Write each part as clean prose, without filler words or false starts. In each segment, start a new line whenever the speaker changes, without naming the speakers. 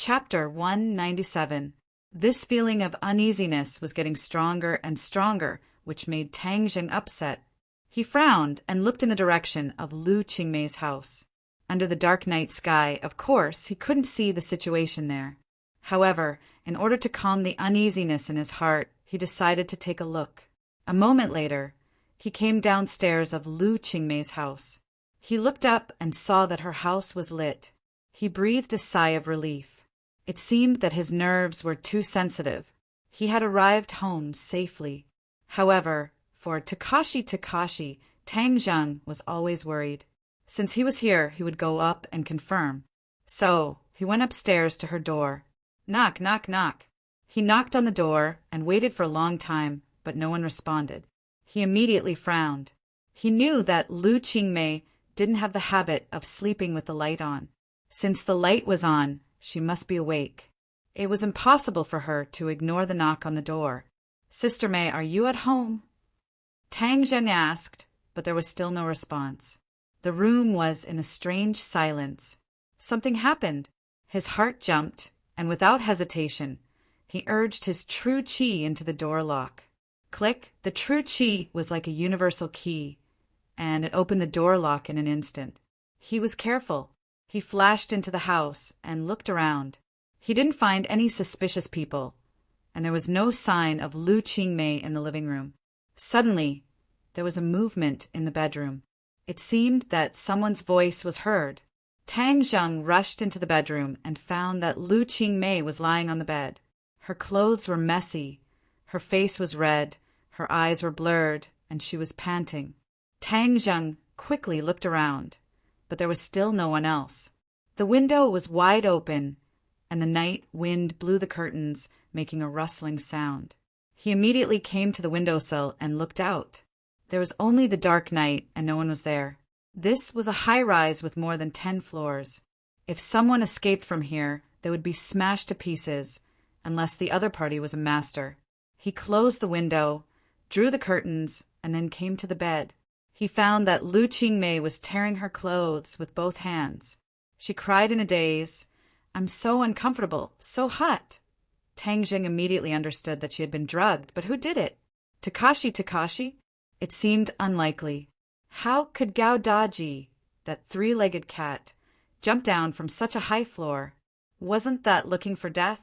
Chapter 197. This feeling of uneasiness was getting stronger and stronger, which made Tang Jing upset. He frowned and looked in the direction of Lu Qingmei's house. Under the dark night sky, of course, he couldn't see the situation there. However, in order to calm the uneasiness in his heart, he decided to take a look. A moment later, he came downstairs of Lu Qingmei's house. He looked up and saw that her house was lit. He breathed a sigh of relief. It seemed that his nerves were too sensitive. He had arrived home safely. However, for Takashi, Tang Zheng was always worried. Since he was here, he would go up and confirm. So, he went upstairs to her door. Knock, knock, knock. He knocked on the door and waited for a long time, but no one responded. He immediately frowned. He knew that Lu Qingmei didn't have the habit of sleeping with the light on. Since the light was on, she must be awake. It was impossible for her to ignore the knock on the door. "Sister May, are you at home?" Tang Zheng asked, but there was still no response. The room was in a strange silence. Something happened. His heart jumped, and without hesitation, he urged his true qi into the door lock. Click! The true qi was like a universal key, and it opened the door lock in an instant. He was careful. He flashed into the house and looked around. He didn't find any suspicious people, and there was no sign of Lu Qingmei in the living room. Suddenly, there was a movement in the bedroom. It seemed that someone's voice was heard. Tang Zheng rushed into the bedroom and found that Lu Qingmei was lying on the bed. Her clothes were messy, her face was red, her eyes were blurred, and she was panting. Tang Zheng quickly looked around, but there was still no one else. The window was wide open, and the night wind blew the curtains, making a rustling sound. He immediately came to the windowsill and looked out. There was only the dark night, and no one was there. This was a high-rise with more than 10 floors. If someone escaped from here, they would be smashed to pieces, unless the other party was a master. He closed the window, drew the curtains, and then came to the bed. He found that Lu Qingmei was tearing her clothes with both hands. She cried in a daze, "I'm so uncomfortable, so hot." Tang Jing immediately understood that she had been drugged, but who did it? Takashi? It seemed unlikely. How could Gao Daji, that three-legged cat, jump down from such a high floor? Wasn't that looking for death?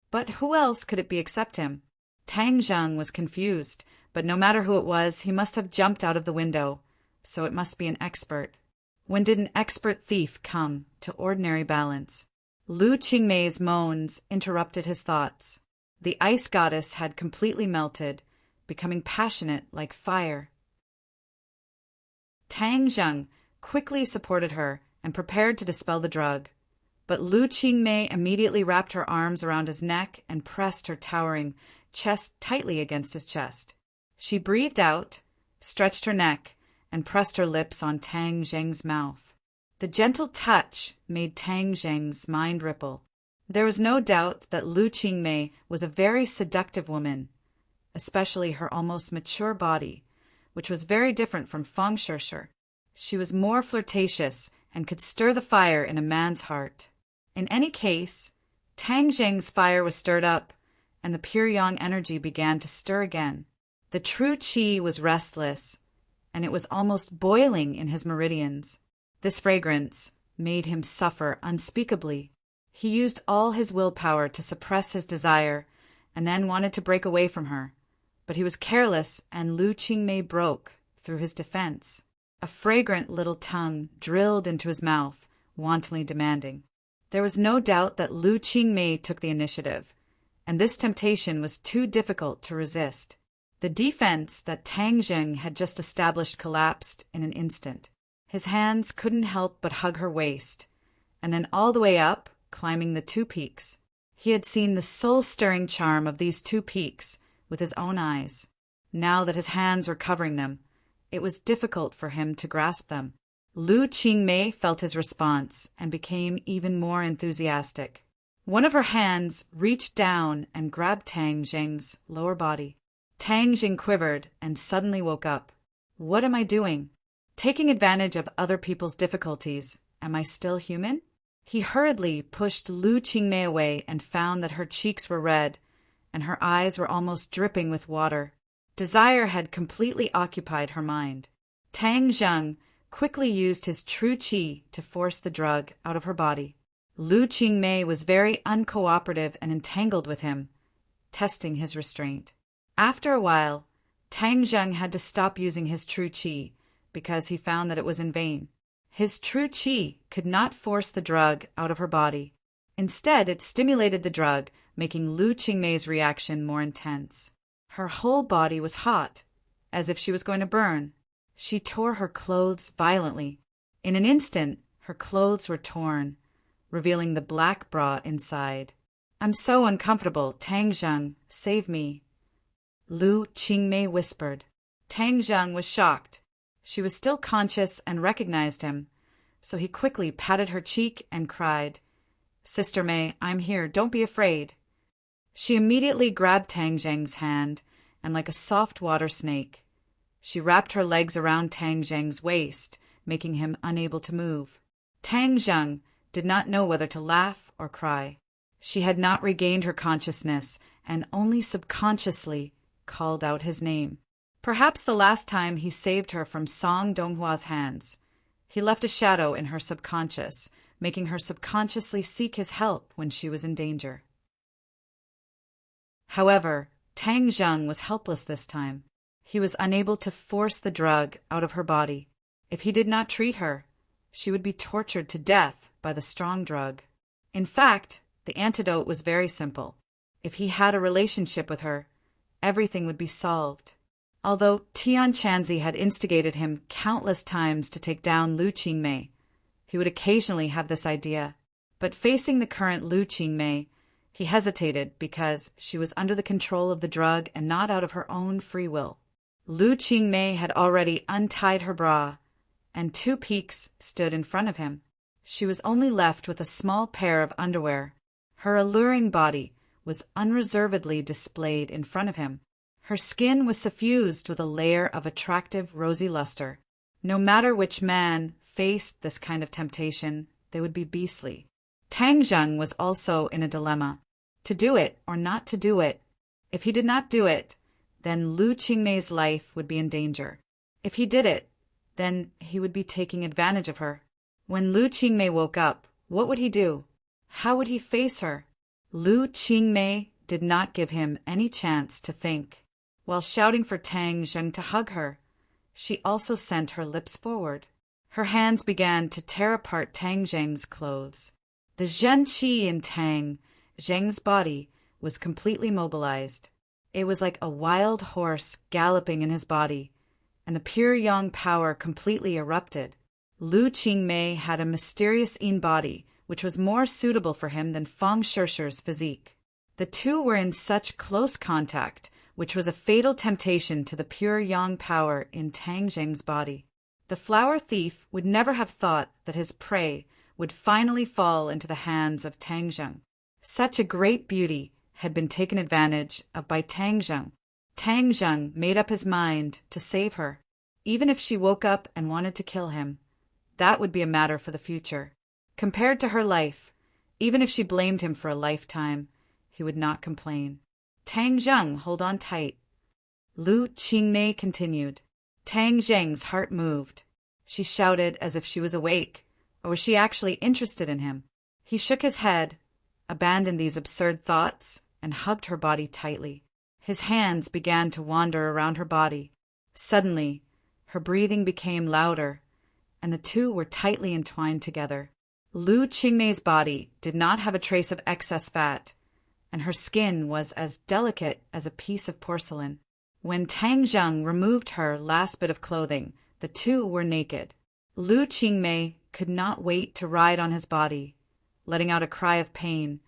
But who else could it be except him? Tang Zheng was confused, but no matter who it was, he must have jumped out of the window, so it must be an expert. When did an expert thief come to ordinary balance? Lu Qingmei's moans interrupted his thoughts. The ice goddess had completely melted, becoming passionate like fire. Tang Zheng quickly supported her and prepared to dispel the drug. But Lu Qingmei immediately wrapped her arms around his neck and pressed her towering chest tightly against his chest. She breathed out, stretched her neck, and pressed her lips on Tang Zheng's mouth. The gentle touch made Tang Zheng's mind ripple. There was no doubt that Lu Qingmei was a very seductive woman, especially her almost mature body, which was very different from Feng Shishir. She was more flirtatious and could stir the fire in a man's heart. In any case, Tang Zheng's fire was stirred up, and the pure yang energy began to stir again. The true qi was restless, and it was almost boiling in his meridians. This fragrance made him suffer unspeakably. He used all his willpower to suppress his desire, and then wanted to break away from her. But he was careless, and Lu Qingmei broke through his defense. A fragrant little tongue drilled into his mouth, wantonly demanding. There was no doubt that Lu Qingmei took the initiative, and this temptation was too difficult to resist. The defense that Tang Zheng had just established collapsed in an instant. His hands couldn't help but hug her waist, and then all the way up, climbing the 2 peaks. He had seen the soul-stirring charm of these 2 peaks with his own eyes. Now that his hands were covering them, it was difficult for him to grasp them. Lu Qingmei felt his response and became even more enthusiastic. One of her hands reached down and grabbed Tang Zheng's lower body. Tang Zheng quivered and suddenly woke up. What am I doing? Taking advantage of other people's difficulties. Am I still human? He hurriedly pushed Lu Qingmei away and found that her cheeks were red, and her eyes were almost dripping with water. Desire had completely occupied her mind. Tang Zheng quickly used his true qi to force the drug out of her body. Lu Qingmei was very uncooperative and entangled with him, testing his restraint. After a while, Tang Zheng had to stop using his true qi because he found that it was in vain. His true qi could not force the drug out of her body. Instead, it stimulated the drug, making Lu Qingmei's reaction more intense. Her whole body was hot, as if she was going to burn. She tore her clothes violently. In an instant, her clothes were torn, revealing the black bra inside. "I'm so uncomfortable. Tang Zheng, save me," Lu Qingmei whispered. Tang Zheng was shocked. She was still conscious and recognized him, so he quickly patted her cheek and cried, "Sister May, I'm here. Don't be afraid." She immediately grabbed Tang Zheng's hand, and like a soft water snake, she wrapped her legs around Tang Zheng's waist, making him unable to move. Tang Zheng did not know whether to laugh or cry. She had not regained her consciousness and only subconsciously called out his name. Perhaps the last time he saved her from Song Donghua's hands. He left a shadow in her subconscious, making her subconsciously seek his help when she was in danger. However, Tang Zheng was helpless this time. He was unable to force the drug out of her body. If he did not treat her, she would be tortured to death by the strong drug. In fact, the antidote was very simple. If he had a relationship with her, everything would be solved. Although Tian Chanzi had instigated him countless times to take down Lu Qingmei, he would occasionally have this idea. But facing the current Lu Qingmei, he hesitated because she was under the control of the drug and not out of her own free will. Lu Qingmei had already untied her bra, and 2 peaks stood in front of him. She was only left with a small pair of underwear. Her alluring body was unreservedly displayed in front of him. Her skin was suffused with a layer of attractive rosy luster. No matter which man faced this kind of temptation, they would be beastly. Tang Zheng was also in a dilemma, to do it or not to do it. If he did not do it, then Lu Qingmei's life would be in danger. If he did it, then he would be taking advantage of her. When Lu Qingmei woke up, what would he do? How would he face her? Lu Qingmei did not give him any chance to think. While shouting for Tang Zheng to hug her, she also sent her lips forward. Her hands began to tear apart Tang Zheng's clothes. The Zhen Qi in Tang Zheng's body was completely mobilized. It was like a wild horse galloping in his body, and the pure yang power completely erupted. Lu Qingmei had a mysterious yin body, which was more suitable for him than Fang Shishir's physique. The two were in such close contact, which was a fatal temptation to the pure yang power in Tang Zheng's body. The flower thief would never have thought that his prey would finally fall into the hands of Tang Zheng. Such a great beauty had been taken advantage of by Tang Zheng. Tang Zheng made up his mind to save her. Even if she woke up and wanted to kill him, that would be a matter for the future. Compared to her life, even if she blamed him for a lifetime, he would not complain. Tang Zheng, hold on tight. Lu Qingmei continued. Tang Zheng's heart moved. She shouted as if she was awake, or was she actually interested in him? He shook his head, abandoned these absurd thoughts, and hugged her body tightly. His hands began to wander around her body. Suddenly, her breathing became louder, and the two were tightly entwined together. Lu Qingmei's body did not have a trace of excess fat, and her skin was as delicate as a piece of porcelain. When Tang Zheng removed her last bit of clothing, the two were naked. Lu Qingmei could not wait to ride on his body, letting out a cry of pain,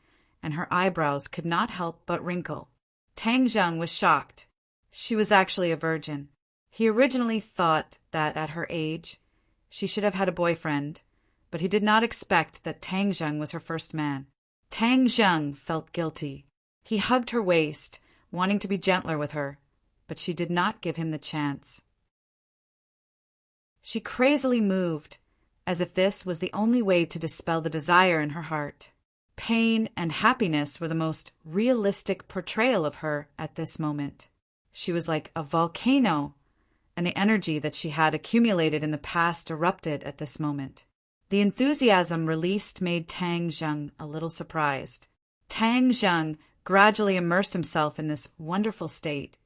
and her eyebrows could not help but wrinkle. Tang Zheng was shocked. She was actually a virgin. He originally thought that at her age, she should have had a boyfriend, but he did not expect that Tang Zheng was her first man. Tang Zheng felt guilty. He hugged her waist, wanting to be gentler with her, but she did not give him the chance. She crazily moved, as if this was the only way to dispel the desire in her heart. Pain and happiness were the most realistic portrayal of her at this moment. She was like a volcano, and the energy that she had accumulated in the past erupted at this moment. The enthusiasm released made Tang Zheng a little surprised. Tang Zheng gradually immersed himself in this wonderful state,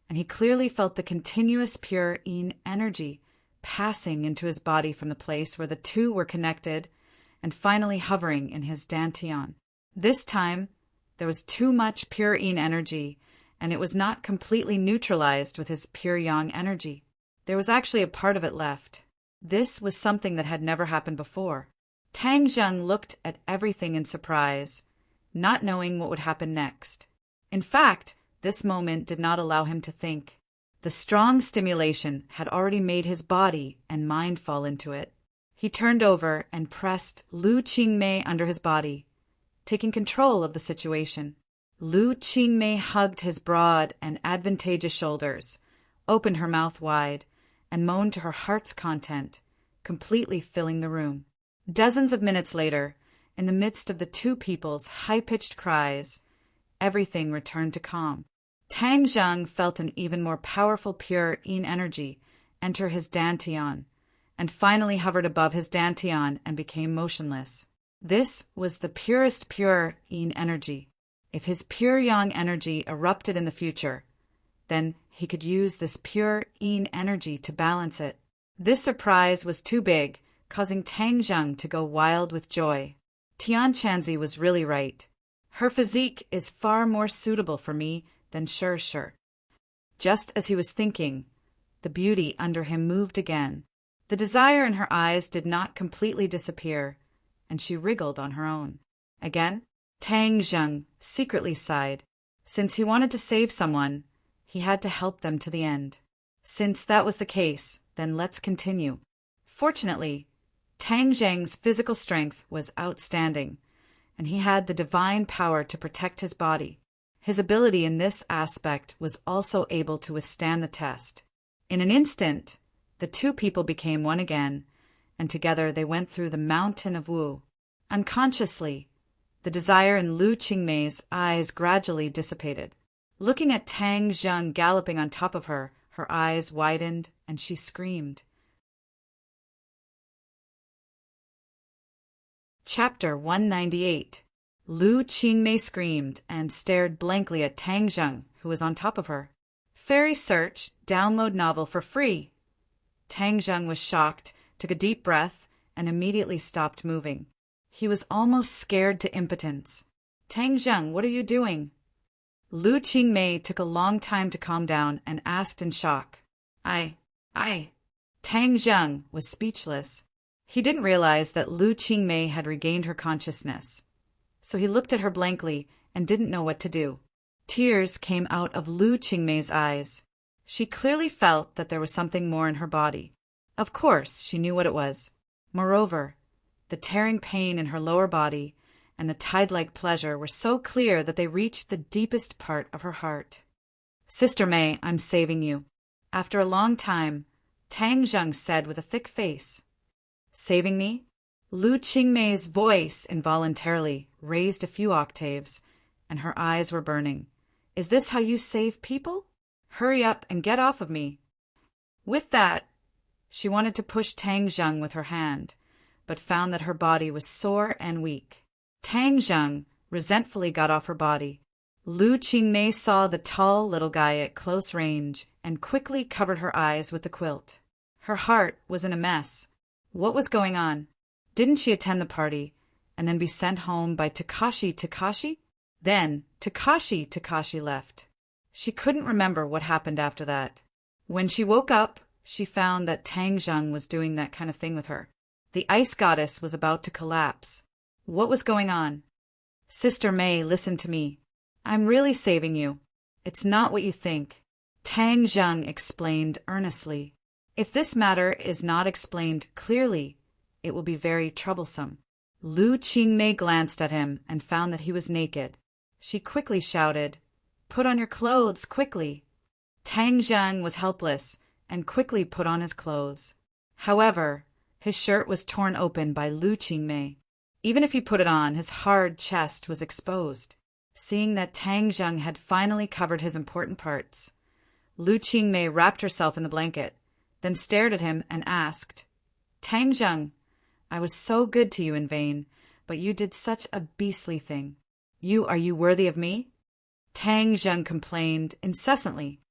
and he clearly felt the continuous pure yin energy passing into his body from the place where the two were connected and finally hovering in his dantian. This time, there was too much pure yin energy, and it was not completely neutralized with his pure yang energy. There was actually a part of it left. This was something that had never happened before. Tang Zheng looked at everything in surprise, not knowing what would happen next. In fact, this moment did not allow him to think. The strong stimulation had already made his body and mind fall into it. He turned over and pressed Lu Qingmei under his body, taking control of the situation. Lu Qingmei hugged his broad and advantageous shoulders, opened her mouth wide, and moaned to her heart's content, completely filling the room. Dozens of minutes later, in the midst of the two people's high-pitched cries, everything returned to calm. Tang Zheng felt an even more powerful pure yin energy enter his dantian, and finally hovered above his dantian and became motionless. This was the purest pure yin energy. If his pure yang energy erupted in the future, then he could use this pure yin energy to balance it. This surprise was too big, causing Tang Zheng to go wild with joy. Tian Chanzi was really right. Her physique is far more suitable for me than Shi. Just as he was thinking, the beauty under him moved again. The desire in her eyes did not completely disappear, and she wriggled on her own. Again, Tang Zheng secretly sighed. Since he wanted to save someone, he had to help them to the end. Since that was the case, then let's continue. Fortunately, Tang Zheng's physical strength was outstanding, and he had the divine power to protect his body. His ability in this aspect was also able to withstand the test. In an instant, the two people became one again, and together they went through the mountain of Wu. Unconsciously, the desire in Lu Qingmei's eyes gradually dissipated. Looking at Tang Zheng galloping on top of her, her eyes widened and she screamed. Chapter 198. Lu Qingmei screamed and stared blankly at Tang Zheng, who was on top of her. Fairy Search, download novel for free. Tang Zheng was shocked, took a deep breath, and immediately stopped moving. He was almost scared to impotence. Tang Zheng, what are you doing? Lu Qingmei took a long time to calm down and asked in shock. I. Tang Zheng was speechless. He didn't realize that Lu Qingmei had regained her consciousness, so he looked at her blankly and didn't know what to do. Tears came out of Lu Qingmei's eyes. She clearly felt that there was something more in her body. Of course, she knew what it was. Moreover, the tearing pain in her lower body and the tide-like pleasure were so clear that they reached the deepest part of her heart. Sister May, I'm saving you. After a long time, Tang Zheng said with a thick face. Saving me? Lu Qingmei's voice involuntarily raised a few octaves, and her eyes were burning. Is this how you save people? Hurry up and get off of me. With that, she wanted to push Tang Zheng with her hand, but found that her body was sore and weak. Tang Zheng resentfully got off her body. Lu Qingmei saw the tall little guy at close range and quickly covered her eyes with the quilt. Her heart was in a mess. What was going on? Didn't she attend the party and then be sent home by Takashi? Then Takashi left. She couldn't remember what happened after that. When she woke up, she found that Tang Zheng was doing that kind of thing with her. The ice goddess was about to collapse. What was going on? Sister May, listen to me. I'm really saving you. It's not what you think. Tang Zheng explained earnestly. If this matter is not explained clearly, it will be very troublesome. Lu Qingmei glanced at him and found that he was naked. She quickly shouted, Put on your clothes, quickly. Tang Zheng was helpless and quickly put on his clothes. However, His shirt was torn open by Lu Qingmei. Even if he put it on, his hard chest was exposed. Seeing that Tang Zheng had finally covered his important parts, Lu Qingmei wrapped herself in the blanket, then stared at him and asked, "Tang Zheng, I was so good to you in vain, but you did such a beastly thing. Are you worthy of me?" Tang Zheng complained incessantly.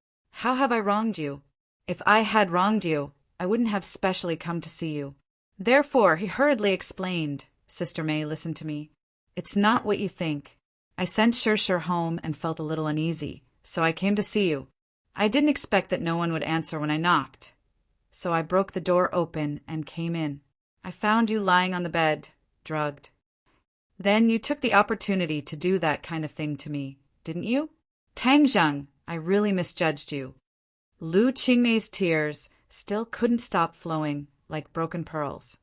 "How have I wronged you? If I had wronged you, I wouldn't have specially come to see you." Therefore, he hurriedly explained, "Sister May, listen to me. It's not what you think. I sent Shirshir home and felt a little uneasy, so I came to see you. I didn't expect that no one would answer when I knocked, so I broke the door open and came in. I found you lying on the bed, drugged. Then you took the opportunity to do that kind of thing to me, didn't you? Tang Zheng, I really misjudged you." Lu Qingmei's tears still couldn't stop flowing like broken pearls.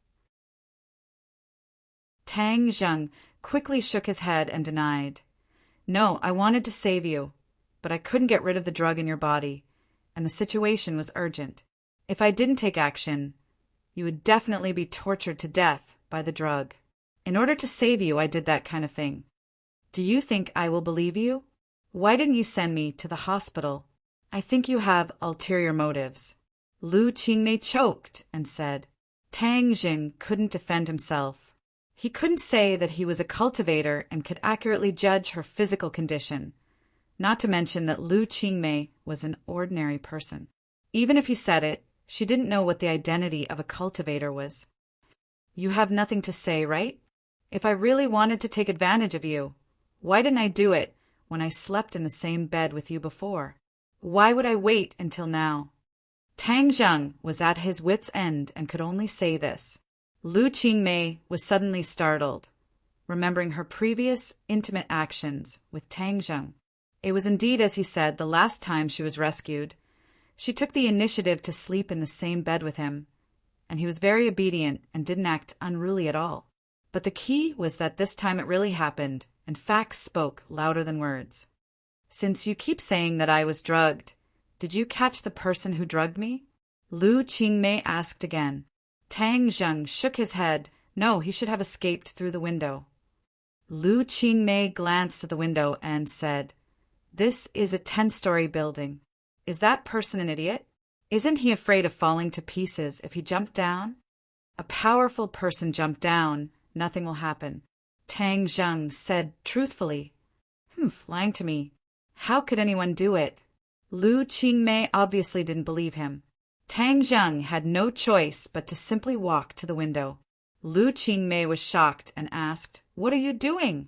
Tang Zheng quickly shook his head and denied. "No, I wanted to save you, but I couldn't get rid of the drug in your body, and the situation was urgent. If I didn't take action, you would definitely be tortured to death by the drug. In order to save you, I did that kind of thing. Do you think I will believe you? Why didn't you send me to the hospital? I think you have ulterior motives." Lu Qingmei choked and said. Tang Zheng couldn't defend himself. He couldn't say that he was a cultivator and could accurately judge her physical condition, not to mention that Lu Qingmei was an ordinary person. Even if he said it, she didn't know what the identity of a cultivator was. "You have nothing to say, right? If I really wanted to take advantage of you, why didn't I do it when I slept in the same bed with you before? Why would I wait until now?" Tang Zheng was at his wit's end and could only say this. Lu Qingmei was suddenly startled, remembering her previous intimate actions with Tang Zheng. It was indeed as he said the last time she was rescued. She took the initiative to sleep in the same bed with him, and he was very obedient and didn't act unruly at all. But the key was that this time it really happened, and facts spoke louder than words. "Since you keep saying that I was drugged, did you catch the person who drugged me?" Lu Qingmei asked again. Tang Zheng shook his head. No, he should have escaped through the window. Lu Qingmei glanced at the window and said, "This is a 10-story building. Is that person an idiot? Isn't he afraid of falling to pieces if he jumped down? A powerful person jumped down, nothing will happen." Tang Zheng said truthfully, "Lying to me. How could anyone do it?" Lu Qingmei obviously didn't believe him. Tang Zheng had no choice but to simply walk to the window. Lu Qingmei was shocked and asked, "What are you doing?"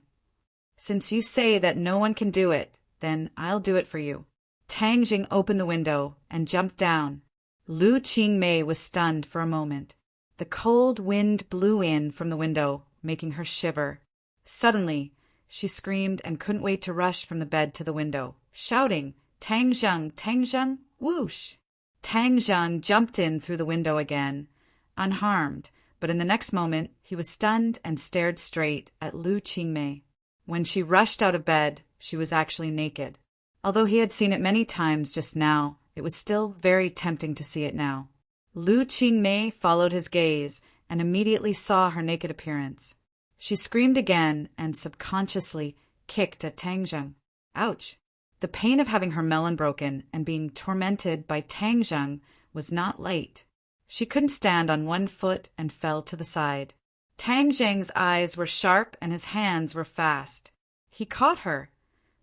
"Since you say that no one can do it, then I'll do it for you." Tang Zheng opened the window and jumped down. Lu Qingmei was stunned for a moment. The cold wind blew in from the window, making her shiver. Suddenly, she screamed and couldn't wait to rush from the bed to the window, shouting, "Tang Zheng, whoosh!" Tang Zheng jumped in through the window again, unharmed, but in the next moment he was stunned and stared straight at Lu Qingmei. When she rushed out of bed, she was actually naked. Although he had seen it many times just now, it was still very tempting to see it now. Lu Qingmei followed his gaze and immediately saw her naked appearance. She screamed again and subconsciously kicked at Tang Zheng. Ouch! The pain of having her melon broken and being tormented by Tang Zheng was not light. She couldn't stand on one foot and fell to the side. Tang Zheng's eyes were sharp and his hands were fast. He caught her,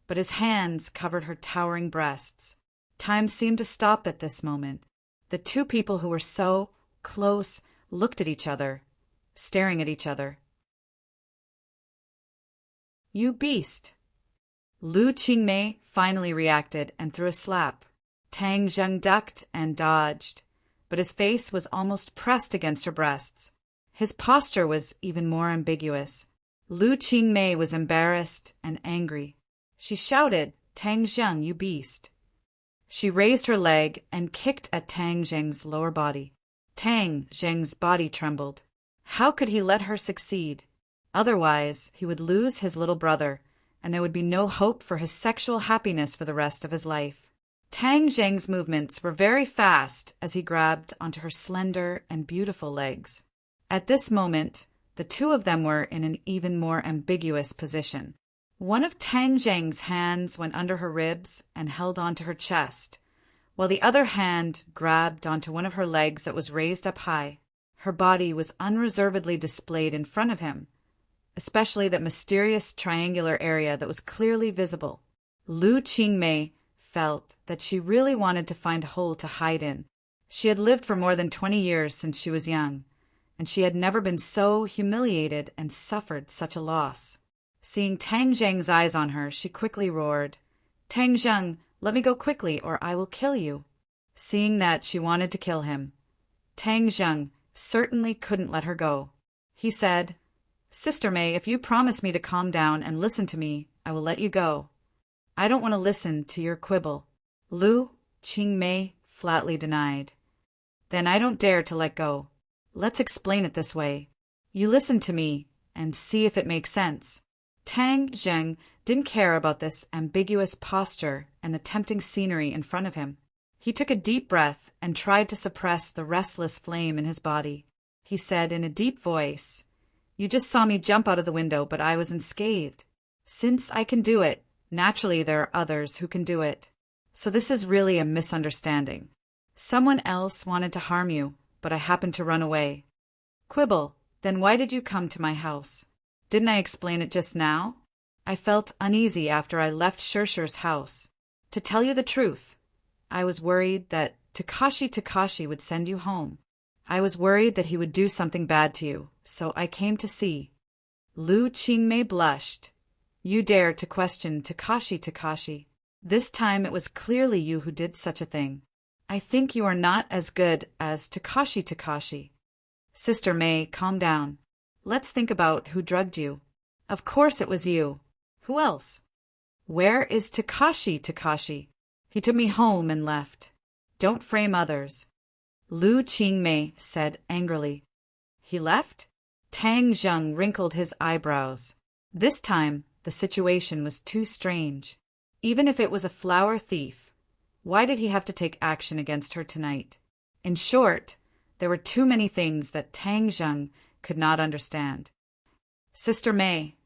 but his hands covered her towering breasts. Time seemed to stop at this moment. The two people who were so close looked at each other, staring at each other. "You beast!" Lu Qingmei finally reacted and threw a slap. Tang Zheng ducked and dodged, but his face was almost pressed against her breasts. His posture was even more ambiguous. Lu Qingmei was embarrassed and angry. She shouted, "Tang Zheng, you beast!" She raised her leg and kicked at Tang Zheng's lower body. Tang Zheng's body trembled. How could he let her succeed? Otherwise, he would lose his little brother, and there would be no hope for his sexual happiness for the rest of his life. Tang Zheng's movements were very fast as he grabbed onto her slender and beautiful legs. At this moment, the two of them were in an even more ambiguous position. One of Tang Zheng's hands went under her ribs and held onto her chest, while the other hand grabbed onto one of her legs that was raised up high. Her body was unreservedly displayed in front of him, especially that mysterious triangular area that was clearly visible. Lu Qingmei felt that she really wanted to find a hole to hide in. She had lived for more than 20 years since she was young, and she had never been so humiliated and suffered such a loss. Seeing Tang Zheng's eyes on her, she quickly roared, "Tang Zheng, let me go quickly or I will kill you." Seeing that she wanted to kill him, Tang Zheng certainly couldn't let her go. He said, "Sister May, if you promise me to calm down and listen to me, I will let you go. I don't want to listen to your quibble." Lu Qingmei flatly denied. "Then I don't dare to let go. Let's explain it this way. You listen to me and see if it makes sense." Tang Zheng didn't care about this ambiguous posture and the tempting scenery in front of him. He took a deep breath and tried to suppress the restless flame in his body. He said in a deep voice, "You just saw me jump out of the window, but I was unscathed. Since I can do it, naturally there are others who can do it. So this is really a misunderstanding. Someone else wanted to harm you, but I happened to run away." "Quibble, then why did you come to my house? Didn't I explain it just now? I felt uneasy after I left Shershur's house. To tell you the truth, I was worried that Takashi would send you home. I was worried that he would do something bad to you, so I came to see." Lu Qingmei blushed. "You dare to question Takashi. This time it was clearly you who did such a thing. I think you are not as good as Takashi. Sister May, calm down. Let's think about who drugged you. Of course it was you. Who else? Where is Takashi? He took me home and left. Don't frame others." Lu Qingmei said angrily. "He left?" Tang Zheng wrinkled his eyebrows. This time, the situation was too strange. Even if it was a flower thief, why did he have to take action against her tonight? In short, there were too many things that Tang Zheng could not understand. "Sister May,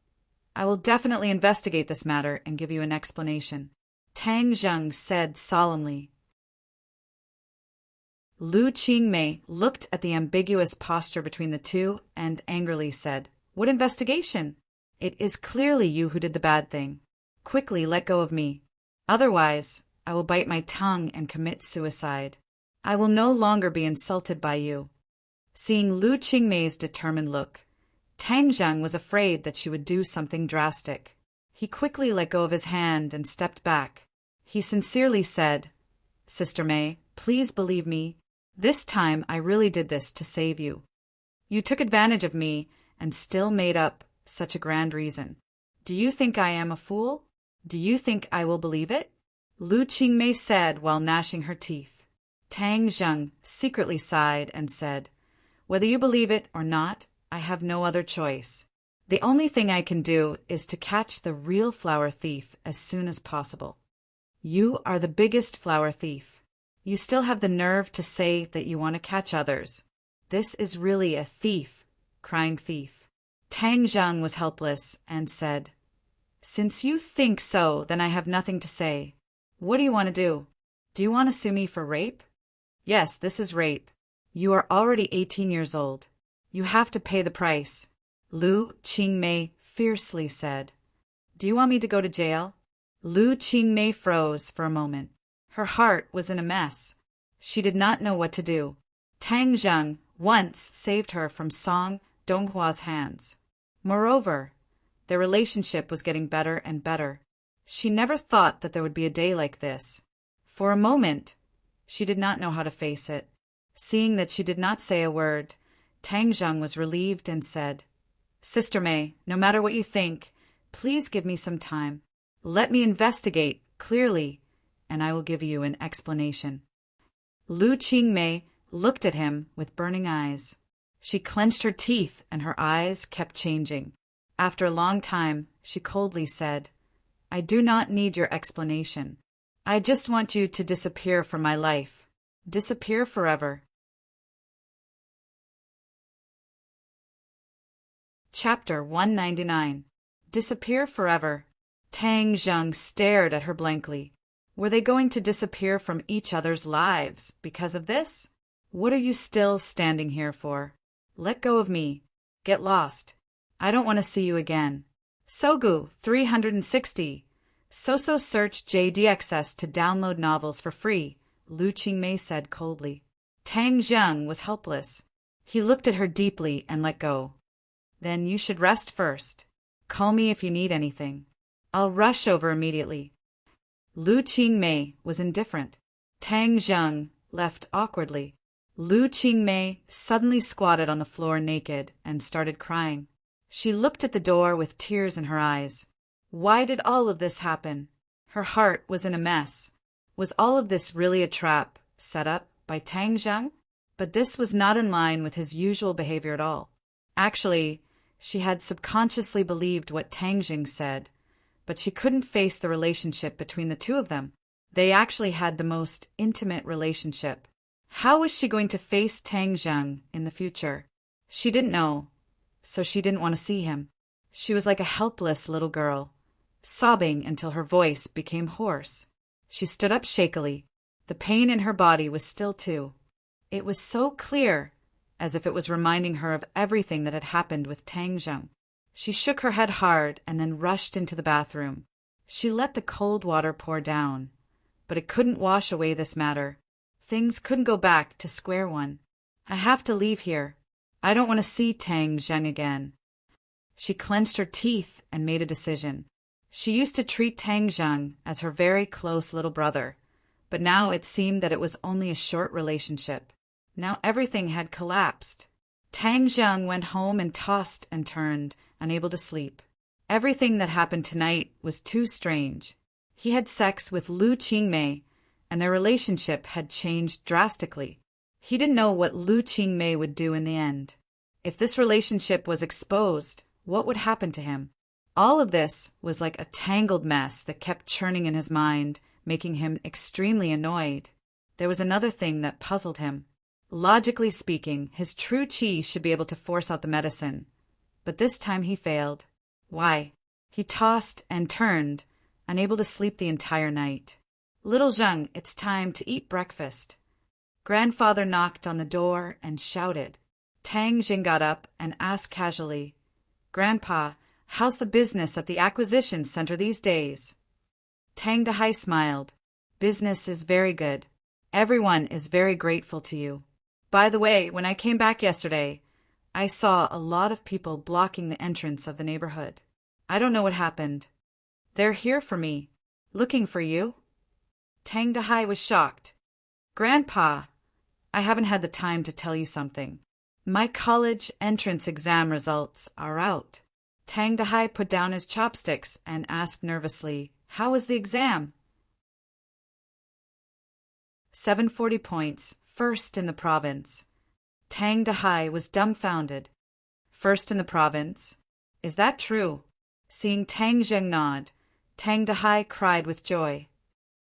I will definitely investigate this matter and give you an explanation," Tang Zheng said solemnly. Lu Qingmei looked at the ambiguous posture between the two and angrily said, "What investigation? It is clearly you who did the bad thing. Quickly let go of me. Otherwise, I will bite my tongue and commit suicide. I will no longer be insulted by you." Seeing Lu Qingmei's determined look, Tang Zheng was afraid that she would do something drastic. He quickly let go of his hand and stepped back. He sincerely said, "Sister May, please believe me. This time I really did this to save you. You took advantage of me and still made up such a grand reason. Do you think I am a fool? Do you think I will believe it?" Lu Qingmei said while gnashing her teeth. Tang Zheng secretly sighed and said, "Whether you believe it or not, I have no other choice. The only thing I can do is to catch the real flower thief as soon as possible. You are the biggest flower thief. You still have the nerve to say that you want to catch others. This is really a thief, crying thief." Tang Zheng was helpless and said, "Since you think so, then I have nothing to say. What do you want to do? Do you want to sue me for rape?" "Yes, this is rape. You are already 18 years old. You have to pay the price," Lu Qingmei fiercely said. "Do you want me to go to jail?" Lu Qingmei froze for a moment. Her heart was in a mess. She did not know what to do. Tang Zheng once saved her from Song Donghua's hands. Moreover, their relationship was getting better and better. She never thought that there would be a day like this. For a moment, she did not know how to face it. Seeing that she did not say a word, Tang Zheng was relieved and said, "Sister May, no matter what you think, please give me some time. Let me investigate clearly, and I will give you an explanation." Lu Qingmei looked at him with burning eyes. She clenched her teeth and her eyes kept changing. After a long time, she coldly said, "I do not need your explanation. I just want you to disappear from my life. Disappear forever. Chapter 199. Disappear forever. Tang Zheng stared at her blankly. Were they going to disappear from each other's lives because of this? What are you still standing here for? Let go of me. Get lost. I don't want to see you again. Sogu 360. So search JDXS to download novels for free, Lu Qingmei said coldly. Tang Zheng was helpless. He looked at her deeply and let go. Then you should rest first. Call me if you need anything. I'll rush over immediately. Lu Qingmei was indifferent. Tang Zheng left awkwardly. Lu Qingmei suddenly squatted on the floor naked and started crying. She looked at the door with tears in her eyes. Why did all of this happen? Her heart was in a mess. Was all of this really a trap set up by Tang Zheng? But this was not in line with his usual behavior at all. Actually, she had subconsciously believed what Tang Zheng said, but she couldn't face the relationship between the two of them. They actually had the most intimate relationship. How was she going to face Tang Zheng in the future? She didn't know, so she didn't want to see him. She was like a helpless little girl, sobbing until her voice became hoarse. She stood up shakily. The pain in her body was still too. It was so clear, as if it was reminding her of everything that had happened with Tang Zheng. She shook her head hard and then rushed into the bathroom. She let the cold water pour down, but it couldn't wash away this matter. Things couldn't go back to square one. I have to leave here. I don't want to see Tang Zheng again. She clenched her teeth and made a decision. She used to treat Tang Zheng as her very close little brother, but now it seemed that it was only a short relationship. Now everything had collapsed. Tang Zheng went home and tossed and turned, unable to sleep. Everything that happened tonight was too strange. He had sex with Lu Qingmei, and their relationship had changed drastically. He didn't know what Lu Qingmei would do in the end. If this relationship was exposed, what would happen to him? All of this was like a tangled mess that kept churning in his mind, making him extremely annoyed. There was another thing that puzzled him. Logically speaking, his true qi should be able to force out the medicine. But this time he failed. Why? He tossed and turned, unable to sleep the entire night. Little Zheng, it's time to eat breakfast. Grandfather knocked on the door and shouted. Tang Zheng got up and asked casually, Grandpa, how's the business at the acquisition center these days? Tang Dahai smiled. Business is very good. Everyone is very grateful to you. By the way, when I came back yesterday, I saw a lot of people blocking the entrance of the neighborhood. I don't know what happened. They're here for me. Looking for you? Tang Dahai was shocked. Grandpa, I haven't had the time to tell you something. My college entrance exam results are out. Tang Dahai put down his chopsticks and asked nervously, How was the exam? 740 points, first in the province. Tang Dahai was dumbfounded. First in the province? Is that true? Seeing Tang Zheng nod, Tang Dahai cried with joy.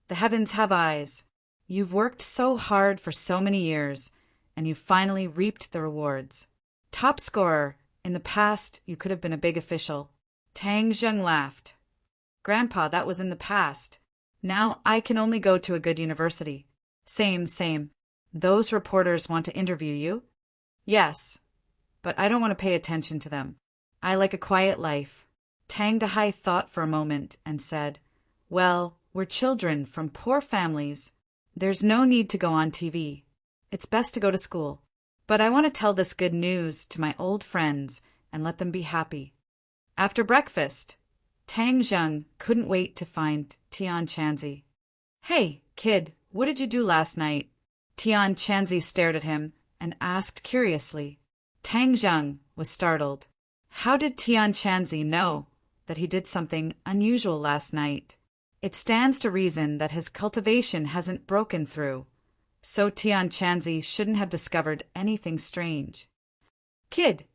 The heavens have eyes. You've worked so hard for so many years, and you finally reaped the rewards. Top scorer. In the past, you could have been a big official. Tang Zheng laughed. Grandpa, that was in the past. Now I can only go to a good university. Same. Those reporters want to interview you? Yes, but I don't want to pay attention to them. I like a quiet life. Tang Dahai thought for a moment and said, Well, we're children from poor families. There's no need to go on TV. It's best to go to school. But I want to tell this good news to my old friends and let them be happy. After breakfast, Tang Zheng couldn't wait to find Tian Chanzi. Hey, kid, what did you do last night? Tian Chanzi stared at him and asked curiously. Tang Zheng was startled. How did Tian Chanzi know that he did something unusual last night? It stands to reason that his cultivation hasn't broken through, so Tian Chanzi shouldn't have discovered anything strange. Kid,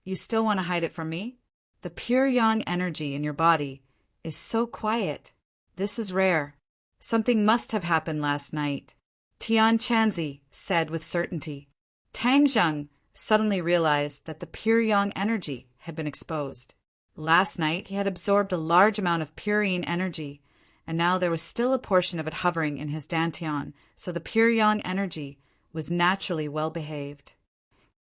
you still want to hide it from me? The pure yang energy in your body is so quiet. This is rare. Something must have happened last night, Tian Chanzi said with certainty. Tang Zheng suddenly realized that the pure yang energy had been exposed. Last night he had absorbed a large amount of purine energy, and now there was still a portion of it hovering in his dantian, so the pure yang energy was naturally well behaved.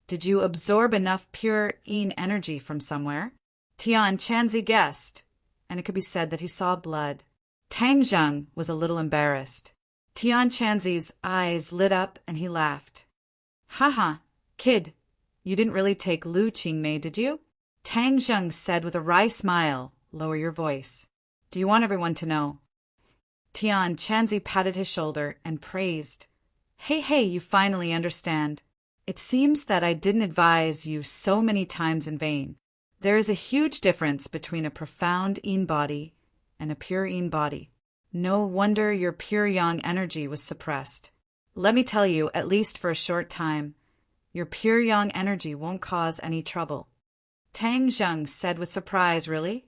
Did you absorb enough pure yin energy from somewhere? Tian Chanzi guessed, and it could be said that he saw blood. Tang Zheng was a little embarrassed. Tian Chanzi's eyes lit up and he laughed. Haha, kid, you didn't really take Lu Qingmei, did you? Tang Zheng said with a wry smile, lower your voice. Do you want everyone to know? Tian Chanzi patted his shoulder and praised. Hey, you finally understand. It seems that I didn't advise you so many times in vain. There is a huge difference between a profound yin body and a pure yin body. No wonder your pure yang energy was suppressed. Let me tell you, at least for a short time, your pure yang energy won't cause any trouble. Tang Zheng said with surprise, really?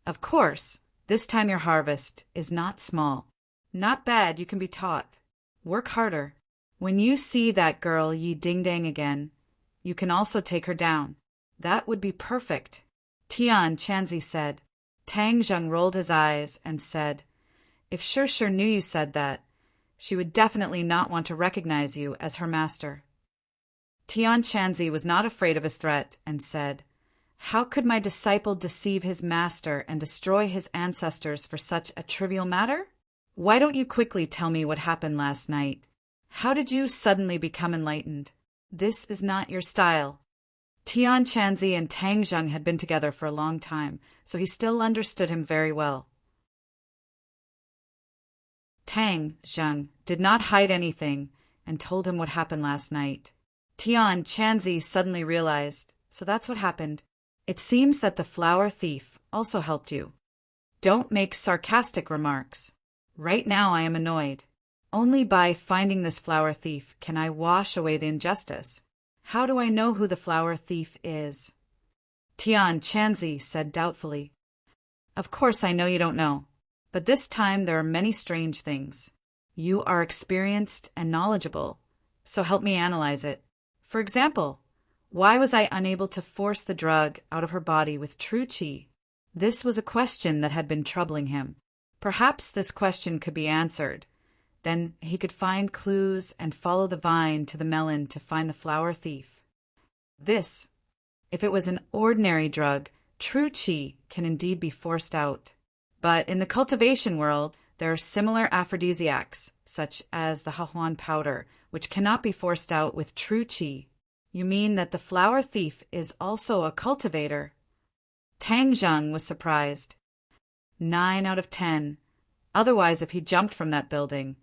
Of course, this time your harvest is not small. Not bad, you can be taught. Work harder. When you see that girl Yi Dingdang again, you can also take her down. That would be perfect. Tian Chanzi said. Tang Zheng rolled his eyes and said, if Sure knew you said that, she would definitely not want to recognize you as her master. Tian Chanzi was not afraid of his threat and said, how could my disciple deceive his master and destroy his ancestors for such a trivial matter? Why don't you quickly tell me what happened last night? How did you suddenly become enlightened? This is not your style. Tian Chanzi and Tang Zheng had been together for a long time, so he still understood him very well. Tang Zheng did not hide anything and told him what happened last night. Tian Chanzi suddenly realized, so that's what happened. It seems that the flower thief also helped you. Don't make sarcastic remarks. Right now I am annoyed. Only by finding this flower thief can I wash away the injustice. How do I know who the flower thief is? Tian Chanzi said doubtfully. Of course I know you don't know, but this time there are many strange things. You are experienced and knowledgeable, so help me analyze it. For example, why was I unable to force the drug out of her body with true qi? This was a question that had been troubling him. Perhaps this question could be answered. Then he could find clues and follow the vine to the melon to find the flower thief. This, if it was an ordinary drug, true qi can indeed be forced out. But in the cultivation world, there are similar aphrodisiacs, such as the Hahuan powder, which cannot be forced out with true qi. You mean that the flower thief is also a cultivator? Tang Zheng was surprised. 9 out of 10. Otherwise, if he jumped from that building,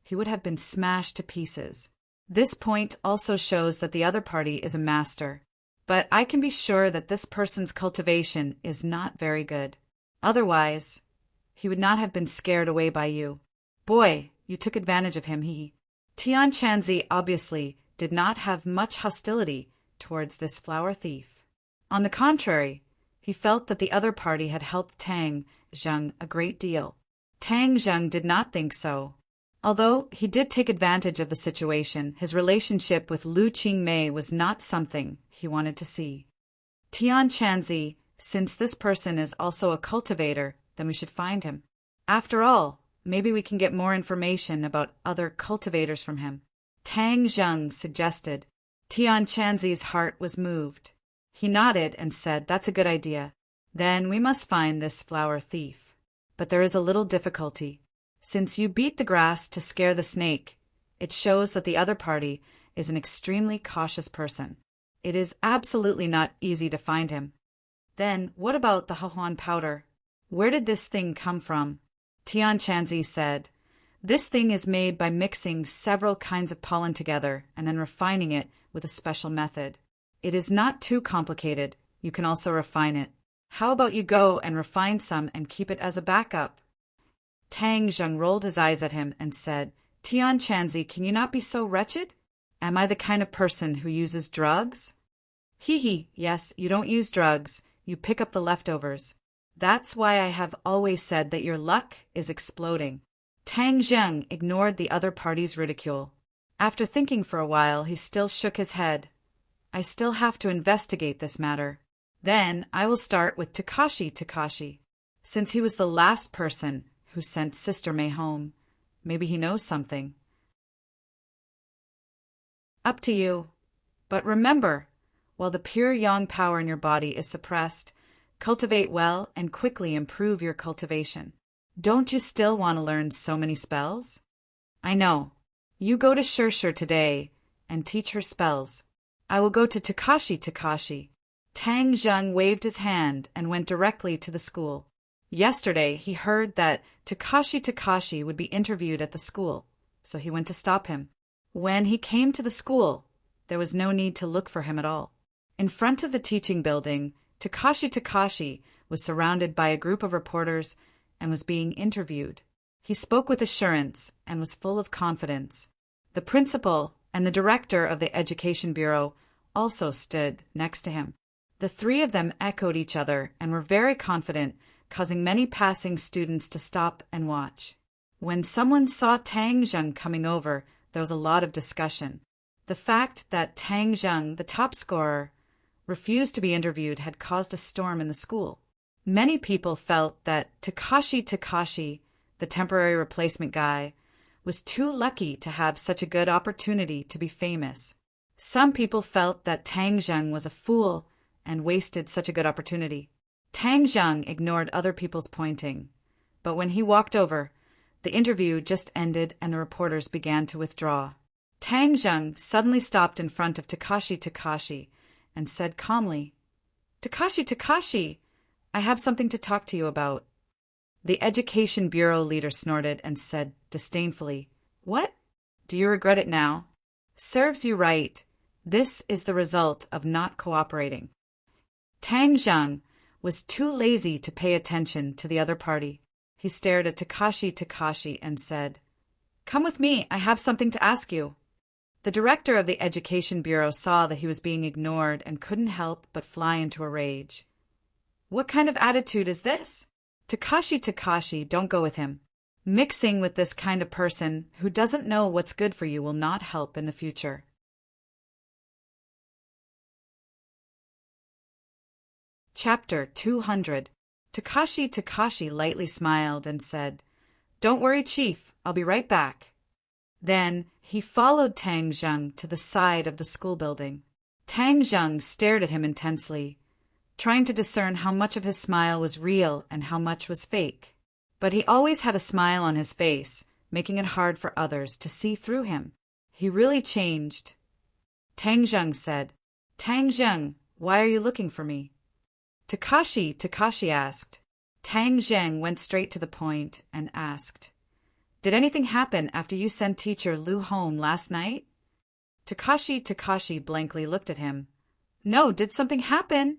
he would have been smashed to pieces. This point also shows that the other party is a master. But I can be sure that this person's cultivation is not very good. Otherwise, he would not have been scared away by you. Boy, you took advantage of him, Tian Chanzi obviously did not have much hostility towards this flower thief. On the contrary, he felt that the other party had helped Tang Zheng a great deal. Tang Zheng did not think so. Although he did take advantage of the situation, his relationship with Lu Qingmei was not something he wanted to see. Tian Chanzi, since this person is also a cultivator, then we should find him. After all, maybe we can get more information about other cultivators from him. Tang Zheng suggested. Tian Chanzi's heart was moved. He nodded and said, that's a good idea. Then we must find this flower thief. But there is a little difficulty. Since you beat the grass to scare the snake, it shows that the other party is an extremely cautious person. It is absolutely not easy to find him. Then, what about the Hahuan powder? Where did this thing come from? Tian Chanzi said, this thing is made by mixing several kinds of pollen together and then refining it with a special method. It is not too complicated. You can also refine it. How about you go and refine some and keep it as a backup? Tang Zheng rolled his eyes at him and said, Tian Chanzi, can you not be so wretched? Am I the kind of person who uses drugs? Yes, you don't use drugs. You pick up the leftovers. That's why I have always said that your luck is exploding. Tang Zheng ignored the other party's ridicule. After thinking for a while, he still shook his head. I still have to investigate this matter. Then I will start with Takashi, since he was the last person who sent Sister May home. Maybe he knows something. Up to you. But remember, while the pure yang power in your body is suppressed, cultivate well and quickly improve your cultivation. Don't you still want to learn so many spells? I know. You go to Shirshir today and teach her spells. I will go to Takashi. Tang Zheng waved his hand and went directly to the school. Yesterday he heard that Takashi would be interviewed at the school, so he went to stop him. When he came to the school, there was no need to look for him at all. In front of the teaching building, Takashi was surrounded by a group of reporters and was being interviewed. He spoke with assurance and was full of confidence. The principal and the director of the Education Bureau also stood next to him. The three of them echoed each other and were very confident, causing many passing students to stop and watch. When someone saw Tang Zheng coming over, there was a lot of discussion. The fact that Tang Zheng, the top scorer, refused to be interviewed had caused a storm in the school. Many people felt that Takashi, the temporary replacement guy, was too lucky to have such a good opportunity to be famous. Some people felt that Tang Zheng was a fool and wasted such a good opportunity. Tang Zheng ignored other people's pointing, but when he walked over, the interview just ended and the reporters began to withdraw. Tang Zheng suddenly stopped in front of Takashi and said calmly, Takashi, I have something to talk to you about. The Education Bureau leader snorted and said disdainfully, What? Do you regret it now? Serves you right. This is the result of not cooperating. Tang Zheng was too lazy to pay attention to the other party. He stared at Takashi and said, Come with me, I have something to ask you. The director of the Education Bureau saw that he was being ignored and couldn't help but fly into a rage. What kind of attitude is this? Takashi, don't go with him. Mixing with this kind of person who doesn't know what's good for you will not help in the future. Chapter 200. Takashi lightly smiled and said, Don't worry, Chief, I'll be right back. Then he followed Tang Zheng to the side of the school building. Tang Zheng stared at him intensely, trying to discern how much of his smile was real and how much was fake. But he always had a smile on his face, making it hard for others to see through him. He really changed. Tang Zheng said, Tang Zheng, why are you looking for me? Takashi asked. Tang Zheng went straight to the point and asked, Did anything happen after you sent teacher Lu home last night? Takashi blankly looked at him. No, did something happen?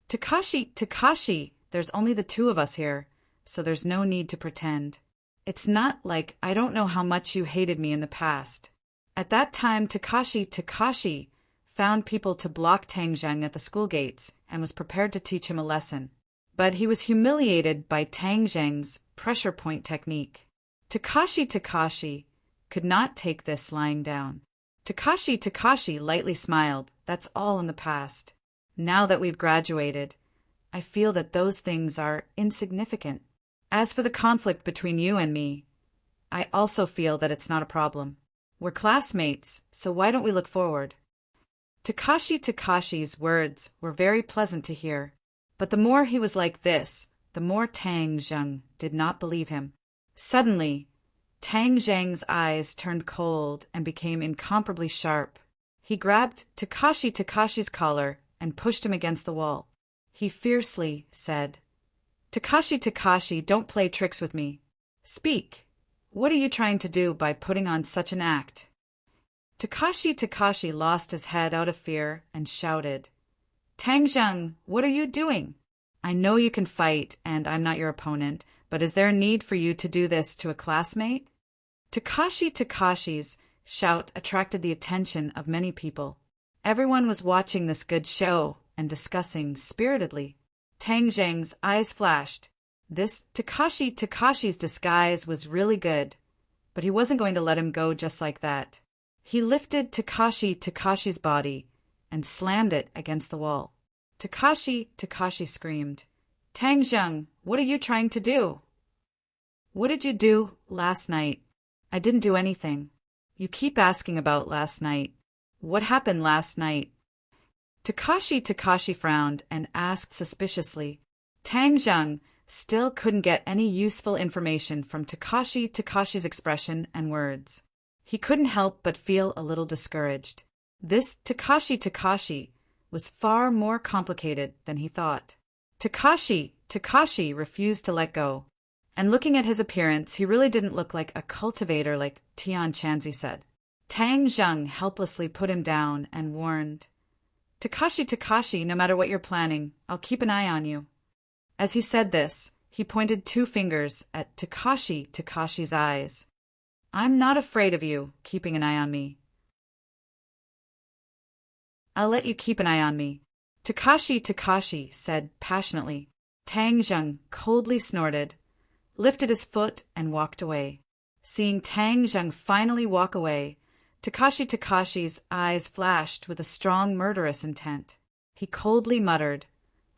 Takashi, there's only the two of us here, so there's no need to pretend. It's not like I don't know how much you hated me in the past. At that time, Takashi found people to block Tang Zheng at the school gates and was prepared to teach him a lesson. But he was humiliated by Tang Zheng's pressure point technique. Takashi could not take this lying down. Takashi lightly smiled. That's all in the past. Now that we've graduated, I feel that those things are insignificant. As for the conflict between you and me, I also feel that it's not a problem. We're classmates, so why don't we look forward? Takashi's words were very pleasant to hear, but the more he was like this, the more Tang Zheng did not believe him. Suddenly, Tang Zheng's eyes turned cold and became incomparably sharp. He grabbed Takashi's collar and pushed him against the wall. He fiercely said, Takashi, don't play tricks with me. Speak. What are you trying to do by putting on such an act? Takashi lost his head out of fear and shouted, Tang Zheng, what are you doing? I know you can fight and I'm not your opponent, but is there a need for you to do this to a classmate? Takashi's shout attracted the attention of many people. Everyone was watching this good show and discussing spiritedly. Tang Zheng's eyes flashed. This Takashi's disguise was really good, but he wasn't going to let him go just like that. He lifted Takashi's body and slammed it against the wall. Takashi screamed. Tang Zheng, what are you trying to do? What did you do last night? I didn't do anything. You keep asking about last night. What happened last night? Takashi frowned and asked suspiciously. Tang Zheng still couldn't get any useful information from Takashi's expression and words. He couldn't help but feel a little discouraged. This Takashi was far more complicated than he thought. Takashi refused to let go. And looking at his appearance, he really didn't look like a cultivator like Tian Chanzi said. Tang Zheng helplessly put him down and warned, Takashi, no matter what you're planning, I'll keep an eye on you. As he said this, he pointed 2 fingers at Takashi's eyes. I'm not afraid of you keeping an eye on me. I'll let you keep an eye on me. Takashi said passionately. Tang Zheng coldly snorted, lifted his foot, and walked away. Seeing Tang Zheng finally walk away, Takashi's eyes flashed with a strong murderous intent. He coldly muttered,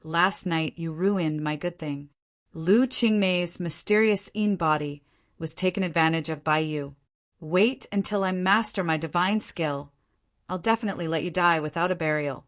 Last night you ruined my good thing. Lu Qingmei's mysterious Yin body was taken advantage of by you. Wait until I master my divine skill. I'll definitely let you die without a burial.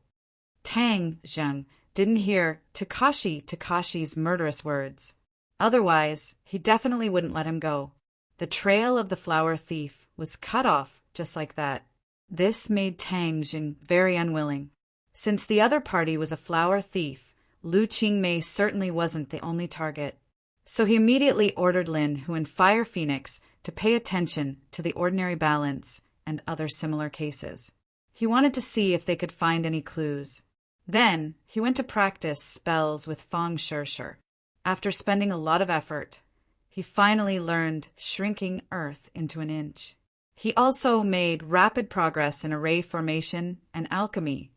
Tang Zheng didn't hear Takashi's murderous words. Otherwise, he definitely wouldn't let him go. The trail of the flower thief was cut off just like that. This made Tang Zheng very unwilling. Since the other party was a flower thief, Lu Qingmei certainly wasn't the only target. So he immediately ordered Lin Hu and Fire Phoenix to pay attention to the ordinary balance and other similar cases. He wanted to see if they could find any clues. Then he went to practice spells with Feng Shirshir. After spending a lot of effort, he finally learned shrinking earth into an inch. He also made rapid progress in array formation and alchemy,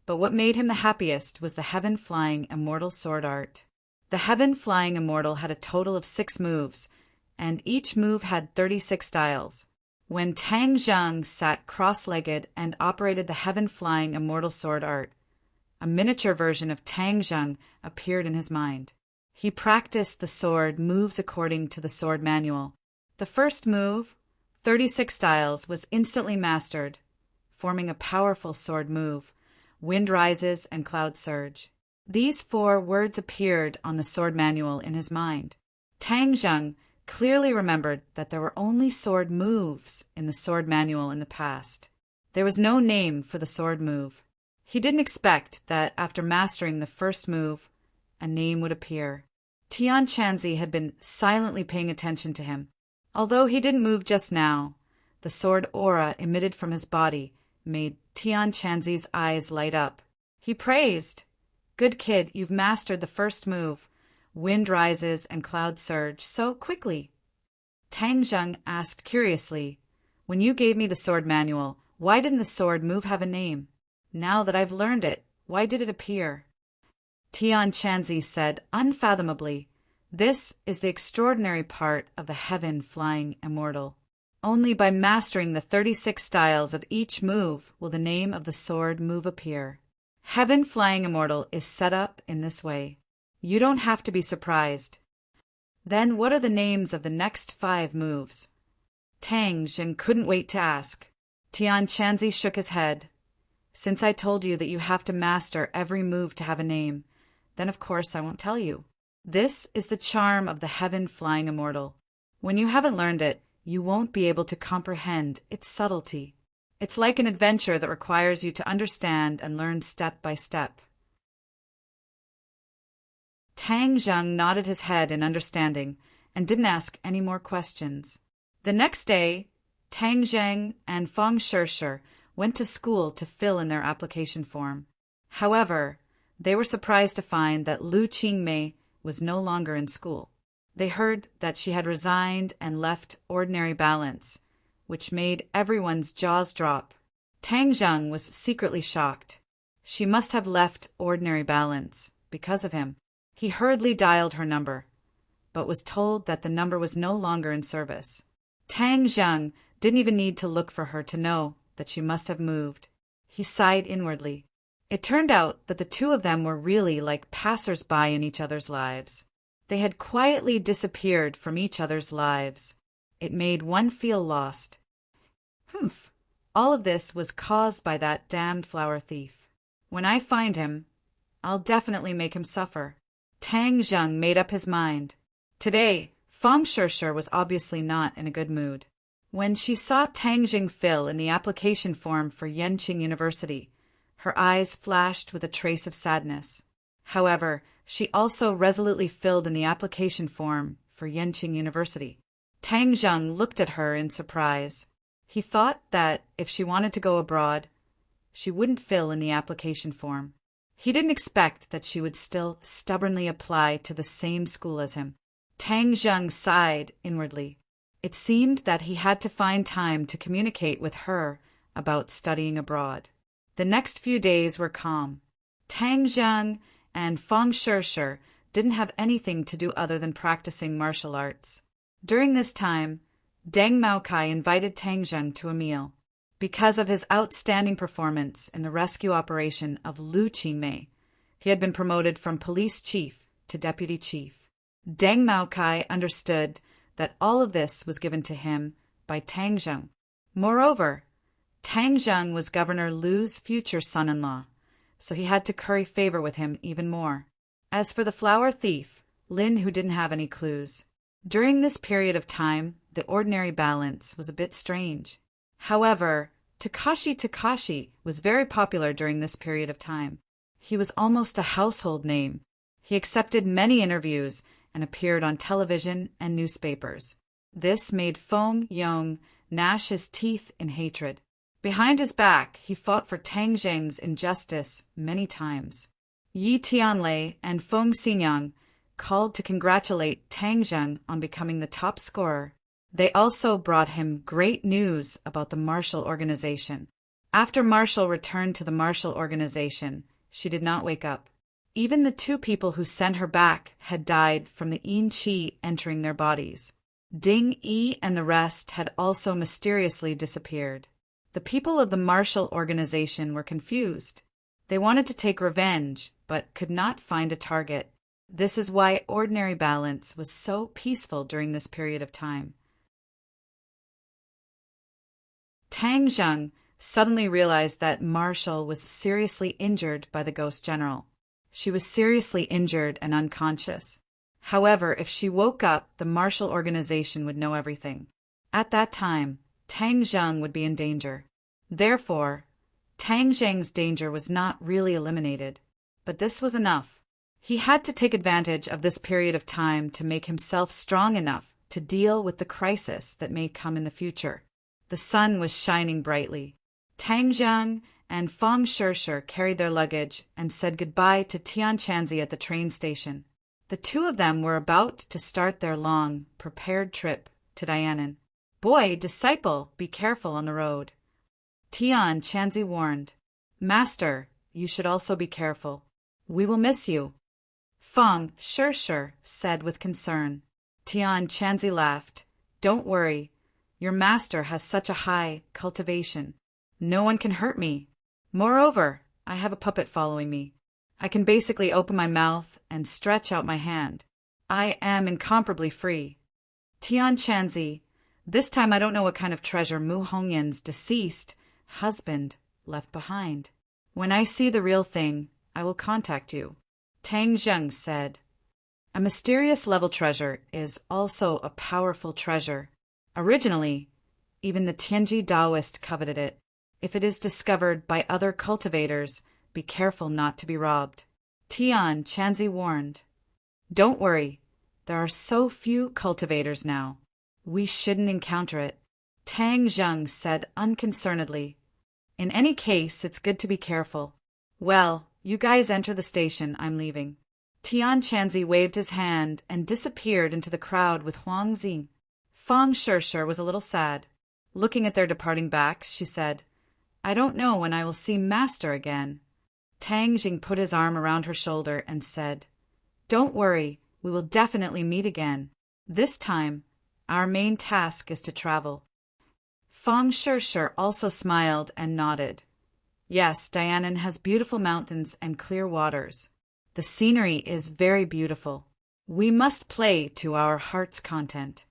but what made him the happiest was the heaven-flying immortal sword art. The heaven-flying immortal had a total of 6 moves, and each move had 36 styles. When Tang Zheng sat cross-legged and operated the heaven-flying immortal sword art, a miniature version of Tang Zheng appeared in his mind. He practiced the sword moves according to the sword manual. The first move, 36 styles, was instantly mastered, forming a powerful sword move, Wind Rises and Cloud Surge. These 4 words appeared on the sword manual in his mind. Tang Zheng clearly remembered that there were only sword moves in the sword manual in the past. There was no name for the sword move. He didn't expect that after mastering the first move, a name would appear. Tian Chanzi had been silently paying attention to him. Although he didn't move just now, the sword aura emitted from his body made Tian Chanzi's eyes light up. He praised, Good kid, you've mastered the first move, Wind Rises and Cloud Surge, so quickly. Tang Zheng asked curiously, When you gave me the sword manual, why didn't the sword move have a name? Now that I've learned it, why did it appear? Tian Chanzi said unfathomably, This is the extraordinary part of the heaven-flying immortal. Only by mastering the 36 styles of each move will the name of the sword move appear. Heaven-flying immortal is set up in this way. You don't have to be surprised. Then what are the names of the next 5 moves? Tang Zheng couldn't wait to ask. Tian Chanzi shook his head. Since I told you that you have to master every move to have a name, then of course I won't tell you. This is the charm of the heaven-flying immortal. When you haven't learned it, you won't be able to comprehend its subtlety. It's like an adventure that requires you to understand and learn step by step. Tang Zheng nodded his head in understanding and didn't ask any more questions. The next day, Tang Zheng and Feng Shirshir went to school to fill in their application form. However, they were surprised to find that Lu Qingmei was no longer in school. They heard that she had resigned and left ordinary balance, which made everyone's jaws drop. Tang Zheng was secretly shocked. She must have left ordinary balance because of him. He hurriedly dialed her number, but was told that the number was no longer in service. Tang Zheng didn't even need to look for her to know that she must have moved. He sighed inwardly. It turned out that the two of them were really like passers-by in each other's lives. They had quietly disappeared from each other's lives. It made one feel lost. Humph! All of this was caused by that damned flower thief. When I find him, I'll definitely make him suffer. Tang Zheng made up his mind. Today, Fang Shishir was obviously not in a good mood. When she saw Tang Jing fill in the application form for Yenqing University, her eyes flashed with a trace of sadness. However, she also resolutely filled in the application form for Yenqing University. Tang Zheng looked at her in surprise. He thought that if she wanted to go abroad, she wouldn't fill in the application form. He didn't expect that she would still stubbornly apply to the same school as him. Tang Zheng sighed inwardly. It seemed that he had to find time to communicate with her about studying abroad. The next few days were calm. Tang Zheng and Fang Shishir didn't have anything to do other than practicing martial arts. During this time, Deng Maokai invited Tang Zheng to a meal. Because of his outstanding performance in the rescue operation of Lu Qingmei, he had been promoted from police chief to deputy chief. Deng Maokai understood that all of this was given to him by Tang Zheng. Moreover, Tang Zheng was Governor Lu's future son-in-law, so he had to curry favor with him even more. As for the flower thief, Lin, who didn't have any clues. During this period of time, the ordinary balance was a bit strange. However, Takashi was very popular during this period of time. He was almost a household name. He accepted many interviews and appeared on television and newspapers. This made Feng Yong gnash his teeth in hatred. Behind his back, he fought for Tang Zheng's injustice many times. Yi Tianlei and Feng Xinyang called to congratulate Tang Zheng on becoming the top scorer. They also brought him great news about the Marshall Organization. After Marshall returned to the Marshall Organization, she did not wake up. Even the two people who sent her back had died from the yin qi entering their bodies. Ding Yi and the rest had also mysteriously disappeared. The people of the Marshall Organization were confused. They wanted to take revenge, but could not find a target. This is why ordinary balance was so peaceful during this period of time. Tang Zheng suddenly realized that Marshall was seriously injured by the Ghost General. She was seriously injured and unconscious. However, if she woke up, the Marshall Organization would know everything. At that time, Tang Zheng would be in danger. Therefore, Tang Zheng's danger was not really eliminated. But this was enough. He had to take advantage of this period of time to make himself strong enough to deal with the crisis that may come in the future. The sun was shining brightly. Tang Zheng and Fang Shishir carried their luggage and said goodbye to Tian Chanzi at the train station. The two of them were about to start their long, prepared trip to Dianan. "Boy, disciple, be careful on the road," Tian Chanzi warned. "Master, you should also be careful. We will miss you," Fang Shishir said with concern. Tian Chanzi laughed. "Don't worry. Your master has such a high cultivation. No one can hurt me. Moreover, I have a puppet following me. I can basically open my mouth and stretch out my hand. I am incomparably free." Tian Chanzi, "This time I don't know what kind of treasure Mu Hongyan's deceased husband left behind. When I see the real thing, I will contact you," Tang Zheng said. A mysterious level treasure is also a powerful treasure. Originally, even the Tianji Taoist coveted it. If it is discovered by other cultivators, be careful not to be robbed. Tian Chanzi warned. "Don't worry. There are so few cultivators now. We shouldn't encounter it," Tang Zheng said unconcernedly. "In any case, it's good to be careful. Well, you guys enter the station. I'm leaving." Tian Chanzi waved his hand and disappeared into the crowd with Huang Xing. Fang Shishir was a little sad. Looking at their departing backs, she said, "I don't know when I will see Master again." Tang Jing put his arm around her shoulder and said, "Don't worry, we will definitely meet again. This time, our main task is to travel." Fang Shishir also smiled and nodded. Yes, Dianan has beautiful mountains and clear waters. The scenery is very beautiful. We must play to our heart's content.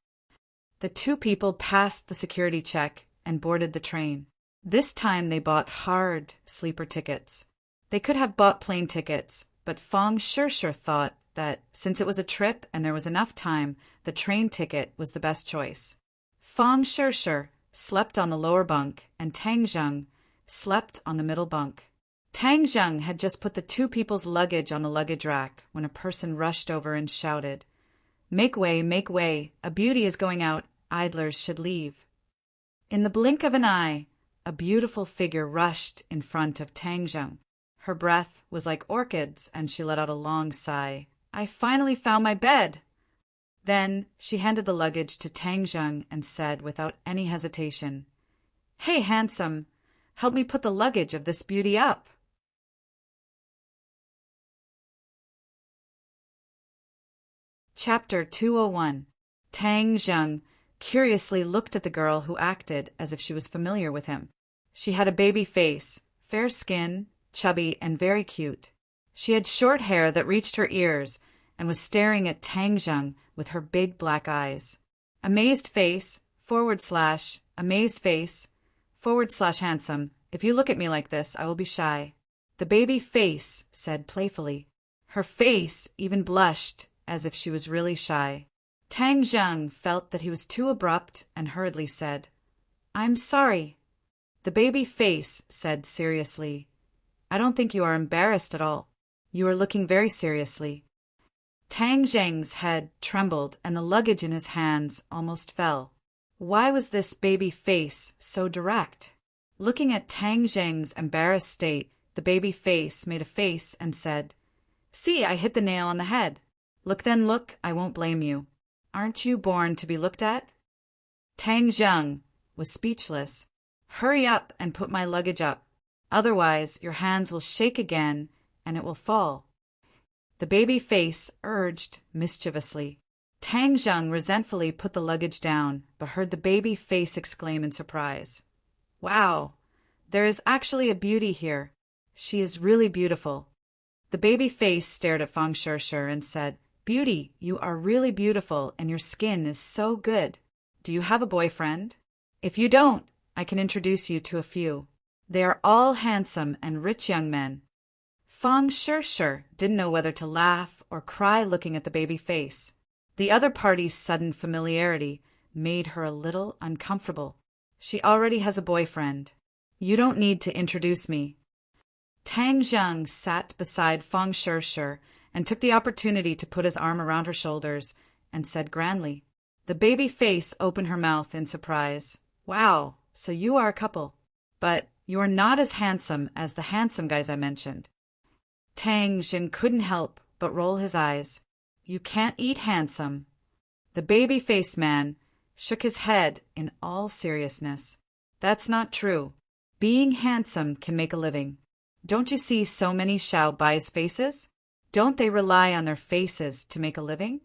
The two people passed the security check and boarded the train. This time they bought hard sleeper tickets. They could have bought plane tickets, but Fong Sure thought that since it was a trip and there was enough time, the train ticket was the best choice. Fong Sure slept on the lower bunk, and Tang Zheng slept on the middle bunk. Tang Zheng had just put the two people's luggage on the luggage rack when a person rushed over and shouted, make way, a beauty is going out, idlers should leave." In the blink of an eye, a beautiful figure rushed in front of Tang Zheng. Her breath was like orchids, and she let out a long sigh. "I finally found my bed!" Then she handed the luggage to Tang Zheng and said without any hesitation, "Hey, handsome, help me put the luggage of this beauty up." Chapter 201. Tang Zheng curiously looked at the girl who acted as if she was familiar with him. She had a baby face, fair skin, chubby, and very cute. She had short hair that reached her ears and was staring at Tang Zheng with her big black eyes. Amazed face, / amazed face, / handsome. If you look at me like this, I will be shy. The baby face said playfully. Her face even blushed as if she was really shy. Tang Zheng felt that he was too abrupt and hurriedly said, "I'm sorry." The baby face said seriously, "I don't think you are embarrassed at all. You are looking very seriously." Tang Zheng's head trembled and the luggage in his hands almost fell. Why was this baby face so direct? Looking at Tang Zheng's embarrassed state, the baby face made a face and said, "See, I hit the nail on the head. Look then, look, I won't blame you. Aren't you born to be looked at?" Tang Zheng was speechless. "Hurry up and put my luggage up. Otherwise, your hands will shake again and it will fall," the baby face urged mischievously. Tang Zheng resentfully put the luggage down, but heard the baby face exclaim in surprise, "Wow, there is actually a beauty here. She is really beautiful." The baby face stared at Fong Sure and said, "Beauty, you are really beautiful and your skin is so good. Do you have a boyfriend? If you don't, I can introduce you to a few. They are all handsome and rich young men." Fong Sure didn't know whether to laugh or cry looking at the baby face. The other party's sudden familiarity made her a little uncomfortable. She already has a boyfriend. You don't need to introduce me. Tang Zheng sat beside Fong Sure and took the opportunity to put his arm around her shoulders and said grandly. The baby face opened her mouth in surprise. "Wow, so you are a couple. But you are not as handsome as the handsome guys I mentioned." Tang Zheng couldn't help but roll his eyes. "You can't eat handsome." The baby-faced man shook his head in all seriousness. "That's not true. Being handsome can make a living. Don't you see so many Xiao Bai's faces? Don't they rely on their faces to make a living?"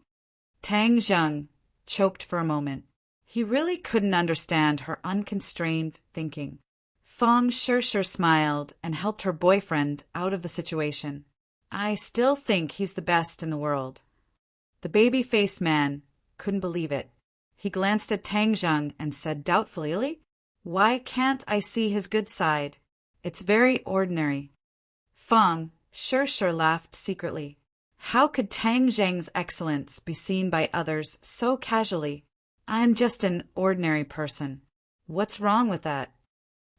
Tang Zheng choked for a moment. He really couldn't understand her unconstrained thinking. Fong Sure smiled and helped her boyfriend out of the situation. "I still think he's the best in the world." The baby-faced man couldn't believe it. He glanced at Tang Zheng and said doubtfully, "Why can't I see his good side? It's very ordinary." Fong Sure laughed secretly. How could Tang Zheng's excellence be seen by others so casually? "I'm just an ordinary person. What's wrong with that?"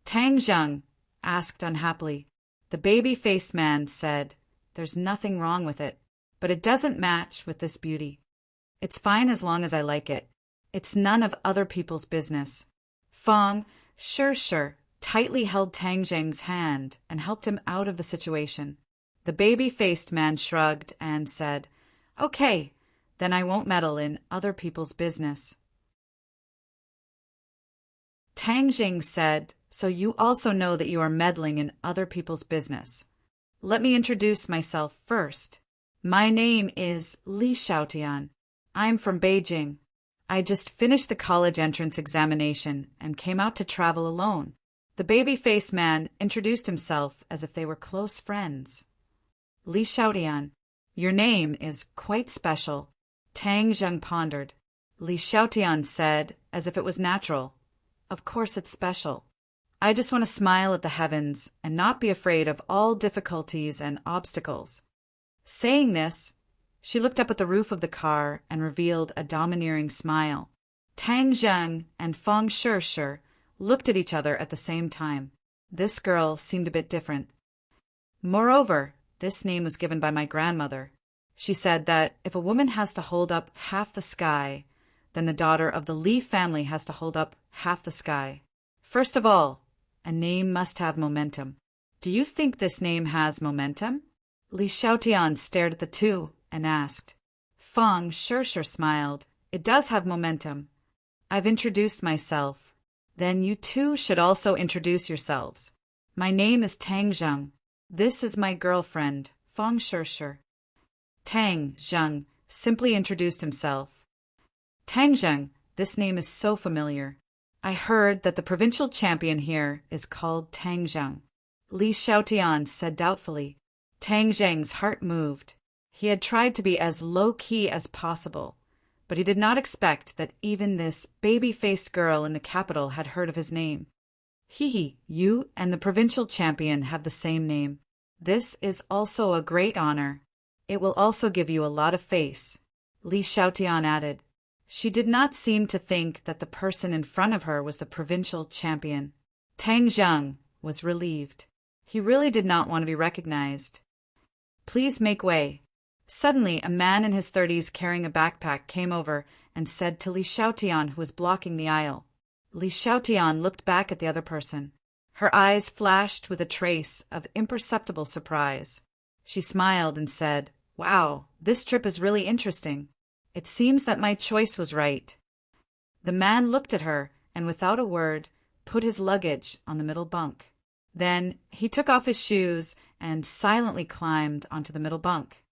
Tang Zheng asked unhappily. The baby-faced man said, "There's nothing wrong with it, but it doesn't match with this beauty. It's fine as long as I like it. It's none of other people's business." Fong Sure tightly held Tang Zheng's hand and helped him out of the situation. The baby-faced man shrugged and said, "Okay, then I won't meddle in other people's business." Tang Zheng said, "So you also know that you are meddling in other people's business. Let me introduce myself first. My name is Li Xiaotian. I'm from Beijing. I just finished the college entrance examination and came out to travel alone. The baby-faced man introduced himself as if they were close friends. Li Xiaotian, your name is quite special. Tang Zheng pondered. Li Xiaotian said, as if it was natural, of course it's special. I just want to smile at the heavens and not be afraid of all difficulties and obstacles. Saying this, she looked up at the roof of the car and revealed a domineering smile. Tang Zheng and Feng Shishir looked at each other at the same time. This girl seemed a bit different. Moreover, this name was given by my grandmother. She said that if a woman has to hold up half the sky, then the daughter of the Li family has to hold up half the sky. First of all, a name must have momentum. Do you think this name has momentum? Li Xiaotian stared at the two and asked. Feng Shishir smiled. It does have momentum. I've introduced myself. Then you two should also introduce yourselves. My name is Tang Zheng. This is my girlfriend, Feng Shishir. Tang Zheng simply introduced himself. Tang Zheng, this name is so familiar. I heard that the provincial champion here is called Tang Zheng. Li Xiaotian said doubtfully. Tang Zheng's heart moved. He had tried to be as low-key as possible, but he did not expect that even this baby-faced girl in the capital had heard of his name. Hee, you and the provincial champion have the same name. This is also a great honor. It will also give you a lot of face, Li Xiaotian added. She did not seem to think that the person in front of her was the provincial champion. Tang Zheng was relieved. He really did not want to be recognized. Please make way. Suddenly, a man in his 30s carrying a backpack came over and said to Li Xiaotian, who was blocking the aisle. Li Xiaotian looked back at the other person. Her eyes flashed with a trace of imperceptible surprise. She smiled and said, Wow, this trip is really interesting. It seems that my choice was right. The man looked at her and, without a word, put his luggage on the middle bunk. Then he took off his shoes and silently climbed onto the middle bunk.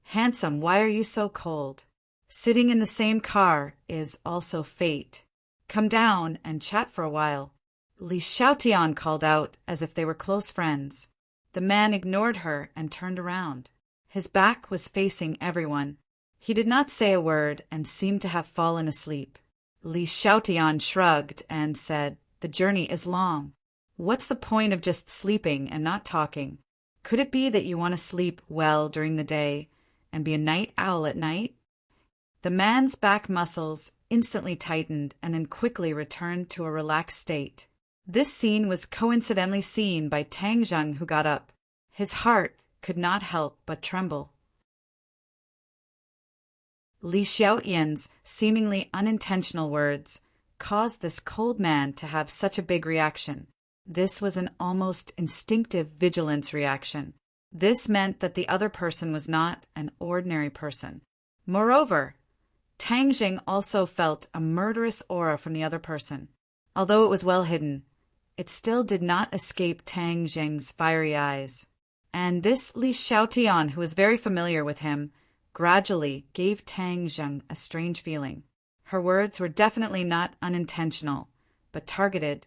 Handsome, why are you so cold? Sitting in the same car is also fate. Come down and chat for a while. Li Xiaotian called out as if they were close friends. The man ignored her and turned around. His back was facing everyone. He did not say a word and seemed to have fallen asleep. Li Xiaotian shrugged and said, The journey is long. What's the point of just sleeping and not talking? Could it be that you want to sleep well during the day and be a night owl at night? The man's back muscles instantly tightened and then quickly returned to a relaxed state. This scene was coincidentally seen by Tang Zheng, who got up. His heart could not help but tremble. Li Xiaotian's seemingly unintentional words caused this cold man to have such a big reaction. This was an almost instinctive vigilance reaction. This meant that the other person was not an ordinary person. Moreover, Tang Zheng also felt a murderous aura from the other person. Although it was well hidden, it still did not escape Tang Zheng's fiery eyes. And this Li Xiaotian, who was very familiar with him, gradually gave Tang Zheng a strange feeling. Her words were definitely not unintentional, but targeted,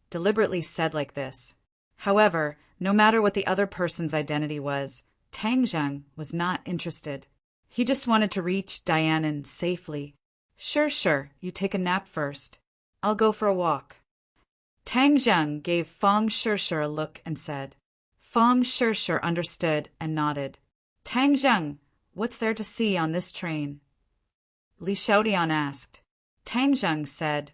deliberately said like this. However, no matter what the other person's identity was, Tang Zheng was not interested. He just wanted to reach Dianan safely. Sure, you take a nap first. I'll go for a walk. Tang Zheng gave Feng Shishir a look and said. Feng Shishir understood and nodded. Tang Zheng, what's there to see on this train? Li Xiaotian asked. Tang Zheng said,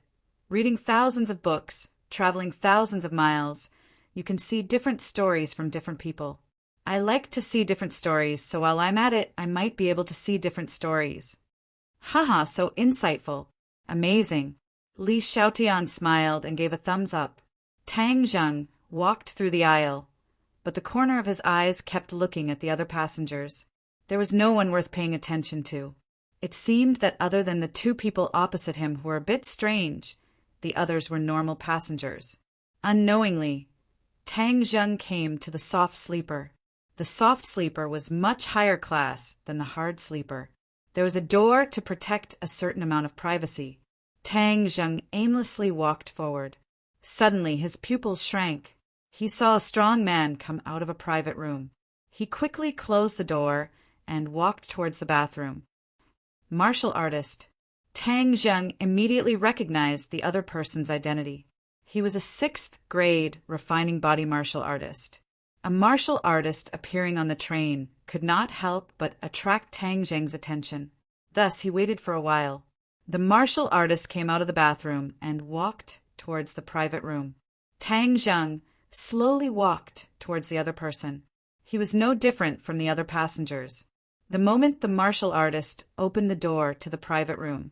Reading thousands of books, traveling thousands of miles, you can see different stories from different people. I like to see different stories, so while I'm at it, I might be able to see different stories. Haha, so insightful. Amazing. Li Xiaotian smiled and gave a thumbs up. Tang Zheng walked through the aisle, but the corner of his eyes kept looking at the other passengers. There was no one worth paying attention to. It seemed that other than the two people opposite him who were a bit strange, the others were normal passengers. Unknowingly, Tang Zheng came to the soft sleeper. The soft sleeper was much higher class than the hard sleeper. There was a door to protect a certain amount of privacy. Tang Zheng aimlessly walked forward. Suddenly his pupils shrank. He saw a strong man come out of a private room. He quickly closed the door and walked towards the bathroom. Martial artist. Tang Zheng immediately recognized the other person's identity. He was a 6th grade refining body martial artist. A martial artist appearing on the train could not help but attract Tang Zheng's attention. Thus he waited for a while. The martial artist came out of the bathroom and walked towards the private room. Tang Zheng slowly walked towards the other person. He was no different from the other passengers. The moment the martial artist opened the door to the private room,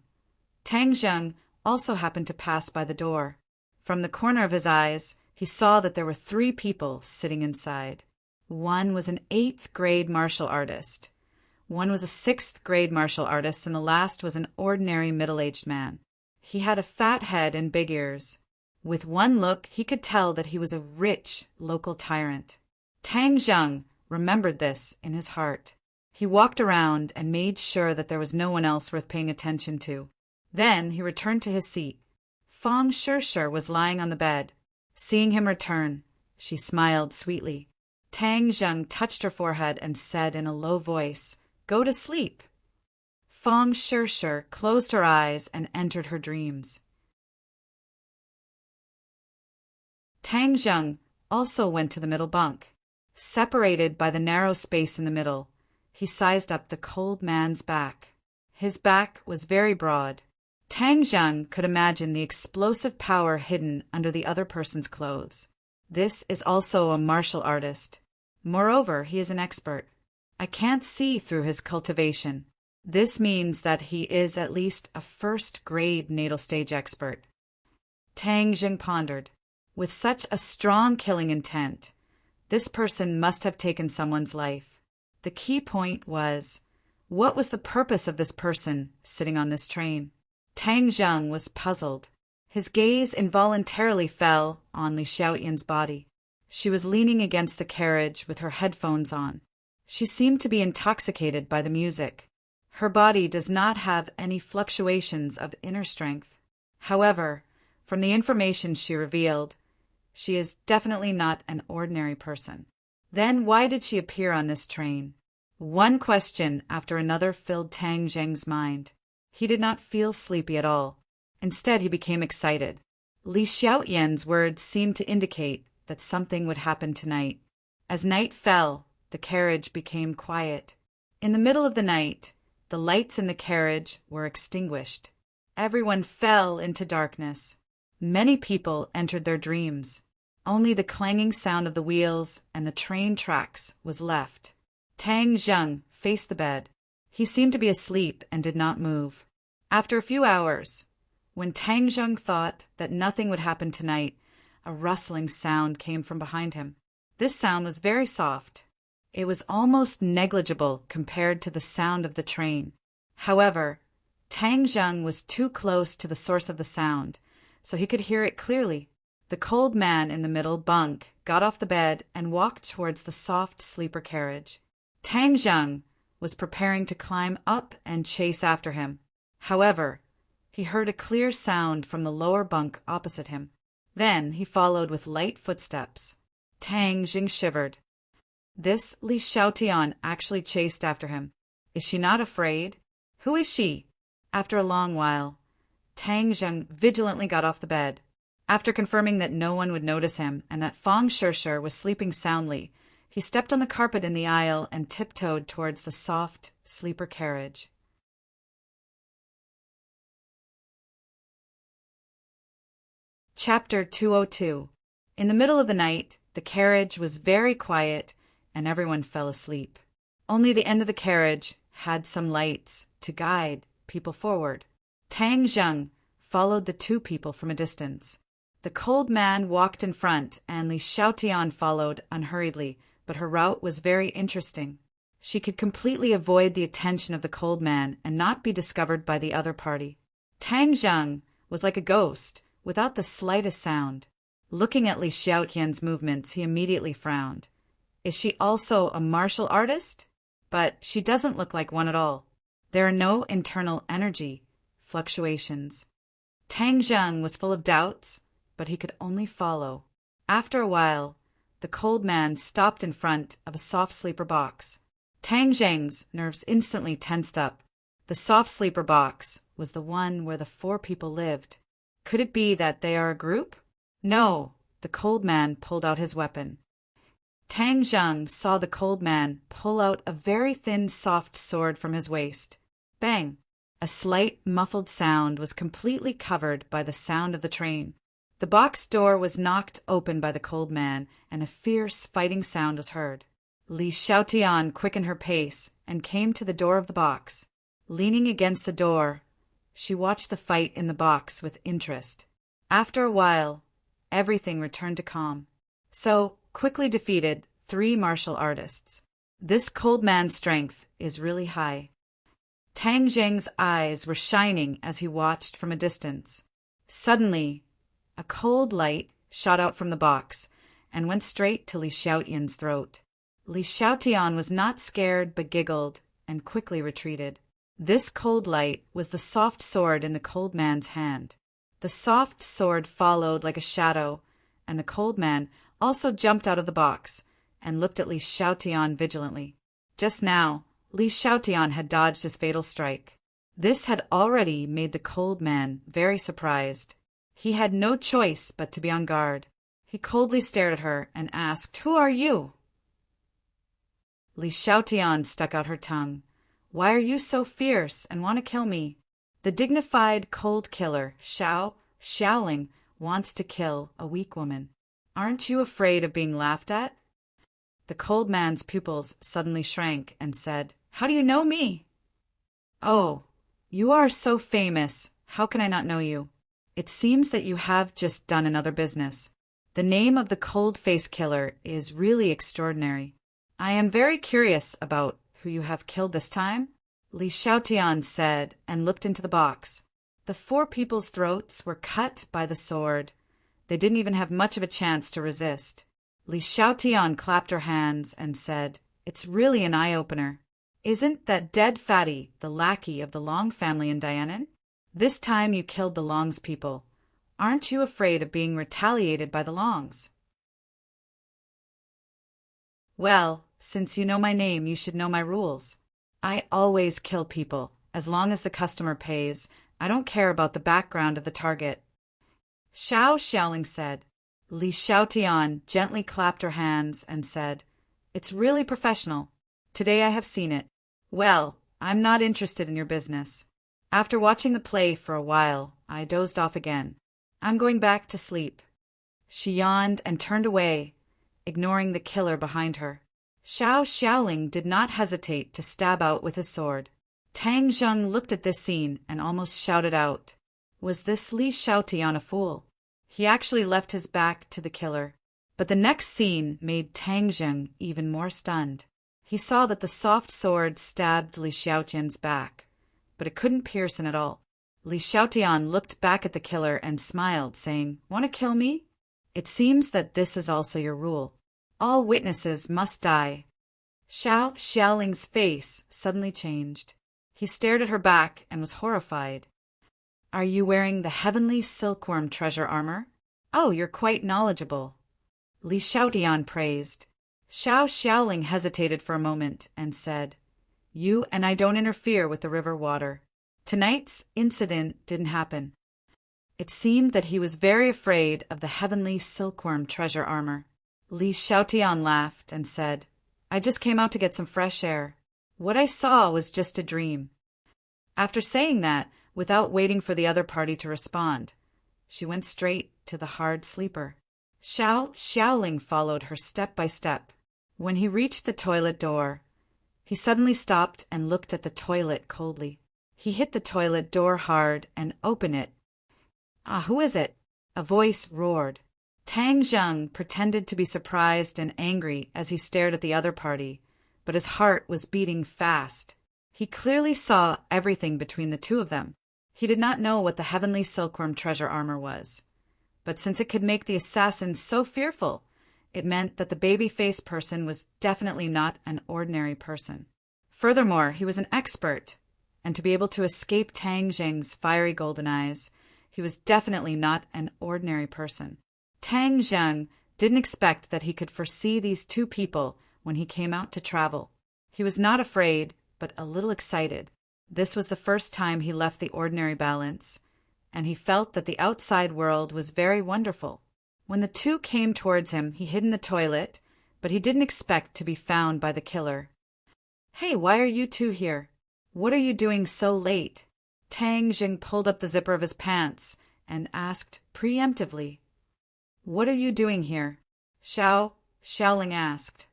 Tang Zheng also happened to pass by the door. From the corner of his eyes, he saw that there were 3 people sitting inside. One was an 8th grade martial artist. One was a 6th grade martial artist, and the last was an ordinary middle-aged man. He had a fat head and big ears. With one look, he could tell that he was a rich local tyrant. Tang Zheng remembered this in his heart. He walked around and made sure that there was no one else worth paying attention to. Then he returned to his seat. Fang Shishir was lying on the bed. Seeing him return, she smiled sweetly. Tang Zheng touched her forehead and said in a low voice, "Go to sleep." Fang Shishir closed her eyes and entered her dreams. Tang Zheng also went to the middle bunk. Separated by the narrow space in the middle, he sized up the cold man's back. His back was very broad. Tang Zheng could imagine the explosive power hidden under the other person's clothes. This is also a martial artist. Moreover, he is an expert. I can't see through his cultivation. This means that he is at least a 1st grade natal stage expert. Tang Zheng pondered. With such a strong killing intent, this person must have taken someone's life. The key point was, what was the purpose of this person sitting on this train? Tang Zheng was puzzled. His gaze involuntarily fell on Li Xiaoyan's body. She was leaning against the carriage with her headphones on. She seemed to be intoxicated by the music. Her body does not have any fluctuations of inner strength. However, from the information she revealed, she is definitely not an ordinary person. Then why did she appear on this train? One question after another filled Tang Zheng's mind. He did not feel sleepy at all. Instead, he became excited. Li Xiaoyan's words seemed to indicate that something would happen tonight. As night fell, the carriage became quiet. In the middle of the night, the lights in the carriage were extinguished. Everyone fell into darkness. Many people entered their dreams. Only the clanging sound of the wheels and the train tracks was left. Tang Zheng faced the bed. He seemed to be asleep and did not move. After a few hours, when Tang Zheng thought that nothing would happen tonight, a rustling sound came from behind him. This sound was very soft. It was almost negligible compared to the sound of the train. However, Tang Zheng was too close to the source of the sound, so he could hear it clearly. The cold man in the middle bunk got off the bed and walked towards the soft sleeper carriage. Tang Zheng was preparing to climb up and chase after him. However, he heard a clear sound from the lower bunk opposite him. Then he followed with light footsteps. Tang Zheng shivered. This Li Xiaotian actually chased after him. Is she not afraid? Who is she? After a long while, Tang Zheng vigilantly got off the bed. After confirming that no one would notice him and that Fang Shishir was sleeping soundly, he stepped on the carpet in the aisle and tiptoed towards the soft sleeper carriage. Chapter 202. In the middle of the night, the carriage was very quiet and everyone fell asleep. Only the end of the carriage had some lights to guide people forward. Tang Zheng followed the 2 people from a distance. The cold man walked in front and Li Xiaotian followed unhurriedly, but her route was very interesting. She could completely avoid the attention of the cold man and not be discovered by the other party. Tang Zheng was like a ghost, without the slightest sound. Looking at Li Xiaotian's movements, he immediately frowned. Is she also a martial artist? But she doesn't look like one at all. There are no internal energy fluctuations. Tang Zheng was full of doubts but he could only follow. After a while, the cold man stopped in front of a soft sleeper box. Tang Zheng's nerves instantly tensed up. The soft sleeper box was the one where the 4 people lived. Could it be that they are a group? No, the cold man pulled out his weapon. Tang Zheng saw the cold man pull out a very thin, soft sword from his waist. Bang! A slight, muffled sound was completely covered by the sound of the train. The box door was knocked open by the cold man, and a fierce fighting sound was heard. Li Xiaotian quickened her pace and came to the door of the box. Leaning against the door, she watched the fight in the box with interest. After a while, everything returned to calm. So, quickly defeated 3 martial artists. This cold man's strength is really high. Tang Zheng's eyes were shining as he watched from a distance. Suddenly, a cold light shot out from the box and went straight to Li Xiaotian's throat. Li Xiaotian was not scared but giggled and quickly retreated. This cold light was the soft sword in the cold man's hand. The soft sword followed like a shadow, and the cold man also jumped out of the box and looked at Li Xiaotian vigilantly. Just now, Li Xiaotian had dodged his fatal strike. This had already made the cold man very surprised. He had no choice but to be on guard. He coldly stared at her and asked, "Who are you?" Li Xiaotian stuck out her tongue. "Why are you so fierce and want to kill me?" The dignified cold killer, Xiaoling, wants to kill a weak woman. Aren't you afraid of being laughed at? The cold man's pupils suddenly shrank and said, "How do you know me?" "Oh, you are so famous. How can I not know you? It seems that you have just done another business. The name of the cold face killer is really extraordinary. I am very curious about who you have killed this time," Li Xiaotian said and looked into the box. The 4 people's throats were cut by the sword. They didn't even have much of a chance to resist. Li Xiaotian clapped her hands and said, "It's really an eye-opener. Isn't that dead fatty the lackey of the Long family in Dianan? This time you killed the Long's people. Aren't you afraid of being retaliated by the Longs?" "Well, since you know my name, you should know my rules. I always kill people, as long as the customer pays. I don't care about the background of the target," Xiaoling said. Li Xiaotian gently clapped her hands and said, "It's really professional. Today I have seen it. Well, I'm not interested in your business. After watching the play for a while, I dozed off again. I'm going back to sleep." She yawned and turned away, ignoring the killer behind her. Xiaoling did not hesitate to stab out with his sword. Tang Zheng looked at this scene and almost shouted out, "Was this Li Xiaotian a fool?" He actually left his back to the killer. But the next scene made Tang Zheng even more stunned. He saw that the soft sword stabbed Li Xiaotian's back, but it couldn't pierce him at all. Li Xiaotian looked back at the killer and smiled, saying, "Want to kill me? It seems that this is also your rule. All witnesses must die." Xiaoling's face suddenly changed. He stared at her back and was horrified. "Are you wearing the heavenly silkworm treasure armor? Oh, you're quite knowledgeable," Li Xiaotian praised. Xiaoling hesitated for a moment and said, "You and I don't interfere with the river water. Tonight's incident didn't happen." It seemed that he was very afraid of the heavenly silkworm treasure armor. Li Xiaotian laughed and said, "I just came out to get some fresh air. What I saw was just a dream." After saying that, without waiting for the other party to respond, she went straight to the hard sleeper. Xiaoling followed her step by step. When he reached the toilet door, he suddenly stopped and looked at the toilet coldly. He hit the toilet door hard and opened it. "Ah, who is it?" a voice roared. Tang Zheng pretended to be surprised and angry as he stared at the other party, but his heart was beating fast. He clearly saw everything between the two of them. He did not know what the heavenly silkworm treasure armor was, but since it could make the assassin so fearful, it meant that the baby-faced person was definitely not an ordinary person. Furthermore, he was an expert, and to be able to escape Tang Zheng's fiery golden eyes, He was definitely not an ordinary person. Tang Zheng didn't expect that he could foresee these two people when he came out to travel. He was not afraid, but a little excited. This was the first time he left the ordinary balance, and he felt that the outside world was very wonderful. When the two came towards him, he hid in the toilet, but he didn't expect to be found by the killer. "Hey, why are you two here? What are you doing so late?" Tang Jing pulled up the zipper of his pants and asked preemptively. "What are you doing here?" Xiaoling asked.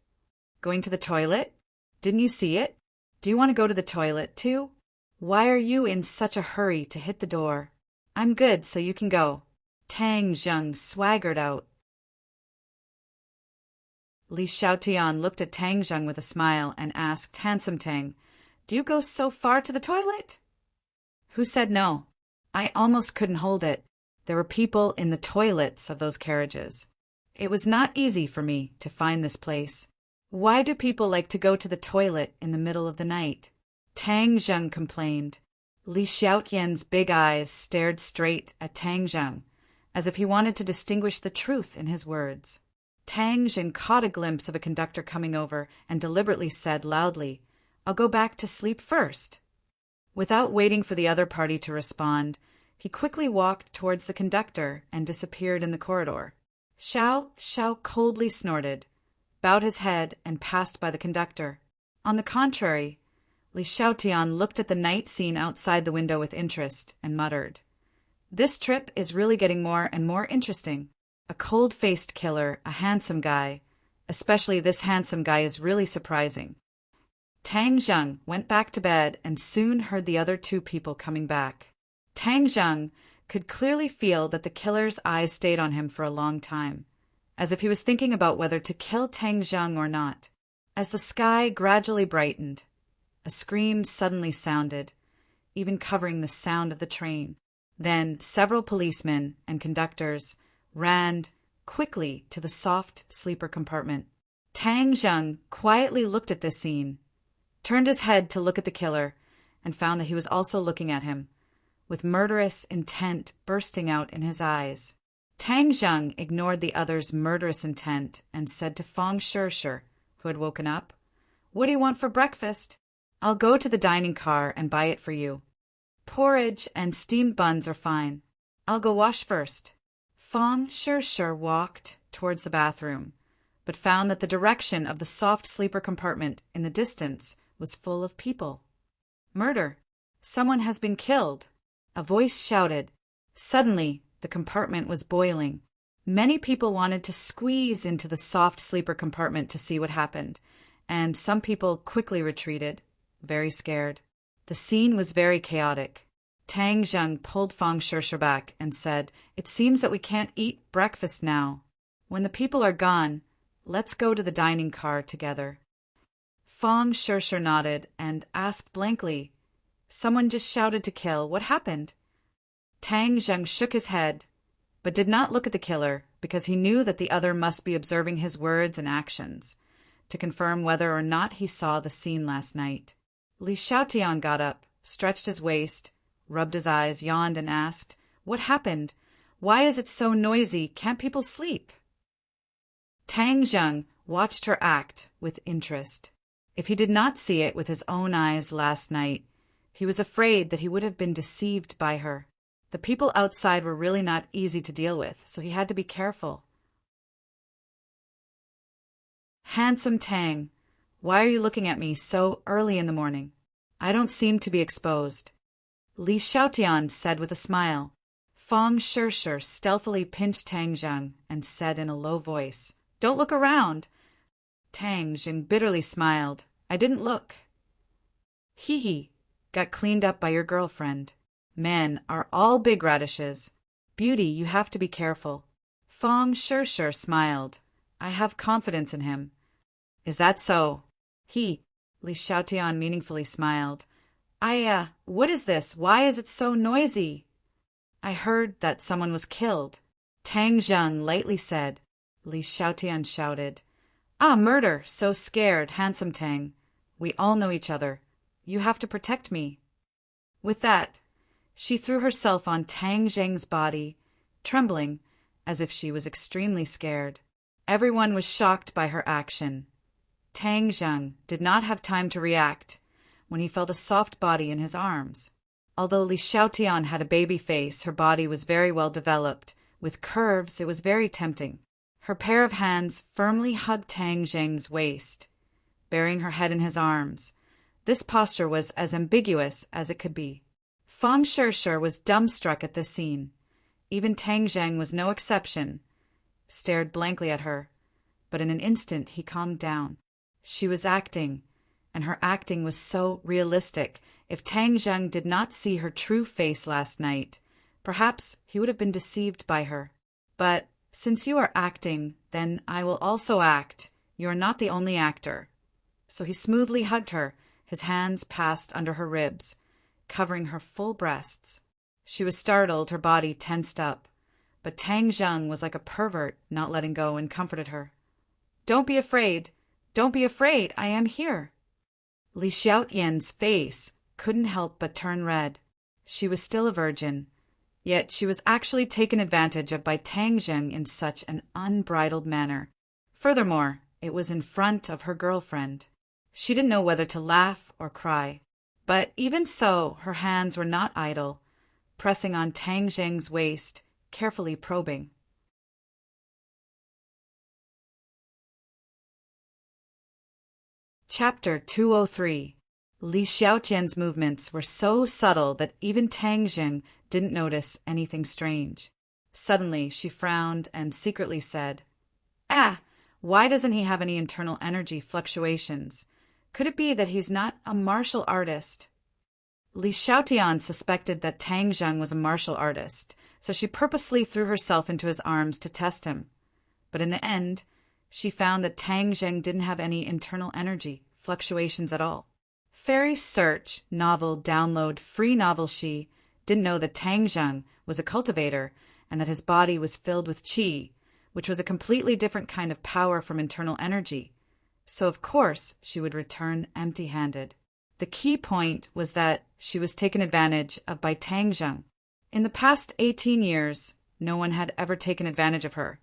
"Going to the toilet? Didn't you see it? Do you want to go to the toilet, too? Why are you in such a hurry to hit the door? I'm good, so you can go." Tang Zheng swaggered out. Li Xiaotian looked at Tang Zheng with a smile and asked, "Handsome Tang, do you go so far to the toilet?" "Who said no? I almost couldn't hold it. There were people in the toilets of those carriages. It was not easy for me to find this place. Why do people like to go to the toilet in the middle of the night?" Tang Zheng complained. Li Xiaotian's big eyes stared straight at Tang Zheng, as if he wanted to distinguish the truth in his words. Tang Zheng caught a glimpse of a conductor coming over and deliberately said loudly, "I'll go back to sleep first." Without waiting for the other party to respond, he quickly walked towards the conductor and disappeared in the corridor. Xiao coldly snorted, bowed his head, and passed by the conductor. On the contrary, Li Xiaotian looked at the night scene outside the window with interest and muttered, "This trip is really getting more and more interesting. A cold-faced killer, a handsome guy. Especially this handsome guy is really surprising." Tang Zheng went back to bed and soon heard the other two people coming back. Tang Zheng could clearly feel that the killer's eyes stayed on him for a long time, as if he was thinking about whether to kill Tang Zheng or not. As the sky gradually brightened, a scream suddenly sounded, even covering the sound of the train. Then several policemen and conductors ran quickly to the soft sleeper compartment. Tang Zheng quietly looked at this scene, turned his head to look at the killer, and found that he was also looking at him, with murderous intent bursting out in his eyes. Tang Zheng ignored the other's murderous intent and said to Fang Shishir, who had woken up, "What do you want for breakfast? I'll go to the dining car and buy it for you. Porridge and steamed buns are fine. I'll go wash first." Fang Shishir walked towards the bathroom, but found that the direction of the soft sleeper compartment in the distance was full of people. "Murder! Someone has been killed!" a voice shouted. Suddenly, the compartment was boiling. Many people wanted to squeeze into the soft sleeper compartment to see what happened, and some people quickly retreated, very scared. The scene was very chaotic. Tang Zheng pulled Fang Shishir back and said, "It seems that we can't eat breakfast now. When the people are gone, let's go to the dining car together." Fang Shishir nodded and asked blankly, "Someone just shouted to kill. What happened?" Tang Zheng shook his head, but did not look at the killer because he knew that the other must be observing his words and actions to confirm whether or not he saw the scene last night. Li Xiaotian got up, stretched his waist, rubbed his eyes, yawned, and asked, "What happened? Why is it so noisy? Can't people sleep?" Tang Zheng watched her act with interest. If he did not see it with his own eyes last night, he was afraid that he would have been deceived by her. The people outside were really not easy to deal with, so he had to be careful. "Handsome Tang, why are you looking at me so early in the morning? I don't seem to be exposed," Li Xiaotian said with a smile. Fang Shishir stealthily pinched Tang Zheng and said in a low voice, "Don't look around." Tang Zheng bitterly smiled. "I didn't look." "Hee, got cleaned up by your girlfriend. Men are all big radishes. Beauty, you have to be careful." Fang Shishir smiled. "I have confidence in him." "Is that so?" Li Xiaotian meaningfully smiled. What is this? Why is it so noisy?" "I heard that someone was killed," Tang Zheng lightly said. Li Xiaotian shouted, "Ah, murder! So scared, handsome Tang. We all know each other. You have to protect me." With that, She threw herself on Tang Zheng's body, trembling as if she was extremely scared. Everyone was shocked by her action. Tang Zheng did not have time to react when he felt a soft body in his arms. Although Li Xiaotian had a baby face, her body was very well developed. With curves, it was very tempting. Her pair of hands firmly hugged Tang Zheng's waist, burying her head in his arms. This posture was as ambiguous as it could be. Fang Shishir was dumbstruck at this scene. Even Tang Zheng was no exception, stared blankly at her, but in an instant he calmed down. She was acting, and her acting was so realistic. If Tang Zheng did not see her true face last night, perhaps he would have been deceived by her. But since you are acting, then I will also act. You are not the only actor. So he smoothly hugged her. His hands passed under her ribs, covering her full breasts. She was startled, her body tensed up. But Tang Zheng was like a pervert, not letting go, and comforted her. Don't be afraid. Don't be afraid. I am here. Li Xiaotian's face couldn't help but turn red. She was still a virgin, yet she was actually taken advantage of by Tang Zheng in such an unbridled manner. Furthermore, it was in front of her girlfriend. She didn't know whether to laugh or cry. But even so, her hands were not idle, pressing on Tang Zheng's waist, carefully probing. Chapter 203. Li Xiaotian's movements were so subtle that even Tang Zheng didn't notice anything strange. Suddenly, she frowned and secretly said, why doesn't he have any internal energy fluctuations? Could it be that he's not a martial artist? Li Xiaotian suspected that Tang Zheng was a martial artist, so she purposely threw herself into his arms to test him. But in the end, she found that Tang Zheng didn't have any internal energy fluctuations at all. Fairy Search novel download free novel. She didn't know that Tang Zheng was a cultivator and that his body was filled with qi, which was a completely different kind of power from internal energy. So of course she would return empty-handed. The key point was that she was taken advantage of by Tang Zheng. In the past 18 years, no one had ever taken advantage of her.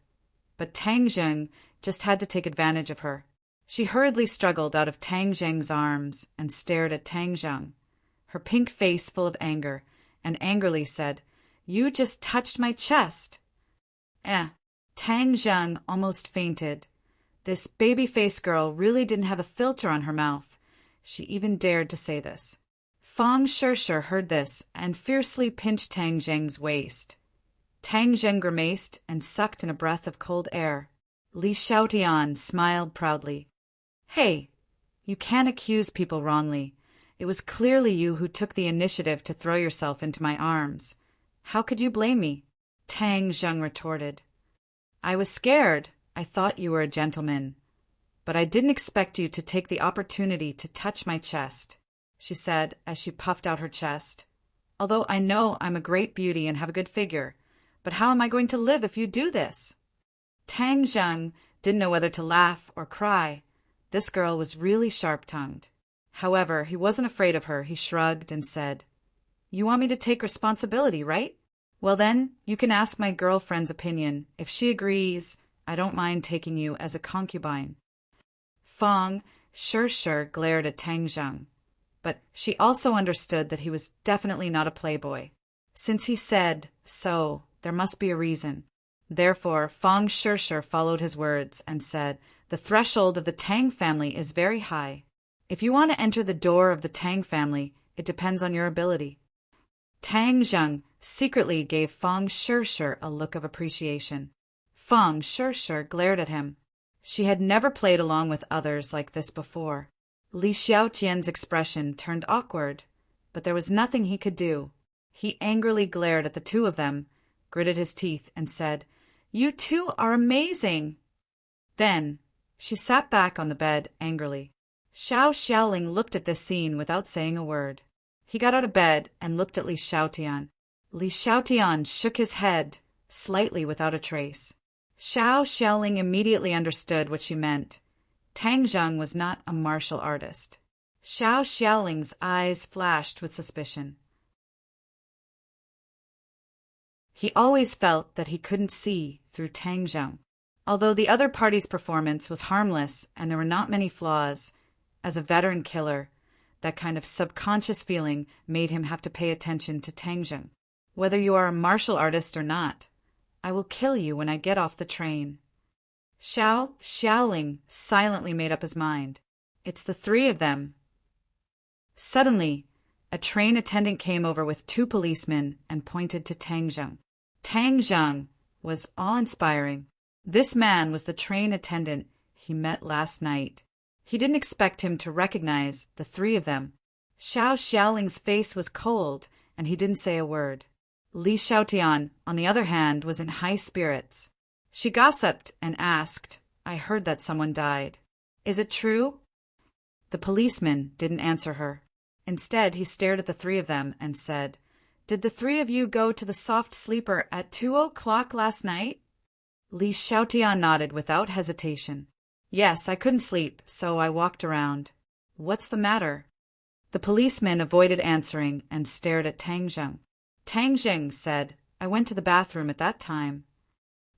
But Tang Zheng just had to take advantage of her. She hurriedly struggled out of Tang Zheng's arms and stared at Tang Zheng, her pink face full of anger, and angrily said, "You just touched my chest." Tang Zheng almost fainted. This baby-faced girl really didn't have a filter on her mouth. She even dared to say this. Fang Shishir heard this and fiercely pinched Tang Zheng's waist. Tang Zheng grimaced and sucked in a breath of cold air. Li Xiaotian smiled proudly. Hey, you can't accuse people wrongly. It was clearly you who took the initiative to throw yourself into my arms. How could you blame me? Tang Zheng retorted. I was scared. I thought you were a gentleman. But I didn't expect you to take the opportunity to touch my chest, she said as she puffed out her chest. Although I know I'm a great beauty and have a good figure, but how am I going to live if you do this? Tang Zheng didn't know whether to laugh or cry. This girl was really sharp-tongued. However, he wasn't afraid of her. He shrugged and said, You want me to take responsibility, right? Well then, you can ask my girlfriend's opinion. If she agrees, I don't mind taking you as a concubine. Fang Shishir glared at Tang Zheng, but she also understood that he was definitely not a playboy. Since he said so, there must be a reason. Therefore, Fang Shishir followed his words and said, The threshold of the Tang family is very high. If you want to enter the door of the Tang family, it depends on your ability. Tang Zheng secretly gave Fang Shishir a look of appreciation. Fang Shishir glared at him. She had never played along with others like this before. Li Xiaotian's expression turned awkward, but there was nothing he could do. He angrily glared at the two of them, gritted his teeth, and said, You two are amazing. Then she sat back on the bed angrily. Xiao Xiaoling looked at this scene without saying a word. He got out of bed and looked at Li Xiaotian. Li Xiaotian shook his head, slightly without a trace. Xiao Xiaoling immediately understood what she meant. Tang Zheng was not a martial artist. Xiao Xiaoling's eyes flashed with suspicion. He always felt that he couldn't see through Tang Zheng. Although the other party's performance was harmless and there were not many flaws, as a veteran killer, that kind of subconscious feeling made him have to pay attention to Tang Zheng. Whether you are a martial artist or not, I will kill you when I get off the train. Xiaoling silently made up his mind. It's the three of them. Suddenly, a train attendant came over with two policemen and pointed to Tang Zheng. Tang Zheng was awe-inspiring. This man was the train attendant he met last night. He didn't expect him to recognize the three of them. Xiaoling's face was cold, and he didn't say a word. Li Xiaotian, on the other hand, was in high spirits. She gossiped and asked, I heard that someone died. Is it true? The policeman didn't answer her. Instead, he stared at the three of them and said, Did the three of you go to the soft sleeper at 2:00 last night? Li Xiaotian nodded without hesitation. Yes, I couldn't sleep, so I walked around. What's the matter? The policeman avoided answering and stared at Tang Zheng. Tang Zheng said, I went to the bathroom at that time.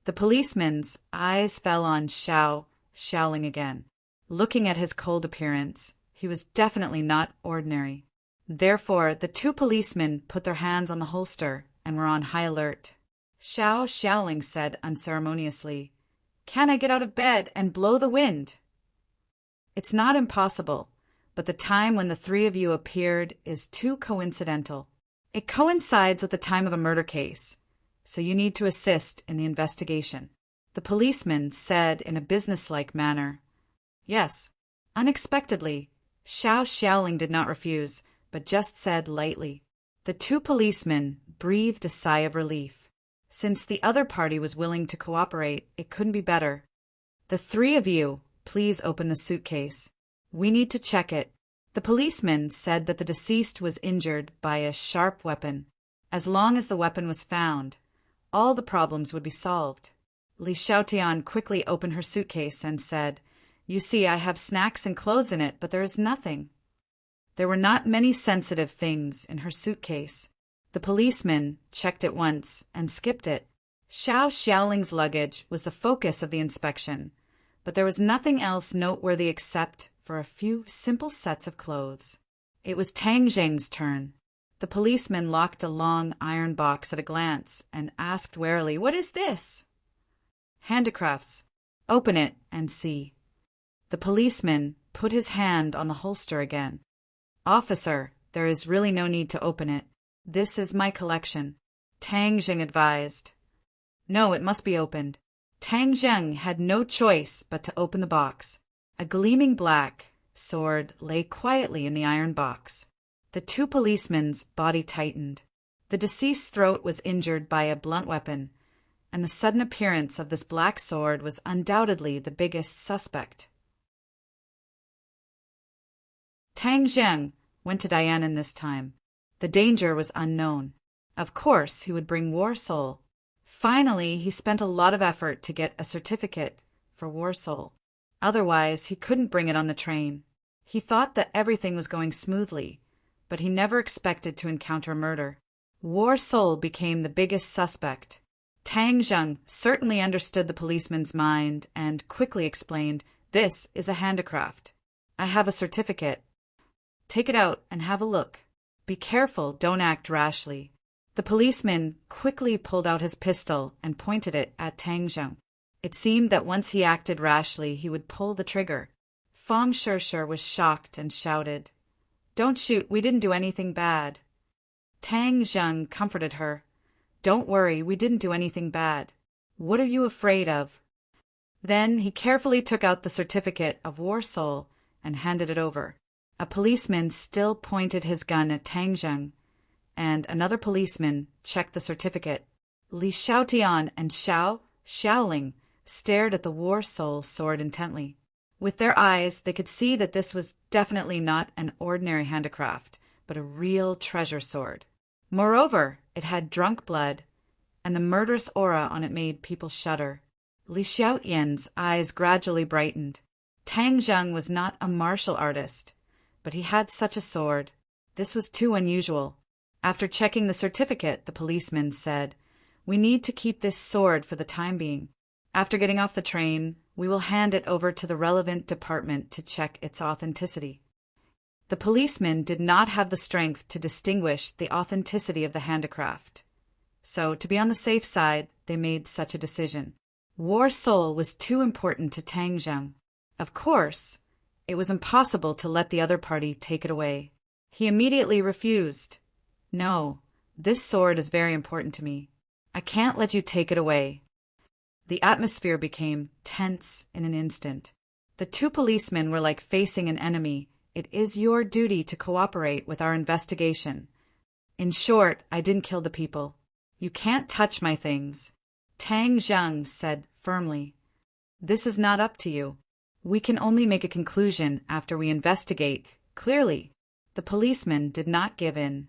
The policeman's eyes fell on Xiaoling again. Looking at his cold appearance, he was definitely not ordinary. Therefore, the two policemen put their hands on the holster and were on high alert. Xiaoling said unceremoniously, Can I get out of bed and blow the wind? It's not impossible, but the time when the three of you appeared is too coincidental. It coincides with the time of a murder case, so you need to assist in the investigation. The policeman said in a businesslike manner. Yes. Unexpectedly, Xiaoling did not refuse, but just said lightly. The two policemen breathed a sigh of relief. Since the other party was willing to cooperate, it couldn't be better. The three of you, please open the suitcase. We need to check it. The policeman said that the deceased was injured by a sharp weapon. As long as the weapon was found, all the problems would be solved. Li Xiaotian quickly opened her suitcase and said, You see, I have snacks and clothes in it, but there is nothing. There were not many sensitive things in her suitcase. The policeman checked it once and skipped it. Xiaoling's luggage was the focus of the inspection, but there was nothing else noteworthy except for a few simple sets of clothes. It was Tang Zheng's turn. The policeman locked a long iron box at a glance and asked warily, What is this? Handicrafts. Open it and see. The policeman put his hand on the holster again. Officer, there is really no need to open it. This is my collection, Tang Zheng advised. No, it must be opened. Tang Zheng had no choice but to open the box. A gleaming black sword lay quietly in the iron box. The two policemen's body tightened. The deceased's throat was injured by a blunt weapon, and the sudden appearance of this black sword was undoubtedly the biggest suspect. Tang Zheng went to Dianan this time. The danger was unknown. Of course, he would bring War Soul. Finally, he spent a lot of effort to get a certificate for War Soul. Otherwise, he couldn't bring it on the train. He thought that everything was going smoothly, but he never expected to encounter murder. War Soul became the biggest suspect. Tang Zheng certainly understood the policeman's mind and quickly explained, This is a handicraft. I have a certificate. Take it out and have a look. Be careful, don't act rashly. The policeman quickly pulled out his pistol and pointed it at Tang Zheng. It seemed that once he acted rashly, he would pull the trigger. Fang Shishir was shocked and shouted, Don't shoot, we didn't do anything bad. Tang Zheng comforted her. Don't worry, we didn't do anything bad. What are you afraid of? Then he carefully took out the certificate of War Soul and handed it over. A policeman still pointed his gun at Tang Zheng, and another policeman checked the certificate. Li Xiaotian and Xiaoling stared at the War Soul sword intently. With their eyes, they could see that this was definitely not an ordinary handicraft, but a real treasure sword. Moreover, it had drunk blood, and the murderous aura on it made people shudder. Li Xiaotian's eyes gradually brightened. Tang Zheng was not a martial artist, but he had such a sword. This was too unusual. After checking the certificate, the policeman said, We need to keep this sword for the time being. After getting off the train, we will hand it over to the relevant department to check its authenticity. The policemen did not have the strength to distinguish the authenticity of the handicraft. So, to be on the safe side, they made such a decision. War Soul was too important to Tang Zheng. Of course, it was impossible to let the other party take it away. He immediately refused. No, this sword is very important to me. I can't let you take it away. The atmosphere became tense in an instant. The two policemen were like facing an enemy. It is your duty to cooperate with our investigation. In short, I didn't kill the people. You can't touch my things. Tang Zheng said firmly. This is not up to you. We can only make a conclusion after we investigate. Clearly, the policeman did not give in.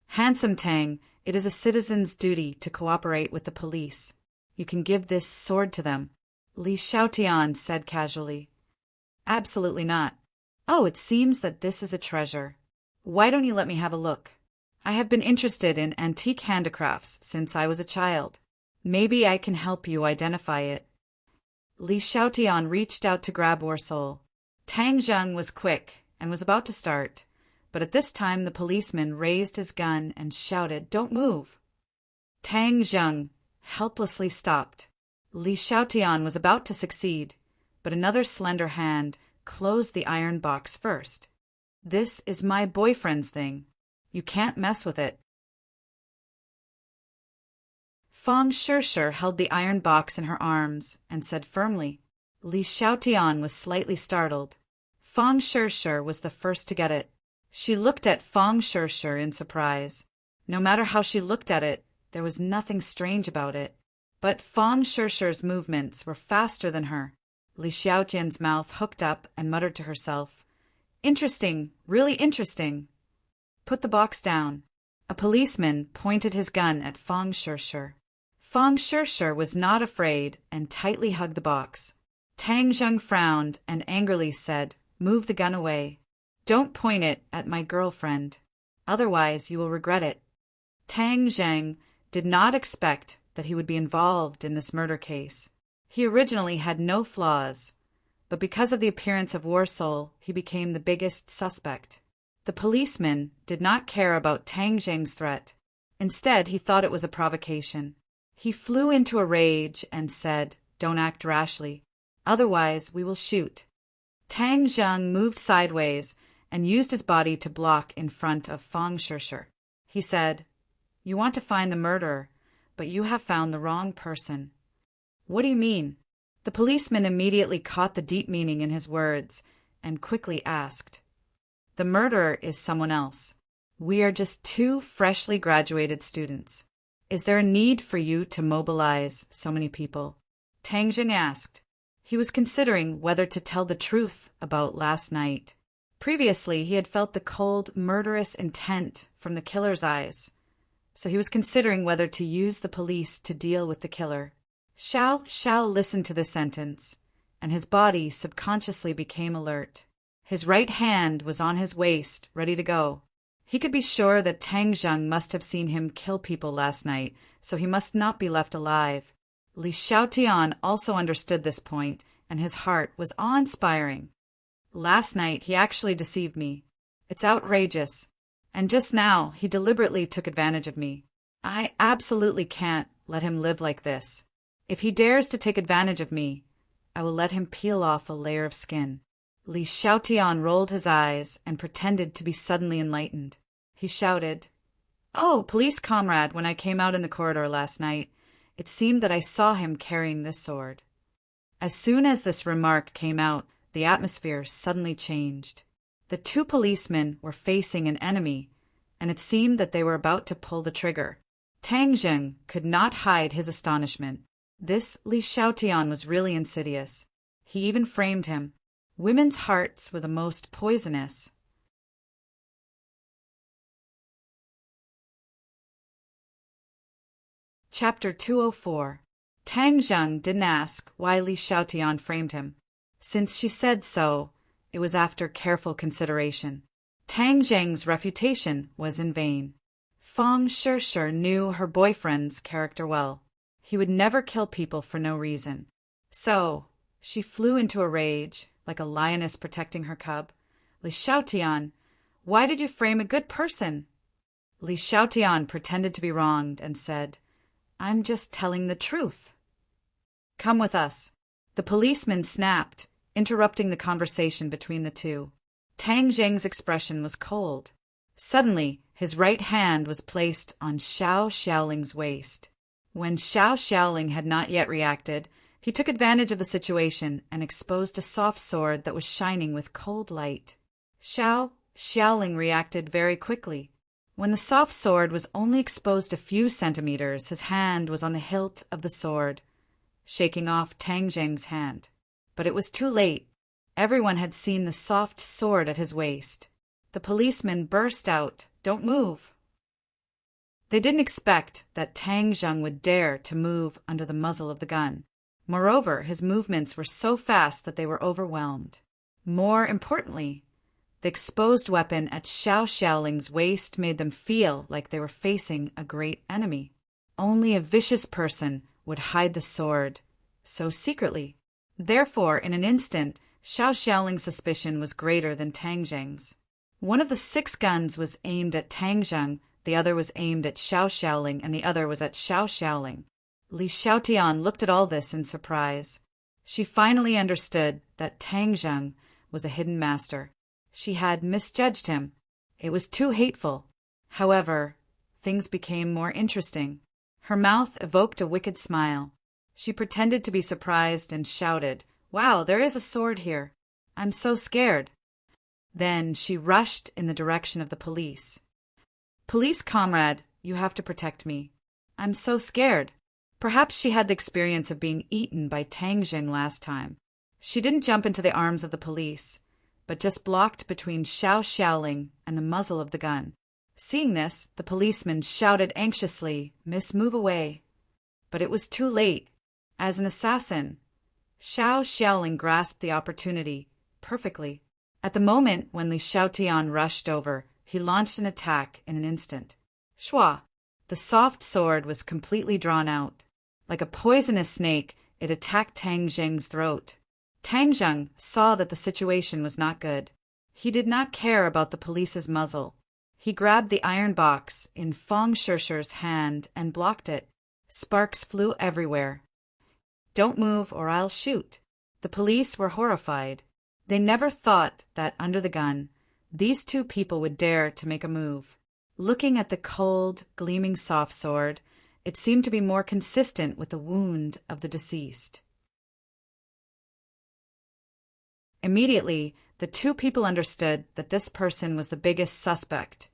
Handsome Tang, it is a citizen's duty to cooperate with the police. You can give this sword to them. Li Xiaotian said casually. Absolutely not. Oh, it seems that this is a treasure. Why don't you let me have a look? I have been interested in antique handicrafts since I was a child. Maybe I can help you identify it. Li Xiaotian reached out to grab War Soul. Tang Zheng was quick and was about to start, but at this time the policeman raised his gun and shouted, "Don't move!" Tang Zheng helplessly stopped. Li Xiaotian was about to succeed, but another slender hand closed the iron box first. This is my boyfriend's thing. You can't mess with it. Fang Shishir held the iron box in her arms and said firmly. Li Xiaotian was slightly startled. Fang Shishir was the first to get it. She looked at Fang Shishir in surprise. No matter how she looked at it, there was nothing strange about it. But Fang Shishir's movements were faster than her. Li Xiaotian's mouth hooked up and muttered to herself, "Interesting, really interesting." Put the box down. A policeman pointed his gun at Fang Shishir. Fang Shishir was not afraid and tightly hugged the box. Tang Zheng frowned and angrily said, "Move the gun away. Don't point it at my girlfriend. Otherwise you will regret it." Tang Zheng did not expect that he would be involved in this murder case. He originally had no flaws, but because of the appearance of War Soul, he became the biggest suspect. The policeman did not care about Tang Zheng's threat. Instead, he thought it was a provocation. He flew into a rage and said, "Don't act rashly. Otherwise, we will shoot." Tang Zheng moved sideways and used his body to block in front of Fang Shishir. He said, "You want to find the murderer, but you have found the wrong person." "What do you mean?" The policeman immediately caught the deep meaning in his words and quickly asked, "The murderer is someone else. We are just two freshly graduated students. Is there a need for you to mobilize so many people?" Tang Zheng asked. He was considering whether to tell the truth about last night. Previously, he had felt the cold, murderous intent from the killer's eyes, so he was considering whether to use the police to deal with the killer. Xiao listened to this sentence, and his body subconsciously became alert. His right hand was on his waist, ready to go. He could be sure that Tang Zheng must have seen him kill people last night, so he must not be left alive. Li Xiaotian also understood this point, and his heart was awe-inspiring. Last night he actually deceived me. It's outrageous. And just now he deliberately took advantage of me. I absolutely can't let him live like this. If he dares to take advantage of me, I will let him peel off a layer of skin. Li Xiaotian rolled his eyes and pretended to be suddenly enlightened. He shouted, "Oh, police comrade, when I came out in the corridor last night, it seemed that I saw him carrying this sword." As soon as this remark came out, the atmosphere suddenly changed. The two policemen were facing an enemy, and it seemed that they were about to pull the trigger. Tang Zheng could not hide his astonishment. This Li Xiaotian was really insidious. He even framed him. Women's hearts were the most poisonous. Chapter 204. Tang Zheng didn't ask why Li Xiaotian framed him. Since she said so, it was after careful consideration. Tang Zheng's refutation was in vain. Fang Shishir knew her boyfriend's character well. He would never kill people for no reason. So, she flew into a rage, like a lioness protecting her cub. Li Xiaotian, why did you frame a good person? Li Xiaotian pretended to be wronged and said, I'm just telling the truth. Come with us. The policeman snapped, interrupting the conversation between the two. Tang Zheng's expression was cold. Suddenly, his right hand was placed on Xiao Xiaoling's waist. When Xiao Xiaoling had not yet reacted, he took advantage of the situation and exposed a soft sword that was shining with cold light. Xiao Xiaoling reacted very quickly. When the soft sword was only exposed a few centimeters, his hand was on the hilt of the sword, shaking off Tang Zheng's hand. But it was too late. Everyone had seen the soft sword at his waist. The policeman burst out, Don't move! They didn't expect that Tang Zheng would dare to move under the muzzle of the gun. Moreover, his movements were so fast that they were overwhelmed. More importantly, the exposed weapon at Xiao Xiaoling's waist made them feel like they were facing a great enemy. Only a vicious person would hide the sword so secretly. Therefore, in an instant, Xiao Xiaoling's suspicion was greater than Tang Zheng's. One of the 6 guns was aimed at Tang Zheng, the other was aimed at Xiao Xiaoling, and the other was at Xiao Xiaoling. Li Xiaotian looked at all this in surprise. She finally understood that Tang Zheng was a hidden master. She had misjudged him. It was too hateful. However, things became more interesting. Her mouth evoked a wicked smile. She pretended to be surprised and shouted, Wow, there is a sword here. I'm so scared. Then she rushed in the direction of the police. Police comrade, you have to protect me. I'm so scared. Perhaps she had the experience of being eaten by Tang Zheng last time. She didn't jump into the arms of the police, but just blocked between Xiao Xiaoling and the muzzle of the gun. Seeing this, the policeman shouted anxiously, Miss, move away. But it was too late. As an assassin, Xiao Xiaoling grasped the opportunity perfectly. At the moment when Li Xiaotian rushed over, he launched an attack in an instant. Shua! The soft sword was completely drawn out. Like a poisonous snake, it attacked Tang Zheng's throat. Tang Zheng saw that the situation was not good. He did not care about the police's muzzle. He grabbed the iron box in Fang Shishir's hand and blocked it. Sparks flew everywhere. Don't move or I'll shoot. The police were horrified. They never thought that under the gun, these 2 people would dare to make a move. Looking at the cold, gleaming soft sword, it seemed to be more consistent with the wound of the deceased. Immediately, the 2 people understood that this person was the biggest suspect,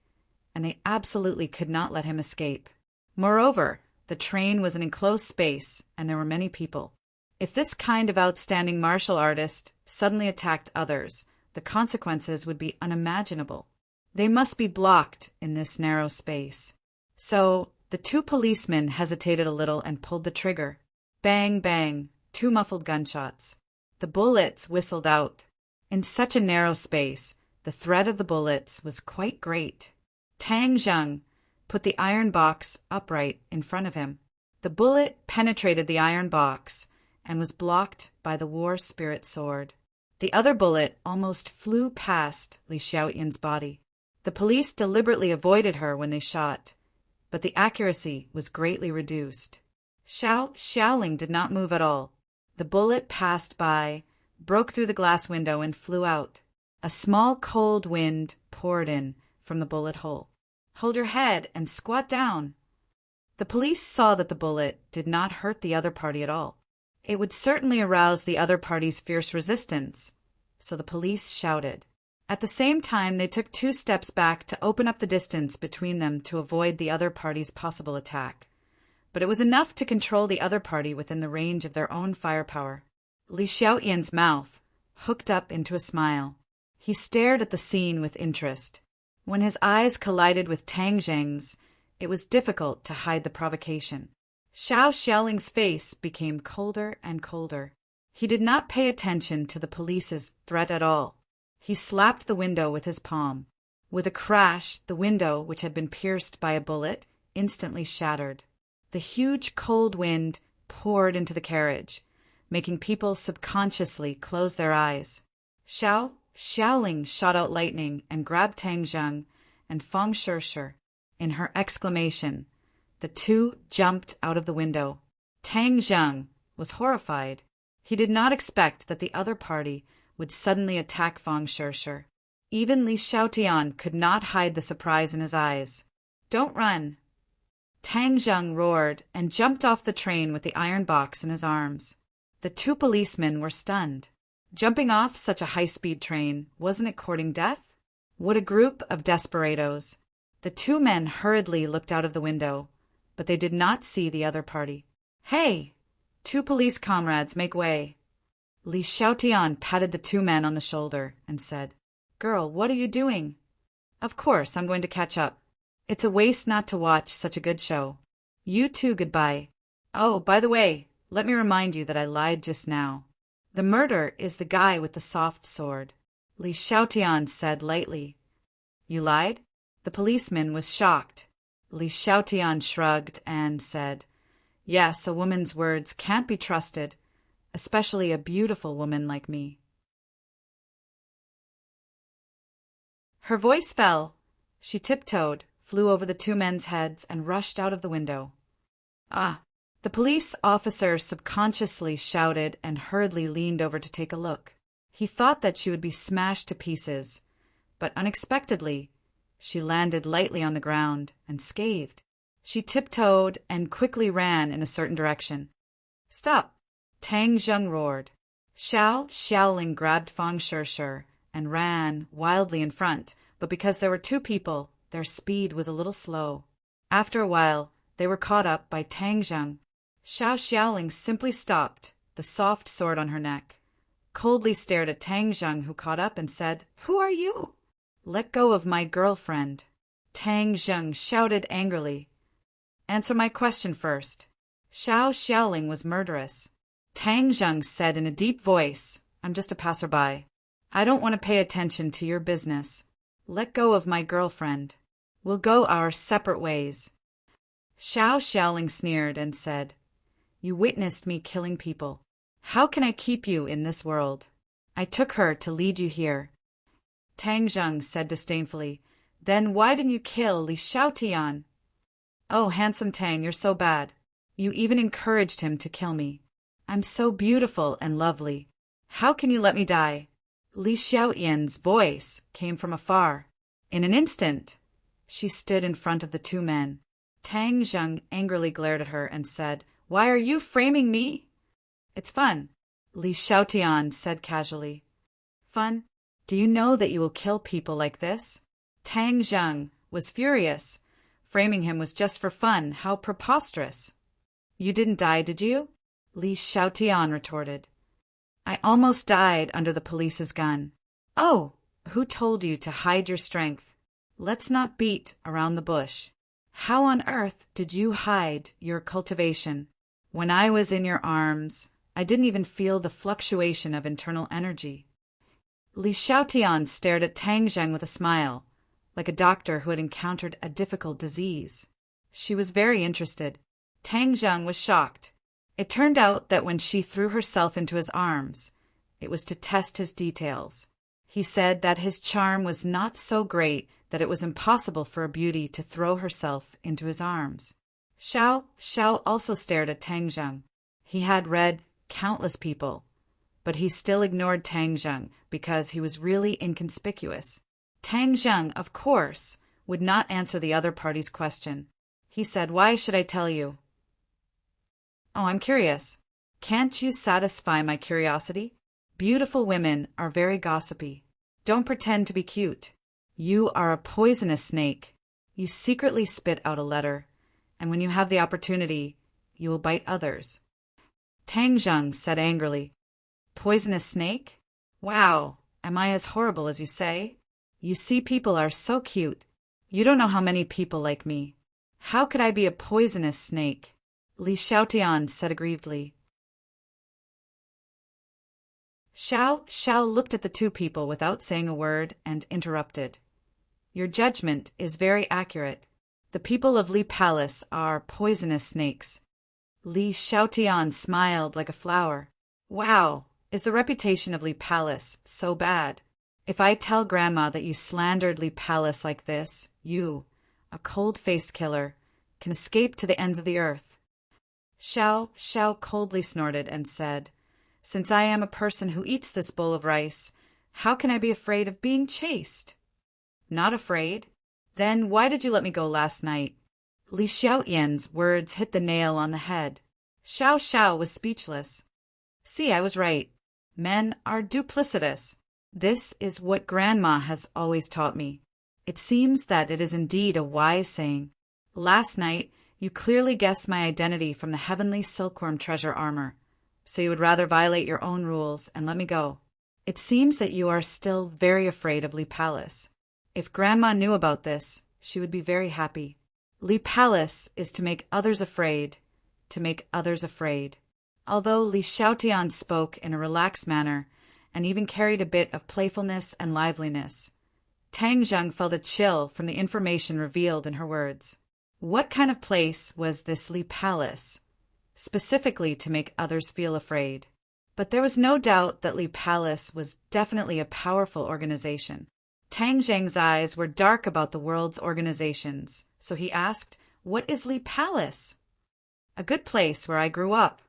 and they absolutely could not let him escape. Moreover, the train was an enclosed space, and there were many people. If this kind of outstanding martial artist suddenly attacked others, the consequences would be unimaginable. They must be blocked in this narrow space. So, the 2 policemen hesitated a little and pulled the trigger. Bang, bang, 2 muffled gunshots. The bullets whistled out. In such a narrow space, the threat of the bullets was quite great. Tang Zheng put the iron box upright in front of him. The bullet penetrated the iron box and was blocked by the war spirit sword. The other bullet almost flew past Li Xiaotian's body. The police deliberately avoided her when they shot, but the accuracy was greatly reduced. Xiao Xiaoling did not move at all. The bullet passed by, broke through the glass window and flew out. A small cold wind poured in from the bullet hole. Hold your head and squat down. The police saw that the bullet did not hurt the other party at all. It would certainly arouse the other party's fierce resistance, so the police shouted. At the same time, they took 2 steps back to open up the distance between them to avoid the other party's possible attack. But it was enough to control the other party within the range of their own firepower. Li Xiaotian's mouth hooked up into a smile. He stared at the scene with interest. When his eyes collided with Tang Zheng's, it was difficult to hide the provocation. Xiao Xiaoling's face became colder and colder. He did not pay attention to the police's threat at all. He slapped the window with his palm. With a crash, the window, which had been pierced by a bullet, instantly shattered. The huge cold wind poured into the carriage, making people subconsciously close their eyes. Xiaoling shot out lightning and grabbed Tang Zheng and Feng Shirshir. In her exclamation, the two jumped out of the window. Tang Zheng was horrified. He did not expect that the other party would suddenly attack Feng Shirshir. Even Li Xiaotian could not hide the surprise in his eyes. "Don't run!" Tang Zheng roared and jumped off the train with the iron box in his arms. The two policemen were stunned. Jumping off such a high-speed train, wasn't it courting death? What a group of desperados! The two men hurriedly looked out of the window, but they did not see the other party. "Hey! Two police comrades, make way!" Li Xiaotian patted the two men on the shoulder and said, "Girl, what are you doing?" "Of course, I'm going to catch up. It's a waste not to watch such a good show. You too, goodbye. Oh, by the way, let me remind you that I lied just now. The murderer is the guy with the soft sword," Li Xiaotian said lightly. "You lied?" The policeman was shocked. Li Xiaotian shrugged and said, "Yes, a woman's words can't be trusted, especially a beautiful woman like me." Her voice fell. She tiptoed, flew over the two men's heads, and rushed out of the window. "Ah!" The police officer subconsciously shouted and hurriedly leaned over to take a look. He thought that she would be smashed to pieces, but unexpectedly, she landed lightly on the ground, unscathed. She tiptoed and quickly ran in a certain direction. "Stop!" Tang Zheng roared. Xiaoling grabbed Feng Shirshir and ran wildly in front, but because there were two people, their speed was a little slow. After a while, they were caught up by Tang Zheng. Xiaoling simply stopped, the soft sword on her neck, coldly stared at Tang Zheng, who caught up and said, "Who are you?" "Let go of my girlfriend." Tang Zheng shouted angrily. "Answer my question first." Xiaoling was murderous. Tang Zheng said in a deep voice, "I'm just a passerby. I don't want to pay attention to your business. Let go of my girlfriend. We'll go our separate ways." Xiaoling sneered and said, "You witnessed me killing people. How can I keep you in this world? I took her to lead you here." Tang Zheng said disdainfully, "Then why didn't you kill Li Xiaotian?" "Oh, handsome Tang, you're so bad. You even encouraged him to kill me. I'm so beautiful and lovely. How can you let me die?" Li Xiaotian's voice came from afar. In an instant, she stood in front of the two men. Tang Zheng angrily glared at her and said, "Why are you framing me?" "It's fun," Li Xiaotian said casually. "Fun? Do you know that you will kill people like this?" Tang Zheng was furious. Framing him was just for fun. How preposterous. "You didn't die, did you?" Li Xiaotian retorted. "I almost died under the police's gun." "Oh, who told you to hide your strength? Let's not beat around the bush. How on earth did you hide your cultivation? When I was in your arms, I didn't even feel the fluctuation of internal energy." Li Xiaotian stared at Tang Zheng with a smile, like a doctor who had encountered a difficult disease. She was very interested. Tang Zheng was shocked. It turned out that when she threw herself into his arms, it was to test his details. He said that his charm was not so great that it was impossible for a beauty to throw herself into his arms. Xiao also stared at Tang Zheng. He had read countless people, but he still ignored Tang Zheng because he was really inconspicuous. Tang Zheng, of course, would not answer the other party's question. He said, "Why should I tell you?" "Oh, I'm curious. Can't you satisfy my curiosity? Beautiful women are very gossipy. Don't pretend to be cute. You are a poisonous snake. You secretly spit out a letter, and when you have the opportunity, you will bite others." Tang Zheng said angrily, "Poisonous snake? Wow, am I as horrible as you say? You see, people are so cute. You don't know how many people like me. How could I be a poisonous snake?" Li Xiaotian said aggrievedly. Xiao looked at the two people without saying a word and interrupted. Your judgment is very accurate. The people of Li Palace are poisonous snakes. Li Xiaotian smiled like a flower. Wow, is the reputation of Li Palace so bad? If I tell Grandma that you slandered Li Palace like this, you, a cold-faced killer, can escape to the ends of the earth. Xiao coldly snorted and said, Since I am a person who eats this bowl of rice, how can I be afraid of being chased? Not afraid? Then why did you let me go last night? Li Xiaotian's words hit the nail on the head. Xiao was speechless. See, I was right. Men are duplicitous. This is what Grandma has always taught me. It seems that it is indeed a wise saying. Last night, you clearly guessed my identity from the heavenly silkworm treasure armor, so you would rather violate your own rules and let me go. It seems that you are still very afraid of Li Palace. If Grandma knew about this, she would be very happy. Li Palace is to make others afraid, Although Li Xiaotian spoke in a relaxed manner and even carried a bit of playfulness and liveliness, Tang Zheng felt a chill from the information revealed in her words. What kind of place was this Li Palace, specifically to make others feel afraid? But there was no doubt that Li Palace was definitely a powerful organization. Tang Zheng's eyes were dark about the world's organizations, so he asked, What is Li Palace? A good place where I grew up.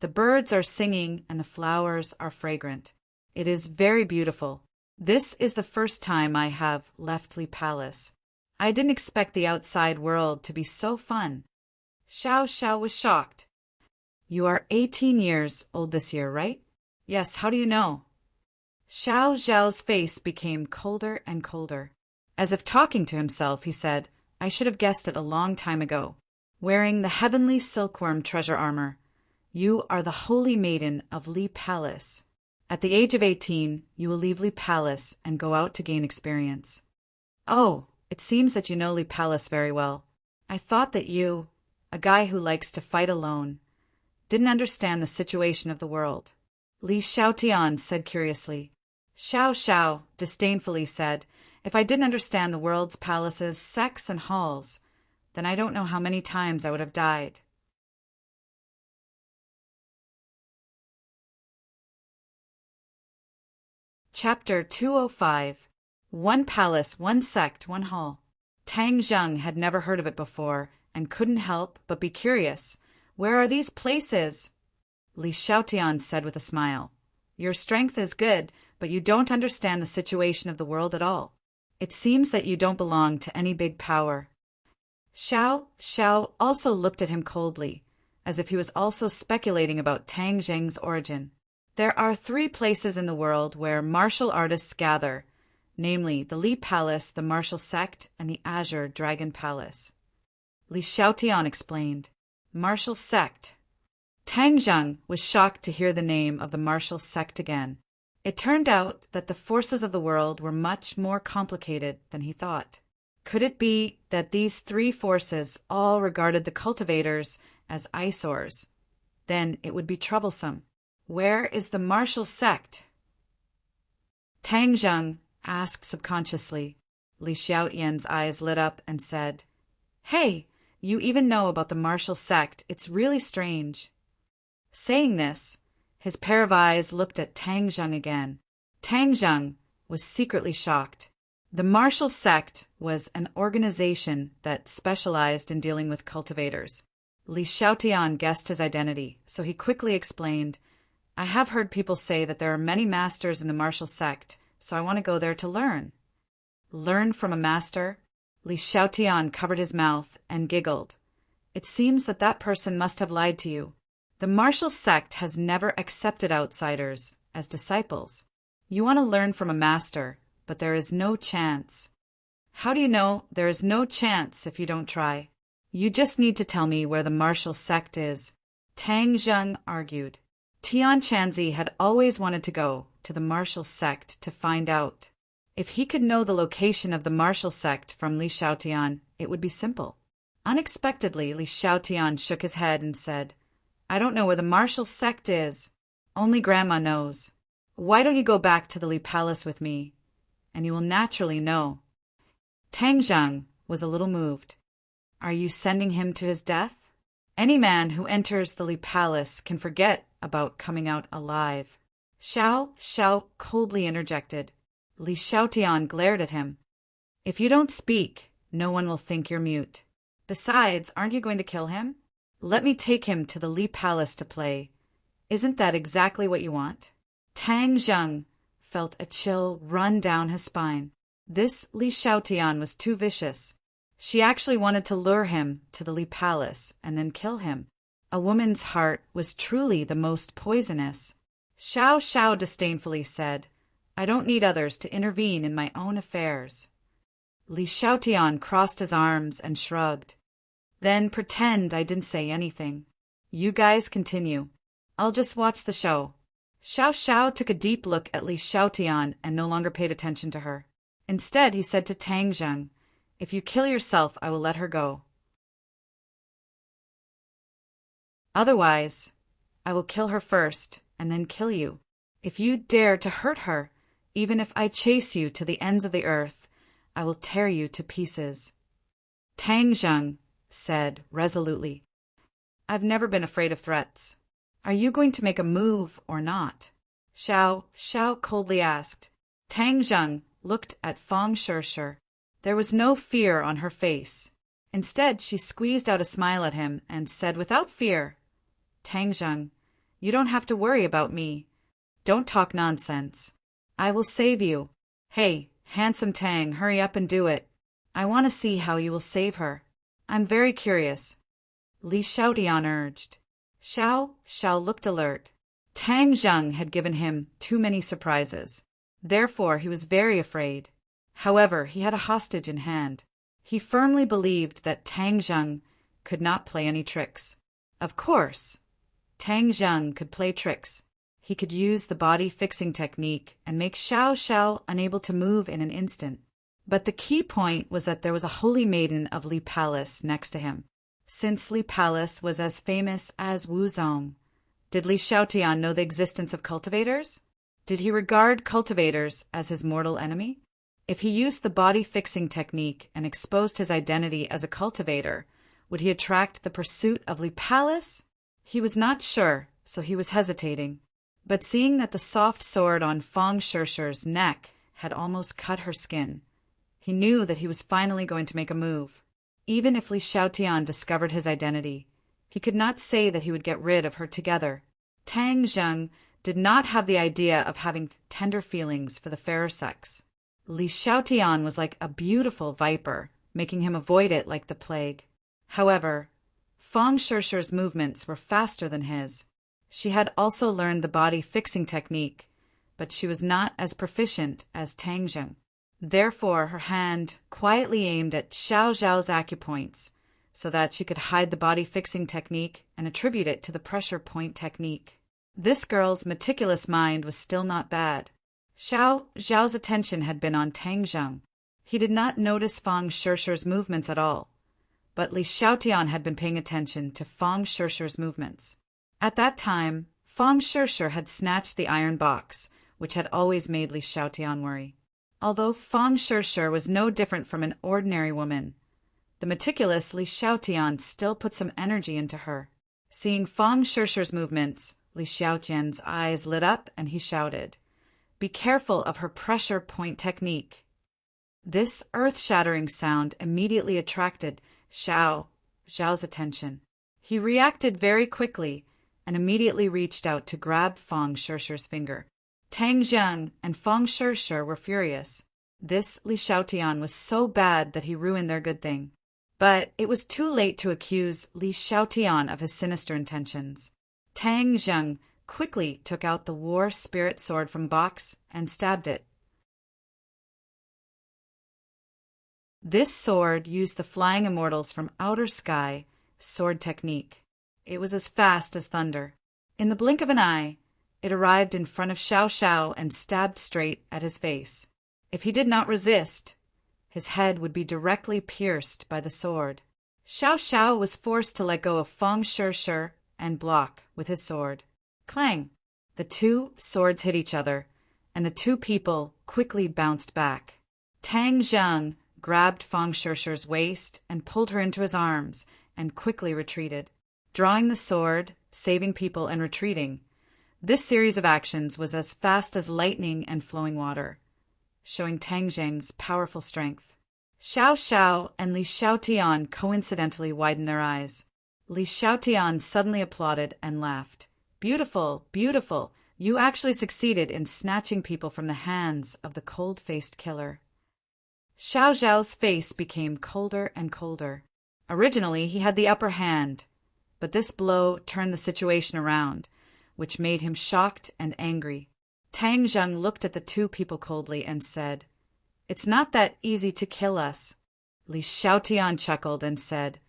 The birds are singing and the flowers are fragrant. It is very beautiful. This is the first time I have left Li Palace. I didn't expect the outside world to be so fun. Xiao was shocked. You are 18 years old this year, right? Yes, how do you know? Xiao's face became colder and colder. As if talking to himself, he said, I should have guessed it a long time ago. Wearing the heavenly silkworm treasure armor, you are the holy maiden of Li Palace. At the age of 18, you will leave Li Palace and go out to gain experience. Oh, it seems that you know Li Palace very well. I thought that you, a guy who likes to fight alone, didn't understand the situation of the world. Li Xiaotian said curiously. Xiao disdainfully said, If I didn't understand the world's palaces, sects, and halls, then I don't know how many times I would have died. Chapter 205. One Palace, One Sect, One Hall. Tang Zheng had never heard of it before and couldn't help but be curious. Where are these places? Li Xiaotian said with a smile. Your strength is good, but you don't understand the situation of the world at all. It seems that you don't belong to any big power. Xiao also looked at him coldly, as if he was also speculating about Tang Zheng's origin. There are 3 places in the world where martial artists gather, namely the Li Palace, the Martial Sect, and the Azure Dragon Palace. Li Xiaotian explained. Martial Sect. Tang Zheng was shocked to hear the name of the Martial Sect again. It turned out that the forces of the world were much more complicated than he thought. Could it be that these 3 forces all regarded the cultivators as eyesores? Then it would be troublesome. Where is the Martial Sect? Tang Zheng asked subconsciously. Li Xiaotian's eyes lit up and said, Hey, you even know about the Martial Sect. It's really strange. Saying this, his pair of eyes looked at Tang Zheng again. Tang Zheng was secretly shocked. The Martial Sect was an organization that specialized in dealing with cultivators. Li Xiaotian guessed his identity, so he quickly explained, I have heard people say that there are many masters in the Martial Sect, so I want to go there to learn. Learn from a master? Li Xiaotian covered his mouth and giggled. It seems that that person must have lied to you. The Martial Sect has never accepted outsiders as disciples. You want to learn from a master, but there is no chance. How do you know there is no chance if you don't try? You just need to tell me where the Martial Sect is. Tang Zheng argued. Tian Chanzi had always wanted to go to the Martial Sect to find out. If he could know the location of the Martial Sect from Li Xiaotian, it would be simple. Unexpectedly, Li Xiaotian shook his head and said, I don't know where the Martial Sect is. Only Grandma knows. Why don't you go back to the Li Palace with me? And you will naturally know. Tang Zheng was a little moved. Are you sending him to his death? Any man who enters the Li Palace can forget about coming out alive. Xiao Xiao coldly interjected. Li Xiaotian glared at him. If you don't speak, no one will think you're mute. Besides, aren't you going to kill him? Let me take him to the Li Palace to play. Isn't that exactly what you want? Tang Zheng felt a chill run down his spine. This Li Xiaotian was too vicious. She actually wanted to lure him to the Li Palace and then kill him. A woman's heart was truly the most poisonous. Xiao Xiao disdainfully said, I don't need others to intervene in my own affairs. Li Xiaotian crossed his arms and shrugged. Then pretend I didn't say anything. You guys continue. I'll just watch the show. Xiao Xiao took a deep look at Li Xiaotian and no longer paid attention to her. Instead, he said to Tang Zheng, If you kill yourself, I will let her go. Otherwise, I will kill her first and then kill you. If you dare to hurt her, even if I chase you to the ends of the earth, I will tear you to pieces. Tang Zheng said resolutely, I've never been afraid of threats. Are you going to make a move or not? Xiao Xiao coldly asked. Tang Zheng looked at Fang Shirshir. There was no fear on her face. Instead, she squeezed out a smile at him and said without fear, Tang Zheng, you don't have to worry about me. Don't talk nonsense. I will save you. Hey, handsome Tang, hurry up and do it. I want to see how you will save her. I'm very curious. Li Xiaotian urged. Xiao Xiao looked alert. Tang Zheng had given him too many surprises. Therefore, he was very afraid. However, he had a hostage in hand. He firmly believed that Tang Zheng could not play any tricks. Of course, Tang Zheng could play tricks. He could use the body-fixing technique and make Xiao Xiao unable to move in an instant. But the key point was that there was a holy maiden of Li Palace next to him. Since Li Palace was as famous as Wuzong, did Li Xiaotian know the existence of cultivators? Did he regard cultivators as his mortal enemy? If he used the body-fixing technique and exposed his identity as a cultivator, would he attract the pursuit of Li Palace? He was not sure, so he was hesitating. But seeing that the soft sword on Fang Shirshir's neck had almost cut her skin, he knew that he was finally going to make a move. Even if Li Xiaotian discovered his identity, he could not say that he would get rid of her together. Tang Zheng did not have the idea of having tender feelings for the fairer sex. Li Xiaotian was like a beautiful viper, making him avoid it like the plague. However, Fang Shirshir's movements were faster than his. She had also learned the body-fixing technique, but she was not as proficient as Tang Zheng. Therefore, her hand quietly aimed at Xiao Zhao's acupoints, so that she could hide the body-fixing technique and attribute it to the pressure point technique. This girl's meticulous mind was still not bad. Xiao Zhao's attention had been on Tang Zheng. He did not notice Fang Shirshir's movements at all, but Li Xiaotian had been paying attention to Fang Shirshir's movements. At that time, Fang Shirshir had snatched the iron box, which had always made Li Xiaotian worry. Although Fang Shirshir was no different from an ordinary woman, the meticulous Li Xiaotian still put some energy into her. Seeing Fang Shirshir's movements, Li Xiaotian's eyes lit up and he shouted, "Be careful of her pressure point technique." This earth-shattering sound immediately attracted Xiao Zhao's attention. He reacted very quickly and immediately reached out to grab Fang Shirshir's finger. Tang Zheng and Fang Shirshir were furious. This Li Xiaotian was so bad that he ruined their good thing. But it was too late to accuse Li Xiaotian of his sinister intentions. Tang Zheng quickly took out the war spirit sword from box and stabbed it. This sword used the flying immortals from outer sky sword technique. It was as fast as thunder. In the blink of an eye, it arrived in front of Xiao Xiao and stabbed straight at his face. If he did not resist, his head would be directly pierced by the sword. Xiao Xiao was forced to let go of Fang Shirshir and block with his sword. Clang! The two swords hit each other, and the two people quickly bounced back. Tang Zheng grabbed Fang Shishi's waist and pulled her into his arms and quickly retreated, drawing the sword, saving people and retreating. This series of actions was as fast as lightning and flowing water, showing Tang Zheng's powerful strength. Xiao Xiao and Li Xiaotian coincidentally widened their eyes. Li Xiaotian suddenly applauded and laughed. Beautiful, beautiful. You actually succeeded in snatching people from the hands of the cold-faced killer. Xiao Zhao's face became colder and colder. Originally, he had the upper hand, but this blow turned the situation around, which made him shocked and angry. Tang Zheng looked at the two people coldly and said, "It's not that easy to kill us." Li Xiaotian chuckled and said,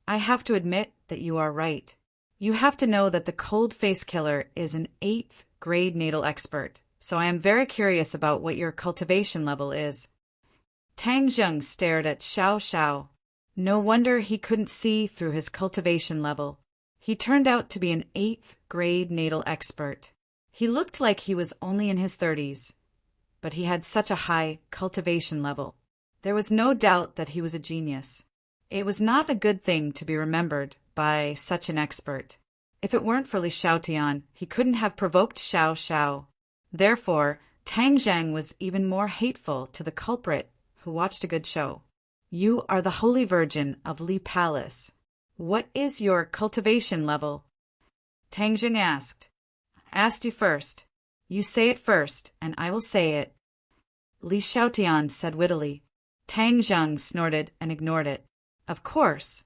"I have to admit that you are right. You have to know that the cold-faced killer is an 8th grade natal expert, so I am very curious about what your cultivation level is." Tang Zheng stared at Xiao Xiao. No wonder he couldn't see through his cultivation level. He turned out to be an 8th grade natal expert. He looked like he was only in his 30s, but he had such a high cultivation level. There was no doubt that he was a genius. It was not a good thing to be remembered by such an expert. If it weren't for Li Xiaotian, he couldn't have provoked Xiao Xiao. Therefore, Tang Zheng was even more hateful to the culprit who watched a good show. "You are the Holy Virgin of Li Palace. What is your cultivation level?" Tang Zheng asked. "I asked you first. You say it first, and I will say it." Li Xiaotian said wittily. Tang Zheng snorted and ignored it. Of course.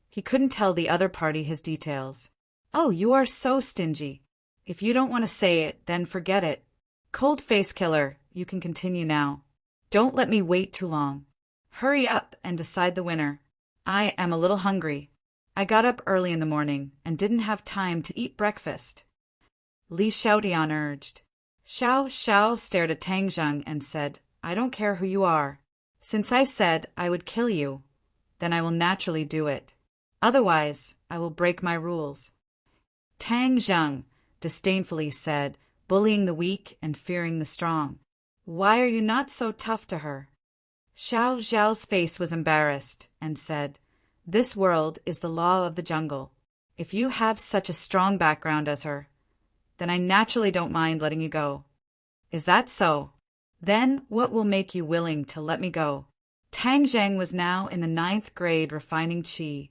He couldn't tell the other party his details. "Oh, you are so stingy. If you don't want to say it, then forget it. Cold-face killer, you can continue now. Don't let me wait too long. Hurry up and decide the winner. I am a little hungry. I got up early in the morning and didn't have time to eat breakfast." Li Xiaotian urged. Xiao Xiao stared at Tang Zheng and said, "I don't care who you are. Since I said I would kill you, then I will naturally do it. Otherwise, I will break my rules." Tang Zheng disdainfully said, bullying the weak and fearing the strong. "Why are you not so tough to her?" Xiao Zhao's face was embarrassed and said, "This world is the law of the jungle. If you have such a strong background as her, then I naturally don't mind letting you go." "Is that so? Then what will make you willing to let me go?" Tang Zheng was now in the 9th grade refining qi,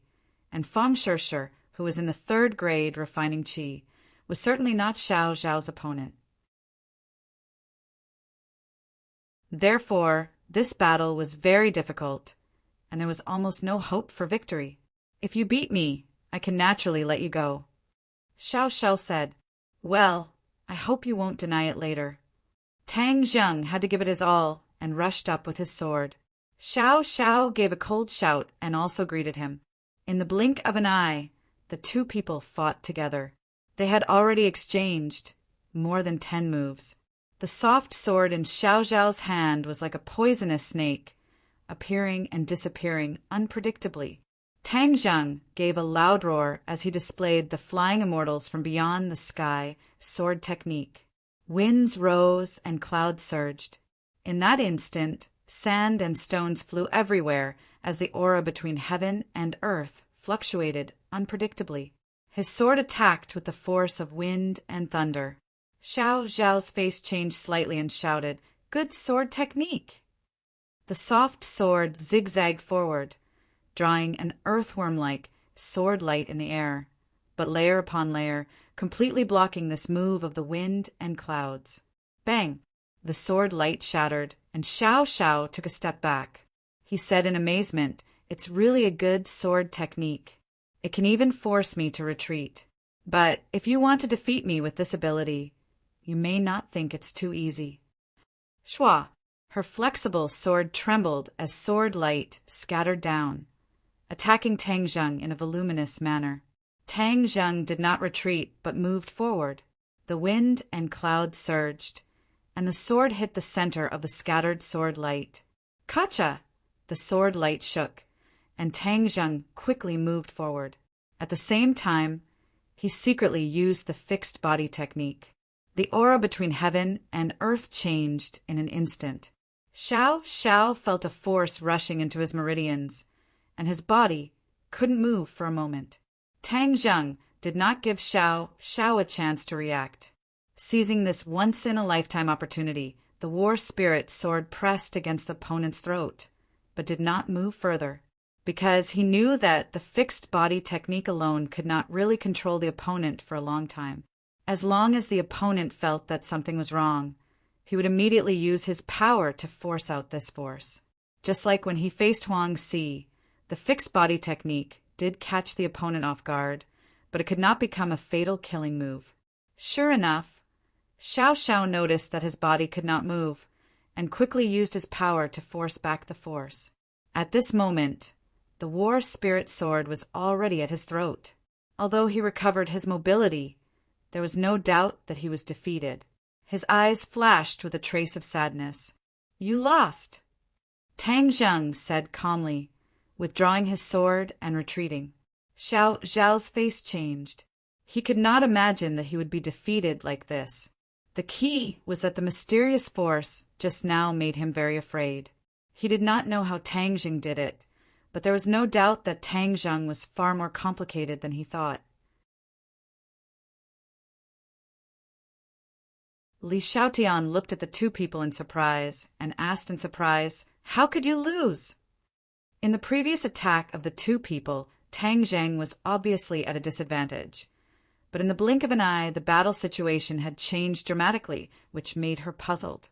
and Fang Shishi, who was in the 3rd grade refining qi, was certainly not Xiao Zhao's opponent. Therefore, this battle was very difficult, and there was almost no hope for victory. "If you beat me, I can naturally let you go." Xiao Xiao said, "Well, I hope you won't deny it later." Tang Zheng had to give it his all and rushed up with his sword. Xiao Xiao gave a cold shout and also greeted him. In the blink of an eye, the two people fought together. They had already exchanged more than 10 moves. The soft sword in Xiao Zhao's hand was like a poisonous snake, appearing and disappearing unpredictably. Tang Zheng gave a loud roar as he displayed the flying immortals from beyond the sky sword technique. Winds rose and clouds surged. In that instant, sand and stones flew everywhere as the aura between heaven and earth fluctuated unpredictably. His sword attacked with the force of wind and thunder. Xiao Zhao's face changed slightly and shouted, "Good sword technique!" The soft sword zigzagged forward, drawing an earthworm-like sword light in the air, but layer upon layer, completely blocking this move of the wind and clouds. Bang! The sword light shattered, and Xiao Xiao took a step back. He said in amazement, "It's really a good sword technique. It can even force me to retreat. But if you want to defeat me with this ability, you may not think it's too easy." Shua! Her flexible sword trembled as sword light scattered down, attacking Tang Zheng in a voluminous manner. Tang Zheng did not retreat but moved forward. The wind and clouds surged, and the sword hit the center of the scattered sword light. Kacha! The sword light shook, and Tang Zheng quickly moved forward. At the same time, he secretly used the fixed body technique. The aura between heaven and earth changed in an instant. Xiao Xiao felt a force rushing into his meridians, and his body couldn't move for a moment. Tang Zheng did not give Xiao Xiao a chance to react. Seizing this once-in-a-lifetime opportunity, the war spirit sword pressed against the opponent's throat, but did not move further, because he knew that the fixed body technique alone could not really control the opponent for a long time. As long as the opponent felt that something was wrong, he would immediately use his power to force out this force. Just like when he faced Huang Si, the fixed body technique did catch the opponent off guard, but it could not become a fatal killing move. Sure enough, Xiao Xiao noticed that his body could not move, and quickly used his power to force back the force. At this moment, the war spirit sword was already at his throat. Although he recovered his mobility, there was no doubt that he was defeated. His eyes flashed with a trace of sadness. "You lost," Tang Zheng said calmly, withdrawing his sword and retreating. Xiao Zhao's face changed. He could not imagine that he would be defeated like this. The key was that the mysterious force just now made him very afraid. He did not know how Tang Zheng did it, but there was no doubt that Tang Zheng was far more complicated than he thought. Li Xiaotian looked at the two people in surprise and asked in surprise, "How could you lose?" In the previous attack of the two people, Tang Zheng was obviously at a disadvantage. But in the blink of an eye, the battle situation had changed dramatically, which made her puzzled.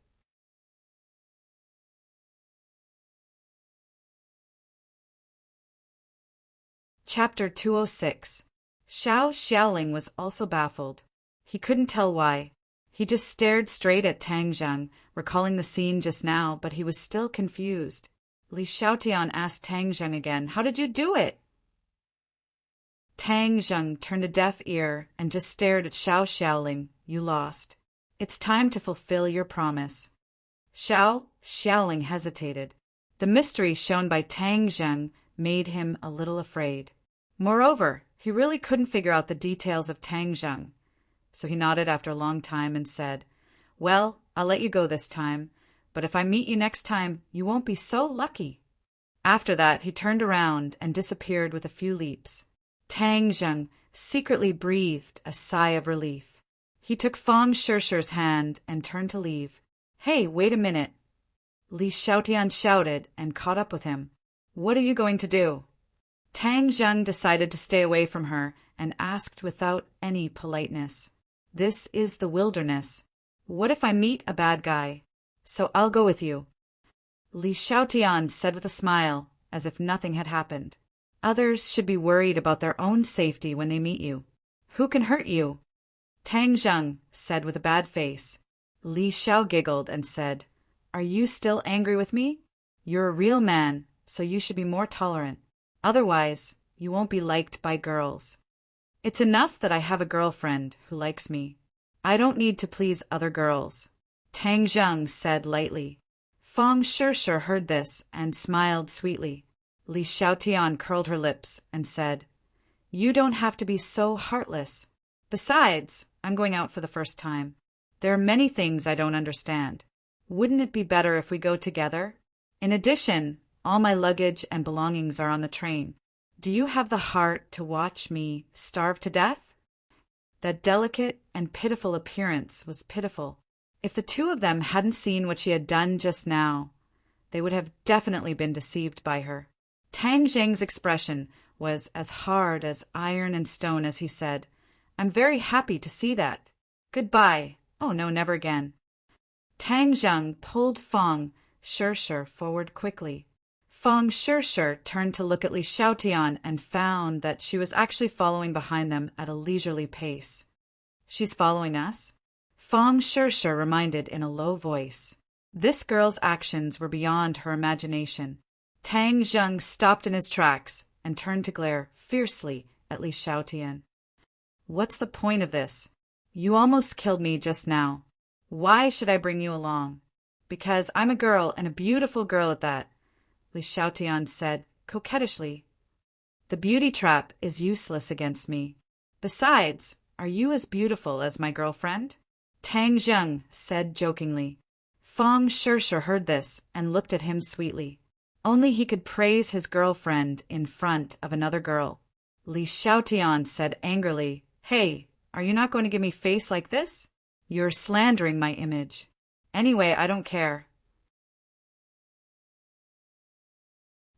Chapter 206. Xiao Xiaoling was also baffled. He couldn't tell why. He just stared straight at Tang Zheng, recalling the scene just now, but he was still confused. Li Xiaotian asked Tang Zheng again, "How did you do it?" Tang Zheng turned a deaf ear and just stared at Xiao Xiaoling. "You lost. It's time to fulfill your promise." Xiao Xiaoling hesitated. The mystery shown by Tang Zheng made him a little afraid. Moreover, he really couldn't figure out the details of Tang Zheng. So he nodded after a long time and said, "Well, I'll let you go this time, but if I meet you next time, you won't be so lucky." After that, he turned around and disappeared with a few leaps. Tang Zheng secretly breathed a sigh of relief. He took Fang Shishi's hand and turned to leave. "Hey, wait a minute!" Li Xiaotian shouted and caught up with him. "What are you going to do?" Tang Zheng decided to stay away from her and asked without any politeness, "This is the wilderness. What if I meet a bad guy? So I'll go with you." Li Xiaotian said with a smile, as if nothing had happened. "Others should be worried about their own safety when they meet you. Who can hurt you?" Tang Zheng said with a bad face. Li Xiao giggled and said, "Are you still angry with me? You're a real man, so you should be more tolerant. Otherwise, you won't be liked by girls. It's enough that I have a girlfriend who likes me. I don't need to please other girls," Tang Zheng said lightly. Fang Shishi heard this and smiled sweetly. Li Xiaotian curled her lips and said, "You don't have to be so heartless. Besides, I'm going out for the first time. There are many things I don't understand. Wouldn't it be better if we go together? In addition, all my luggage and belongings are on the train. Do you have the heart to watch me starve to death?" That delicate and pitiful appearance was pitiful. If the two of them hadn't seen what she had done just now, they would have definitely been deceived by her. Tang Zheng's expression was as hard as iron and stone as he said, "I'm very happy to see that. Goodbye. Oh no, never again." Tang Zheng pulled Fang Shishi forward quickly. Fang Shishi turned to look at Li Xiaotian and found that she was actually following behind them at a leisurely pace. "She's following us?" Fang Shishi reminded in a low voice. This girl's actions were beyond her imagination. Tang Zheng stopped in his tracks and turned to glare fiercely at Li Xiaotian. "What's the point of this? You almost killed me just now. Why should I bring you along?" "Because I'm a girl, and a beautiful girl at that," Li Xiaotian said coquettishly. "The beauty trap is useless against me. Besides, are you as beautiful as my girlfriend?" Tang Zheng said jokingly. Fang Shirsher heard this and looked at him sweetly. Only he could praise his girlfriend in front of another girl. Li Xiaotian said angrily, "Hey, are you not going to give me face like this? You're slandering my image. Anyway, I don't care.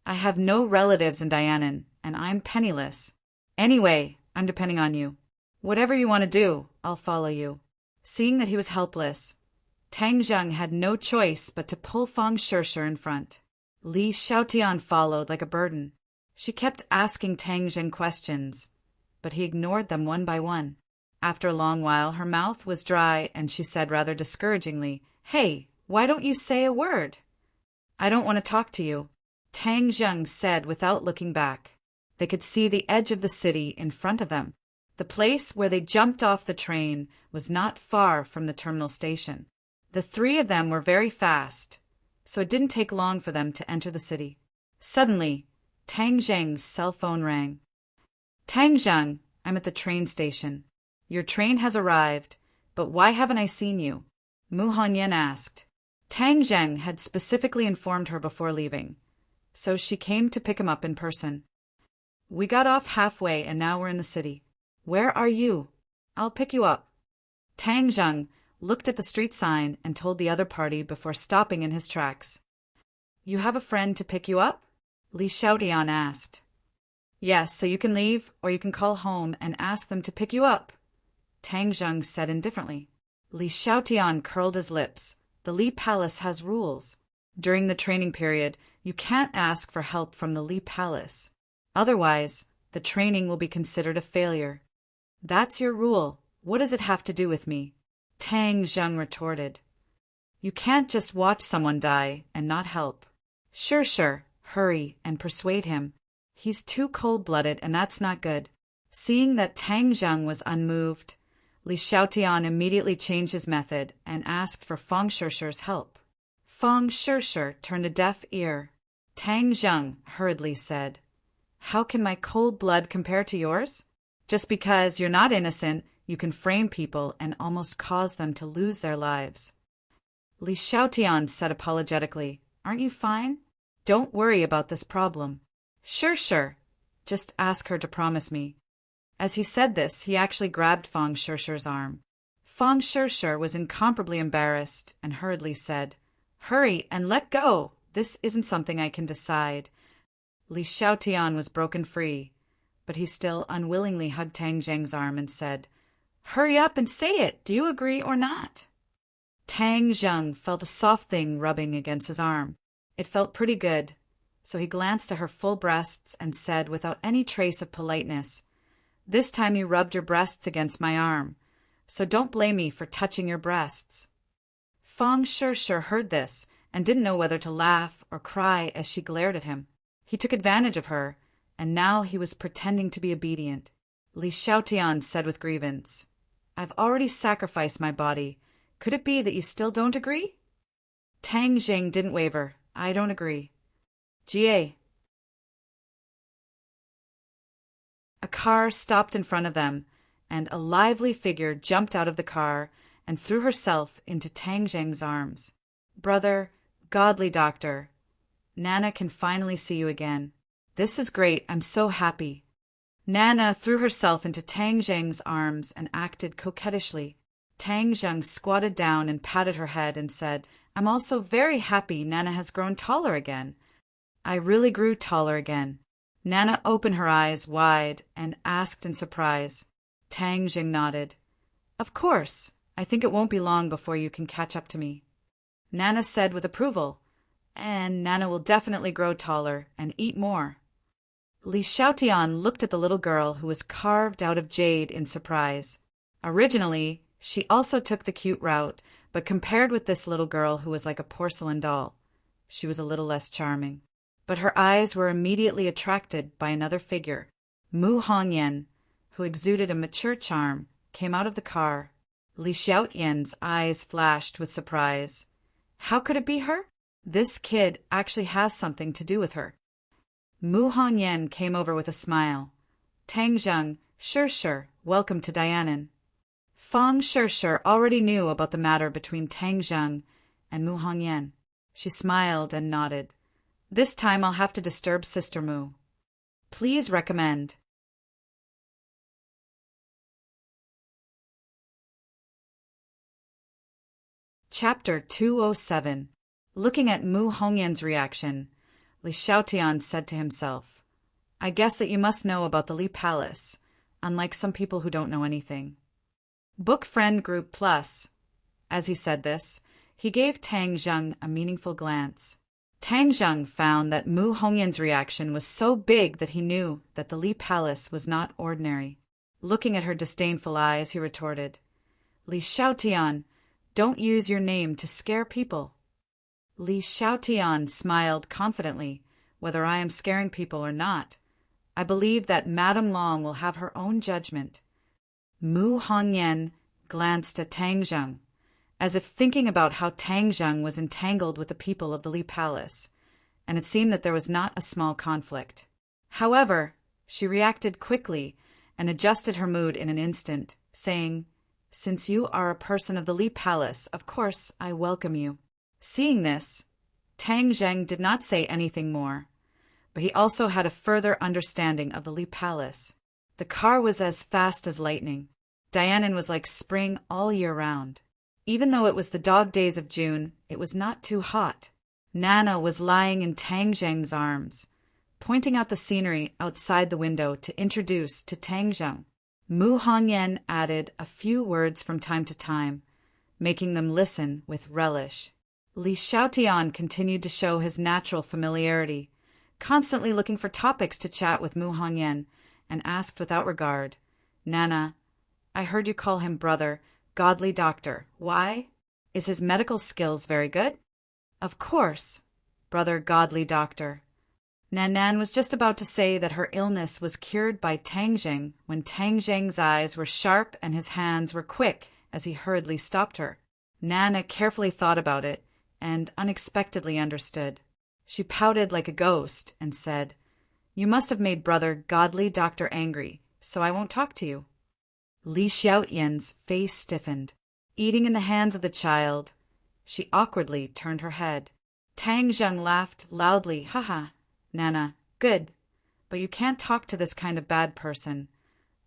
I have no relatives in Dianan, and I'm penniless. Anyway, I'm depending on you. Whatever you want to do, I'll follow you." Seeing that he was helpless, Tang Zheng had no choice but to pull Fang Shirsher in front. Li Xiaotian followed like a burden. She kept asking Tang Zheng questions, but he ignored them one by one. After a long while, her mouth was dry and she said rather discouragingly, "Hey, why don't you say a word?" "I don't want to talk to you," Tang Zheng said without looking back. They could see the edge of the city in front of them. The place where they jumped off the train was not far from the terminal station. The three of them were very fast, so it didn't take long for them to enter the city. Suddenly, Tang Zheng's cell phone rang. "Tang Zheng, I'm at the train station. Your train has arrived, but why haven't I seen you?" Mu Hongyan asked. Tang Zheng had specifically informed her before leaving, so she came to pick him up in person. "We got off halfway and now we're in the city. Where are you? I'll pick you up." Tang Zheng looked at the street sign and told the other party before stopping in his tracks. "You have a friend to pick you up?" Li Xiaotian asked. "Yes, so you can leave, or you can call home and ask them to pick you up," Tang Zheng said indifferently. Li Xiaotian curled his lips. The Li Palace has rules. During the training period, you can't ask for help from the Li Palace. Otherwise, the training will be considered a failure. "That's your rule. What does it have to do with me?" Tang Zheng retorted. "You can't just watch someone die and not help. Sure, hurry and persuade him. He's too cold-blooded and that's not good." Seeing that Tang Zheng was unmoved, Li Xiaotian immediately changed his method and asked for Fang Shirsher's help. Fang Shirsher turned a deaf ear. Tang Zheng hurriedly said, "How can my cold blood compare to yours? Just because you're not innocent, you can frame people and almost cause them to lose their lives." Li Xiaotian said apologetically, "Aren't you fine? Don't worry about this problem." Sure. Just ask her to promise me." As he said this, he actually grabbed Fang Shirsher's arm. Fang Shirsher was incomparably embarrassed and hurriedly said, "Hurry and let go. This isn't something I can decide." Li Xiaotian was broken free, but he still unwillingly hugged Tang Zheng's arm and said, "Hurry up and say it. Do you agree or not?" Tang Zheng felt a soft thing rubbing against his arm. It felt pretty good, so he glanced at her full breasts and said without any trace of politeness, "This time you rubbed your breasts against my arm, so don't blame me for touching your breasts." Fang Shirsher heard this and didn't know whether to laugh or cry as she glared at him. He took advantage of her, and now he was pretending to be obedient. Li Xiaotian said with grievance, "I've already sacrificed my body. Could it be that you still don't agree?" Tang Zheng didn't waver. "I don't agree." "Jie." A car stopped in front of them, and a lively figure jumped out of the car and threw herself into Tang Zheng's arms. "Brother, godly doctor, Nana can finally see you again. This is great. I'm so happy." Nana threw herself into Tang Zheng's arms and acted coquettishly. Tang Zheng squatted down and patted her head and said, "I'm also very happy Nana has grown taller again." "I really grew taller again." Nana opened her eyes wide and asked in surprise. Tang Zheng nodded. "Of course. I think it won't be long before you can catch up to me." Nana said with approval, "And Nana will definitely grow taller and eat more." Li Xiaotian looked at the little girl who was carved out of jade in surprise. Originally, she also took the cute route, but compared with this little girl who was like a porcelain doll, she was a little less charming. But her eyes were immediately attracted by another figure. Mu Hongyan, who exuded a mature charm, came out of the car. Li Xiaotian's eyes flashed with surprise. How could it be her? This kid actually has something to do with her. Mu Hongyan came over with a smile. "Tang Zheng, Shirsher, welcome to Dianan." Fang Shirsher already knew about the matter between Tang Zheng and Mu Hongyan. She smiled and nodded. This time I'll have to disturb Sister Mu. Please recommend. Chapter 207. Looking at Mu Hongyan's reaction, Li Xiaotian said to himself, I guess that you must know about the Li Palace, unlike some people who don't know anything. Book Friend Group Plus. As he said this, he gave Tang Zheng a meaningful glance. Tang Zheng found that Mu Hongyan's reaction was so big that he knew that the Li Palace was not ordinary. Looking at her disdainful eyes, he retorted, Li Xiaotian, don't use your name to scare people. Li Xiaotian smiled confidently. Whether I am scaring people or not, I believe that Madame Long will have her own judgment. Mu Hongyan glanced at Tang Zheng, as if thinking about how Tang Zheng was entangled with the people of the Li Palace, and it seemed that there was not a small conflict. However, she reacted quickly and adjusted her mood in an instant, saying, Since you are a person of the Li Palace, of course I welcome you. Seeing this, Tang Zheng did not say anything more, but he also had a further understanding of the Li Palace. The car was as fast as lightning. Dianan was like spring all year round. Even though it was the dog days of June, it was not too hot. Nana was lying in Tang Zheng's arms, pointing out the scenery outside the window to introduce to Tang Zheng. Mu Hongyan added a few words from time to time, making them listen with relish. Li Xiaotian continued to show his natural familiarity, constantly looking for topics to chat with Mu Hongyan, and asked without regard, Nana, I heard you call him brother, godly doctor. Why? Is his medical skills very good? Of course, brother godly doctor. Nan was just about to say that her illness was cured by Tang Zheng when Tang Zheng's eyes were sharp and his hands were quick as he hurriedly stopped her. Nana carefully thought about it and unexpectedly understood. She pouted like a ghost and said, You must have made brother godly doctor angry, so I won't talk to you. Li Xiaotian's face stiffened. Eating in the hands of the child, she awkwardly turned her head. Tang Zheng laughed loudly. Haha, Nana, good, but you can't talk to this kind of bad person.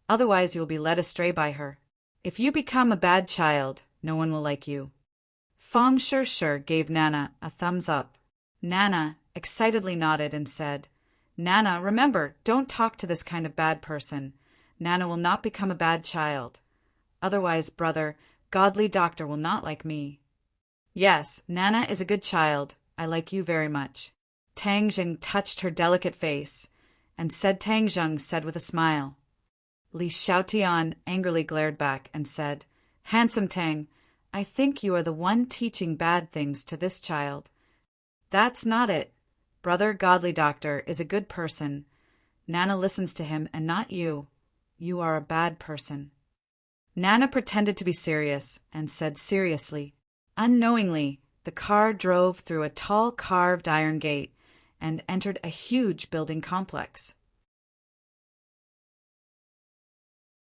Otherwise you'll be led astray by her. If you become a bad child, no one will like you. Fang Shishir gave Nana a thumbs up. Nana excitedly nodded and said, Nana, remember, don't talk to this kind of bad person. Nana will not become a bad child. Otherwise, brother, godly doctor will not like me. Yes, Nana is a good child. I like you very much. Tang Zheng touched her delicate face, and Tang Zheng said with a smile. Li Xiaotian angrily glared back and said, Handsome Tang, I think you are the one teaching bad things to this child. That's not it. Brother godly doctor is a good person. Nana listens to him and not you. You are a bad person. Nana pretended to be serious and said seriously. Unknowingly, the car drove through a tall carved iron gate and entered a huge building complex.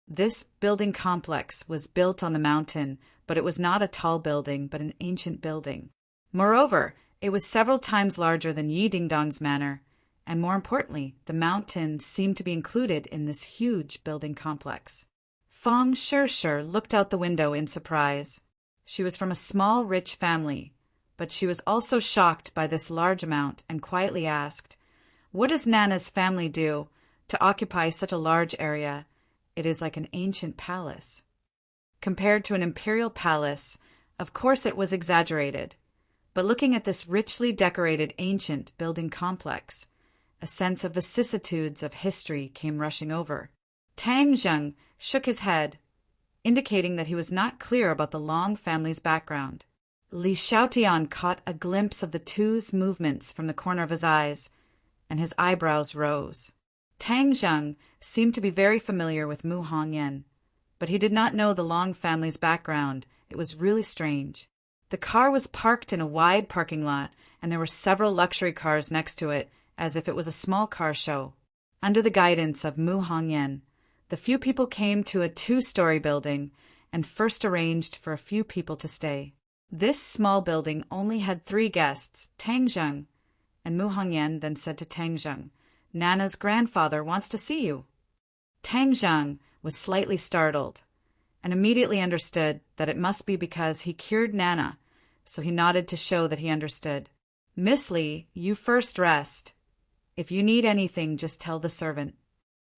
This building complex was built on the mountain, but it was not a tall building, but an ancient building. Moreover, it was several times larger than Yi Dingdong's manor, and more importantly, the mountain seemed to be included in this huge building complex. Fang Shishir looked out the window in surprise. She was from a small, rich family, but she was also shocked by this large amount and quietly asked, What does Nana's family do to occupy such a large area? It is like an ancient palace. Compared to an imperial palace, of course it was exaggerated, but looking at this richly decorated ancient building complex, a sense of vicissitudes of history came rushing over. Tang Zheng shook his head, indicating that he was not clear about the Long family's background. Li Xiaotian caught a glimpse of the two's movements from the corner of his eyes, and his eyebrows rose. Tang Zheng seemed to be very familiar with Mu Hongyan, but he did not know the Long family's background. It was really strange. The car was parked in a wide parking lot, and there were several luxury cars next to it, as if it was a small car show. Under the guidance of Mu Hongyan, the few people came to a 2-story building and first arranged for a few people to stay. This small building only had 3 guests, Tang Zheng, and Mu Hongyan then said to Tang Zheng, "Nana's grandfather wants to see you." Tang Zheng was slightly startled and immediately understood that it must be because he cured Nana, so he nodded to show that he understood. "Miss Li, you first rest. If you need anything, just tell the servant."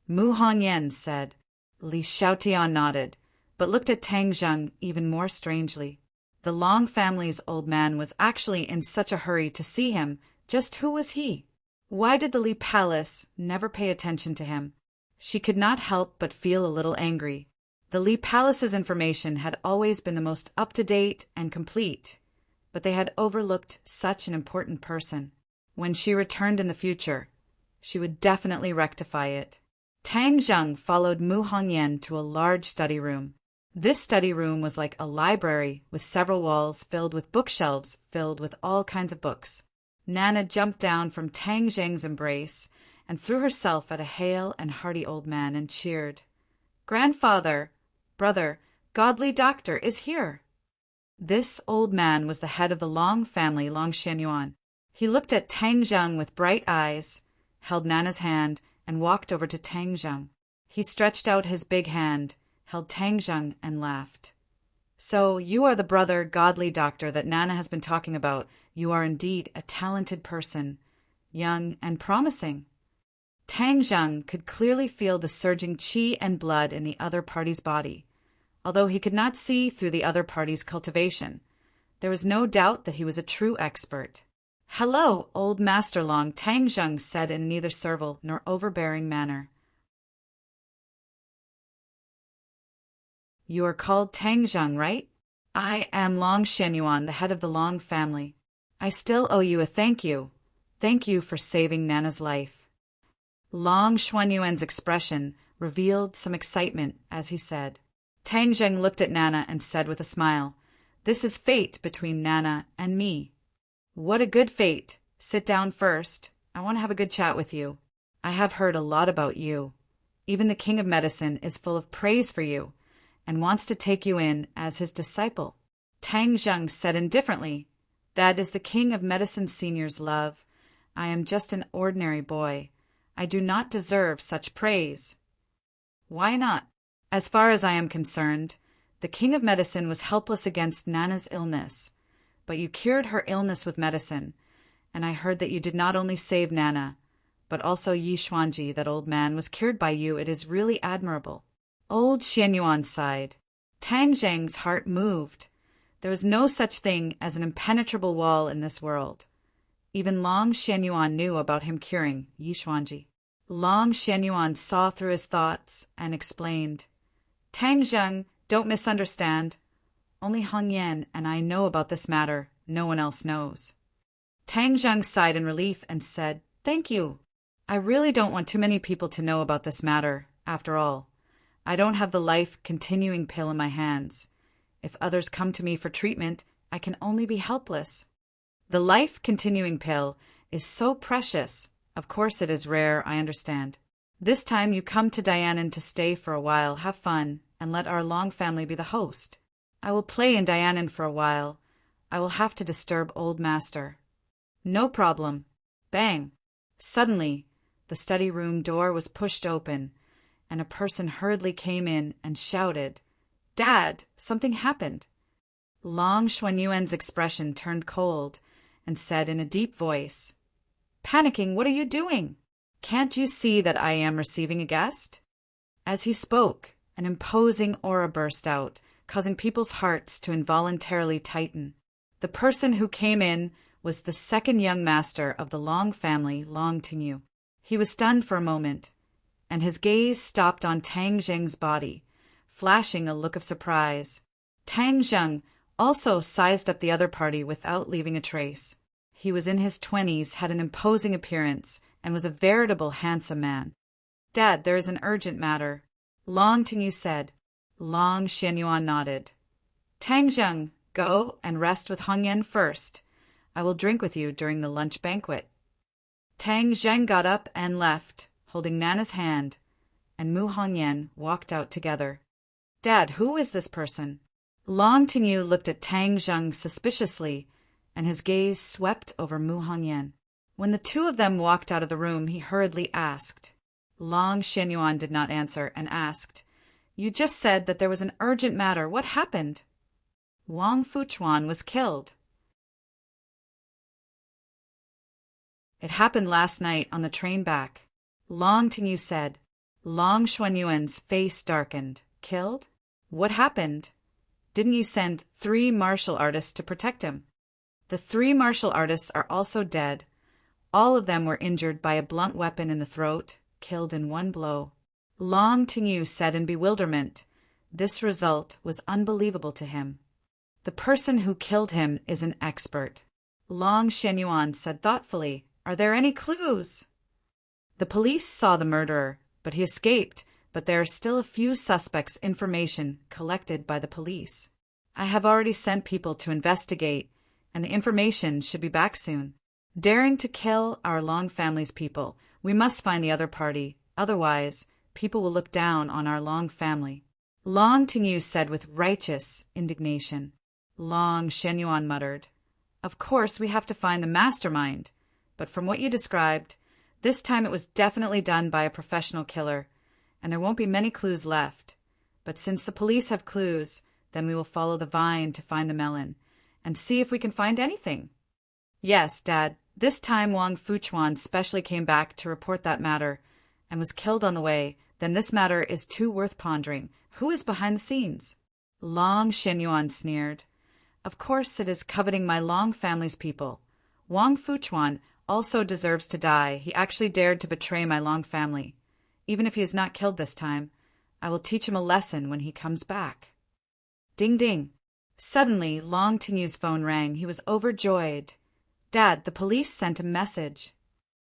Mu Hongyan said. Li Xiaotian nodded, but looked at Tang Zheng even more strangely. The Long family's old man was actually in such a hurry to see him. Just who was he? Why did the Li Palace never pay attention to him? She could not help but feel a little angry. The Li Palace's information had always been the most up-to-date and complete, but they had overlooked such an important person. When she returned in the future, she would definitely rectify it. Tang Zheng followed Mu Hongyan to a large study room. This study room was like a library with several walls filled with bookshelves filled with all kinds of books. Nana jumped down from Tang Zheng's embrace and threw herself at a hale and hearty old man and cheered. "Grandfather, brother, godly doctor is here." This old man was the head of the Long family, Long Xianyuan. He looked at Tang Zheng with bright eyes, held Nana's hand, and walked over to Tang Zheng. He stretched out his big hand, held Tang Zheng, and laughed. "So you are the brother, godly doctor that Nana has been talking about. You are indeed a talented person, young and promising." Tang Zheng could clearly feel the surging qi and blood in the other party's body, although he could not see through the other party's cultivation. There was no doubt that he was a true expert. "Hello, old Master Long," Tang Zheng said in neither servile nor overbearing manner. "You are called Tang Zheng, right? I am Long Xianyuan, the head of the Long family. I still owe you a thank you. Thank you for saving Nana's life." Long Xuanyuan's expression revealed some excitement as he said. Tang Zheng looked at Nana and said with a smile, "This is fate between Nana and me." "What a good fate. Sit down first. I want to have a good chat with you. I have heard a lot about you. Even the King of Medicine is full of praise for you and wants to take you in as his disciple." Tang Zheng said indifferently, "That is the King of Medicine Senior's love. I am just an ordinary boy. I do not deserve such praise." "Why not? As far as I am concerned, the King of Medicine was helpless against Nana's illness, but you cured her illness with medicine, and I heard that you did not only save Nana, but also Yi Xuanji, that old man, was cured by you. It is really admirable." Old Xianyuan sighed. Tang Zheng's heart moved. There was no such thing as an impenetrable wall in this world. Even Long Xianyuan knew about him curing Yi Xuanji. Long Xianyuan saw through his thoughts and explained, "Tang Zheng, don't misunderstand. Only Hongyan and I know about this matter. No one else knows." Tang Zheng sighed in relief and said, "Thank you. I really don't want too many people to know about this matter. After all, I don't have the life-continuing pill in my hands. If others come to me for treatment, I can only be helpless. The life-continuing pill is so precious. Of course it is rare, I understand. This time you come to Dianan to stay for a while, have fun, and let our Long family be the host. I will play in Dianan for a while. I will have to disturb old master." "No problem." Bang! Suddenly, the study room door was pushed open, and a person hurriedly came in and shouted, "Dad, something happened." Long Xuanyuan's expression turned cold and said in a deep voice, "Panicking, what are you doing? Can't you see that I am receiving a guest?" As he spoke, an imposing aura burst out, causing people's hearts to involuntarily tighten. The person who came in was the second young master of the Long family, Long Tingyu. He was stunned for a moment, and his gaze stopped on Tang Zheng's body, flashing a look of surprise. Tang Zheng also sized up the other party without leaving a trace. He was in his 20s, had an imposing appearance, and was a veritable handsome man. "Dad, there is an urgent matter," Long Tingyu said. Long Xianyuan nodded. "Tang Zheng, go and rest with Hongyan first. I will drink with you during the lunch banquet." Tang Zheng got up and left, holding Nana's hand, and Mu Hongyan walked out together. "Dad, who is this person?" Long Tingyu looked at Tang Zheng suspiciously, and his gaze swept over Mu Hongyan. When the two of them walked out of the room, he hurriedly asked. Long Xianyuan did not answer and asked, "You just said that there was an urgent matter. What happened?" "Wang Fuchuan was killed." "It happened last night on the train back," Long Tingyu said. Long Xuanyuan's face darkened. "Killed? What happened? Didn't you send 3 martial artists to protect him?" "The 3 martial artists are also dead. All of them were injured by a blunt weapon in the throat, killed in one blow." Long Tingyu said in bewilderment. This result was unbelievable to him. "The person who killed him is an expert." Long Xianyuan said thoughtfully, "Are there any clues?" "The police saw the murderer, but he escaped, but there are still a few suspects' information collected by the police. I have already sent people to investigate, and the information should be back soon. Daring to kill our Long family's people, we must find the other party, otherwise people will look down on our Long family." Long Tingyu said with righteous indignation. Long Xianyuan muttered, "Of course we have to find the mastermind, but from what you described, this time it was definitely done by a professional killer, and there won't be many clues left. But since the police have clues, then we will follow the vine to find the melon, and see if we can find anything." "Yes, Dad, this time Wang Fuchuan specially came back to report that matter, and was killed on the way. Then this matter is too worth pondering. Who is behind the scenes?" Long Xianyuan sneered. "Of course it is coveting my Long family's people. Wang Fuchuan also deserves to die. He actually dared to betray my Long family. Even if he is not killed this time, I will teach him a lesson when he comes back." Ding ding. Suddenly, Long Tingyu's phone rang. He was overjoyed. "Dad, the police sent a message."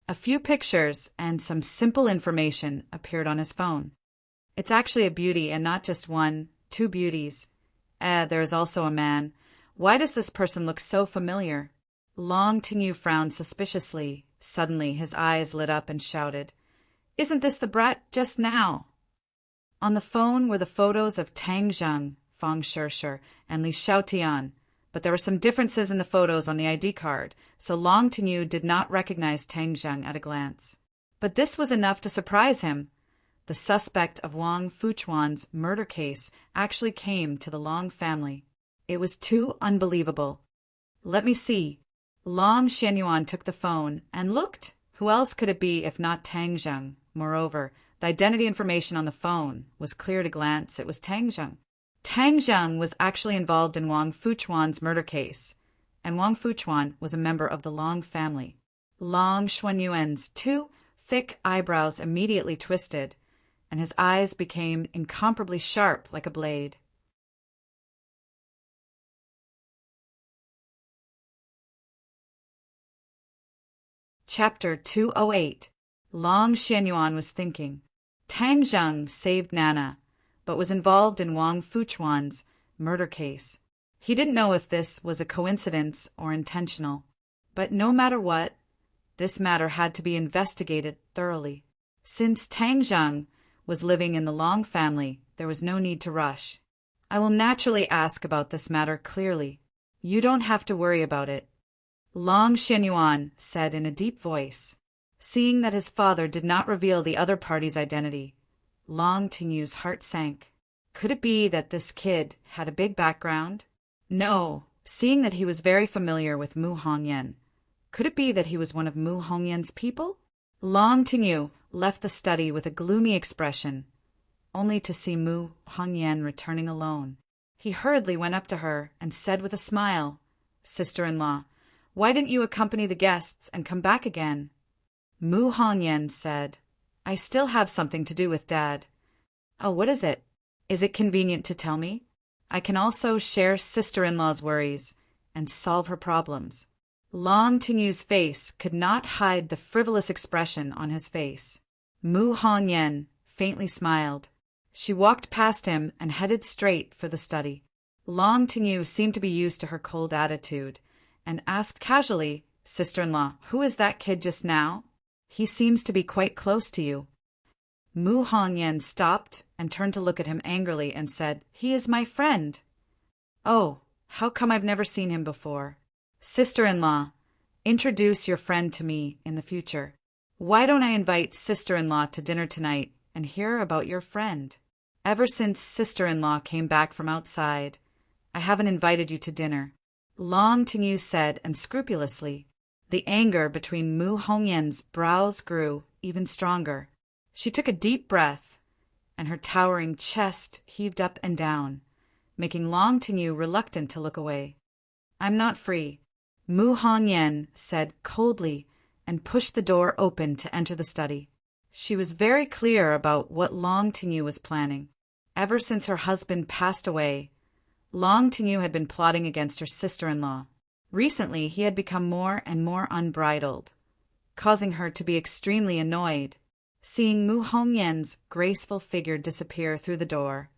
A few pictures and some simple information appeared on his phone. "It's actually a beauty, and not just one, 2 beauties. There is also a man. Why does this person look so familiar?" Long Tingyu frowned suspiciously. Suddenly, his eyes lit up and shouted, "Isn't this the brat just now?" On the phone were the photos of Tang Zheng, Fang Shishir, and Li Xiaotian, but there were some differences in the photos on the ID card, so Long Tingyu did not recognize Tang Zheng at a glance. But this was enough to surprise him. The suspect of Wang Fuchuan's murder case actually came to the Long family. It was too unbelievable. "Let me see." Long Xianyuan took the phone and looked. Who else could it be if not Tang Zheng? Moreover, the identity information on the phone was clear at a glance. It was Tang Zheng. Tang Zheng was actually involved in Wang Fuchuan's murder case, and Wang Fuchuan was a member of the Long family. Long Xuanyuan's 2 thick eyebrows immediately twisted, and his eyes became incomparably sharp like a blade. Chapter 208. Long Xianyuan was thinking. Tang Zheng saved Nana, but was involved in Wang Fuchuan's murder case. He didn't know if this was a coincidence or intentional. But no matter what, this matter had to be investigated thoroughly. Since Tang Zheng was living in the Long family, there was no need to rush. "I will naturally ask about this matter clearly. You don't have to worry about it," Long Xianyuan said in a deep voice. Seeing that his father did not reveal the other party's identity, Long Tingyu's heart sank. Could it be that this kid had a big background? No, seeing that he was very familiar with Mu Hongyan. Could it be that he was one of Mu Hongyan's people? Long Tingyu left the study with a gloomy expression, only to see Mu Hongyan returning alone. He hurriedly went up to her and said with a smile, "Sister-in-law, why didn't you accompany the guests and come back again?" Mu Hongyan said, "I still have something to do with Dad." "Oh, what is it? Is it convenient to tell me? I can also share sister-in-law's worries and solve her problems." Long Tingyu's face could not hide the frivolous expression on his face. Mu Hongyan faintly smiled. She walked past him and headed straight for the study. Long Tingyu seemed to be used to her cold attitude, and asked casually, "Sister-in-law, who is that kid just now? He seems to be quite close to you." Mu Hongyan stopped and turned to look at him angrily and said, "He is my friend." Oh, how come I've never seen him before? Sister-in-law, introduce your friend to me in the future. Why don't I invite sister-in-law to dinner tonight and hear about your friend? Ever since sister-in-law came back from outside, I haven't invited you to dinner. Long Tingyu said, and scrupulously. The anger between Mu Hongyan's brows grew even stronger. She took a deep breath, and her towering chest heaved up and down, making Long Tingyu reluctant to look away. I'm not free, Mu Hongyan said coldly, and pushed the door open to enter the study. She was very clear about what Long Tingyu was planning. Ever since her husband passed away, Long Tingyu had been plotting against her sister-in-law. Recently, he had become more and more unbridled, causing her to be extremely annoyed. Seeing Mu Hongyan's graceful figure disappear through the door,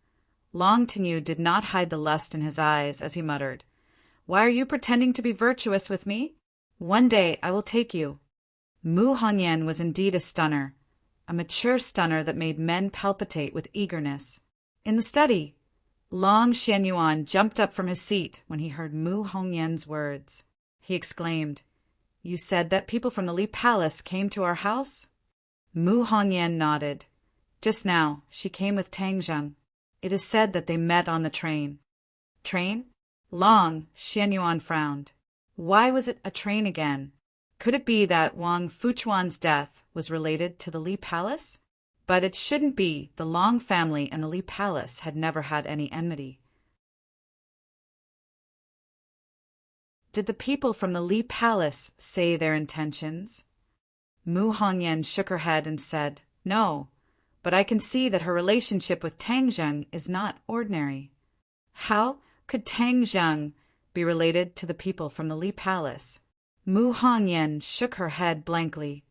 Long Tingyu did not hide the lust in his eyes as he muttered, "Why are you pretending to be virtuous with me? One day I will take you." Mu Hongyan was indeed a stunner, a mature stunner that made men palpitate with eagerness. In the study, Long Xianyuan jumped up from his seat when he heard Mu Hongyan's words. He exclaimed, "You said that people from the Li Palace came to our house?" Mu Hongyan nodded. "Just now, she came with Tang Zheng. It is said that they met on the train." "Train?" Long Xianyuan frowned. Why was it a train again? Could it be that Wang Fuchuan's death was related to the Li Palace? But it shouldn't be. The Long family and the Li Palace had never had any enmity. Did the people from the Li Palace say their intentions? Mu Hongyan shook her head and said, "No, but I can see that her relationship with Tang Zheng is not ordinary." How could Tang Zheng be related to the people from the Li Palace? Mu Hongyan shook her head blankly.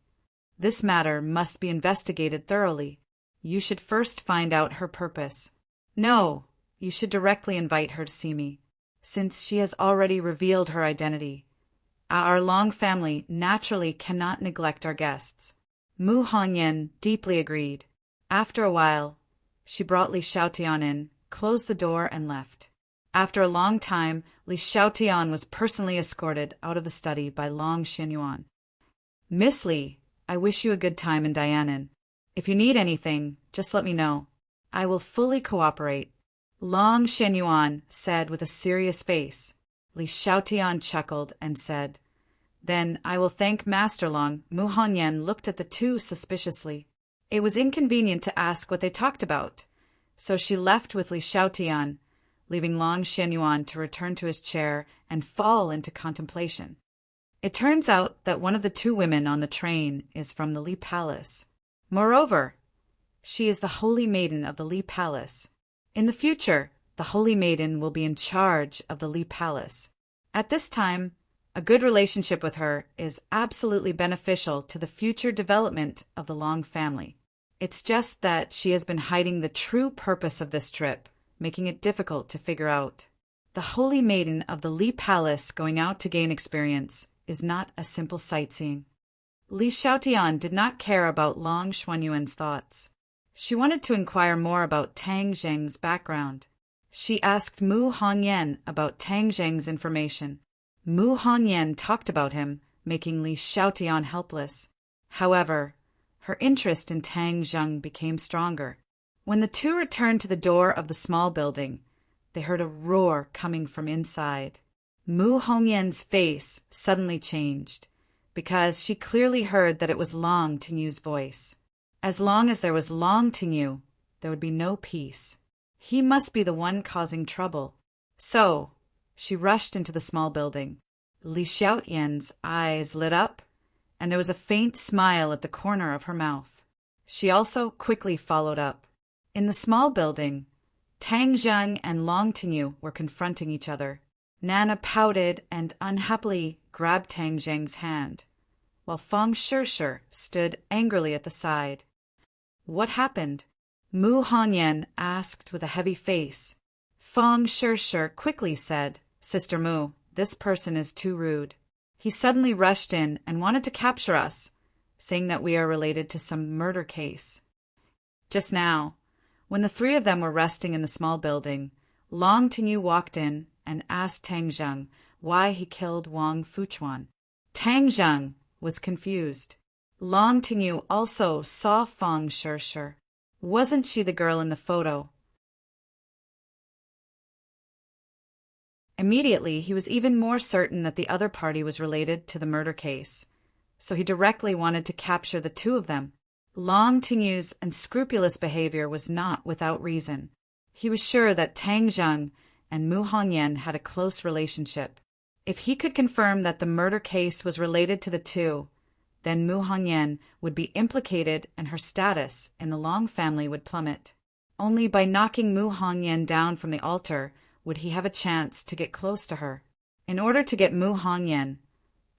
This matter must be investigated thoroughly. You should first find out her purpose. No, you should directly invite her to see me, since she has already revealed her identity. Our Long family naturally cannot neglect our guests. Mu Hongyan deeply agreed. After a while, she brought Li Xiaotian in, closed the door, and left. After a long time, Li Xiaotian was personally escorted out of the study by Long Xianyuan. "Miss Li, I wish you a good time in Dianan. If you need anything, just let me know. I will fully cooperate," Long Xianyuan said with a serious face. Li Xiaotian chuckled and said, "Then I will thank Master Long." Mu Hongyan looked at the two suspiciously. It was inconvenient to ask what they talked about, so she left with Li Xiaotian, leaving Long Xianyuan to return to his chair and fall into contemplation. It turns out that one of the two women on the train is from the Li Palace. Moreover, she is the Holy Maiden of the Li Palace. In the future, the Holy Maiden will be in charge of the Li Palace. At this time, a good relationship with her is absolutely beneficial to the future development of the Long family. It's just that she has been hiding the true purpose of this trip, making it difficult to figure out. The Holy Maiden of the Li Palace going out to gain experience is not a simple sightseeing. Li Xiaotian did not care about Long Xuanyuan's thoughts. She wanted to inquire more about Tang Zheng's background. She asked Mu Hongyan about Tang Zheng's information. Mu Hongyan talked about him, making Li Xiaotian helpless. However, her interest in Tang Zheng became stronger. When the two returned to the door of the small building, they heard a roar coming from inside. Mu Hongyan's face suddenly changed, because she clearly heard that it was Long Tingyu's voice. As long as there was Long Tingyu, there would be no peace. He must be the one causing trouble. So, she rushed into the small building. Li Xiaotian's eyes lit up, and there was a faint smile at the corner of her mouth. She also quickly followed up. In the small building, Tang Zheng and Long Tingyu were confronting each other. Nana pouted and unhappily grabbed Tang Zheng's hand, while Feng Shishir stood angrily at the side. "What happened?" Mu Hongyan asked with a heavy face. Feng Shishir quickly said, "Sister Mu, this person is too rude. He suddenly rushed in and wanted to capture us, saying that we are related to some murder case." Just now, when the three of them were resting in the small building, Long Tingyu walked in and asked Tang Zheng why he killed Wang Fuchuan. Tang Zheng was confused. Long Tingyu also saw Fang Shirshir. Wasn't she the girl in the photo? Immediately, he was even more certain that the other party was related to the murder case, so he directly wanted to capture the two of them. Long Tingyu's unscrupulous behavior was not without reason. He was sure that Tang Zheng and Mu Hongyan had a close relationship. If he could confirm that the murder case was related to the two, then Mu Hongyan would be implicated and her status in the Long family would plummet. Only by knocking Mu Hongyan down from the altar would he have a chance to get close to her. In order to get Mu Hongyan,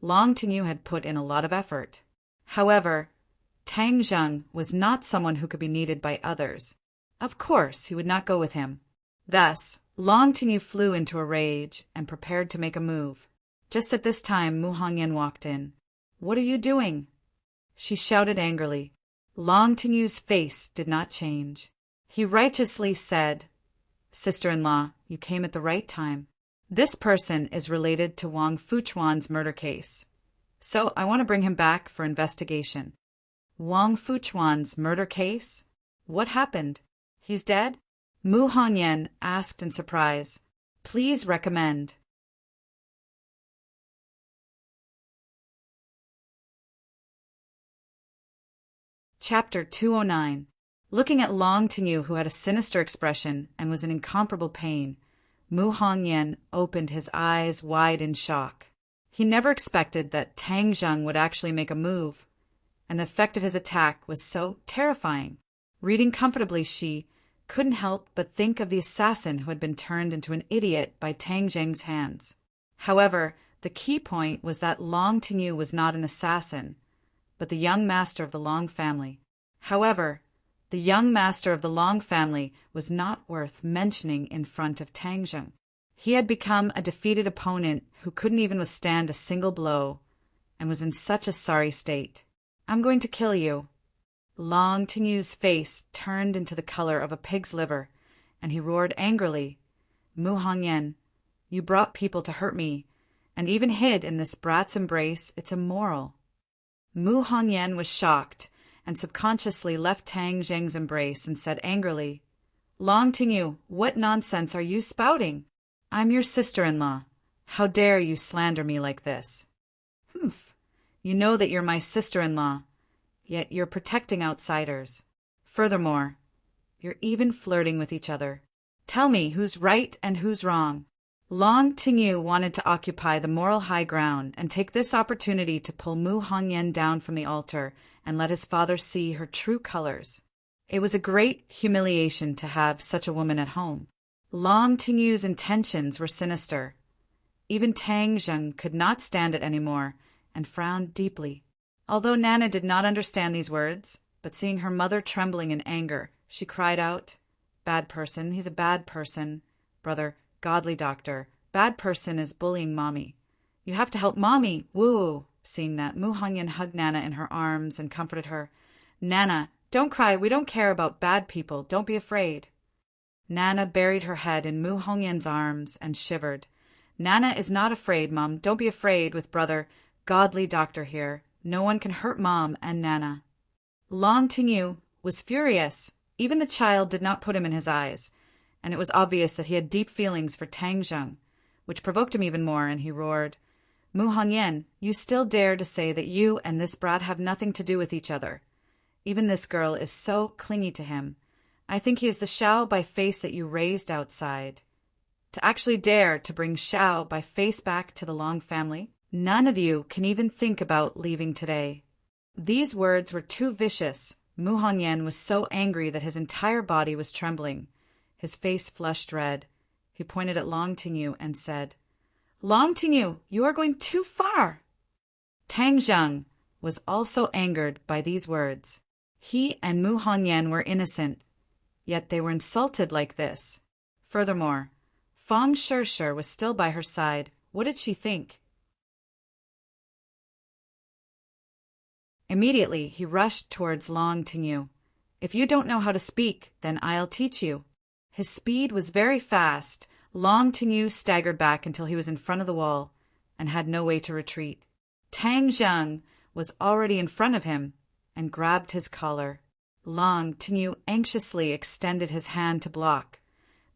Long Tingyu had put in a lot of effort. However, Tang Zheng was not someone who could be needed by others. Of course, he would not go with him. Thus, Long Tingyu flew into a rage and prepared to make a move. Just at this time, Mu Hongyan walked in. "What are you doing?" she shouted angrily. Long Tingyu's face did not change. He righteously said, "Sister-in-law, you came at the right time. This person is related to Wang Fuchuan's murder case, so I want to bring him back for investigation." Wang Fuchuan's murder case? What happened? He's dead? Mu Hongyan asked in surprise. "Please recommend." Chapter 209. Looking at Long Tingyu, who had a sinister expression and was in incomparable pain, Mu Hongyan opened his eyes wide in shock. He never expected that Tang Zheng would actually make a move, and the effect of his attack was so terrifying. Reading comfortably, she couldn't help but think of the assassin who had been turned into an idiot by Tang Zheng's hands. However, the key point was that Long Tingyu was not an assassin, but the young master of the Long family. However, the young master of the Long family was not worth mentioning in front of Tang Zheng. He had become a defeated opponent who couldn't even withstand a single blow, and was in such a sorry state. "I'm going to kill you." Long Tingyu's face turned into the color of a pig's liver, and he roared angrily, "Mu Hongyan, you brought people to hurt me, and even hid in this brat's embrace. It's immoral." Mu Hongyan was shocked, and subconsciously left Tang Zheng's embrace and said angrily, "Long Tingyu, what nonsense are you spouting? I'm your sister-in-law. How dare you slander me like this?" "Humph, you know that you're my sister-in-law, yet you're protecting outsiders. Furthermore, you're even flirting with each other. Tell me who's right and who's wrong." Long Tingyu wanted to occupy the moral high ground and take this opportunity to pull Mu Hongyan down from the altar and let his father see her true colors. It was a great humiliation to have such a woman at home. Long Tingyu's intentions were sinister. Even Tang Zheng could not stand it anymore and frowned deeply. Although Nana did not understand these words, but seeing her mother trembling in anger, she cried out, "Bad person, he's a bad person. Brother, godly doctor, bad person is bullying mommy. You have to help mommy, woo." Seeing that, Mu Hongyan hugged Nana in her arms and comforted her. "Nana, don't cry, we don't care about bad people, don't be afraid." Nana buried her head in Mu Hongyan's arms and shivered. "Nana is not afraid, Mom, don't be afraid with brother, godly doctor here. No one can hurt Mom and Nana." Long Tingyu was furious. Even the child did not put him in his eyes, and it was obvious that he had deep feelings for Tang Zheng, which provoked him even more, and he roared, "Mu Hongyan, you still dare to say that you and this brat have nothing to do with each other. Even this girl is so clingy to him. I think he is the Xiao by face that you raised outside. To actually dare to bring Xiao by face back to the Long family? None of you can even think about leaving today." These words were too vicious. Mu Hongyan was so angry that his entire body was trembling. His face flushed red. He pointed at Long Tingyu and said, "Long Tingyu, you are going too far." Tang Zheng was also angered by these words. He and Mu Hongyan were innocent, yet they were insulted like this. Furthermore, Fang Shirshir was still by her side. What did she think? Immediately, he rushed towards Long Tingyu. "If you don't know how to speak, then I'll teach you." His speed was very fast. Long Tingyu staggered back until he was in front of the wall and had no way to retreat. Tang Zheng was already in front of him and grabbed his collar. Long Tingyu anxiously extended his hand to block,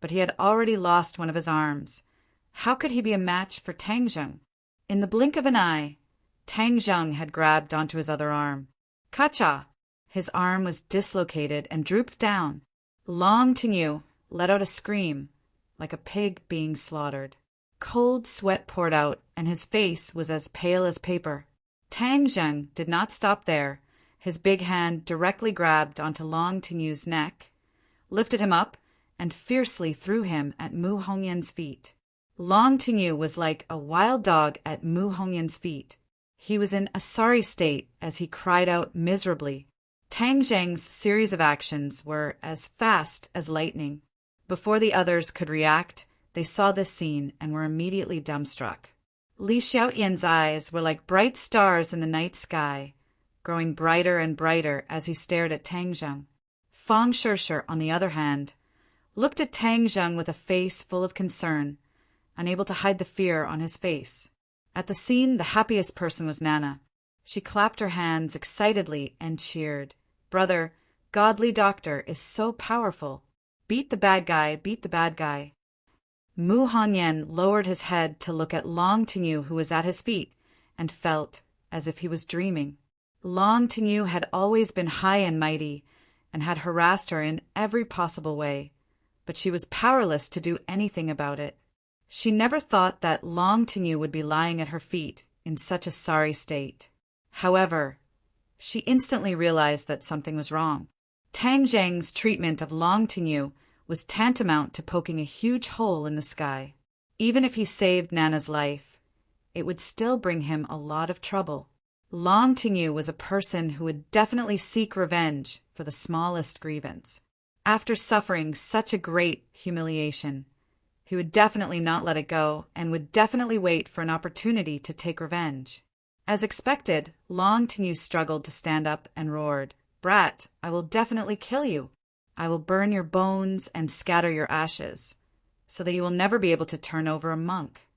but he had already lost one of his arms. How could he be a match for Tang Zheng? In the blink of an eye, Tang Zheng had grabbed onto his other arm. Kacha! His arm was dislocated and drooped down. Long Tingyu let out a scream, like a pig being slaughtered. Cold sweat poured out, and his face was as pale as paper. Tang Zheng did not stop there. His big hand directly grabbed onto Long Tingyu's neck, lifted him up, and fiercely threw him at Mu Hongyan's feet. Long Tingyu was like a wild dog at Mu Hongyan's feet. He was in a sorry state as he cried out miserably. Tang Zheng's series of actions were as fast as lightning. Before the others could react, they saw this scene and were immediately dumbstruck. Li Xiaoyan's eyes were like bright stars in the night sky, growing brighter and brighter as he stared at Tang Zheng. Fang Shishir, on the other hand, looked at Tang Zheng with a face full of concern, unable to hide the fear on his face. At the scene, the happiest person was Nana. She clapped her hands excitedly and cheered. "Brother, godly doctor is so powerful. Beat the bad guy, beat the bad guy." Mu Hongyan lowered his head to look at Long Tingyu, who was at his feet, and felt as if he was dreaming. Long Tingyu had always been high and mighty, and had harassed her in every possible way, but she was powerless to do anything about it. She never thought that Long Tingyu would be lying at her feet in such a sorry state. However, she instantly realized that something was wrong. Tang Zheng's treatment of Long Tingyu was tantamount to poking a huge hole in the sky. Even if he saved Nana's life, it would still bring him a lot of trouble. Long Tingyu was a person who would definitely seek revenge for the smallest grievance. After suffering such a great humiliation, he would definitely not let it go and would definitely wait for an opportunity to take revenge. As expected, Long Tingyu struggled to stand up and roared, "Brat, I will definitely kill you. I will burn your bones and scatter your ashes, so that you will never be able to turn over a monk."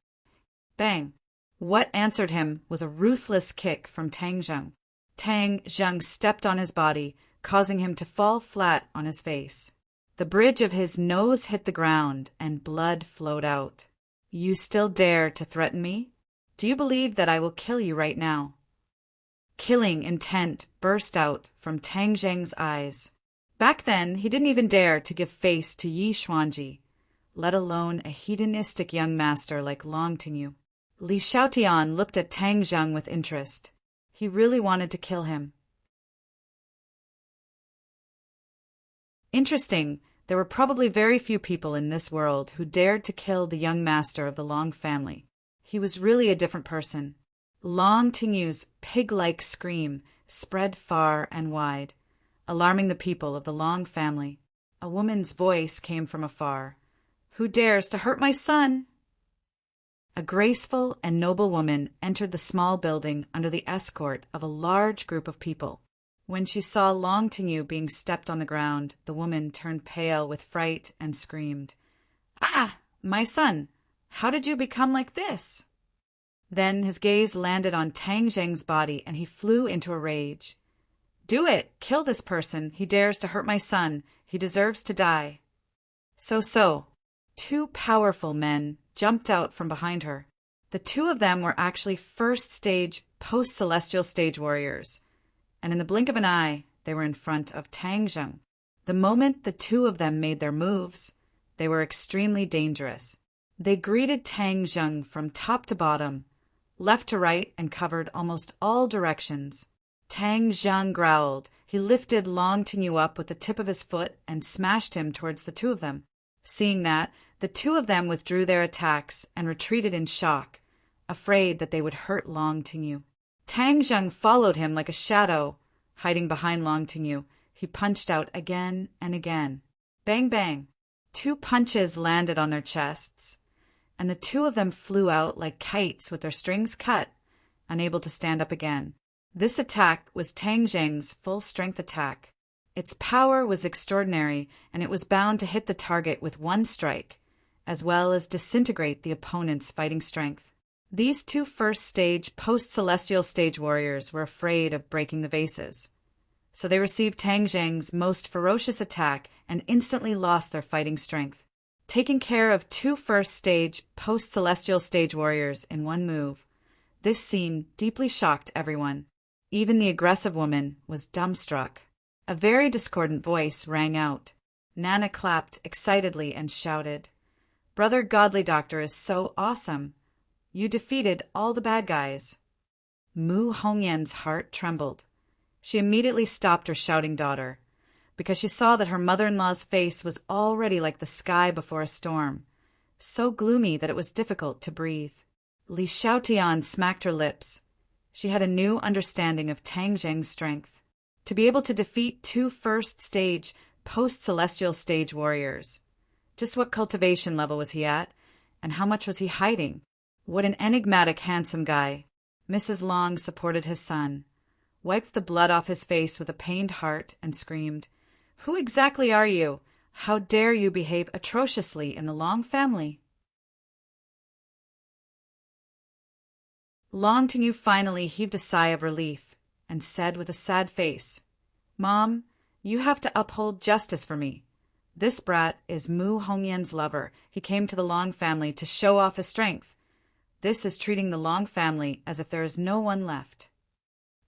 Bang! What answered him was a ruthless kick from Tang Zheng. Tang Zheng stepped on his body, causing him to fall flat on his face. The bridge of his nose hit the ground, and blood flowed out. "You still dare to threaten me? Do you believe that I will kill you right now?" Killing intent burst out from Tang Zheng's eyes. Back then, he didn't even dare to give face to Yi Xuanji, let alone a hedonistic young master like Long Tingyu. Li Xiaotian looked at Tang Zheng with interest. He really wanted to kill him. Interesting, there were probably very few people in this world who dared to kill the young master of the Long family. He was really a different person. Long Tingyu's pig-like scream spread far and wide, alarming the people of the Long family. A woman's voice came from afar. "Who dares to hurt my son?" A graceful and noble woman entered the small building under the escort of a large group of people. When she saw Long Tingyu being stepped on the ground, the woman turned pale with fright and screamed, "Ah, my son! How did you become like this?" Then his gaze landed on Tang Zheng's body, and he flew into a rage. "Do it! Kill this person! He dares to hurt my son! He deserves to die!" So, two powerful men jumped out from behind her. The two of them were actually first-stage, post-celestial stage warriors, and in the blink of an eye, they were in front of Tang Zheng. The moment the two of them made their moves, they were extremely dangerous. They greeted Tang Zheng from top to bottom, left to right, and covered almost all directions. Tang Zheng growled. He lifted Long Tingyu up with the tip of his foot and smashed him towards the two of them. Seeing that, the two of them withdrew their attacks and retreated in shock, afraid that they would hurt Long Tingyu. Tang Zheng followed him like a shadow, hiding behind Long Tingyu. He punched out again and again. Bang, bang. 2 punches landed on their chests, and the two of them flew out like kites with their strings cut, unable to stand up again. This attack was Tang Zheng's full-strength attack. Its power was extraordinary, and it was bound to hit the target with one strike, as well as disintegrate the opponent's fighting strength. These two first-stage, post-celestial stage warriors were afraid of breaking the vases, so they received Tang Zheng's most ferocious attack and instantly lost their fighting strength. Taking care of two first-stage, post-celestial stage warriors in one move, this scene deeply shocked everyone. Even the aggressive woman was dumbstruck. A very discordant voice rang out. Nana clapped excitedly and shouted, "Brother Godly Doctor is so awesome! You defeated all the bad guys." Mu Hongyan's heart trembled. She immediately stopped her shouting daughter, because she saw that her mother-in-law's face was already like the sky before a storm, so gloomy that it was difficult to breathe. Li Xiaotian smacked her lips. She had a new understanding of Tang Zheng's strength. To be able to defeat two first-stage, post-celestial stage warriors. Just what cultivation level was he at, and how much was he hiding? What an enigmatic, handsome guy. Mrs. Long supported his son, wiped the blood off his face with a pained heart, and screamed, "Who exactly are you? How dare you behave atrociously in the Long family?" Long Tingyou finally heaved a sigh of relief and said with a sad face, "Mom, you have to uphold justice for me. This brat is Mu Hongyan's lover. He came to the Long family to show off his strength. This is treating the Long family as if there is no one left."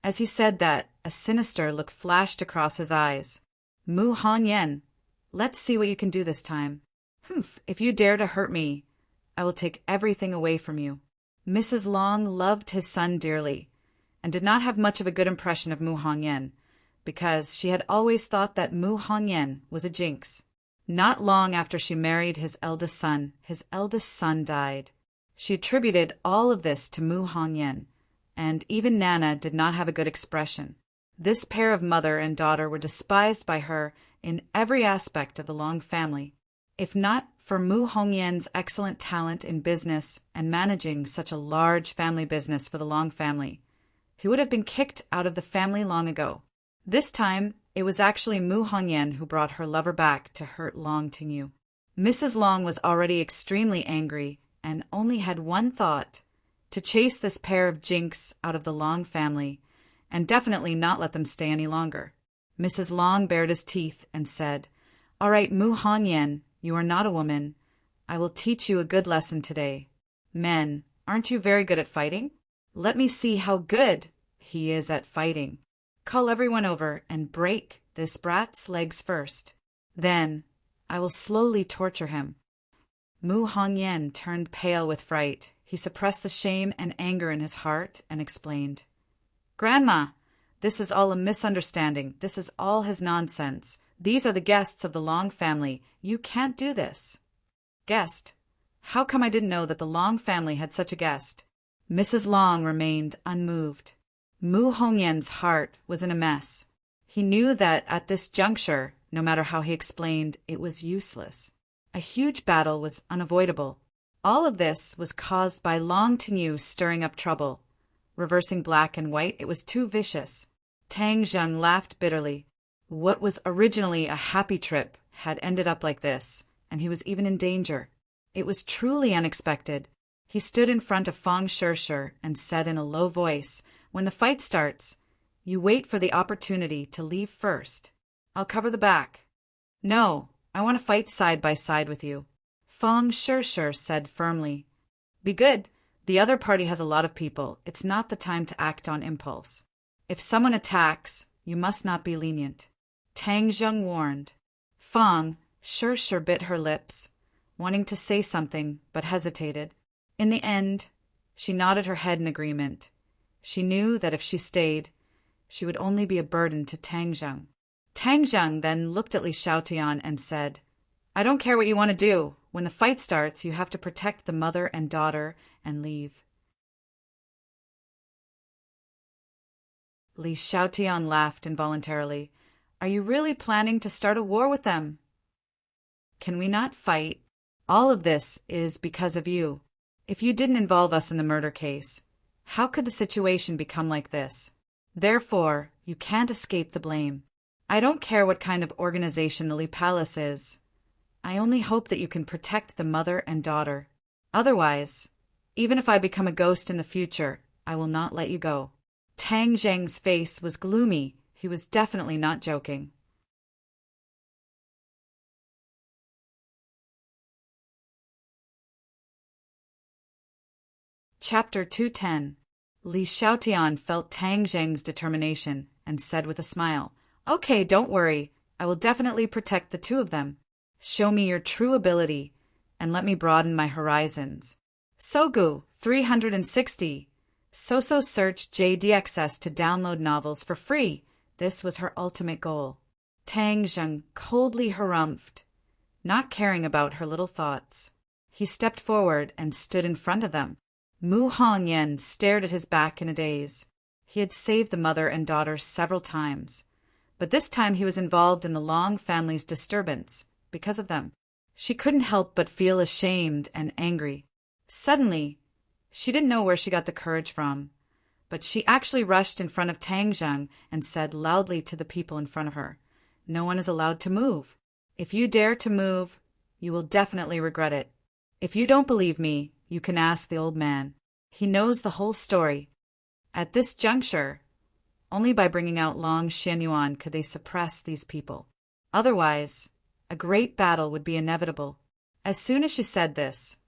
As he said that, a sinister look flashed across his eyes. "Mu Hongyan, let's see what you can do this time. Humph, if you dare to hurt me, I will take everything away from you." Mrs. Long loved his son dearly, and did not have much of a good impression of Mu Hongyan, because she had always thought that Mu Hongyan was a jinx. Not long after she married his eldest son died. She attributed all of this to Mu Hongyan, and even Nana did not have a good expression. This pair of mother and daughter were despised by her in every aspect of the Long family. If not for Mu Hongyan's excellent talent in business and managing such a large family business for the Long family, he would have been kicked out of the family long ago. This time, it was actually Mu Hongyan who brought her lover back to hurt Long Tingyou. Mrs. Long was already extremely angry and only had one thought: to chase this pair of jinx out of the Long family and definitely not let them stay any longer. Mrs. Long bared his teeth and said, "All right, Mu Hongyan, you are not a woman. I will teach you a good lesson today. Men, aren't you very good at fighting? Let me see how good he is at fighting. Call everyone over and break this brat's legs first. Then I will slowly torture him." Mu Hongyan turned pale with fright. He suppressed the shame and anger in his heart and explained, "Grandma, this is all a misunderstanding. This is all his nonsense. These are the guests of the Long family. You can't do this." "Guest? How come I didn't know that the Long family had such a guest?" Mrs. Long remained unmoved. Mu Hongyan's heart was in a mess. He knew that at this juncture, no matter how he explained, it was useless. A huge battle was unavoidable. All of this was caused by Long Tingyou stirring up trouble. Reversing black and white, it was too vicious. Tang Zheng laughed bitterly. What was originally a happy trip had ended up like this, and he was even in danger. It was truly unexpected. He stood in front of Fang Shishir and said in a low voice, "When the fight starts, you wait for the opportunity to leave first. I'll cover the back." "No, I want to fight side by side with you," Fang Shishir said firmly. "Be good. The other party has a lot of people. It's not the time to act on impulse. If someone attacks, you must not be lenient," Tang Zheng warned. Fang Shishir bit her lips, wanting to say something, but hesitated. In the end, she nodded her head in agreement. She knew that if she stayed, she would only be a burden to Tang Zheng. Tang Zheng then looked at Li Xiaotian and said, "I don't care what you want to do. When the fight starts, you have to protect the mother and daughter and leave." Li Xiaotian laughed involuntarily. "Are you really planning to start a war with them?" "Can we not fight? All of this is because of you. If you didn't involve us in the murder case, how could the situation become like this? Therefore, you can't escape the blame. I don't care what kind of organization the Li Palace is. I only hope that you can protect the mother and daughter. Otherwise, even if I become a ghost in the future, I will not let you go." Tang Zheng's face was gloomy. He was definitely not joking. Chapter 210. Li Xiaotian felt Tang Zheng's determination and said with a smile, "Okay, don't worry. I will definitely protect the two of them. Show me your true ability, and let me broaden my horizons." Sogu 360. Soso searched JDXS to download novels for free. This was her ultimate goal. Tang Zheng coldly harumphed, not caring about her little thoughts. He stepped forward and stood in front of them. Mu Hongyan stared at his back in a daze. He had saved the mother and daughter several times, but this time he was involved in the Long family's disturbance because of them. She couldn't help but feel ashamed and angry. Suddenly, she didn't know where she got the courage from, but she actually rushed in front of Tang Zheng and said loudly to the people in front of her, "No one is allowed to move. If you dare to move, you will definitely regret it. If you don't believe me, you can ask the old man. He knows the whole story." At this juncture, only by bringing out Long Xianyuan could they suppress these people. Otherwise, a great battle would be inevitable. As soon as she said this,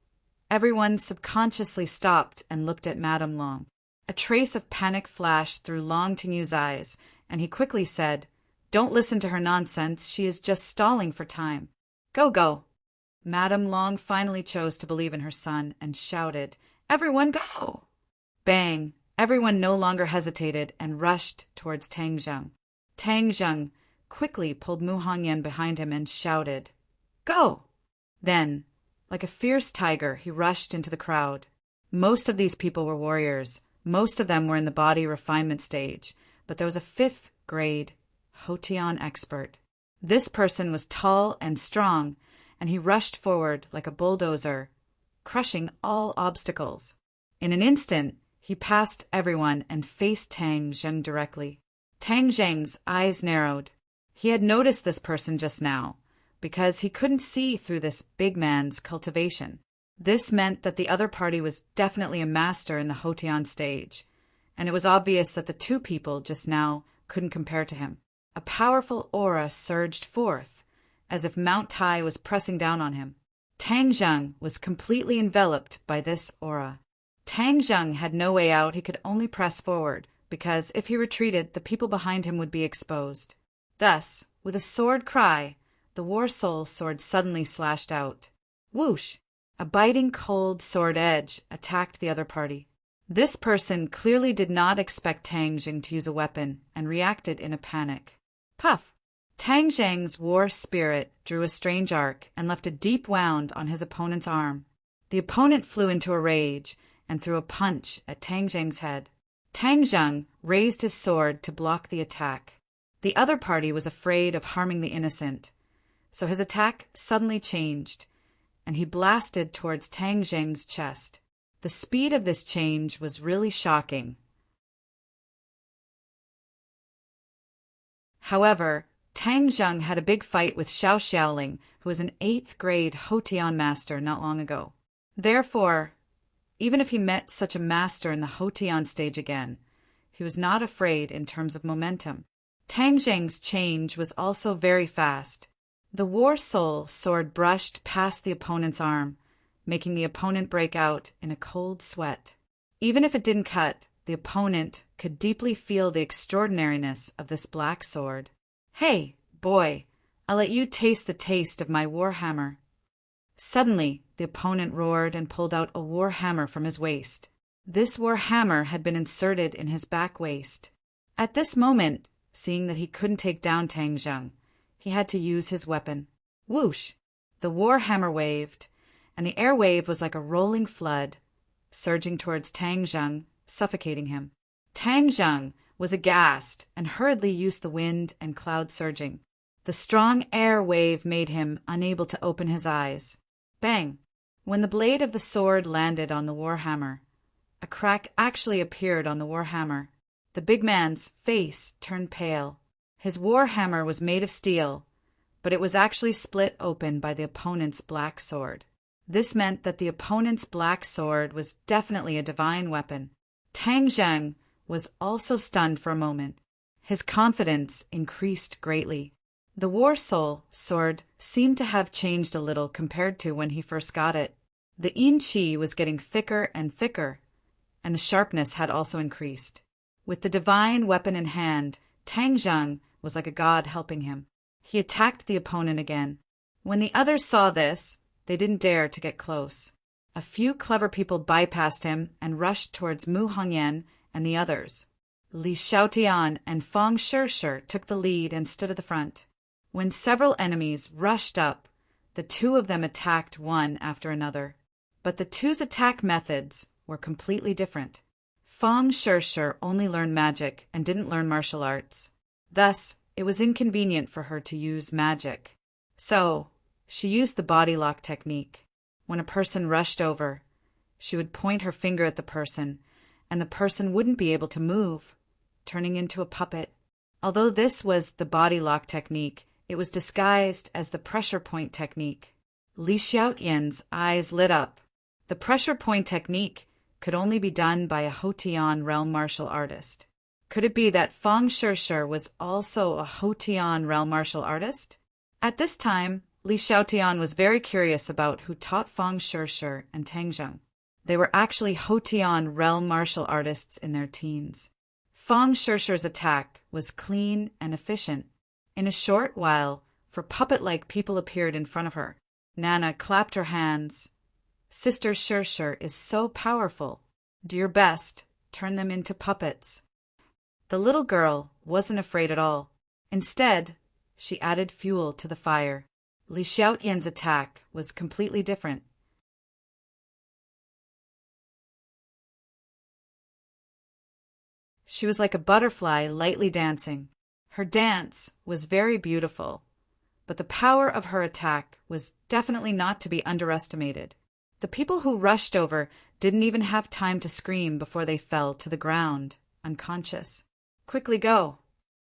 everyone subconsciously stopped and looked at Madame Long. A trace of panic flashed through Long Tingyu's eyes, and he quickly said, "Don't listen to her nonsense. She is just stalling for time. Go, go." Madame Long finally chose to believe in her son and shouted, "Everyone go!" Bang! Everyone no longer hesitated and rushed towards Tang Zheng. Tang Zheng quickly pulled Mu Hongyan behind him and shouted, "Go!" Then, like a fierce tiger, he rushed into the crowd. Most of these people were warriors. Most of them were in the body refinement stage, but there was a 5th grade Hotian expert. This person was tall and strong, and he rushed forward like a bulldozer, crushing all obstacles. In an instant, he passed everyone and faced Tang Zheng directly. Tang Zheng's eyes narrowed. He had noticed this person just now, because he couldn't see through this big man's cultivation. This meant that the other party was definitely a master in the Hotian stage, and it was obvious that the two people just now couldn't compare to him. A powerful aura surged forth, as if Mount Tai was pressing down on him. Tang Zheng was completely enveloped by this aura. Tang Zheng had no way out. He could only press forward, because if he retreated, the people behind him would be exposed. Thus, with a sword cry, the war soul sword suddenly slashed out. Whoosh! A biting cold sword edge attacked the other party. This person clearly did not expect Tang Zheng to use a weapon and reacted in a panic. Puff! Tang Zheng's war spirit drew a strange arc and left a deep wound on his opponent's arm. The opponent flew into a rage and threw a punch at Tang Zheng's head. Tang Zheng raised his sword to block the attack. The other party was afraid of harming the innocent, so his attack suddenly changed, and he blasted towards Tang Zheng's chest. The speed of this change was really shocking. However, Tang Zheng had a big fight with Xiao Xiaoling, who was an 8th grade Hotian master not long ago. Therefore, even if he met such a master in the Hotian stage again, he was not afraid in terms of momentum. Tang Zheng's change was also very fast. The War Soul sword brushed past the opponent's arm, making the opponent break out in a cold sweat. Even if it didn't cut, the opponent could deeply feel the extraordinariness of this black sword. "Hey, boy, I'll let you taste the taste of my war hammer." Suddenly, the opponent roared and pulled out a war hammer from his waist. This war hammer had been inserted in his back waist. At this moment, seeing that he couldn't take down Tang Zheng, he had to use his weapon. Whoosh! The war hammer waved, and the air wave was like a rolling flood, surging towards Tang Zheng, suffocating him. Tang Zheng was aghast and hurriedly used the wind and cloud surging. The strong air wave made him unable to open his eyes. Bang! When the blade of the sword landed on the warhammer, a crack actually appeared on the warhammer. The big man's face turned pale. His warhammer was made of steel, but it was actually split open by the opponent's black sword. This meant that the opponent's black sword was definitely a divine weapon. Tang Zheng was also stunned for a moment. His confidence increased greatly. The War Soul sword seemed to have changed a little compared to when he first got it. The yin qi was getting thicker and thicker, and the sharpness had also increased. With the divine weapon in hand, Tang Zheng was like a god helping him. He attacked the opponent again. When the others saw this, they didn't dare to get close. A few clever people bypassed him and rushed towards Mu Hongyan and the others. Li Xiaotian and Fang Shishir took the lead and stood at the front. When several enemies rushed up, the two of them attacked one after another. But the two's attack methods were completely different. Fang Shishir only learned magic and didn't learn martial arts. Thus, it was inconvenient for her to use magic. So, she used the body lock technique. When a person rushed over, she would point her finger at the person, and the person wouldn't be able to move, turning into a puppet. Although this was the body lock technique, it was disguised as the pressure point technique. Li Xiaotian's eyes lit up. The pressure point technique could only be done by a Hotian realm martial artist. Could it be that Fang Shishir was also a Hotian realm martial artist? At this time, Li Xiaotian was very curious about who taught Fang Shishir and Tang Zheng. They were actually Hotian realm martial artists in their teens. Fang Shishir's attack was clean and efficient. In a short while, for puppet-like people appeared in front of her. Nana clapped her hands. Sister Shishir is so powerful. Do your best. Turn them into puppets. The little girl wasn't afraid at all. Instead, she added fuel to the fire. Li Xiaotian's attack was completely different. She was like a butterfly lightly dancing. Her dance was very beautiful, but the power of her attack was definitely not to be underestimated. The people who rushed over didn't even have time to scream before they fell to the ground, unconscious. Quickly go.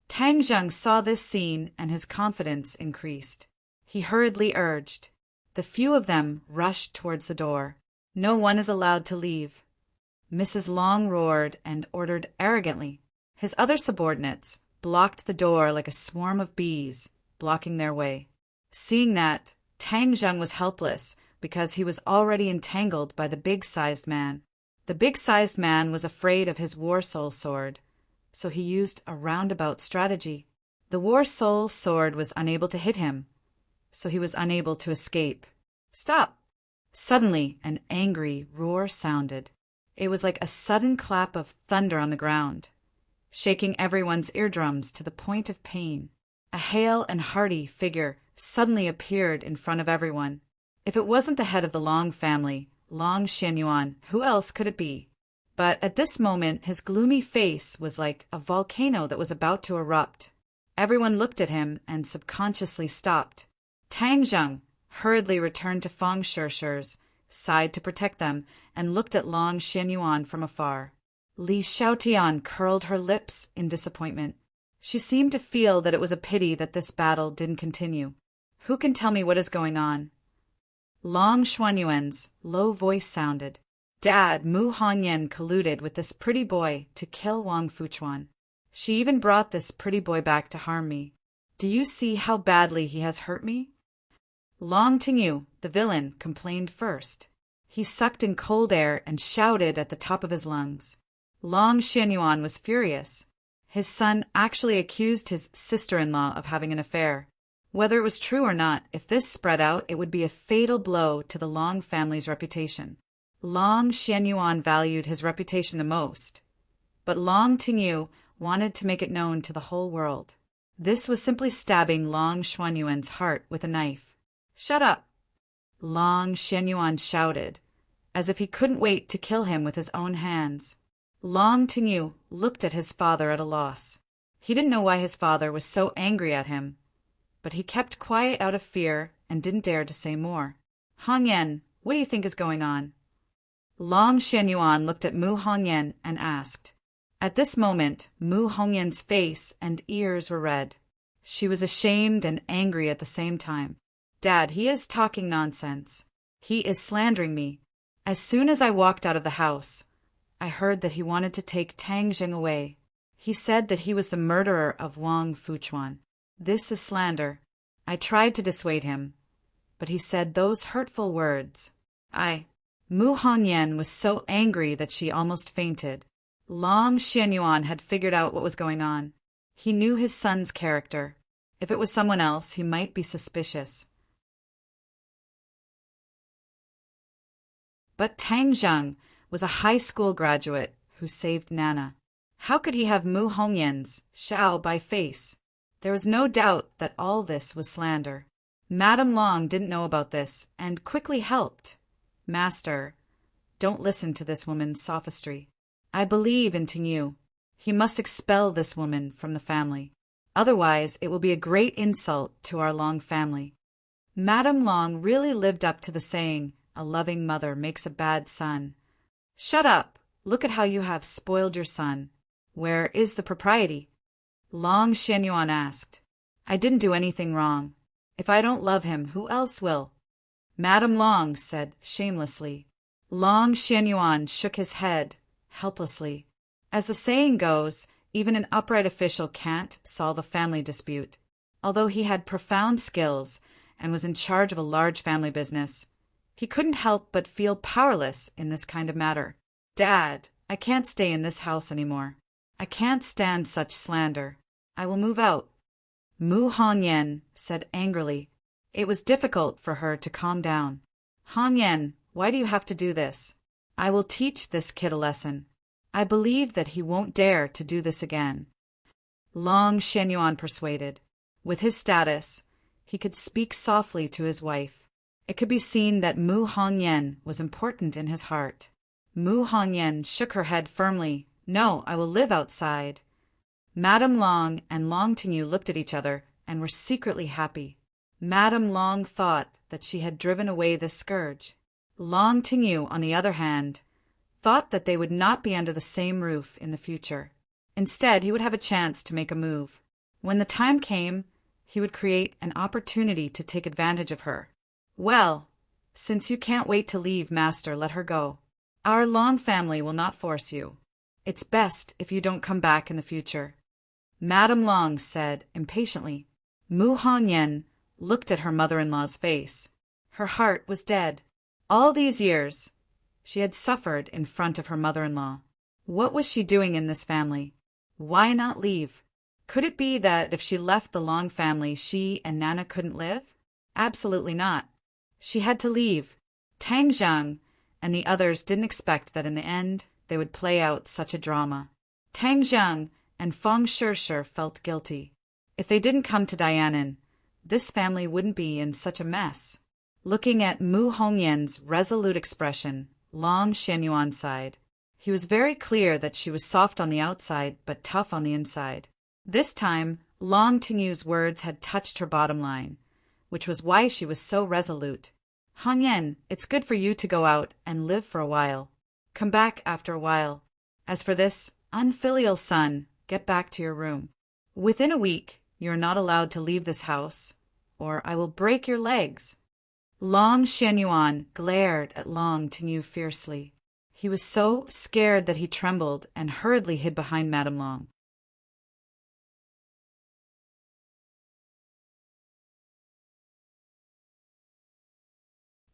Tang Zheng saw this scene and his confidence increased. He hurriedly urged. The few of them rushed towards the door. No one is allowed to leave. Mrs. Long roared and ordered arrogantly. His other subordinates blocked the door like a swarm of bees, blocking their way. Seeing that, Tang Zheng was helpless because he was already entangled by the big-sized man. The big-sized man was afraid of his War Soul sword, so he used a roundabout strategy. The War Soul sword was unable to hit him, so he was unable to escape. Stop! Suddenly, an angry roar sounded. It was like a sudden clap of thunder on the ground, shaking everyone's eardrums to the point of pain. A hale and hearty figure suddenly appeared in front of everyone. If it wasn't the head of the Long family, Long Xianyuan, who else could it be? But at this moment, his gloomy face was like a volcano that was about to erupt. Everyone looked at him and subconsciously stopped. Tang Zheng hurriedly returned to Fang Shishir's side to protect them and looked at Long Xianyuan from afar. Li Xiaotian curled her lips in disappointment. She seemed to feel that it was a pity that this battle didn't continue. Who can tell me what is going on? Long Xuanyuan's low voice sounded. Dad, Mu Hongyan colluded with this pretty boy to kill Wang Fuchuan. She even brought this pretty boy back to harm me. Do you see how badly he has hurt me? Long Tingyu, the villain, complained first. He sucked in cold air and shouted at the top of his lungs. Long Xianyuan was furious. His son actually accused his sister-in-law of having an affair. Whether it was true or not, if this spread out, it would be a fatal blow to the Long family's reputation. Long Xianyuan valued his reputation the most, but Long Tingyu wanted to make it known to the whole world. This was simply stabbing Long Xuanyuan's heart with a knife. Shut up! Long Xianyuan shouted, as if he couldn't wait to kill him with his own hands. Long Tingyu looked at his father at a loss. He didn't know why his father was so angry at him, but he kept quiet out of fear and didn't dare to say more. Hongyan, what do you think is going on? Long Xianyuan looked at Mu Hongyan and asked. At this moment, Mu Hongyan's face and ears were red. She was ashamed and angry at the same time. Dad, he is talking nonsense. He is slandering me. As soon as I walked out of the house, I heard that he wanted to take Tang Jing away. He said that he was the murderer of Wang Fuchuan. This is slander. I tried to dissuade him, but he said those hurtful words. Mu Hongyan was so angry that she almost fainted. Long Xianyuan had figured out what was going on. He knew his son's character. If it was someone else, he might be suspicious. But Tang Zheng was a high school graduate who saved Nana. How could he have Mu Hongyan's Xiao by face? There was no doubt that all this was slander. Madame Long didn't know about this and quickly helped. Master, don't listen to this woman's sophistry. I believe in Tingyu. He must expel this woman from the family. Otherwise, it will be a great insult to our Long family. Madame Long really lived up to the saying, a loving mother makes a bad son. Shut up! Look at how you have spoiled your son. Where is the propriety? Long Xianyuan asked. I didn't do anything wrong. If I don't love him, who else will? Madame Long said shamelessly. Long Xianyuan shook his head, helplessly. As the saying goes, even an upright official can't solve a family dispute. Although he had profound skills and was in charge of a large family business, he couldn't help but feel powerless in this kind of matter. Dad, I can't stay in this house anymore. I can't stand such slander. I will move out. Mu Hongyan said angrily. It was difficult for her to calm down. Hongyan, why do you have to do this? I will teach this kid a lesson. I believe that he won't dare to do this again. Long Xianyuan persuaded. With his status, he could speak softly to his wife. It could be seen that Mu Hongyan was important in his heart. Mu Hongyan shook her head firmly. No, I will live outside. Madame Long and Long Tingyu looked at each other and were secretly happy. Madame Long thought that she had driven away this scourge. Long Tingyu, on the other hand, thought that they would not be under the same roof in the future. Instead, he would have a chance to make a move. When the time came, he would create an opportunity to take advantage of her. Well, since you can't wait to leave, Master, let her go. Our Long family will not force you. It's best if you don't come back in the future. Madame Long said impatiently. Mu Hongyan looked at her mother-in-law's face. Her heart was dead. All these years, she had suffered in front of her mother-in-law. What was she doing in this family? Why not leave? Could it be that if she left the Long family, she and Nana couldn't live? Absolutely not. She had to leave. Tang Zhang and the others didn't expect that in the end they would play out such a drama. Tang Zhang and Feng Shishir felt guilty. If they didn't come to Dianan, this family wouldn't be in such a mess. Looking at Mu Hongyan's resolute expression, Long Xianyuan sighed. He was very clear that she was soft on the outside but tough on the inside. This time, Long Tingyu's words had touched her bottom line, which was why she was so resolute. Hongyan, it's good for you to go out and live for a while. Come back after a while. As for this unfilial son, get back to your room. Within a week, you are not allowed to leave this house, or I will break your legs. Long Xianyuan glared at Long Tingyu fiercely. He was so scared that he trembled and hurriedly hid behind Madame Long.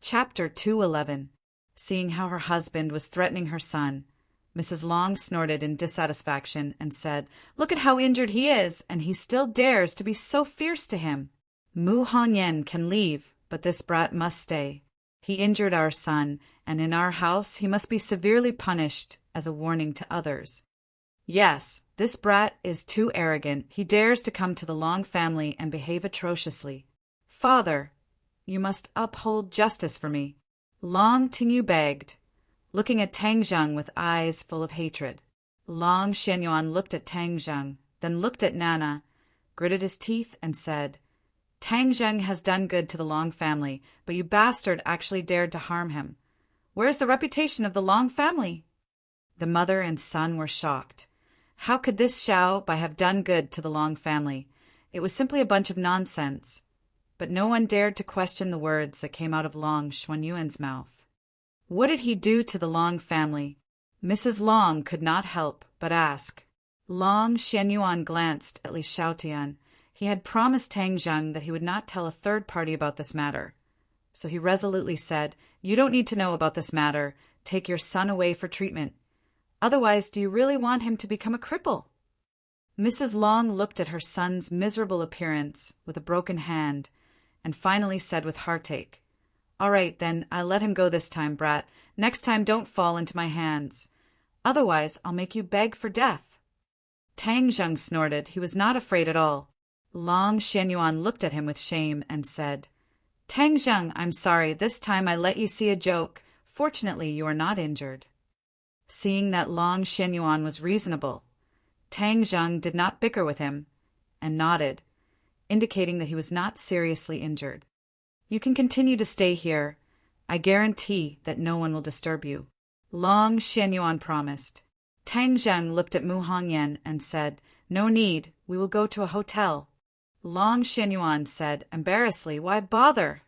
Chapter 211. Seeing how her husband was threatening her son, Mrs. Long snorted in dissatisfaction and said, Look at how injured he is, and he still dares to be so fierce to him. Mu Hongyan can leave, but this brat must stay. He injured our son, and in our house he must be severely punished as a warning to others. Yes, this brat is too arrogant. He dares to come to the Long family and behave atrociously. Father, you must uphold justice for me. Long Tingyu begged, looking at Tang Zheng with eyes full of hatred. Long Xianyuan looked at Tang Zheng, then looked at Nana, gritted his teeth, and said, Tang Zheng has done good to the Long family, but you bastard actually dared to harm him. Where's the reputation of the Long family? The mother and son were shocked. How could this Xiao Bai have done good to the Long family? It was simply a bunch of nonsense, but no one dared to question the words that came out of Long Xuanyuan's mouth. What did he do to the Long family? Mrs. Long could not help but ask. Long Xuanyuan glanced at Li Xiaotian. He had promised Tang Zheng that he would not tell a third party about this matter. So he resolutely said, "You don't need to know about this matter. Take your son away for treatment. Otherwise, do you really want him to become a cripple?" Mrs. Long looked at her son's miserable appearance with a broken hand and finally said with heartache, "All right, then, I'll let him go this time, brat. Next time don't fall into my hands. Otherwise, I'll make you beg for death." Tang Zheng snorted. He was not afraid at all. Long Xuanyuan looked at him with shame and said, "Tang Zheng, I'm sorry. This time I let you see a joke. Fortunately, you are not injured." Seeing that Long Xuanyuan was reasonable, Tang Zheng did not bicker with him and nodded, indicating that he was not seriously injured. "You can continue to stay here. I guarantee that no one will disturb you," Long Xuanyuan promised. Tang Zheng looked at Mu Hongyan and said, "No need. We will go to a hotel." Long Xuanyuan said, embarrassedly, "Why bother?"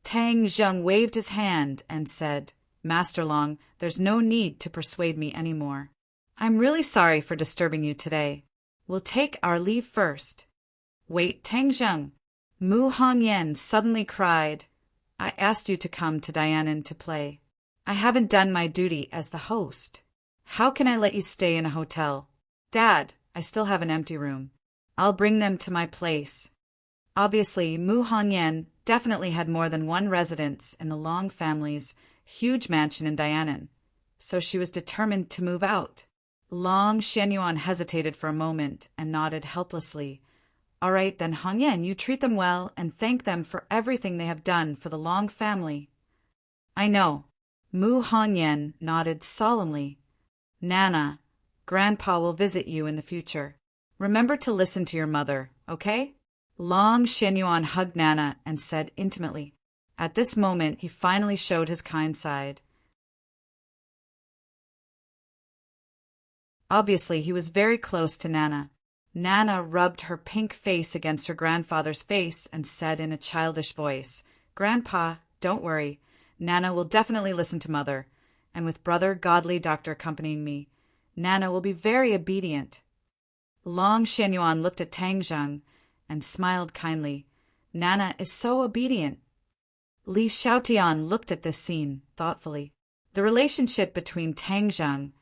Tang Zheng waved his hand and said, "Master Long, there's no need to persuade me anymore. I'm really sorry for disturbing you today. We'll take our leave first." "Wait, Tang Zheng." Mu Hongyan suddenly cried, "I asked you to come to Dianan to play. I haven't done my duty as the host. How can I let you stay in a hotel? Dad, I still have an empty room. I'll bring them to my place." Obviously, Mu Hongyan definitely had more than one residence in the Long family's huge mansion in Dianan, so she was determined to move out. Long Xuanyuan hesitated for a moment and nodded helplessly. "All right, then, Hongyan, you treat them well and thank them for everything they have done for the Long family." "I know." Mu Hongyan nodded solemnly. "Nana, Grandpa will visit you in the future. Remember to listen to your mother, okay?" Long Xuanyuan hugged Nana and said intimately. At this moment, he finally showed his kind side. Obviously, he was very close to Nana. Nana rubbed her pink face against her grandfather's face and said in a childish voice, "Grandpa, don't worry. Nana will definitely listen to Mother, and with Brother Godly Doctor accompanying me, Nana will be very obedient." Long Xuanyuan looked at Tang Zheng and smiled kindly. "Nana is so obedient." Li Xiaotian looked at this scene thoughtfully. The relationship between Tang Zheng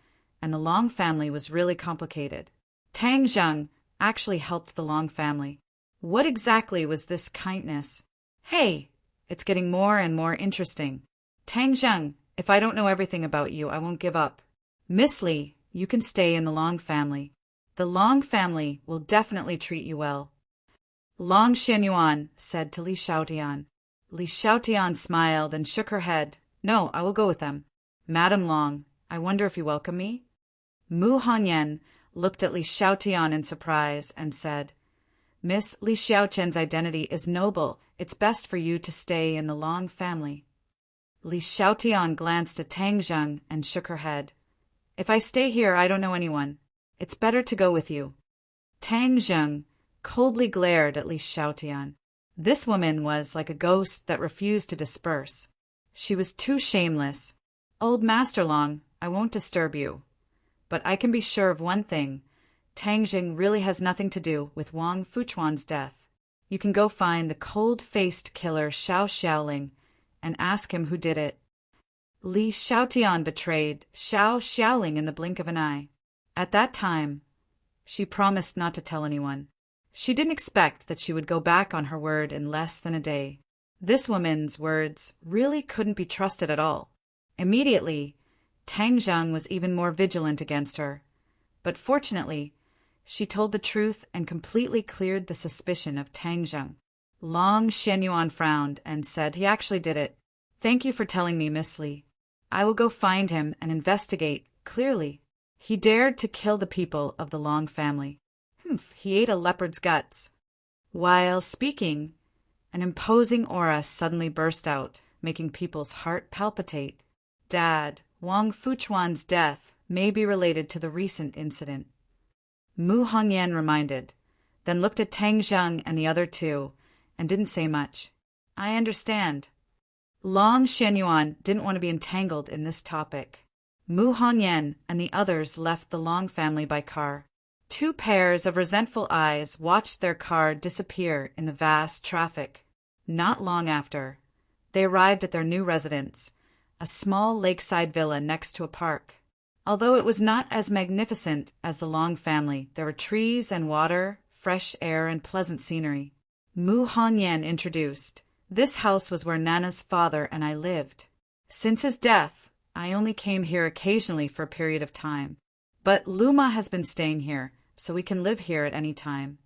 and the Long family was really complicated. Tang Zheng actually helped the Long family. What exactly was this kindness? Hey, it's getting more and more interesting. Tang Zheng, if I don't know everything about you, I won't give up. Miss Li, you can stay in the Long family. The Long family will definitely treat you well. Long Xuanyuan said to Li Xiaotian. Li Xiaotian smiled and shook her head. "No, I will go with them." "Madam Long, I wonder if you welcome me?" Mu Hongyan looked at Li Xiaotian in surprise and said, "Miss Li Xiaotian's identity is noble. It's best for you to stay in the Long family." Li Xiaotian glanced at Tang Zheng and shook her head. "If I stay here, I don't know anyone. It's better to go with you." Tang Zheng coldly glared at Li Xiaotian. This woman was like a ghost that refused to disperse. She was too shameless. "Old Master Long, I won't disturb you. But I can be sure of one thing. Tang Jing really has nothing to do with Wang Fuchuan's death. You can go find the cold-faced killer Xiao Xiaoling and ask him who did it." Li Xiaotian betrayed Xiao Xiaoling in the blink of an eye. At that time, she promised not to tell anyone. She didn't expect that she would go back on her word in less than a day. This woman's words really couldn't be trusted at all. Immediately, Tang Zheng was even more vigilant against her. But fortunately, she told the truth and completely cleared the suspicion of Tang Zheng. Long Xuanyuan frowned and said he actually did it. "Thank you for telling me, Miss Li. I will go find him and investigate clearly. He dared to kill the people of the Long family. He ate a leopard's guts." While speaking, an imposing aura suddenly burst out, making people's heart palpitate. "Dad, Wang Fuchuan's death may be related to the recent incident," Mu Hongyan reminded. then looked at Tang Zheng and the other two, and didn't say much. I understand. Long Xianyuan didn't want to be entangled in this topic. Mu Hongyan and the others left the Long family by car. Two pairs of resentful eyes watched their car disappear in the vast traffic. Not long after, they arrived at their new residence, a small lakeside villa next to a park. Although it was not as magnificent as the Long family, there were trees and water, fresh air, and pleasant scenery. Mu Hongyan introduced, "This house was where Nana's father and I lived. Since his death, I only came here occasionally for a period of time. But Luma has been staying here, so we can live here at any time."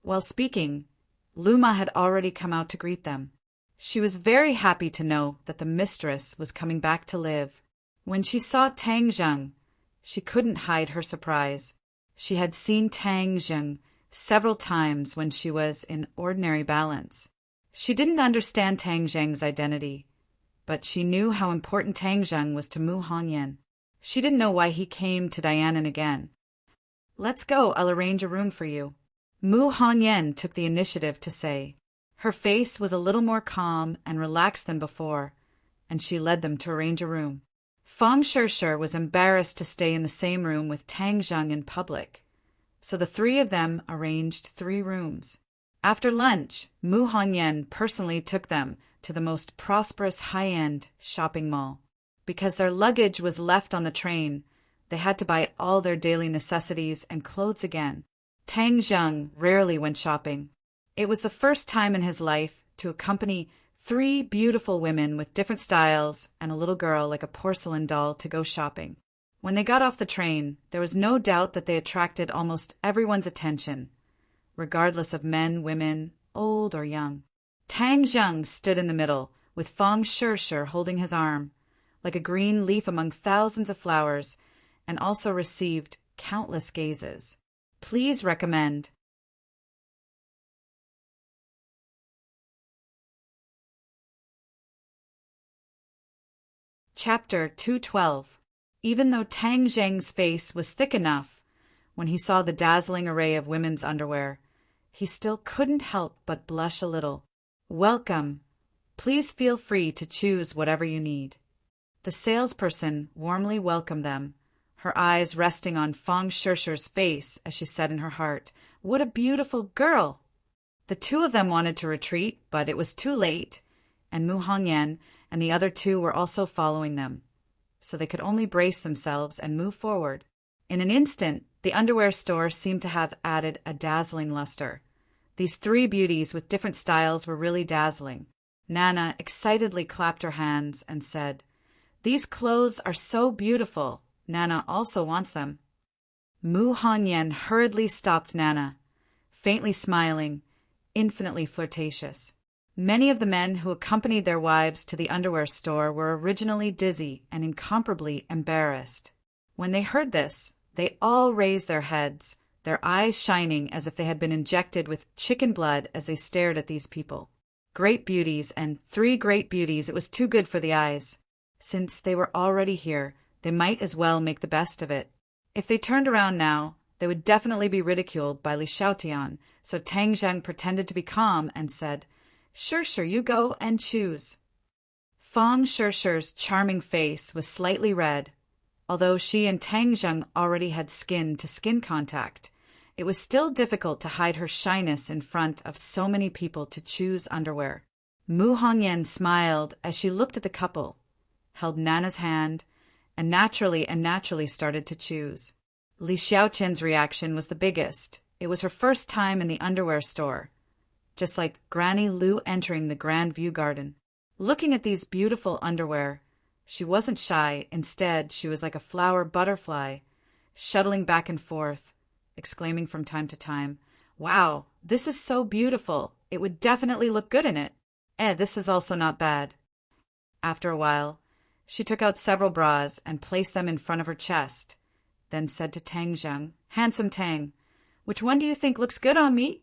While speaking, Luma had already come out to greet them. She was very happy to know that the mistress was coming back to live. When she saw Tang Zheng, she couldn't hide her surprise. She had seen Tang Zheng several times when she was in ordinary balance. She didn't understand Tang Zheng's identity, but she knew how important Tang Zheng was to Mu Hongyan. She didn't know why he came to Dianan again. "Let's go, I'll arrange a room for you," Mu Hongyan took the initiative to say. Her face was a little more calm and relaxed than before, and she led them to arrange a room. Fang Shishir was embarrassed to stay in the same room with Tang Zheng in public, so the three of them arranged 3 rooms. After lunch, Mu Hongyan personally took them to the most prosperous high-end shopping mall. Because their luggage was left on the train, they had to buy all their daily necessities and clothes again. Tang Zheng rarely went shopping. It was the first time in his life to accompany 3 beautiful women with different styles and a little girl like a porcelain doll to go shopping. When they got off the train, there was no doubt that they attracted almost everyone's attention, regardless of men, women, old or young. Tang Zheng stood in the middle, with Fang Shishir holding his arm, like a green leaf among thousands of flowers, and also received countless gazes. Please recommend. Chapter 212. Even though Tang Zheng's face was thick enough, when he saw the dazzling array of women's underwear, he still couldn't help but blush a little. "Welcome. Please feel free to choose whatever you need." The salesperson warmly welcomed them, her eyes resting on Fang Shishir's face as she said in her heart, "What a beautiful girl!" The 2 of them wanted to retreat, but it was too late, and Mu Hongyan and the other 2 were also following them, so they could only brace themselves and move forward. In an instant, the underwear store seemed to have added a dazzling luster. These 3 beauties with different styles were really dazzling. Nana excitedly clapped her hands and said, "These clothes are so beautiful. Nana also wants them." Mu Hongyan hurriedly stopped Nana, faintly smiling, infinitely flirtatious. Many of the men who accompanied their wives to the underwear store were originally dizzy and incomparably embarrassed. When they heard this, they all raised their heads, their eyes shining as if they had been injected with chicken blood as they stared at these people. Great beauties, and 3 great beauties, it was too good for the eyes. Since they were already here, they might as well make the best of it. If they turned around now, they would definitely be ridiculed by Li Xiaotian, so Tang Zheng pretended to be calm and said, "Shishir, you go and choose." Fang Shishir's charming face was slightly red. Although she and Tang Zheng already had skin-to-skin contact, it was still difficult to hide her shyness in front of so many people to choose underwear. Mu Hongyan smiled as she looked at the couple, held Nana's hand, and naturally started to choose. Li Xiaotian's reaction was the biggest. It was her first time in the underwear store, just like Granny Lu entering the Grand View Garden. Looking at these beautiful underwear, she wasn't shy. Instead, she was like a flower butterfly, shuttling back and forth, exclaiming from time to time, "Wow, this is so beautiful. It would definitely look good in it. This is also not bad." After a while, she took out several bras and placed them in front of her chest, then said to Tang Zheng, "Handsome Tang, which one do you think looks good on me?"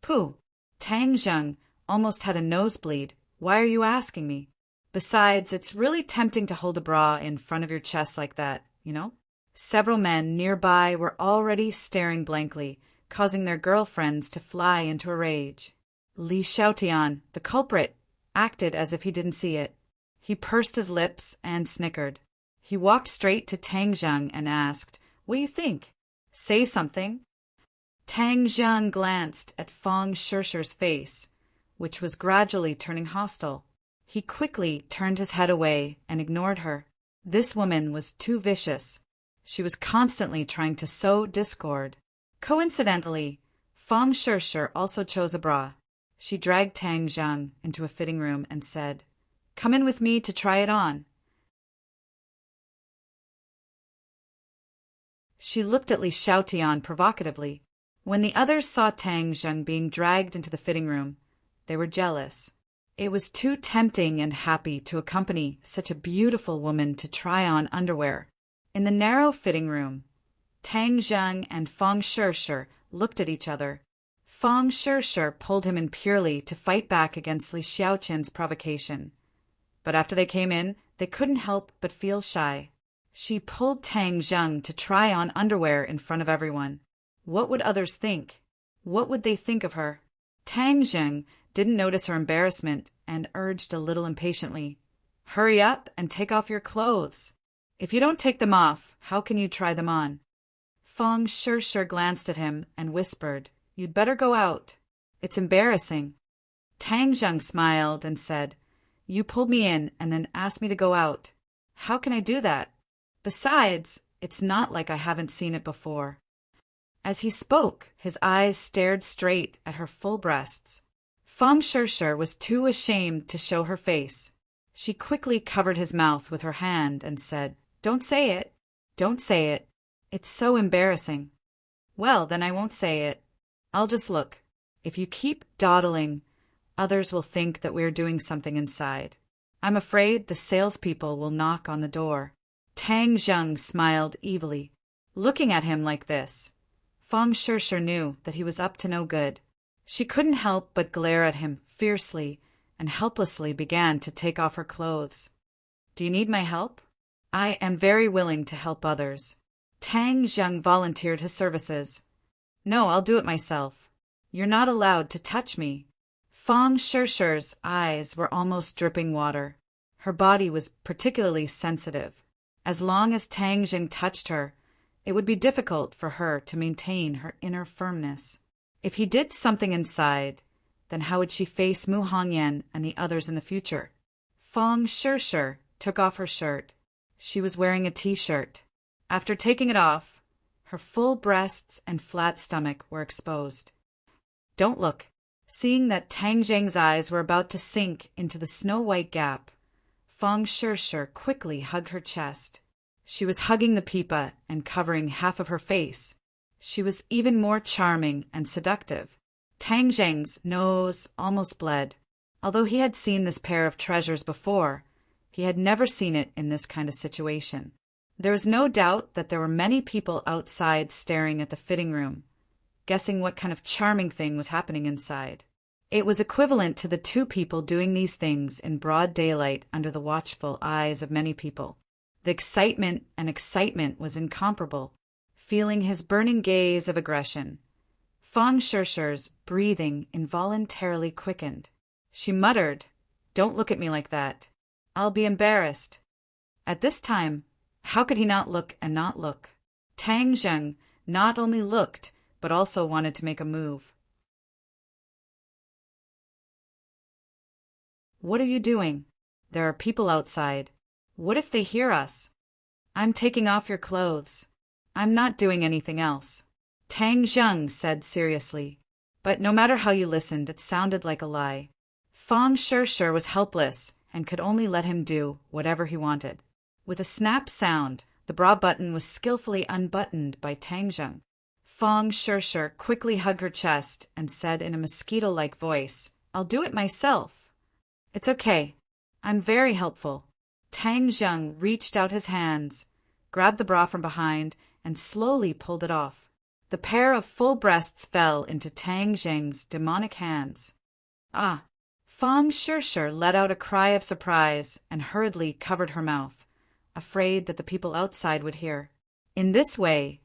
"Pooh, Tang Zheng almost had a nosebleed. Why are you asking me? Besides, it's really tempting to hold a bra in front of your chest like that, you know?" Several men nearby were already staring blankly, causing their girlfriends to fly into a rage. Li Xiaotian, the culprit, acted as if he didn't see it. He pursed his lips and snickered. He walked straight to Tang Zheng and asked, "What do you think? Say something." Tang Zheng glanced at Fang Shishi's face, which was gradually turning hostile. He quickly turned his head away and ignored her. This woman was too vicious. She was constantly trying to sow discord. Coincidentally, Fang Shishi also chose a bra. She dragged Tang Zheng into a fitting room and said, "Come in with me to try it on." She looked at Li Xiaotian provocatively. When the others saw Tang Zheng being dragged into the fitting room, they were jealous. It was too tempting and happy to accompany such a beautiful woman to try on underwear. In the narrow fitting room, Tang Zheng and Fang Shishi looked at each other. Fang Shishi pulled him in purely to fight back against Li Xiaotian's provocation. But after they came in, they couldn't help but feel shy. She pulled Tang Zheng to try on underwear in front of everyone. What would others think? What would they think of her? Tang Zheng didn't notice her embarrassment and urged a little impatiently, "Hurry up and take off your clothes. If you don't take them off, how can you try them on?" Fang Shishi glanced at him and whispered, "You'd better go out. It's embarrassing." Tang Zheng smiled and said, "You pulled me in and then asked me to go out. How can I do that? Besides, it's not like I haven't seen it before." As he spoke, his eyes stared straight at her full breasts. Fang Shishi was too ashamed to show her face. She quickly covered his mouth with her hand and said, "Don't say it. Don't say it. It's so embarrassing." "Well, then I won't say it. I'll just look. If you keep dawdling, others will think that we're doing something inside. I'm afraid the salespeople will knock on the door." Tang Zheng smiled evilly. Looking at him like this, Fang Shishi knew that he was up to no good. She couldn't help but glare at him fiercely and helplessly began to take off her clothes. "Do you need my help?" "I am very willing to help others." Tang Zheng volunteered his services. "No, I'll do it myself. You're not allowed to touch me." Fang Shishi's eyes were almost dripping water. Her body was particularly sensitive. As long as Tang Zheng touched her, it would be difficult for her to maintain her inner firmness. If he did something inside, then how would she face Mu Hongyan and the others in the future? Fang Shishi took off her shirt. She was wearing a t-shirt. After taking it off, her full breasts and flat stomach were exposed. "Don't look." Seeing that Tang Zheng's eyes were about to sink into the snow-white gap, Fang Shishi quickly hugged her chest. She was hugging the pipa and covering half of her face. She was even more charming and seductive. Tang Zheng's nose almost bled. Although he had seen this pair of treasures before, he had never seen it in this kind of situation. There was no doubt that there were many people outside staring at the fitting room, guessing what kind of charming thing was happening inside. It was equivalent to the two people doing these things in broad daylight under the watchful eyes of many people. The excitement was incomparable. Feeling his burning gaze of aggression, Fang Shishi's breathing involuntarily quickened. She muttered, "Don't look at me like that. I'll be embarrassed." At this time, how could he not look and not look? Tang Zheng not only looked, but also wanted to make a move. "What are you doing? There are people outside. What if they hear us?" "I'm taking off your clothes. I'm not doing anything else," Tang Zheng said seriously. But no matter how you listened, it sounded like a lie. Fang Shishi was helpless and could only let him do whatever he wanted. With a snap sound, the bra button was skillfully unbuttoned by Tang Zheng. Fang Shishi quickly hugged her chest and said in a mosquito-like voice, "I'll do it myself." "It's okay. I'm very helpful." Tang Zheng reached out his hands, grabbed the bra from behind, and slowly pulled it off. The pair of full breasts fell into Tang Zheng's demonic hands. "Ah!" Fang Shishi let out a cry of surprise and hurriedly covered her mouth, afraid that the people outside would hear. In this way,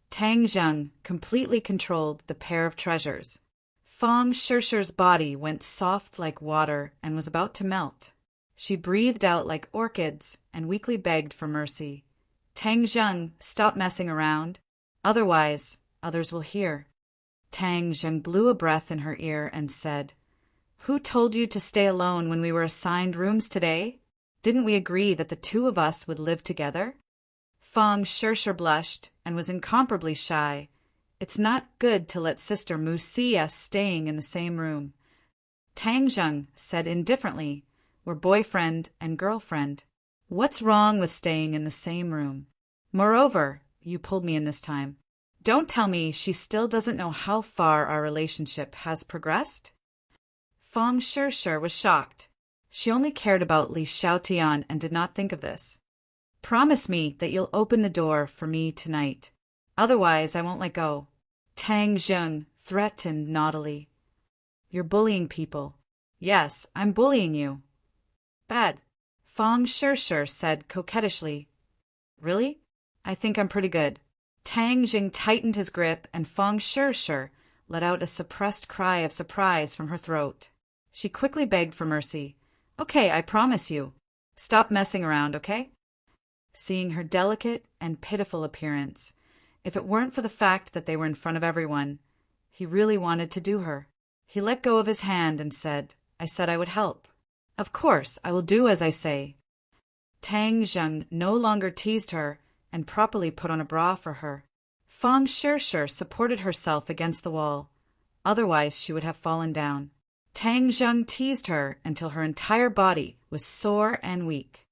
Tang Zheng completely controlled the pair of treasures. Fang Shishi's body went soft like water and was about to melt. She breathed out like orchids and weakly begged for mercy. Tang Zheng, stop messing around. Otherwise, others will hear. Tang Zheng blew a breath in her ear and said, "Who told you to stay alone when we were assigned rooms today? Didn't we agree that the two of us would live together?" Fang Shishi blushed and was incomparably shy. It's not good to let Sister Mu see us staying in the same room. Tang Zheng said indifferently, "We're boyfriend and girlfriend. What's wrong with staying in the same room? Moreover, you pulled me in this time. Don't tell me she still doesn't know how far our relationship has progressed?" Fang Shishi was shocked. She only cared about Li Xiaotian and did not think of this. "Promise me that you'll open the door for me tonight. Otherwise, I won't let go," Tang Zheng threatened naughtily. "You're bullying people." "Yes, I'm bullying you." "Bad," Fang Shishi said coquettishly. "Really? I think I'm pretty good." Tang Zheng tightened his grip and Fang Shishi let out a suppressed cry of surprise from her throat. She quickly begged for mercy. "Okay, I promise you. Stop messing around, okay?" Seeing her delicate and pitiful appearance, if it weren't for the fact that they were in front of everyone, he really wanted to do her. He let go of his hand and said, "I said I would help. Of course, I will do as I say." Tang Zheng no longer teased her and properly put on a bra for her. Fang Shishi supported herself against the wall. Otherwise, she would have fallen down. Tang Zheng teased her until her entire body was sore and weak.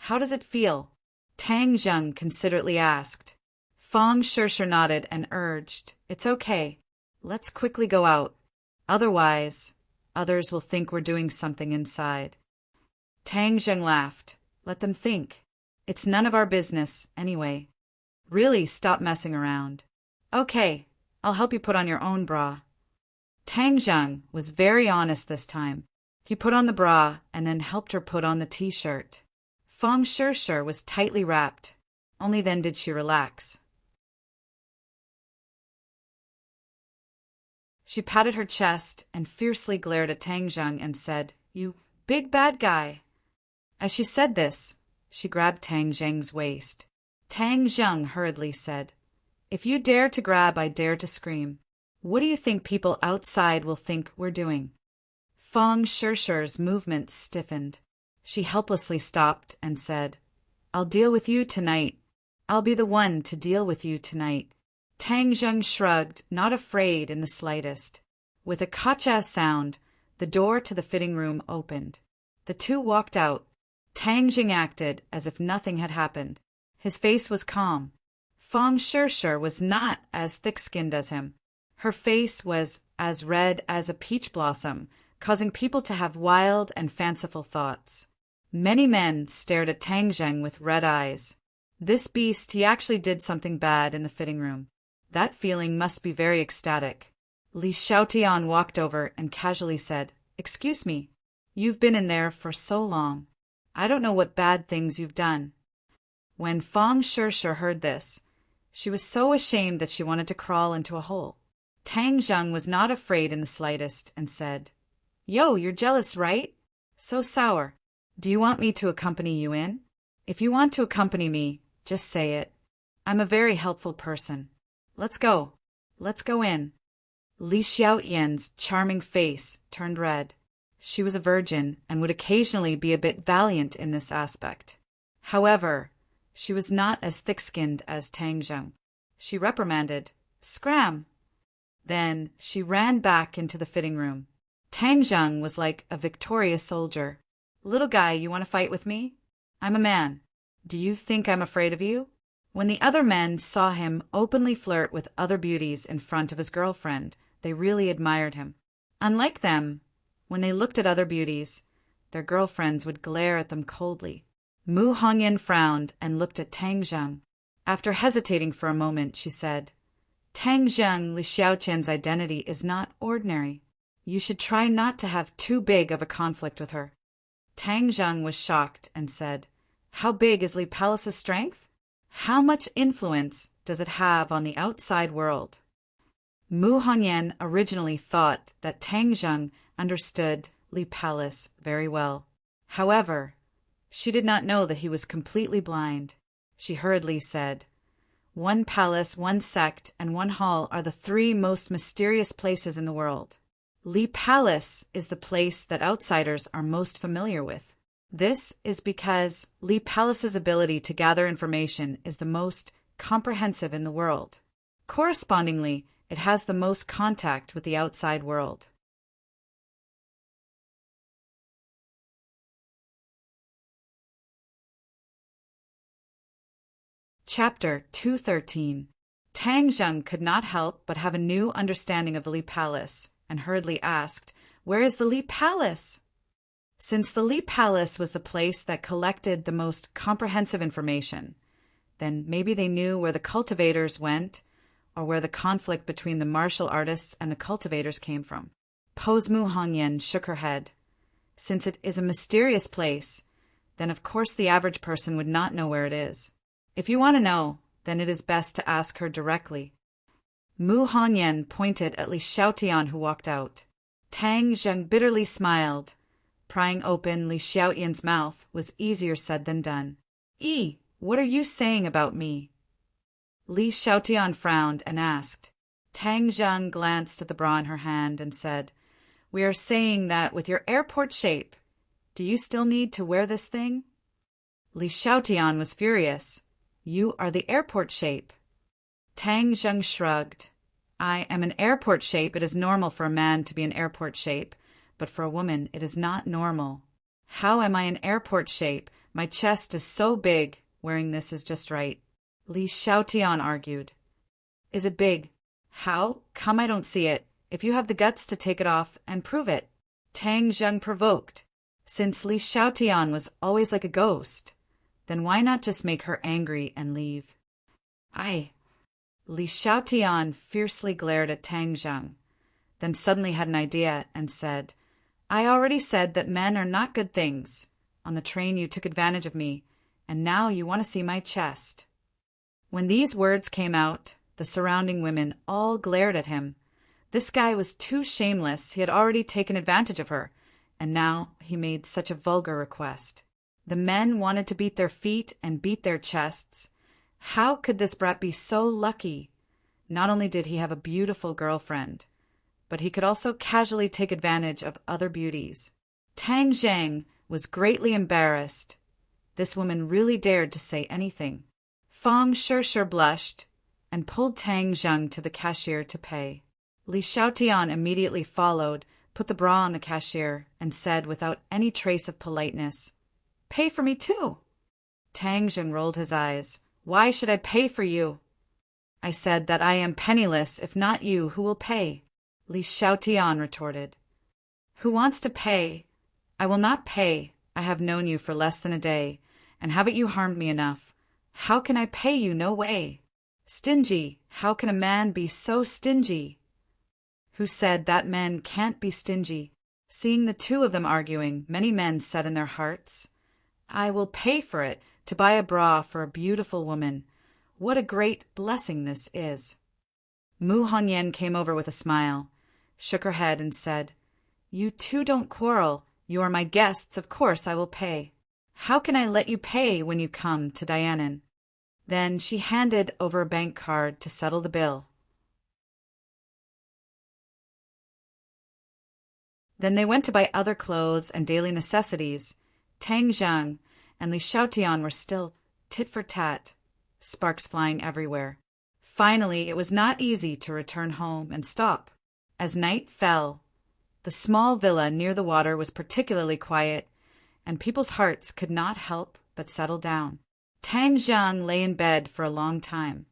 "How does it feel?" Tang Zheng considerately asked. Fang Shishi nodded and urged, "It's okay. Let's quickly go out. Otherwise, others will think we're doing something inside." Tang Zheng laughed. "Let them think. It's none of our business, anyway. Really, stop messing around." "Okay, I'll help you put on your own bra." Tang Zheng was very honest this time. He put on the bra and then helped her put on the t-shirt. Fang Shishi was tightly wrapped. Only then did she relax. She patted her chest and fiercely glared at Tang Zheng and said, "You big bad guy." As she said this, she grabbed Tang Zheng's waist. Tang Zheng hurriedly said, "If you dare to grab, I dare to scream. What do you think people outside will think we're doing?" Fang Shishi's movements stiffened. She helplessly stopped and said, "I'll deal with you tonight. I'll be the one to deal with you tonight." Tang Zheng shrugged, not afraid in the slightest. With a ka-cha sound, the door to the fitting room opened. The two walked out. Tang Zheng acted as if nothing had happened. His face was calm. Fang Shishi was not as thick-skinned as him. Her face was as red as a peach blossom, causing people to have wild and fanciful thoughts. Many men stared at Tang Zheng with red eyes. This beast, he actually did something bad in the fitting room. That feeling must be very ecstatic. Li Xiaotian walked over and casually said, "Excuse me, you've been in there for so long. I don't know what bad things you've done." When Fang Shishi heard this, she was so ashamed that she wanted to crawl into a hole. Tang Zheng was not afraid in the slightest and said, "Yo, you're jealous, right? So sour. Do you want me to accompany you in? If you want to accompany me, just say it. I'm a very helpful person. Let's go. Let's go in." Li Xiaotian's charming face turned red. She was a virgin and would occasionally be a bit valiant in this aspect. However, she was not as thick-skinned as Tang Zheng. She reprimanded, "Scram!" Then she ran back into the fitting room. Tang Zheng was like a victorious soldier. "Little guy, you want to fight with me? I'm a man. Do you think I'm afraid of you?" When the other men saw him openly flirt with other beauties in front of his girlfriend, they really admired him. Unlike them, when they looked at other beauties, their girlfriends would glare at them coldly. Mu Hongyan frowned and looked at Tang Zheng. After hesitating for a moment, she said, "Tang Zheng, Li Xiaotian's identity is not ordinary. You should try not to have too big of a conflict with her." Tang Zheng was shocked and said, "How big is Li Palace's strength?" How much influence does it have on the outside world? Mu Hongyan originally thought that Tang Zheng understood Li Palace very well. However, she did not know that he was completely blind. She hurriedly said, "One palace, one sect, and one hall are the three most mysterious places in the world. Li Palace is the place that outsiders are most familiar with. This is because Li Palace's ability to gather information is the most comprehensive in the world. Correspondingly, it has the most contact with the outside world." Chapter 213. Tang Zheng could not help but have a new understanding of the Li Palace, and hurriedly asked, "Where is the Li Palace?" Since the Li Palace was the place that collected the most comprehensive information, then maybe they knew where the cultivators went, or where the conflict between the martial artists and the cultivators came from. Pose Mu Hongyan shook her head. Since it is a mysterious place, then of course the average person would not know where it is. If you want to know, then it is best to ask her directly. Mu Hongyan pointed at Li Xiaotian, who walked out. Tang Zheng bitterly smiled. Prying open Li Xiaotian's mouth was easier said than done. What are you saying about me?" Li Xiaotian frowned and asked. Tang Zheng glanced at the bra in her hand and said, "We are saying that with your airport shape, do you still need to wear this thing?" Li Xiaotian was furious. "You are the airport shape." Tang Zheng shrugged. "I am an airport shape. It is normal for a man to be an airport shape, but for a woman it is not normal." "How am I an airport shape? My chest is so big. Wearing this is just right." Li Xiaotian argued. "Is it big? How come I don't see it? If you have the guts to take it off and prove it." Tang Zheng provoked. Since Li Xiaotian was always like a ghost, then why not just make her angry and leave? Li Xiaotian fiercely glared at Tang Zheng, then suddenly had an idea and said, "I already said that men are not good things. On the train you took advantage of me, and now you want to see my chest." When these words came out, the surrounding women all glared at him. This guy was too shameless. He had already taken advantage of her, and now he made such a vulgar request. The men wanted to beat their feet and beat their chests. How could this brat be so lucky? Not only did he have a beautiful girlfriend, but he could also casually take advantage of other beauties. Tang Zheng was greatly embarrassed. This woman really dared to say anything. Fang Shishir blushed and pulled Tang Zheng to the cashier to pay. Li Xiaotian immediately followed, put the bra on the cashier, and said without any trace of politeness, "Pay for me too." Tang Zheng rolled his eyes. "Why should I pay for you?" "I said that I am penniless. If not you, who will pay?" Li Xiaotian retorted. "Who wants to pay? I will not pay. I have known you for less than a day, and haven't you harmed me enough? How can I pay you? No way." "Stingy. How can a man be so stingy?" "Who said that men can't be stingy?" Seeing the two of them arguing, many men said in their hearts, "I will pay for it, to buy a bra for a beautiful woman. What a great blessing this is." Mu Hongyan came over with a smile, shook her head and said, "You two don't quarrel. You are my guests. Of course I will pay. How can I let you pay when you come to Dianan?" Then she handed over a bank card to settle the bill. Then they went to buy other clothes and daily necessities. Tang Zheng and Li Xiaotian were still tit for tat, sparks flying everywhere. Finally, it was not easy to return home and stop. As night fell, the small villa near the water was particularly quiet, and people's hearts could not help but settle down. Tang Zheng lay in bed for a long time,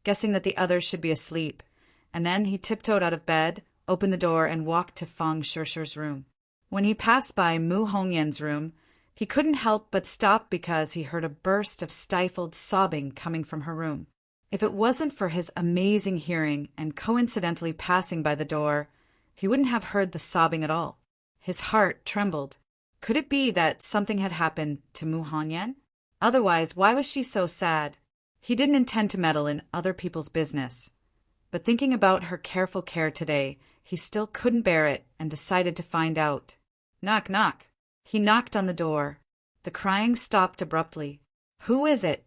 guessing that the others should be asleep, and then he tiptoed out of bed, opened the door, and walked to Fang Shishir's room. When he passed by Mu Hongyan's room, he couldn't help but stop because he heard a burst of stifled sobbing coming from her room. If it wasn't for his amazing hearing and coincidentally passing by the door, he wouldn't have heard the sobbing at all. His heart trembled. Could it be that something had happened to Mu Hongyan? Otherwise, why was she so sad? He didn't intend to meddle in other people's business, but thinking about her careful care today, he still couldn't bear it and decided to find out. Knock, knock. He knocked on the door. The crying stopped abruptly. Who is it?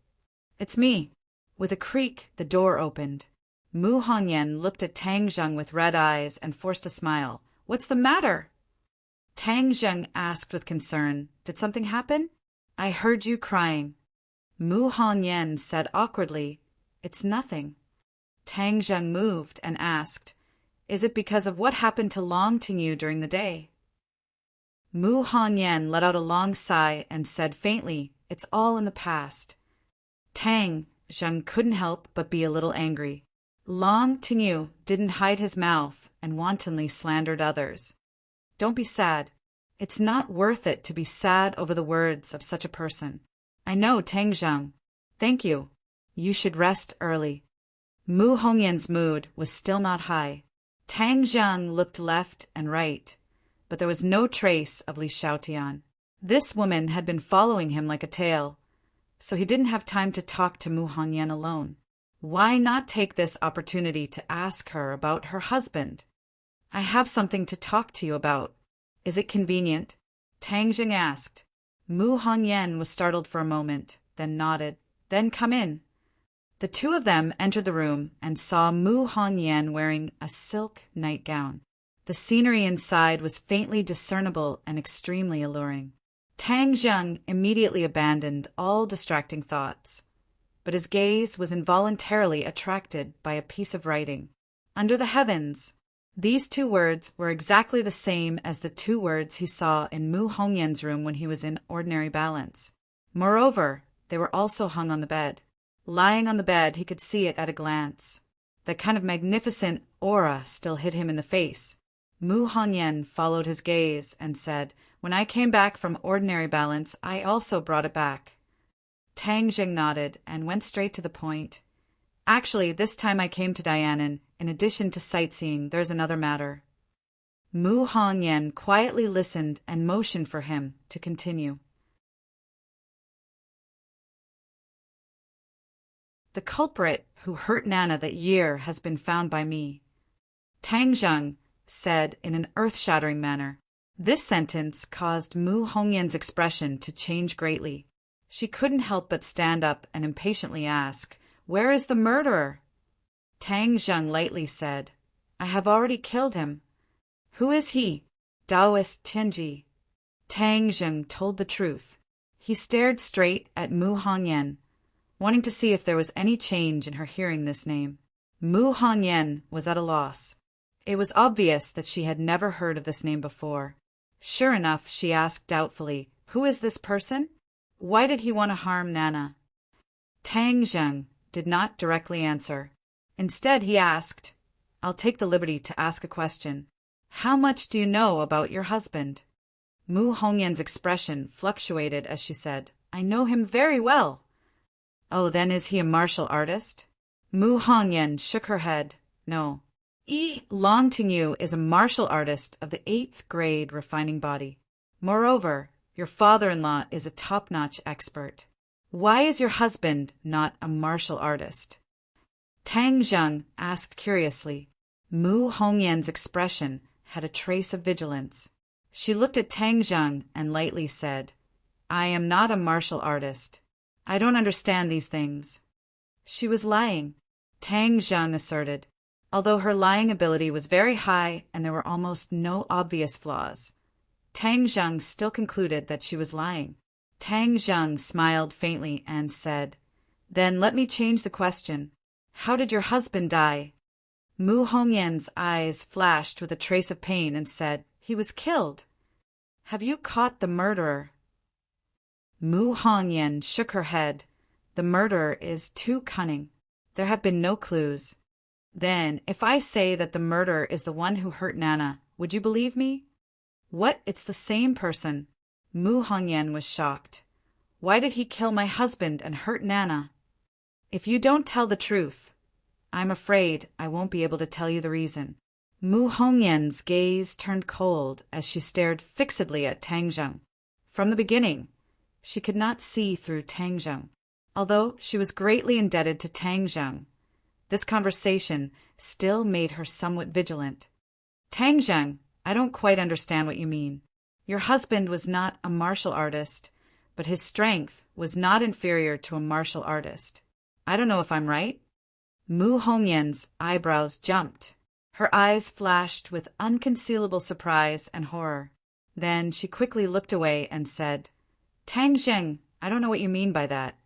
It's me. With a creak, the door opened. Mu Hongyan looked at Tang Zheng with red eyes and forced a smile. What's the matter? Tang Zheng asked with concern. Did something happen? I heard you crying. Mu Hongyan said awkwardly. It's nothing. Tang Zheng moved and asked, Is it because of what happened to Long Tingyu during the day? Mu Hongyan let out a long sigh and said faintly, It's all in the past. Tang Zheng couldn't help but be a little angry. Long Tingyu didn't hide his mouth and wantonly slandered others. Don't be sad. It's not worth it to be sad over the words of such a person. I know, Tang Zheng. Thank you. You should rest early. Mu Hongyan's mood was still not high. Tang Zheng looked left and right, but there was no trace of Li Xiaotian. This woman had been following him like a tail, so he didn't have time to talk to Mu Hongyan alone. Why not take this opportunity to ask her about her husband? I have something to talk to you about. Is it convenient? Tang Zheng asked. Mu Hongyan was startled for a moment, then nodded. Then come in. The two of them entered the room and saw Mu Hongyan wearing a silk nightgown. The scenery inside was faintly discernible and extremely alluring. Tang Zheng immediately abandoned all distracting thoughts, but his gaze was involuntarily attracted by a piece of writing. Under the heavens. These two words were exactly the same as the two words he saw in Mu Hongyan's room when he was in ordinary balance. Moreover, they were also hung on the bed. Lying on the bed, he could see it at a glance. That kind of magnificent aura still hit him in the face. Mu Hongyan followed his gaze and said, When I came back from ordinary balance, I also brought it back. Tang Zheng nodded and went straight to the point. Actually, this time I came to Dianan. In addition to sightseeing, there's another matter. Mu Hongyan quietly listened and motioned for him to continue. The culprit who hurt Nana that year has been found by me, Tang Zheng said in an earth-shattering manner. This sentence caused Mu Hongyan's expression to change greatly. She couldn't help but stand up and impatiently ask, Where is the murderer? Tang Zheng lightly said, I have already killed him. Who is he? Taoist Tianji. Tang Zheng told the truth. He stared straight at Mu Hongyan, wanting to see if there was any change in her hearing this name. Mu Hongyan was at a loss. It was obvious that she had never heard of this name before. Sure enough, she asked doubtfully, Who is this person? Why did he want to harm Nana? Tang Zheng did not directly answer. Instead, he asked, I'll take the liberty to ask a question. How much do you know about your husband? Mu Hongyan's expression fluctuated as she said, I know him very well. Oh, then is he a martial artist? Mu Hongyan shook her head. No. Long Tingyu is a martial artist of the 8th grade refining body. Moreover, your father-in-law is a top-notch expert. Why is your husband not a martial artist? Tang Zheng asked curiously. Mu Hongyan's expression had a trace of vigilance. She looked at Tang Zheng and lightly said, I am not a martial artist. I don't understand these things. She was lying, Tang Zheng asserted. Although her lying ability was very high and there were almost no obvious flaws, Tang Zheng still concluded that she was lying. Tang Zheng smiled faintly and said, Then let me change the question. How did your husband die? Mu Hongyan's eyes flashed with a trace of pain and said, He was killed. Have you caught the murderer? Mu Hongyan shook her head. The murderer is too cunning. There have been no clues. Then, if I say that the murderer is the one who hurt Nana, would you believe me? What? It's the same person. Mu Hongyan was shocked. Why did he kill my husband and hurt Nana? If you don't tell the truth, I'm afraid I won't be able to tell you the reason. Mu Hongyan's gaze turned cold as she stared fixedly at Tang Zheng. From the beginning, she could not see through Tang Zheng. although she was greatly indebted to Tang Zheng. This conversation still made her somewhat vigilant. Tang Zheng, I don't quite understand what you mean. Your husband was not a martial artist, but his strength was not inferior to a martial artist. I don't know if I'm right. Mu Hongyan's eyebrows jumped. Her eyes flashed with unconcealable surprise and horror. Then she quickly looked away and said, Tang Zheng, I don't know what you mean by that.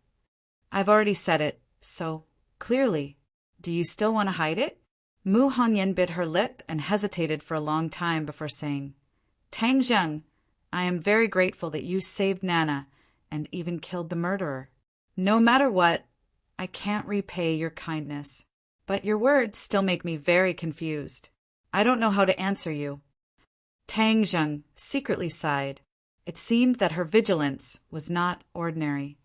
I've already said it, so clearly. Do you still want to hide it? Mu Hongyan bit her lip and hesitated for a long time before saying, Tang Zheng, I am very grateful that you saved Nana and even killed the murderer. No matter what, I can't repay your kindness. But your words still make me very confused. I don't know how to answer you. Tang Zheng secretly sighed. It seemed that her vigilance was not ordinary.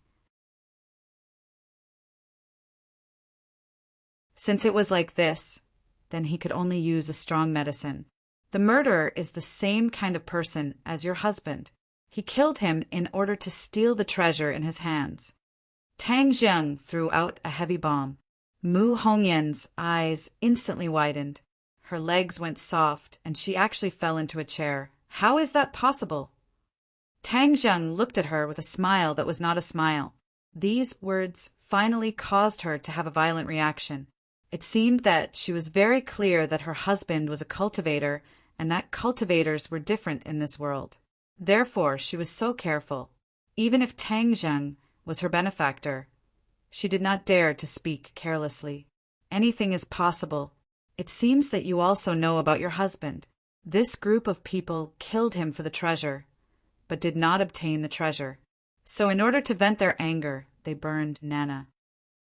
Since it was like this, then he could only use a strong medicine. The murderer is the same kind of person as your husband. He killed him in order to steal the treasure in his hands. Tang Zheng threw out a heavy bomb. Mu Hongyan's eyes instantly widened. Her legs went soft, and she actually fell into a chair. How is that possible? Tang Zheng looked at her with a smile that was not a smile. These words finally caused her to have a violent reaction. It seemed that she was very clear that her husband was a cultivator and that cultivators were different in this world. Therefore, she was so careful. Even if Tang Zheng was her benefactor, she did not dare to speak carelessly. Anything is possible. It seems that you also know about your husband. This group of people killed him for the treasure, but did not obtain the treasure. So in order to vent their anger, they burned Nana.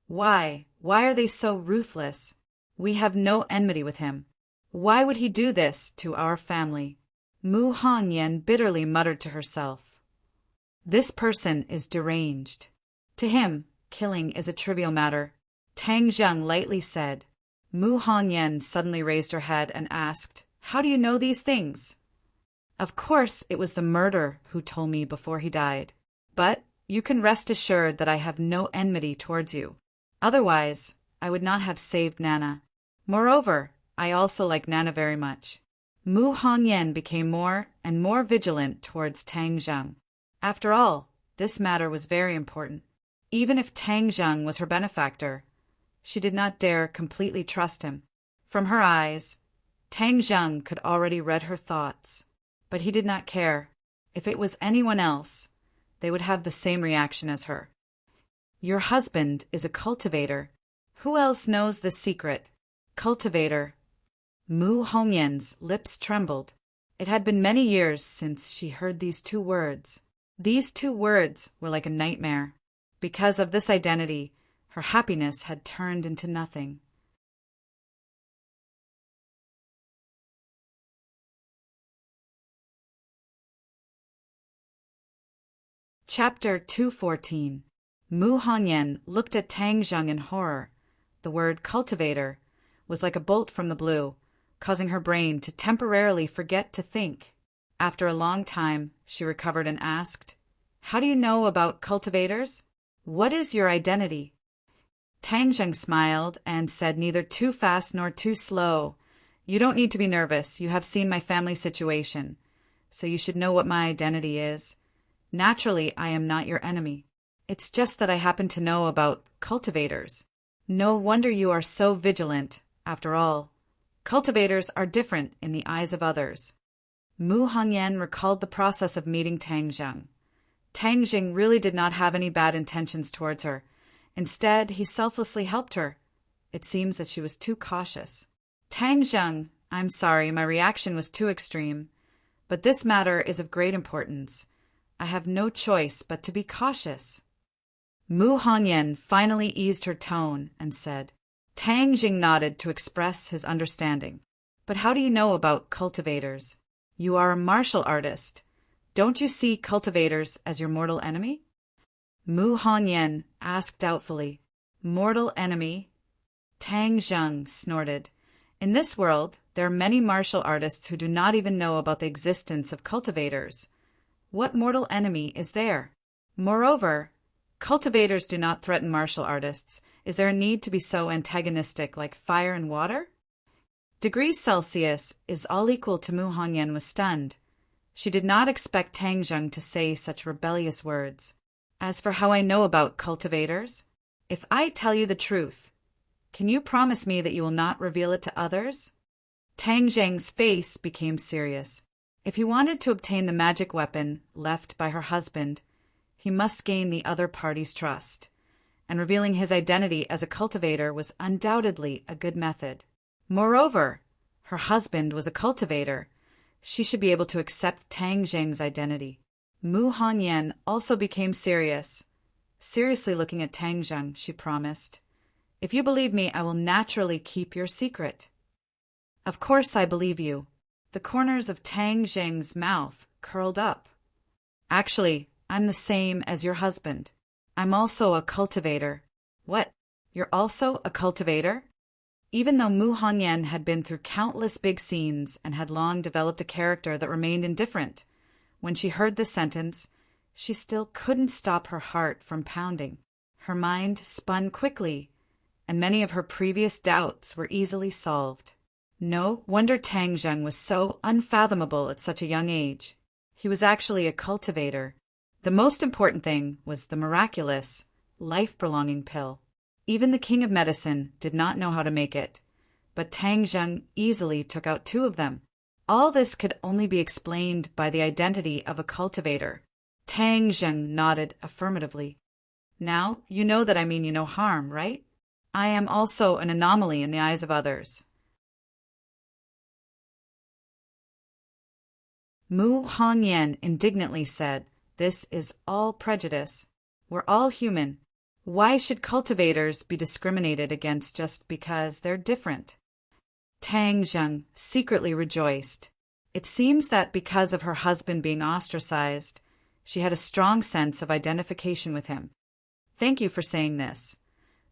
Why? Why are they so ruthless? We have no enmity with him. Why would he do this to our family? Mu Hongyan bitterly muttered to herself. This person is deranged. To him, killing is a trivial matter. Tang Zheng lightly said. Mu Hongyan suddenly raised her head and asked, How do you know these things? Of course it was the murderer who told me before he died. But you can rest assured that I have no enmity towards you. Otherwise, I would not have saved Nana. Moreover, I also like Nana very much. Mu Hongyan became more and more vigilant towards Tang Zheng. After all, this matter was very important. Even if Tang Zheng was her benefactor, she did not dare completely trust him. From her eyes, Tang Zheng could already read her thoughts. But he did not care. If it was anyone else, they would have the same reaction as her. Your husband is a cultivator. Who else knows the secret? Cultivator. Mu Hongyan's lips trembled. It had been many years since she heard these two words. These two words were like a nightmare. Because of this identity, her happiness had turned into nothing. Chapter 214. Mu Hongyan looked at Tang Zheng in horror. The word cultivator was like a bolt from the blue, causing her brain to temporarily forget to think. After a long time, she recovered and asked, How do you know about cultivators? What is your identity? Tang Zheng smiled and said, Neither too fast nor too slow. You don't need to be nervous. You have seen my family situation, so you should know what my identity is. Naturally, I am not your enemy. It's just that I happen to know about cultivators. No wonder you are so vigilant. After all, cultivators are different in the eyes of others. Mu Hongyan recalled the process of meeting Tang Zheng. Tang Zheng really did not have any bad intentions towards her. Instead, he selflessly helped her. It seems that she was too cautious. Tang Zheng, I'm sorry, my reaction was too extreme. But this matter is of great importance. I have no choice but to be cautious. Mu Hongyan finally eased her tone and said. Tang Zheng nodded to express his understanding. But how do you know about cultivators? You are a martial artist. Don't you see cultivators as your mortal enemy? Mu Hongyan asked doubtfully. Mortal enemy? Tang Zheng snorted. In this world, there are many martial artists who do not even know about the existence of cultivators. What mortal enemy is there? Moreover, Cultivators do not threaten martial artists. Is there a need to be so antagonistic like fire and water? Degrees Celsius is all equal to Mu Hongyan was stunned. She did not expect Tang Zheng to say such rebellious words. As for how I know about cultivators, if I tell you the truth, can you promise me that you will not reveal it to others? Tang Zheng's face became serious. If he wanted to obtain the magic weapon left by her husband, he must gain the other party's trust, and revealing his identity as a cultivator was undoubtedly a good method. Moreover, her husband was a cultivator. She should be able to accept Tang Zheng's identity. Mu Hongyan also became serious. Seriously looking at Tang Zheng, she promised, "If you believe me, I will naturally keep your secret." "Of course I believe you." The corners of Tang Zheng's mouth curled up. "Actually, I'm the same as your husband. I'm also a cultivator." "What? You're also a cultivator?" Even though Mu Hongyan had been through countless big scenes and had long developed a character that remained indifferent, when she heard this sentence, she still couldn't stop her heart from pounding. Her mind spun quickly, and many of her previous doubts were easily solved. No wonder Tang Zheng was so unfathomable at such a young age. He was actually a cultivator. The most important thing was the miraculous, life-prolonging pill. Even the king of medicine did not know how to make it, but Tang Zheng easily took out 2 of them. All this could only be explained by the identity of a cultivator. Tang Zheng nodded affirmatively. "Now you know that I mean you no harm, right? I am also an anomaly in the eyes of others." Mu Hongyan indignantly said, "This is all prejudice. We're all human. Why should cultivators be discriminated against just because they're different?" Tang Zheng secretly rejoiced. It seems that because of her husband being ostracized, she had a strong sense of identification with him. "Thank you for saying this.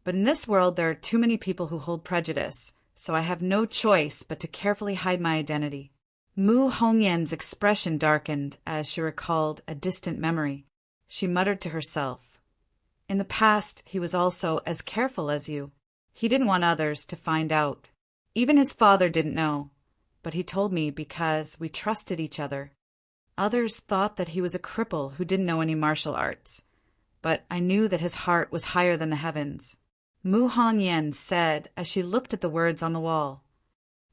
But in this world there are too many people who hold prejudice, so I have no choice but to carefully hide my identity." Mu Hongyan's expression darkened as she recalled a distant memory. She muttered to herself, "In the past, he was also as careful as you. He didn't want others to find out. Even his father didn't know, but he told me because we trusted each other. Others thought that he was a cripple who didn't know any martial arts, but I knew that his heart was higher than the heavens." Mu Hongyan said as she looked at the words on the wall.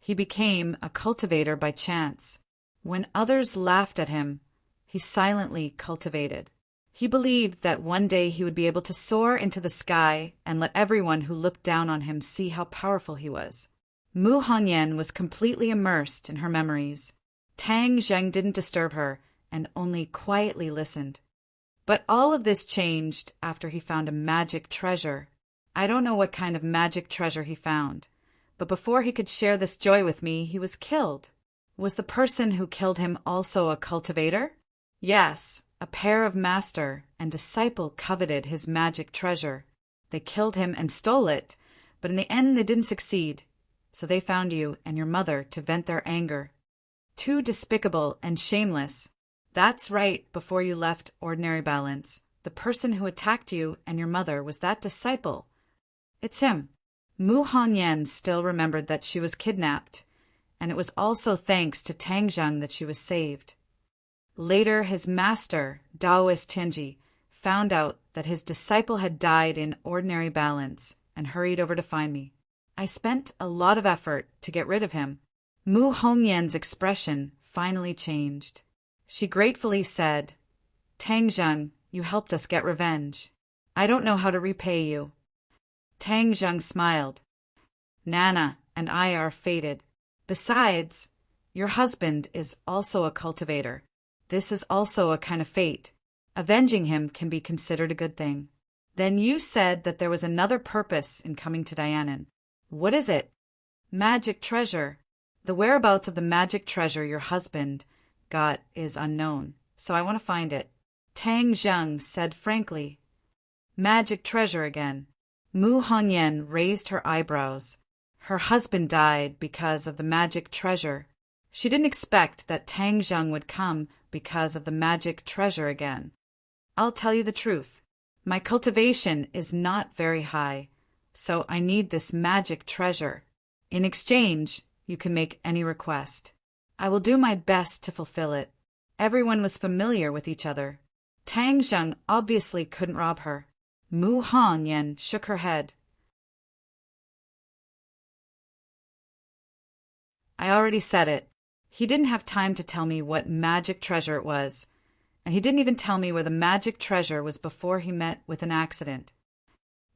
He became a cultivator by chance. When others laughed at him, he silently cultivated. He believed that one day he would be able to soar into the sky and let everyone who looked down on him see how powerful he was. Mu Hongyan was completely immersed in her memories. Tang Zheng didn't disturb her and only quietly listened. But all of this changed after he found a magic treasure. I don't know what kind of magic treasure he found, but before he could share this joy with me, he was killed. Was the person who killed him also a cultivator? Yes, a pair of master and disciple coveted his magic treasure. They killed him and stole it, but in the end they didn't succeed. So they found you and your mother to vent their anger. Too despicable and shameless. That's right, before you left Ordinary Balance, the person who attacked you and your mother was that disciple. It's him. Mu Hongyan still remembered that she was kidnapped, and it was also thanks to Tang Zheng that she was saved. Later, his master, Taoist Tianji, found out that his disciple had died in Ordinary Balance and hurried over to find me. I spent a lot of effort to get rid of him. Mu Hongyan's expression finally changed. She gratefully said, "Tang Zheng, you helped us get revenge. I don't know how to repay you." Tang Zheng smiled. "Nana and I are fated. Besides, your husband is also a cultivator. This is also a kind of fate. Avenging him can be considered a good thing." "Then you said that there was another purpose in coming to Dianan. What is it?" "Magic treasure. The whereabouts of the magic treasure your husband got is unknown, so I want to find it." Tang Zheng said frankly. "Magic treasure again." Mu Hongyan raised her eyebrows. Her husband died because of the magic treasure. She didn't expect that Tang Zheng would come because of the magic treasure again. "I'll tell you the truth. My cultivation is not very high, so I need this magic treasure. In exchange, you can make any request. I will do my best to fulfill it. Everyone was familiar with each other. Tang Zheng obviously couldn't rob her. Mu Hongyan shook her head. I already said it. He didn't have time to tell me what magic treasure it was, and he didn't even tell me where the magic treasure was before he met with an accident.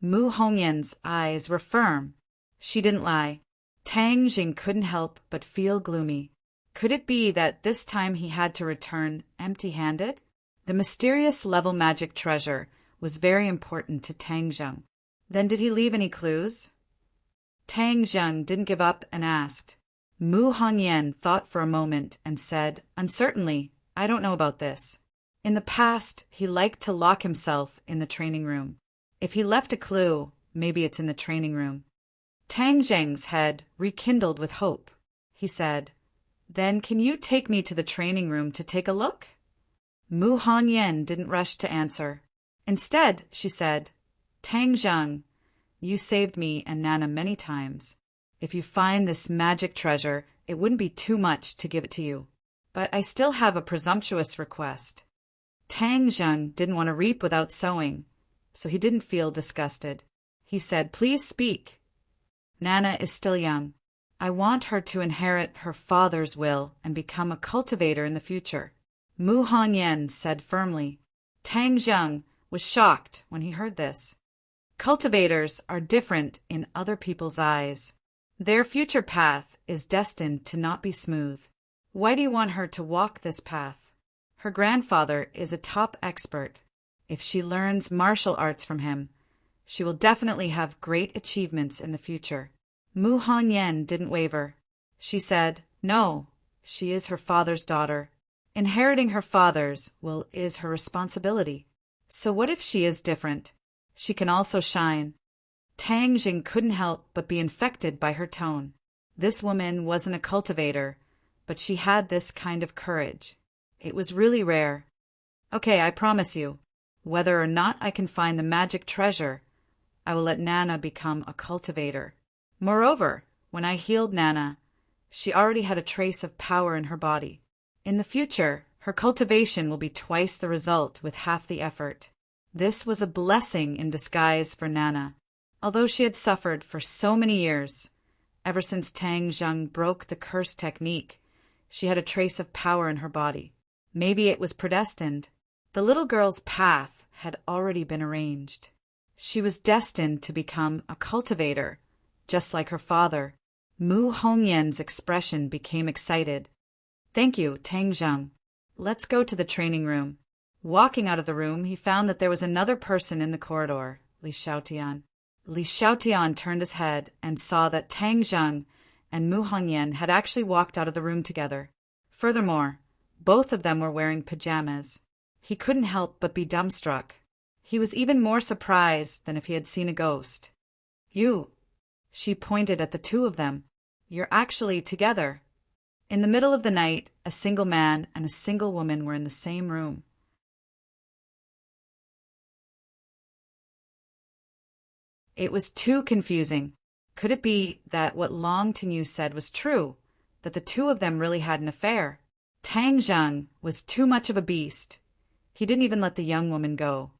Mu Hongyan's eyes were firm. She didn't lie. Tang Jing couldn't help but feel gloomy. Could it be that this time he had to return empty-handed? The mysterious level magic treasure was very important to Tang Zheng. Then did he leave any clues? Tang Zheng didn't give up and asked. Mu Hongyan thought for a moment and said, uncertainly, I don't know about this. In the past, he liked to lock himself in the training room. If he left a clue, maybe it's in the training room. Tang Zheng's head rekindled with hope. He said, then can you take me to the training room to take a look? Mu Hongyan didn't rush to answer. Instead, she said, Tang Zheng, you saved me and Nana many times. If you find this magic treasure, it wouldn't be too much to give it to you. But I still have a presumptuous request. Tang Zheng didn't want to reap without sowing, so he didn't feel disgusted. He said, please speak. Nana is still young. I want her to inherit her father's will and become a cultivator in the future. Mu Hongyan said firmly. Tang Zheng was shocked when he heard this. Cultivators are different in other people's eyes. Their future path is destined to not be smooth. Why do you want her to walk this path? Her grandfather is a top expert. If she learns martial arts from him, she will definitely have great achievements in the future. Mu Hongyan didn't waver. She said, no, she is her father's daughter. Inheriting her father's will is her responsibility. So what if she is different? She can also shine. Tang Jing couldn't help but be infected by her tone. This woman wasn't a cultivator, but she had this kind of courage. It was really rare. Okay, I promise you, whether or not I can find the magic treasure, I will let Nana become a cultivator. Moreover, when I healed Nana, she already had a trace of power in her body. In the future, her cultivation will be twice the result with half the effort. This was a blessing in disguise for Nana. Although she had suffered for so many years, ever since Tang Zheng broke the curse technique, she had a trace of power in her body. Maybe it was predestined. The little girl's path had already been arranged. She was destined to become a cultivator, just like her father. Mu Hongyan's expression became excited. Thank you, Tang Zheng. Let's go to the training room. Walking out of the room, he found that there was another person in the corridor, Li Xiaotian. Li Xiaotian turned his head and saw that Tang Zheng and Mu Hongyan had actually walked out of the room together. Furthermore, both of them were wearing pajamas. He couldn't help but be dumbstruck. He was even more surprised than if he had seen a ghost. You, she pointed at the two of them. You're actually together. In the middle of the night, a single man and a single woman were in the same room. It was too confusing. Could it be that what Long Tingyu said was true, that the two of them really had an affair? Tang Zheng was too much of a beast. He didn't even let the young woman go.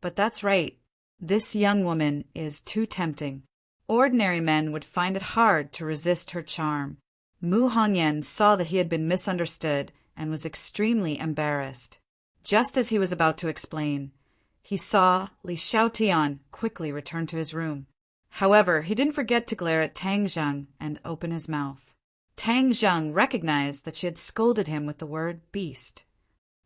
But that's right. This young woman is too tempting. Ordinary men would find it hard to resist her charm. Mu Hongyan saw that he had been misunderstood and was extremely embarrassed. Just as he was about to explain, he saw Li Xiaotian quickly return to his room. However, he didn't forget to glare at Tang Zheng and open his mouth. Tang Zheng recognized that she had scolded him with the word beast.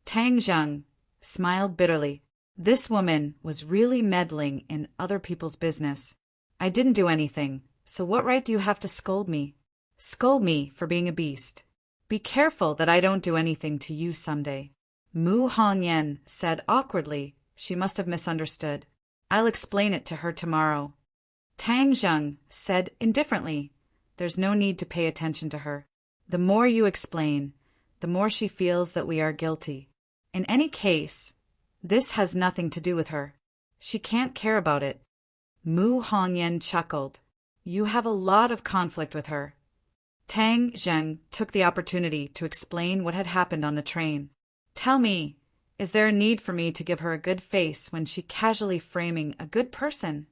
Tang Zheng smiled bitterly. This woman was really meddling in other people's business. I didn't do anything, so what right do you have to scold me? Scold me for being a beast. Be careful that I don't do anything to you someday. Mu Hongyan said awkwardly. She must have misunderstood. I'll explain it to her tomorrow. Tang Zheng said indifferently. There's no need to pay attention to her. The more you explain, the more she feels that we are guilty. In any case, this has nothing to do with her. She can't care about it. Mu Hongyan chuckled. You have a lot of conflict with her. Tang Zheng took the opportunity to explain what had happened on the train. Tell me, is there a need for me to give her a good face when she casually framing a good person?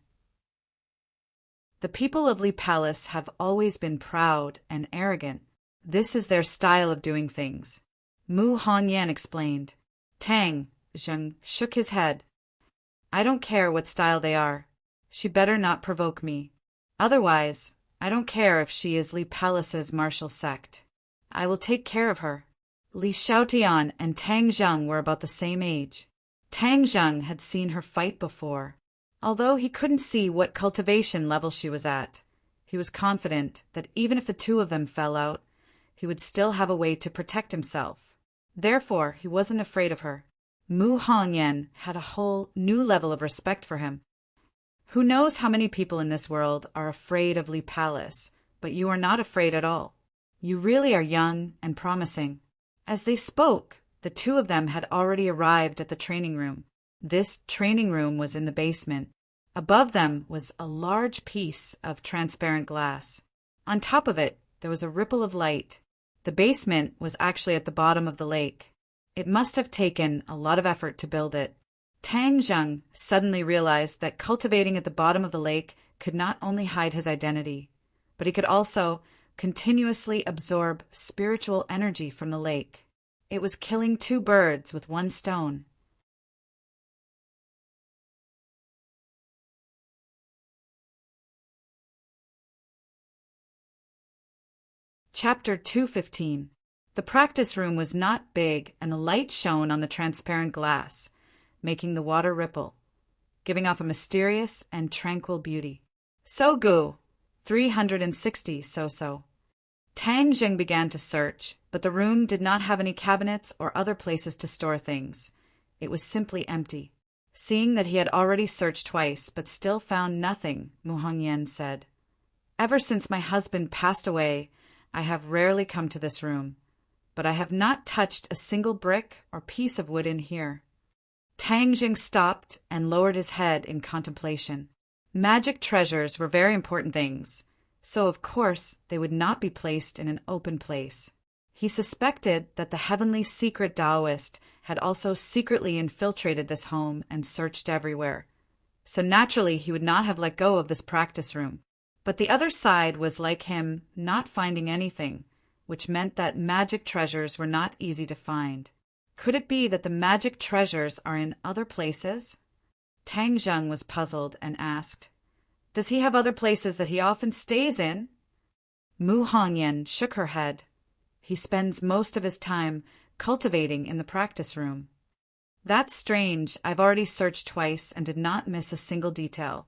The people of Li Palace have always been proud and arrogant. This is their style of doing things. Mu Hongyan explained. Tang Zheng shook his head. I don't care what style they are. She better not provoke me. Otherwise, I don't care if she is Li Palace's martial sect. I will take care of her. Li Xiaotian and Tang Zheng were about the same age. Tang Zheng had seen her fight before. Although he couldn't see what cultivation level she was at, he was confident that even if the two of them fell out, he would still have a way to protect himself. Therefore, he wasn't afraid of her. Mu Hongyan had a whole new level of respect for him. Who knows how many people in this world are afraid of Li Palace, but you are not afraid at all. You really are young and promising. As they spoke, the two of them had already arrived at the training room. This training room was in the basement. Above them was a large piece of transparent glass. On top of it, there was a ripple of light. The basement was actually at the bottom of the lake. It must have taken a lot of effort to build it. Tang Zheng suddenly realized that cultivating at the bottom of the lake could not only hide his identity, but he could also continuously absorb spiritual energy from the lake. It was killing two birds with one stone. Chapter 215. The practice room was not big, and the light shone on the transparent glass, making the water ripple, giving off a mysterious and tranquil beauty. Sogu, 360 so. Tang Zheng began to search, but the room did not have any cabinets or other places to store things. It was simply empty. Seeing that he had already searched twice but still found nothing, Mu Hongyan said, Ever since my husband passed away, I have rarely come to this room, but I have not touched a single brick or piece of wood in here. Tang Zheng stopped and lowered his head in contemplation. Magic treasures were very important things, so of course they would not be placed in an open place. He suspected that the heavenly secret Taoist had also secretly infiltrated this home and searched everywhere, so naturally he would not have let go of this practice room. But the other side was like him, not finding anything, which meant that magic treasures were not easy to find. Could it be that the magic treasures are in other places? Tang Zheng was puzzled and asked, Does he have other places that he often stays in? Mu Hongyan shook her head. He spends most of his time cultivating in the practice room. That's strange. I've already searched twice and did not miss a single detail.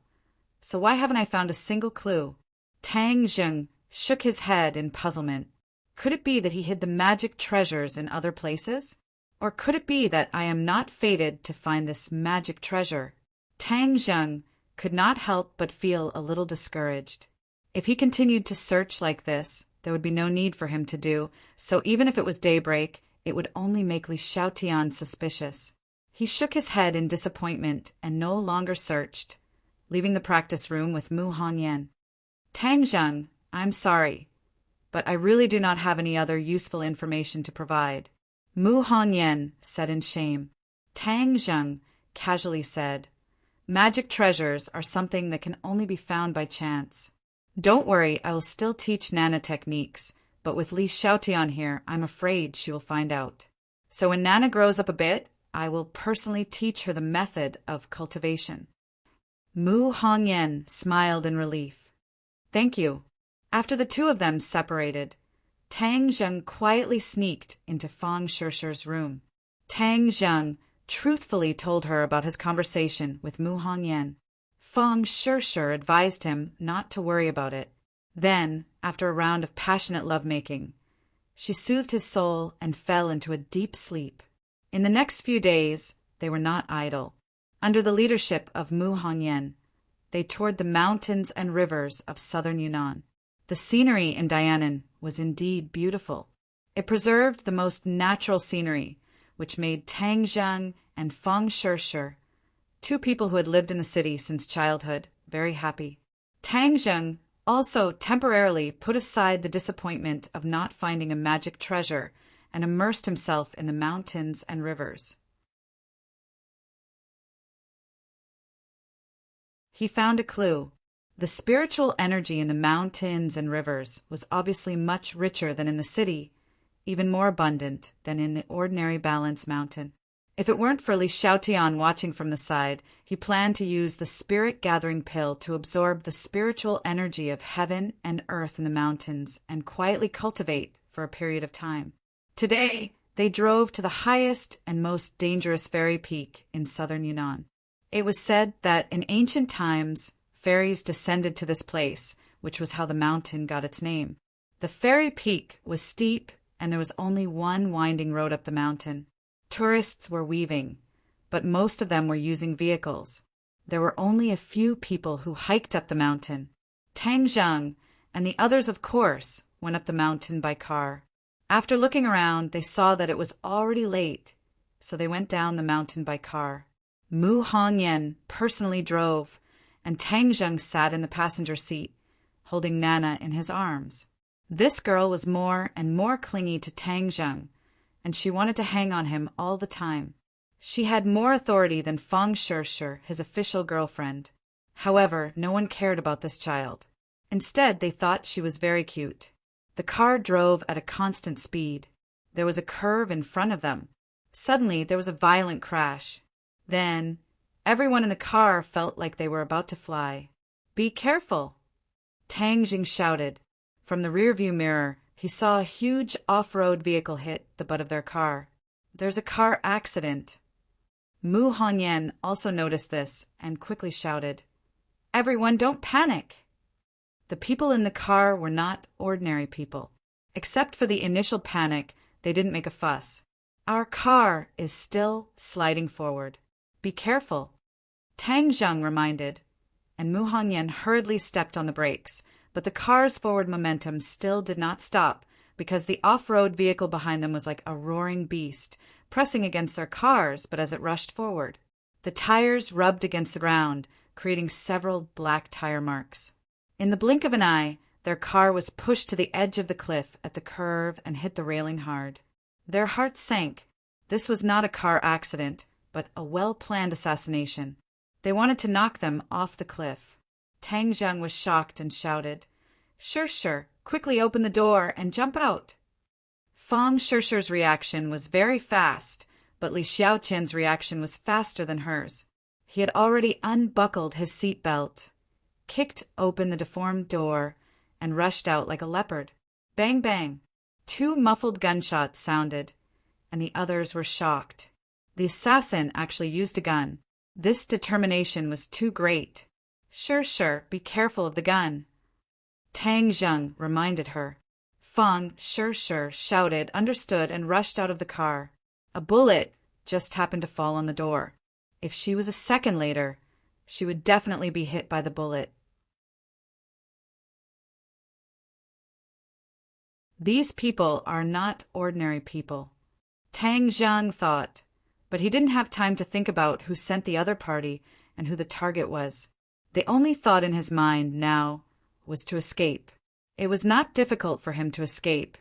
So why haven't I found a single clue? Tang Zheng shook his head in puzzlement. Could it be that he hid the magic treasures in other places? Or could it be that I am not fated to find this magic treasure? Tang Zheng could not help but feel a little discouraged. If he continued to search like this, there would be no need for him to do, so even if it was daybreak, it would only make Li Xiaotian suspicious. He shook his head in disappointment and no longer searched, leaving the practice room with Mu Hongyan. Tang Zheng, I'm sorry, but I really do not have any other useful information to provide. Mu Hongyan said in shame. Tang Zheng casually said, Magic treasures are something that can only be found by chance. Don't worry, I will still teach Nana techniques, but with Li Xiaotian here, I'm afraid she will find out. So when Nana grows up a bit, I will personally teach her the method of cultivation. Mu Hongyan smiled in relief. Thank you. After the two of them separated, Tang Zheng quietly sneaked into Fang Shishi's room. Tang Zheng truthfully told her about his conversation with Mu Hongyan. Fang Shishi advised him not to worry about it. Then, after a round of passionate lovemaking, she soothed his soul and fell into a deep sleep. In the next few days, they were not idle. Under the leadership of Mu Hongyan, they toured the mountains and rivers of southern Yunnan. The scenery in Dianan was indeed beautiful. It preserved the most natural scenery, which made Tang Zheng and Fang Shishi two people who had lived in the city since childhood, very happy. Tang Zheng also temporarily put aside the disappointment of not finding a magic treasure and immersed himself in the mountains and rivers. He found a clue. The spiritual energy in the mountains and rivers was obviously much richer than in the city, even more abundant than in the ordinary Balance Mountain. If it weren't for Li Xiaotian watching from the side, he planned to use the spirit-gathering pill to absorb the spiritual energy of heaven and earth in the mountains and quietly cultivate for a period of time. Today, they drove to the highest and most dangerous fairy peak in southern Yunnan. It was said that in ancient times, fairies descended to this place, which was how the mountain got its name. The fairy peak was steep, and there was only one winding road up the mountain. Tourists were weaving, but most of them were using vehicles. There were only a few people who hiked up the mountain. Tang Zheng and the others, of course, went up the mountain by car. After looking around, they saw that it was already late, so they went down the mountain by car. Mu Hongyan personally drove, and Tang Zheng sat in the passenger seat, holding Nana in his arms. This girl was more and more clingy to Tang Zheng, and she wanted to hang on him all the time. She had more authority than Fang Shirshir, his official girlfriend. However, no one cared about this child. Instead, they thought she was very cute. The car drove at a constant speed. There was a curve in front of them. Suddenly, there was a violent crash. Then, everyone in the car felt like they were about to fly. "Be careful!" Tang Jing shouted. From the rearview mirror, he saw a huge off-road vehicle hit the butt of their car. "There's a car accident." Mu Hongyan also noticed this and quickly shouted, "Everyone, don't panic!" The people in the car were not ordinary people. Except for the initial panic, they didn't make a fuss. "Our car is still sliding forward. Be careful," Tang Zheng reminded, and Mu Hongyan hurriedly stepped on the brakes. But the car's forward momentum still did not stop, because the off-road vehicle behind them was like a roaring beast, pressing against their cars, but as it rushed forward. The tires rubbed against the ground, creating several black tire marks. In the blink of an eye, their car was pushed to the edge of the cliff at the curve and hit the railing hard. Their hearts sank. This was not a car accident, but a well-planned assassination. They wanted to knock them off the cliff. Tang Zheng was shocked and shouted, "Shirshir, quickly open the door and jump out." Fang Shirshir's reaction was very fast, but Li Xiaoqian's reaction was faster than hers. He had already unbuckled his seat belt, kicked open the deformed door, and rushed out like a leopard. Bang, bang! 2 muffled gunshots sounded, and the others were shocked. The assassin actually used a gun. This determination was too great. "Shirshir, be careful of the gun," Tang Zheng reminded her. Fang Shirshir shouted, understood, and rushed out of the car. A bullet just happened to fall on the door. If she was a second later, she would definitely be hit by the bullet. These people are not ordinary people, Tang Zheng thought, but he didn't have time to think about who sent the other party and who the target was. The only thought in his mind now was to escape. It was not difficult for him to escape,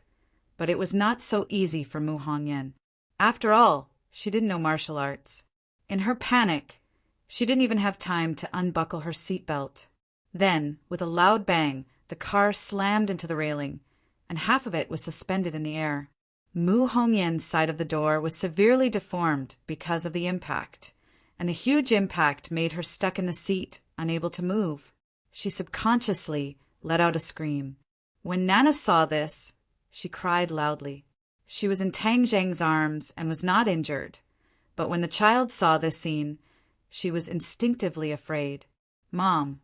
but it was not so easy for Mu Hongyan. After all, she didn't know martial arts. In her panic, she didn't even have time to unbuckle her seatbelt. Then, with a loud bang, the car slammed into the railing, and half of it was suspended in the air. Mu Hongyan's side of the door was severely deformed because of the impact, and the huge impact made her stuck in the seat, unable to move. She subconsciously let out a scream. When Nana saw this, she cried loudly. She was in Tang Zheng's arms and was not injured, but when the child saw this scene, she was instinctively afraid. "Mom!"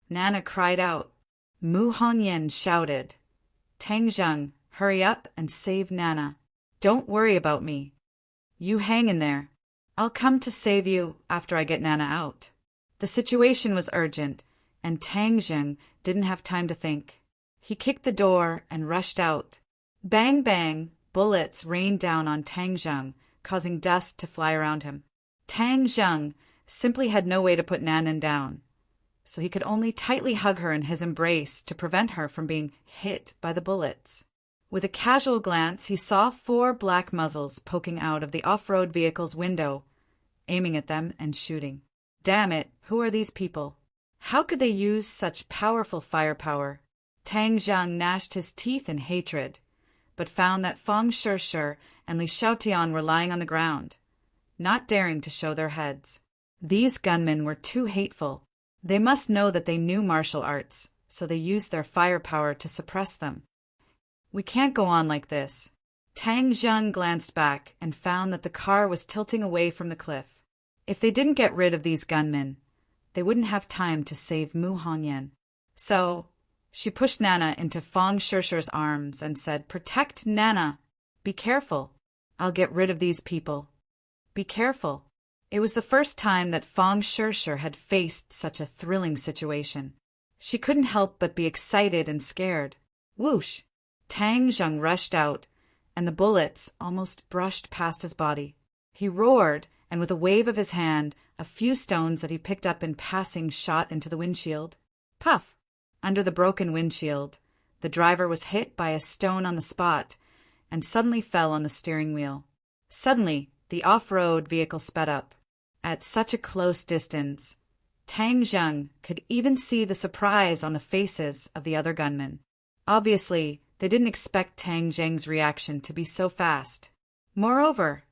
Nana cried out. Mu Hongyan shouted, "Tang Zheng, hurry up and save Nana. Don't worry about me. You hang in there. I'll come to save you after I get Nana out." The situation was urgent, and Tang Zheng didn't have time to think. He kicked the door and rushed out. Bang, bang, bullets rained down on Tang Zheng, causing dust to fly around him. Tang Zheng simply had no way to put Nanan down, so he could only tightly hug her in his embrace to prevent her from being hit by the bullets. With a casual glance, he saw 4 black muzzles poking out of the off-road vehicle's window, aiming at them and shooting. Damn it, who are these people? How could they use such powerful firepower? Tang Jiang gnashed his teeth in hatred, but found that Fang Shishir and Li Xiaotian were lying on the ground, not daring to show their heads. These gunmen were too hateful. They must know that they knew martial arts, so they used their firepower to suppress them. We can't go on like this. Tang Jiang glanced back and found that the car was tilting away from the cliff. If they didn't get rid of these gunmen, they wouldn't have time to save Mu Hongyan. So, she pushed Nana into Fang Shishir's arms and said, "Protect Nana. Be careful. I'll get rid of these people. Be careful." It was the first time that Fang Shishir had faced such a thrilling situation. She couldn't help but be excited and scared. Whoosh! Tang Jiang rushed out, and the bullets almost brushed past his body. He roared, and with a wave of his hand, a few stones that he picked up in passing shot into the windshield. Puff! Under the broken windshield, the driver was hit by a stone on the spot and suddenly fell on the steering wheel. Suddenly, the off-road vehicle sped up. At such a close distance, Tang Jiang could even see the surprise on the faces of the other gunmen. Obviously, they didn't expect Tang Jiang's reaction to be so fast. Moreover,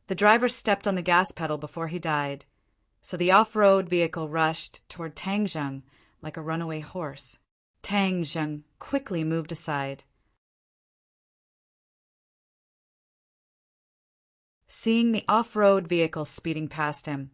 the driver stepped on the gas pedal before he died, so the off-road vehicle rushed toward Tang Jiang like a runaway horse. Tang Jiang quickly moved aside. Seeing the off-road vehicle speeding past him,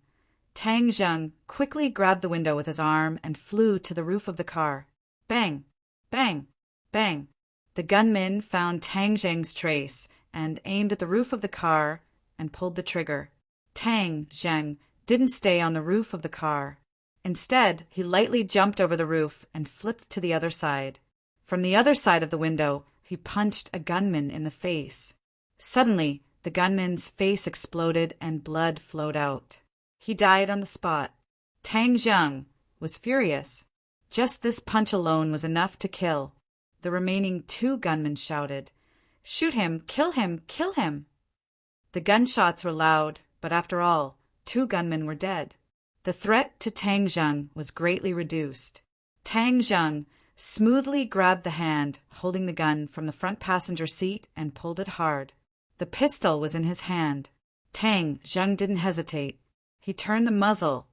Tang Jiang quickly grabbed the window with his arm and flew to the roof of the car. Bang! Bang! Bang! The gunmen found Tang Jiang's trace and aimed at the roof of the car and pulled the trigger. Tang Jiang didn't stay on the roof of the car. Instead, he lightly jumped over the roof and flipped to the other side. From the other side of the window, he punched a gunman in the face. Suddenly, the gunman's face exploded and blood flowed out. He died on the spot. Tang Jiang was furious. Just this punch alone was enough to kill. The remaining 2 gunmen shouted, "Shoot him! Kill him! Kill him!" The gunshots were loud, but after all, 2 gunmen were dead. The threat to Tang Jiang was greatly reduced. Tang Jiang smoothly grabbed the hand holding the gun from the front passenger seat and pulled it hard. The pistol was in his hand. Tang Jiang didn't hesitate. He turned the muzzle,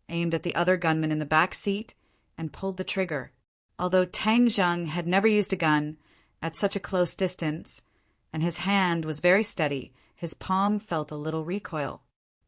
aimed at the other gunman in the back seat, and pulled the trigger. Although Tang Jiang had never used a gun at such a close distance, and his hand was very steady, his palm felt a little recoil.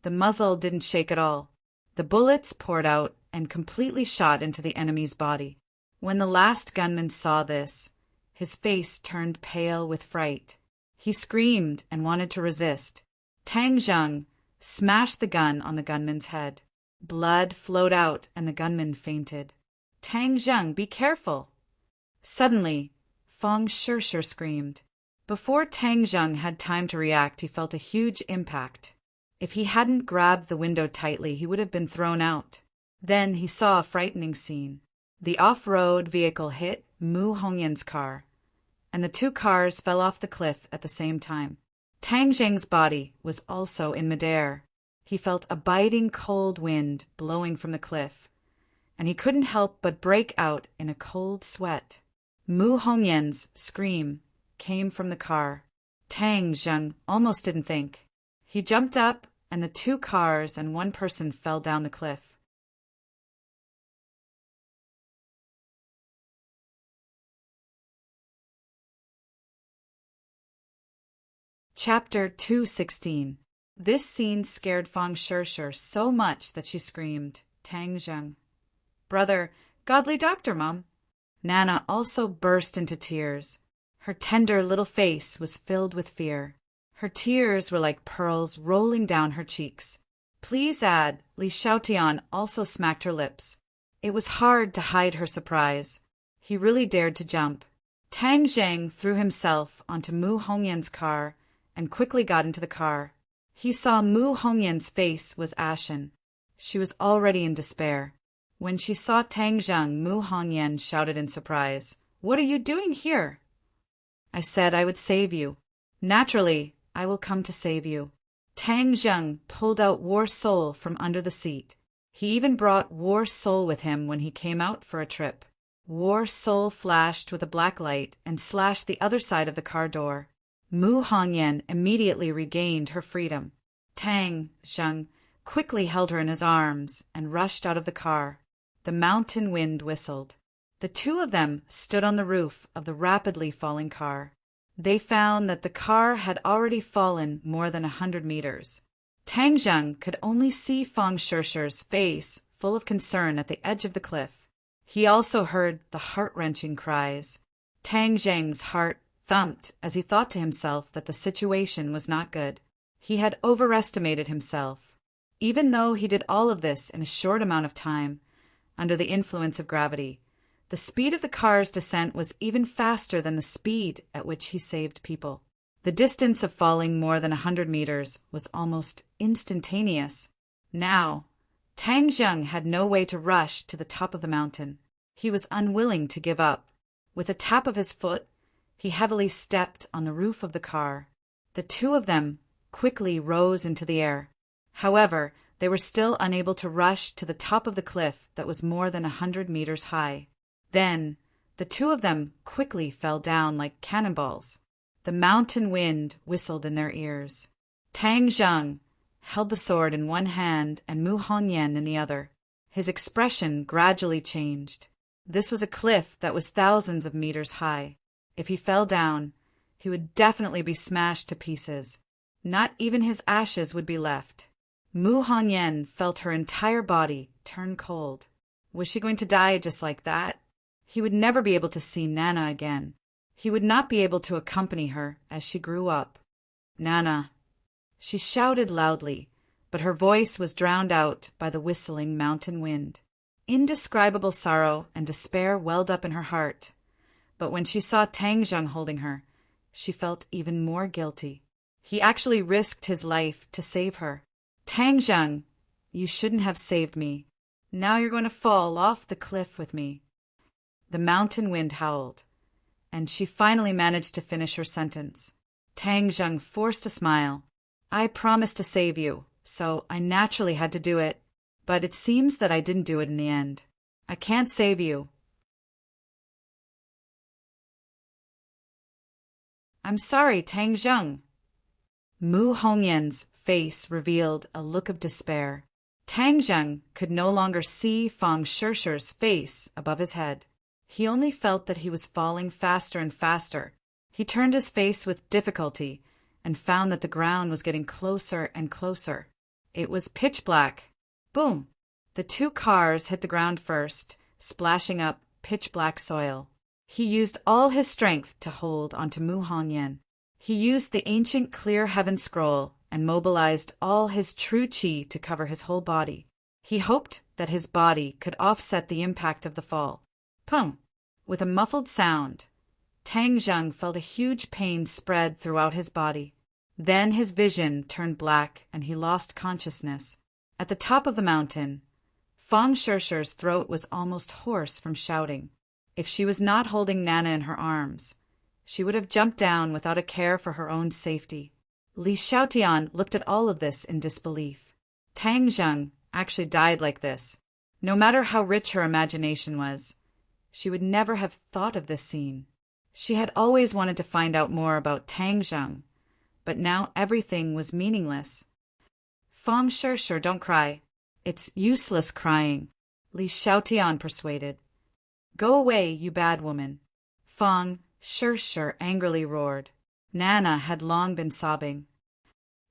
The muzzle didn't shake at all. The bullets poured out and completely shot into the enemy's body. When the last gunman saw this, his face turned pale with fright. He screamed and wanted to resist. Tang Jiang smashed the gun on the gunman's head. Blood flowed out and the gunman fainted. "Tang Jiang, be careful!" Suddenly, Fang Shishir screamed. Before Tang Jiang had time to react, he felt a huge impact. If he hadn't grabbed the window tightly, he would have been thrown out. Then he saw a frightening scene. The off-road vehicle hit Mu Hongyan's car, and the 2 cars fell off the cliff at the same time. Tang Jiang's body was also in midair. He felt a biting cold wind blowing from the cliff, and he couldn't help but break out in a cold sweat. Mu Hongyan's scream came from the car. Tang Jiang almost didn't think. He jumped up, and the 2 cars and 1 person fell down the cliff. Chapter 216. This scene scared Fang Shishir so much that she screamed, "Tang Jiang! Brother, godly doctor, Mom!" Nana also burst into tears. Her tender little face was filled with fear. Her tears were like pearls rolling down her cheeks. "Please add," Li Xiaotian also smacked her lips. It was hard to hide her surprise. He really dared to jump. Tang Jiang threw himself onto Mu Hongyan's car and quickly got into the car. He saw Mu Hongyan's face was ashen. She was already in despair. When she saw Tang Zheng, Mu Hongyan shouted in surprise, "What are you doing here?" "I said I would save you. Naturally, I will come to save you." Tang Zheng pulled out War Soul from under the seat. He even brought War Soul with him when he came out for a trip. War Soul flashed with a black light and slashed the other side of the car door. Mu Hongyan immediately regained her freedom. Tang Zheng quickly held her in his arms and rushed out of the car. The mountain wind whistled. The two of them stood on the roof of the rapidly falling car. They found that the car had already fallen more than 100 meters. Tang Zheng could only see Fang Shishi's face full of concern at the edge of the cliff. He also heard the heart-wrenching cries. Tang Zheng's heart thumped as he thought to himself that the situation was not good. He had overestimated himself. Even though he did all of this in a short amount of time, under the influence of gravity, the speed of the car's descent was even faster than the speed at which he saved people. The distance of falling more than 100 meters was almost instantaneous. Now, Tang Zheng had no way to rush to the top of the mountain. He was unwilling to give up. With a tap of his foot, he heavily stepped on the roof of the car. The two of them quickly rose into the air. However, they were still unable to rush to the top of the cliff that was more than 100 meters high. Then, the two of them quickly fell down like cannonballs. The mountain wind whistled in their ears. Tang Zheng held the sword in one hand and Mu Hongyan in the other. His expression gradually changed. This was a cliff that was thousands of meters high. If he fell down, he would definitely be smashed to pieces. Not even his ashes would be left. Mu Hongyan felt her entire body turn cold. Was she going to die just like that? He would never be able to see Nana again. He would not be able to accompany her as she grew up. "Nana!" She shouted loudly, but her voice was drowned out by the whistling mountain wind. Indescribable sorrow and despair welled up in her heart. But when she saw Tang Zheng holding her, she felt even more guilty. He actually risked his life to save her. "Tang Zheng, you shouldn't have saved me. Now you're going to fall off the cliff with me." The mountain wind howled, and she finally managed to finish her sentence. Tang Zheng forced a smile. "I promised to save you, so I naturally had to do it. But it seems that I didn't do it in the end. I can't save you." "I'm sorry, Tang Zheng." Mu Hongyan's face revealed a look of despair. Tang Zheng could no longer see Fang Shishi's face above his head. He only felt that he was falling faster and faster. He turned his face with difficulty and found that the ground was getting closer and closer. It was pitch black. Boom! The two cars hit the ground first, splashing up pitch-black soil. He used all his strength to hold onto Mu Hongyan. He used the ancient clear heaven scroll and mobilized all his true chi to cover his whole body. He hoped that his body could offset the impact of the fall. Pum! With a muffled sound, Tang Zheng felt a huge pain spread throughout his body. Then his vision turned black and he lost consciousness. At the top of the mountain, Fang Shishi's throat was almost hoarse from shouting. If she was not holding Nana in her arms, she would have jumped down without a care for her own safety. Li Xiaotian looked at all of this in disbelief. Tang Zheng actually died like this. No matter how rich her imagination was, she would never have thought of this scene. She had always wanted to find out more about Tang Zheng, but now everything was meaningless. "Fang Shishi, don't cry. It's useless crying," Li Xiaotian persuaded. "Go away, you bad woman," Fang Shishi angrily roared. Nana had long been sobbing.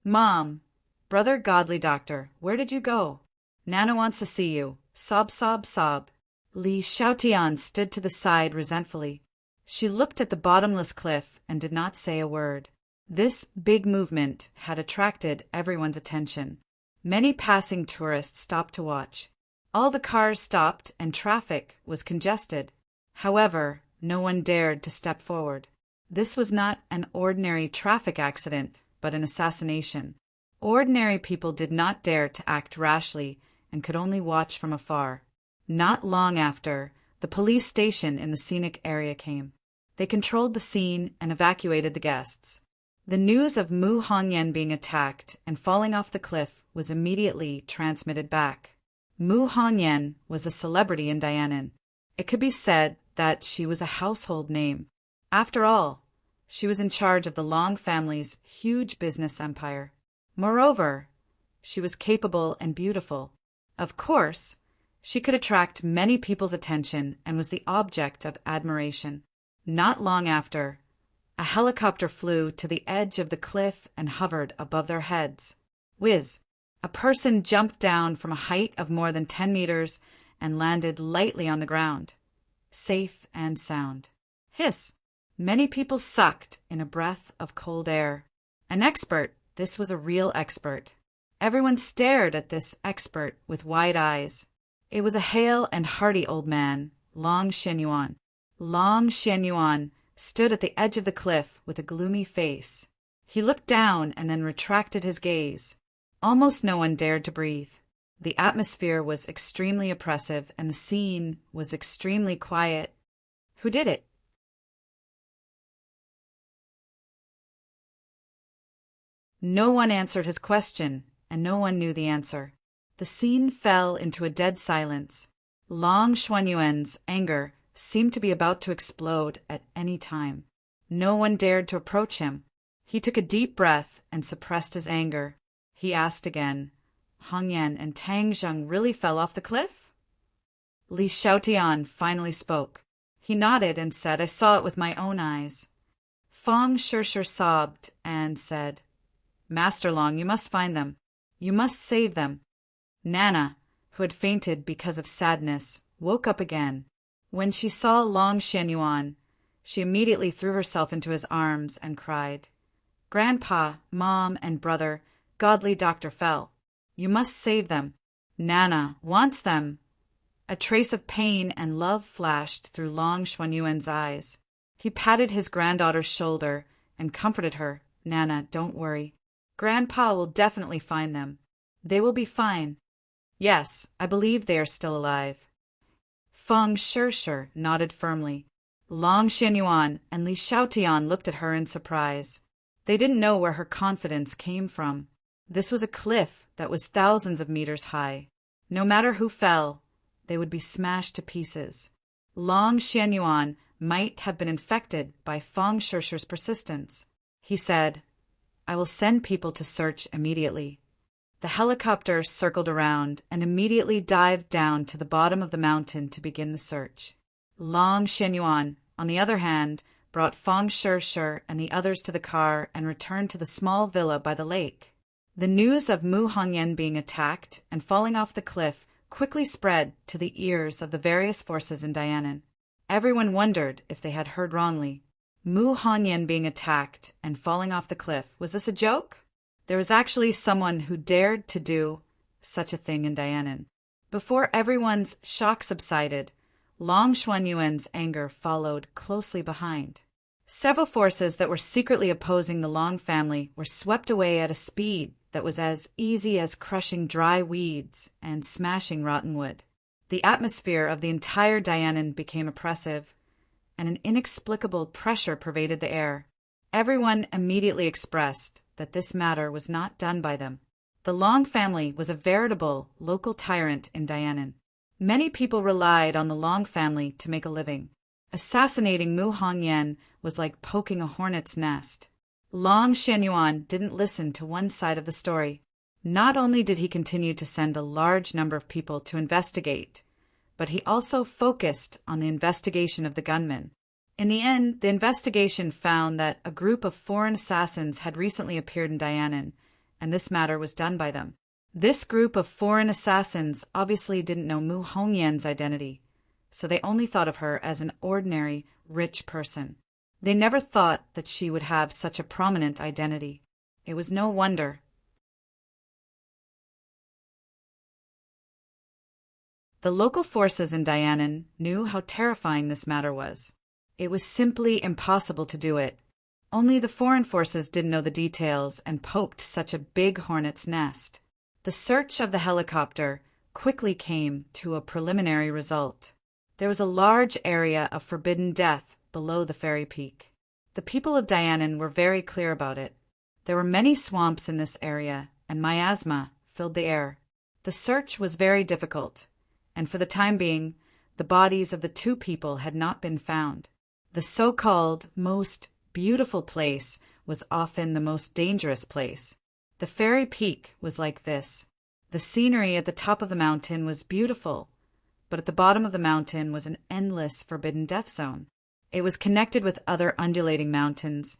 "Mom, brother godly doctor, where did you go? Nana wants to see you. Sob, sob, sob." Li Xiaotian stood to the side resentfully. She looked at the bottomless cliff and did not say a word. This big movement had attracted everyone's attention. Many passing tourists stopped to watch. All the cars stopped and traffic was congested. However, no one dared to step forward. This was not an ordinary traffic accident, but an assassination. Ordinary people did not dare to act rashly and could only watch from afar. Not long after, the police station in the scenic area came. They controlled the scene and evacuated the guests. The news of Mu Hongyan being attacked and falling off the cliff was immediately transmitted back. Mu Hongyan was a celebrity in Dianan. It could be said that she was a household name. After all, she was in charge of the Long family's huge business empire. Moreover, she was capable and beautiful. Of course, she could attract many people's attention and was the object of admiration. Not long after, a helicopter flew to the edge of the cliff and hovered above their heads. Whiz! A person jumped down from a height of more than 10 meters and landed lightly on the ground, safe and sound. Hiss! Many people sucked in a breath of cold air. An expert, this was a real expert. Everyone stared at this expert with wide eyes. It was a hale and hearty old man, Long Shenyuan. Long Shenyuan stood at the edge of the cliff with a gloomy face. He looked down and then retracted his gaze. Almost no one dared to breathe. The atmosphere was extremely oppressive and the scene was extremely quiet. Who did it? No one answered his question, and no one knew the answer. The scene fell into a dead silence. Long Xuanyuan's anger seemed to be about to explode at any time. No one dared to approach him. He took a deep breath and suppressed his anger. He asked again, "Hongyan and Tang Zheng really fell off the cliff?" Li Xiaotian finally spoke. He nodded and said, "I saw it with my own eyes." Fang Shishir sobbed and said, "Master Long, you must find them. You must save them." Nana, who had fainted because of sadness, woke up again. When she saw Long Shenyuan, she immediately threw herself into his arms and cried, "Grandpa, Mom, and brother, godly Dr. Fell. You must save them. Nana wants them." A trace of pain and love flashed through Long Xuanyuan's eyes. He patted his granddaughter's shoulder and comforted her. "Nana, don't worry. Grandpa will definitely find them. They will be fine. Yes, I believe they are still alive." Feng Shishir nodded firmly. Long Shenyuan and Li Xiaotian looked at her in surprise. They didn't know where her confidence came from. This was a cliff that was thousands of meters high. No matter who fell, they would be smashed to pieces. Long Shenyuan might have been infected by Feng Shishir's persistence. He said, "I will send people to search immediately." The helicopter circled around and immediately dived down to the bottom of the mountain to begin the search. Long Shenyuan, on the other hand, brought Feng Shishir and the others to the car and returned to the small villa by the lake. The news of Mu Hongyan being attacked and falling off the cliff quickly spread to the ears of the various forces in Dianan. Everyone wondered if they had heard wrongly. Mu Hongyan being attacked and falling off the cliff, was this a joke? There was actually someone who dared to do such a thing in Dianan. Before everyone's shock subsided, Long Xuanyuan's anger followed closely behind. Several forces that were secretly opposing the Long family were swept away at a speed that was as easy as crushing dry weeds and smashing rotten wood. The atmosphere of the entire Dianan became oppressive, and an inexplicable pressure pervaded the air. Everyone immediately expressed that this matter was not done by them. The Long family was a veritable local tyrant in Dianan. Many people relied on the Long family to make a living. Assassinating Mu Hongyan was like poking a hornet's nest. Long Shenyuan didn't listen to one side of the story. Not only did he continue to send a large number of people to investigate, but he also focused on the investigation of the gunmen. In the end, the investigation found that a group of foreign assassins had recently appeared in Dianan, and this matter was done by them. This group of foreign assassins obviously didn't know Mu Hongyan's identity, so they only thought of her as an ordinary, rich person. They never thought that she would have such a prominent identity. It was no wonder. The local forces in Dianan knew how terrifying this matter was. It was simply impossible to do it. Only the foreign forces didn't know the details and poked such a big hornet's nest. The search of the helicopter quickly came to a preliminary result. There was a large area of forbidden death below the fairy peak. The people of Dianan were very clear about it. There were many swamps in this area, and miasma filled the air. The search was very difficult, and for the time being, the bodies of the two people had not been found. The so-called most beautiful place was often the most dangerous place. The fairy peak was like this. The scenery at the top of the mountain was beautiful, but at the bottom of the mountain was an endless forbidden death zone. It was connected with other undulating mountains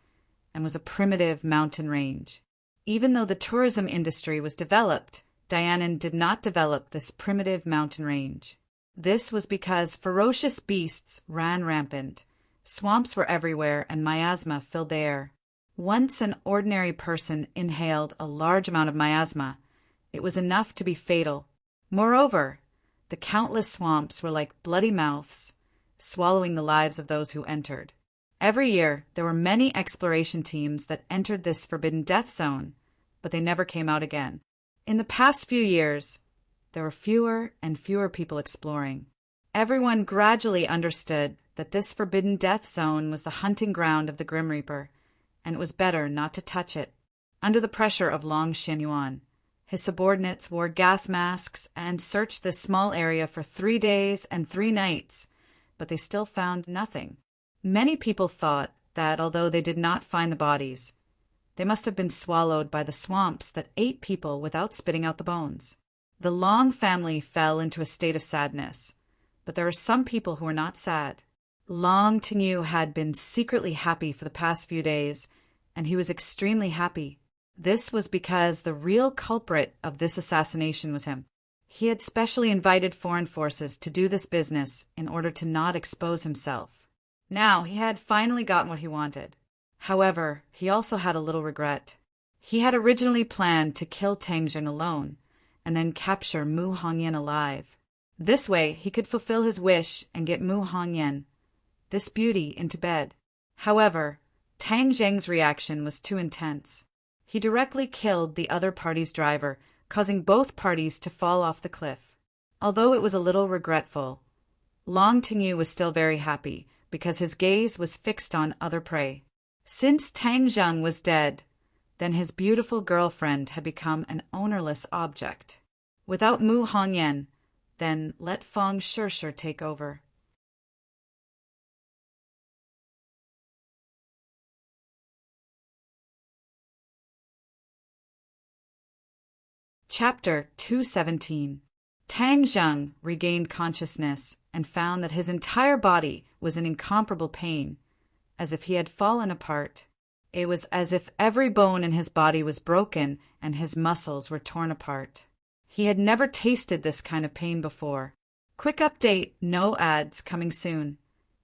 and was a primitive mountain range. Even though the tourism industry was developed, Dianan did not develop this primitive mountain range. This was because ferocious beasts ran rampant, swamps were everywhere, and miasma filled the air. Once an ordinary person inhaled a large amount of miasma, it was enough to be fatal. Moreover, the countless swamps were like bloody mouths, swallowing the lives of those who entered. Every year, there were many exploration teams that entered this forbidden death zone, but they never came out again. In the past few years, there were fewer and fewer people exploring. Everyone gradually understood that this forbidden death zone was the hunting ground of the Grim Reaper, and it was better not to touch it. Under the pressure of Long Xianyuan, his subordinates wore gas masks and searched this small area for 3 days and 3 nights, but they still found nothing. Many people thought that although they did not find the bodies, they must have been swallowed by the swamps that ate people without spitting out the bones. The Long family fell into a state of sadness, but there were some people who were not sad. Long Tingyu had been secretly happy for the past few days, and he was extremely happy. This was because the real culprit of this assassination was him. He had specially invited foreign forces to do this business in order to not expose himself. Now he had finally gotten what he wanted. However, he also had a little regret. He had originally planned to kill Tang Jing alone, and then capture Mu Hongyan alive. This way, he could fulfill his wish and get Mu Hongyan, this beauty, into bed. However, Tang Jing's reaction was too intense. He directly killed the other party's driver, causing both parties to fall off the cliff. Although it was a little regretful, Long Tingyu was still very happy because his gaze was fixed on other prey. Since Tang Zheng was dead, then his beautiful girlfriend had become an ownerless object. Without Mu Hongyan, then let Feng Shishir take over. Chapter 217. Tang Zheng regained consciousness and found that his entire body was in incomparable pain, as if he had fallen apart. It was as if every bone in his body was broken and his muscles were torn apart. He had never tasted this kind of pain before. Quick update, no ads coming soon.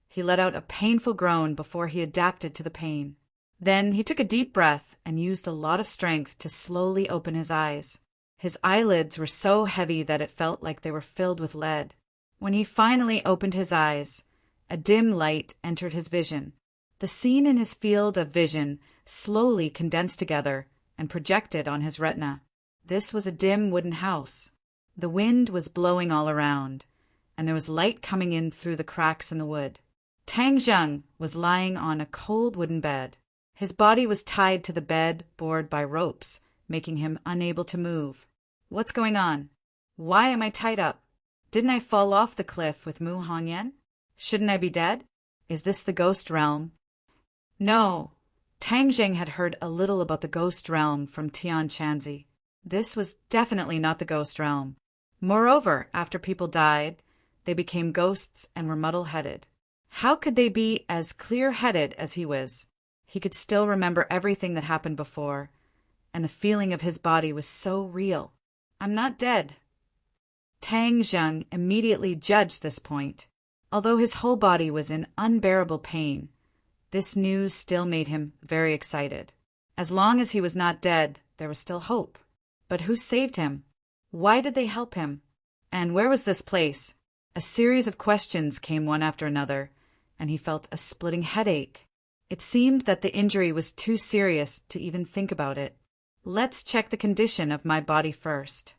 He let out a painful groan before he adapted to the pain. Then he took a deep breath and used a lot of strength to slowly open his eyes. His eyelids were so heavy that it felt like they were filled with lead. When he finally opened his eyes, a dim light entered his vision. The scene in his field of vision slowly condensed together and projected on his retina. This was a dim wooden house. The wind was blowing all around, and there was light coming in through the cracks in the wood. Tang Zheng was lying on a cold wooden bed. His body was tied to the bed board by ropes, making him unable to move. What's going on? Why am I tied up? Didn't I fall off the cliff with Mu Hongyan? Shouldn't I be dead? Is this the ghost realm? No. Tang Jing had heard a little about the ghost realm from Tian Chanzi. This was definitely not the ghost realm. Moreover, after people died, they became ghosts and were muddle-headed. How could they be as clear-headed as he was? He could still remember everything that happened before, and the feeling of his body was so real. I'm not dead. Tang Zheng immediately judged this point. Although his whole body was in unbearable pain, this news still made him very excited. As long as he was not dead, there was still hope. But who saved him? Why did they help him? And where was this place? A series of questions came one after another, and he felt a splitting headache. It seemed that the injury was too serious to even think about it. Let's check the condition of my body first.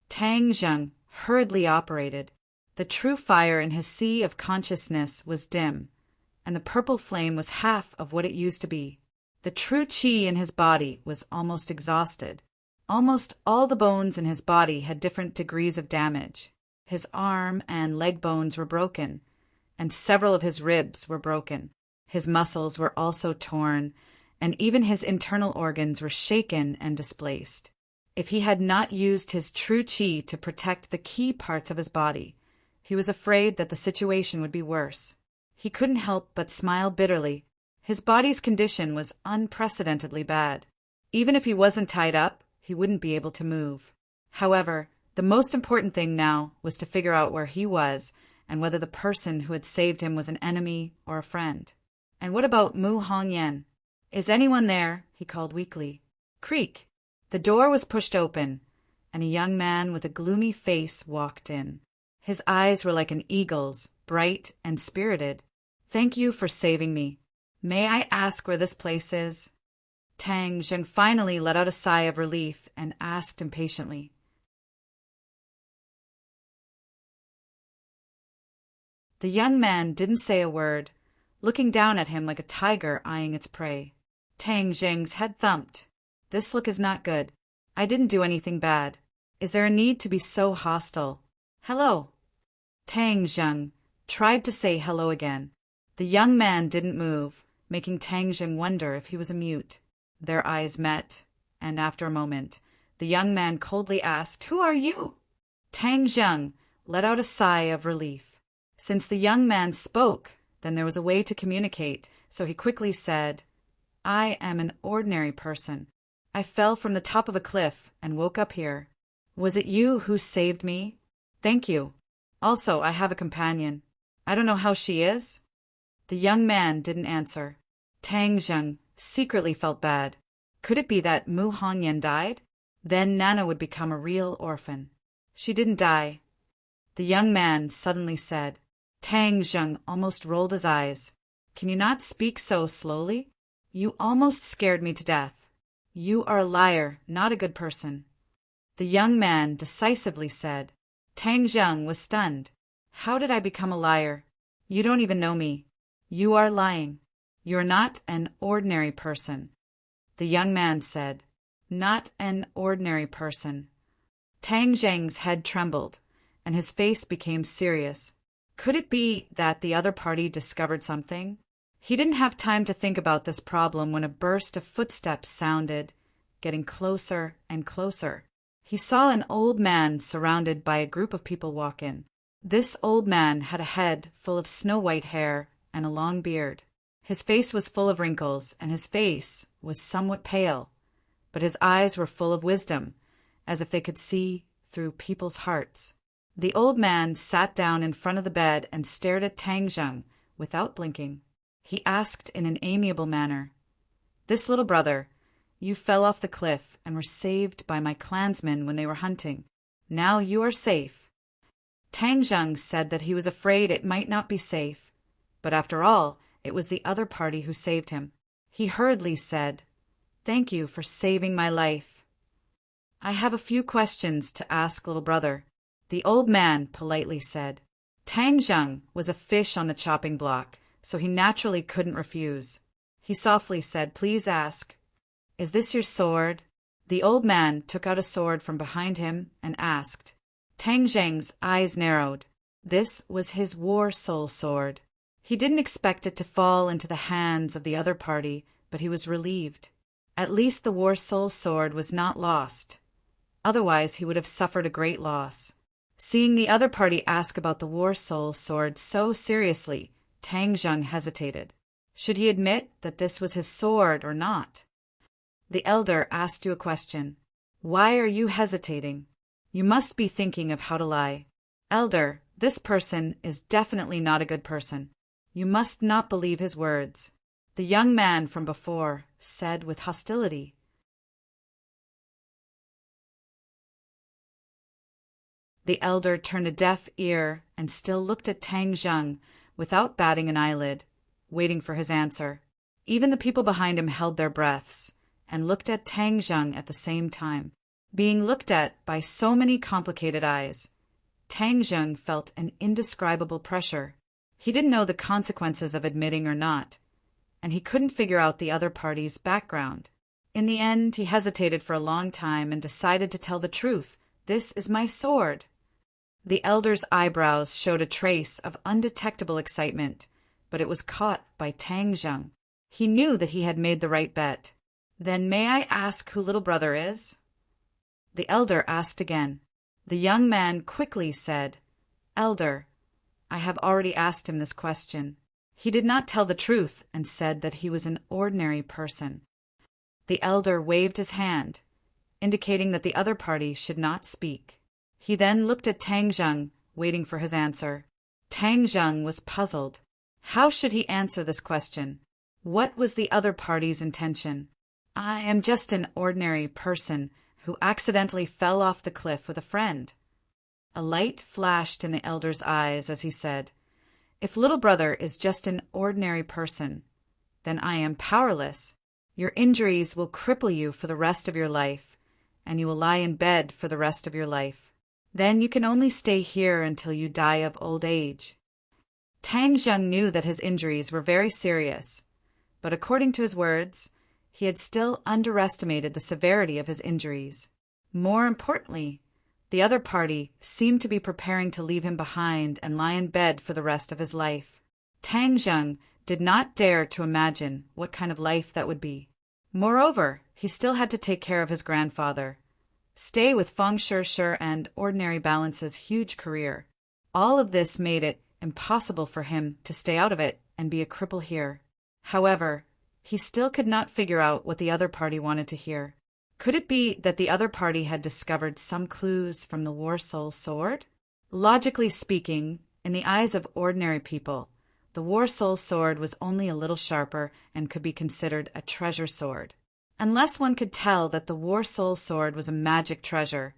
Tang Zheng hurriedly operated. The true fire in his sea of consciousness was dim, and the purple flame was half of what it used to be. The true chi in his body was almost exhausted. Almost all the bones in his body had different degrees of damage. His arm and leg bones were broken, and several of his ribs were broken. His muscles were also torn, and even his internal organs were shaken and displaced. If he had not used his true chi to protect the key parts of his body, he was afraid that the situation would be worse. He couldn't help but smile bitterly. His body's condition was unprecedentedly bad. Even if he wasn't tied up, he wouldn't be able to move. However, the most important thing now was to figure out where he was and whether the person who had saved him was an enemy or a friend. And what about Mu Hongyan? "Is anyone there?" he called weakly. Creak! The door was pushed open, and a young man with a gloomy face walked in. His eyes were like an eagle's, bright and spirited. "Thank you for saving me. May I ask where this place is?" Tang Zheng finally let out a sigh of relief and asked impatiently. The young man didn't say a word, looking down at him like a tiger eyeing its prey. Tang Zheng's head thumped. "This look is not good. I didn't do anything bad. Is there a need to be so hostile? Hello." Tang Zheng tried to say hello again. The young man didn't move, making Tang Zheng wonder if he was a mute. Their eyes met, and after a moment, the young man coldly asked, "Who are you?" Tang Zheng let out a sigh of relief. Since the young man spoke, then there was a way to communicate, so he quickly said, "I am an ordinary person. I fell from the top of a cliff and woke up here. Was it you who saved me? Thank you. Also, I have a companion. I don't know how she is." The young man didn't answer. Tang Zheng secretly felt bad. Could it be that Mu Hongyan died? Then Nana would become a real orphan. "She didn't die," the young man suddenly said. Tang Zheng almost rolled his eyes. "Can you not speak so slowly? You almost scared me to death. You are a liar, not a good person." The young man decisively said. Tang Zheng was stunned. "How did I become a liar? You don't even know me. You are lying. You're not an ordinary person." The young man said, "Not an ordinary person." Tang Zheng's head trembled, and his face became serious. Could it be that the other party discovered something? He didn't have time to think about this problem when a burst of footsteps sounded, getting closer and closer. He saw an old man surrounded by a group of people walk in. This old man had a head full of snow-white hair and a long beard. His face was full of wrinkles, and his face was somewhat pale, but his eyes were full of wisdom, as if they could see through people's hearts. The old man sat down in front of the bed and stared at Tang Zheng without blinking. He asked in an amiable manner, "This little brother, you fell off the cliff and were saved by my clansmen when they were hunting. Now you are safe." Tang Zheng said that he was afraid it might not be safe, but after all, it was the other party who saved him. He hurriedly said, "Thank you for saving my life. I have a few questions to ask, little brother," the old man politely said. Tang Zheng was a fish on the chopping block, so he naturally couldn't refuse. He softly said, "Please ask." "Is this your sword?" The old man took out a sword from behind him and asked. Tang Zheng's eyes narrowed. This was his war soul sword. He didn't expect it to fall into the hands of the other party, but he was relieved. At least the war soul sword was not lost. Otherwise, he would have suffered a great loss. Seeing the other party ask about the war soul sword so seriously, Tang Zheng hesitated. Should he admit that this was his sword or not? The elder asked you a question. Why are you hesitating? You must be thinking of how to lie. Elder, this person is definitely not a good person. You must not believe his words. The young man from before said with hostility. The elder turned a deaf ear and still looked at Tang Zheng without batting an eyelid, waiting for his answer. Even the people behind him held their breaths and looked at Tang Zheng at the same time. Being looked at by so many complicated eyes, Tang Zheng felt an indescribable pressure. He didn't know the consequences of admitting or not, and he couldn't figure out the other party's background. In the end, he hesitated for a long time and decided to tell the truth. "This is my sword." The elder's eyebrows showed a trace of undetectable excitement, but it was caught by Tang Zheng. He knew that he had made the right bet. "Then may I ask who little brother is?" The elder asked again. The young man quickly said, "Elder, I have already asked him this question." He did not tell the truth and said that he was an ordinary person. The elder waved his hand, indicating that the other party should not speak. He then looked at Tang Zheng, waiting for his answer. Tang Zheng was puzzled. How should he answer this question? What was the other party's intention? "I am just an ordinary person who accidentally fell off the cliff with a friend." A light flashed in the elder's eyes as he said, "If little brother is just an ordinary person, then I am powerless. Your injuries will cripple you for the rest of your life, and you will lie in bed for the rest of your life. Then you can only stay here until you die of old age." Tang Zheng knew that his injuries were very serious, but according to his words, he had still underestimated the severity of his injuries. More importantly, the other party seemed to be preparing to leave him behind and lie in bed for the rest of his life. Tang Zheng did not dare to imagine what kind of life that would be. Moreover, he still had to take care of his grandfather, stay with Feng Shi and Ordinary Balance's huge career. All of this made it impossible for him to stay out of it and be a cripple here. However, he still could not figure out what the other party wanted to hear. Could it be that the other party had discovered some clues from the War Soul sword? Logically speaking, in the eyes of ordinary people, the War Soul sword was only a little sharper and could be considered a treasure sword. Unless one could tell that the War Soul sword was a magic treasure,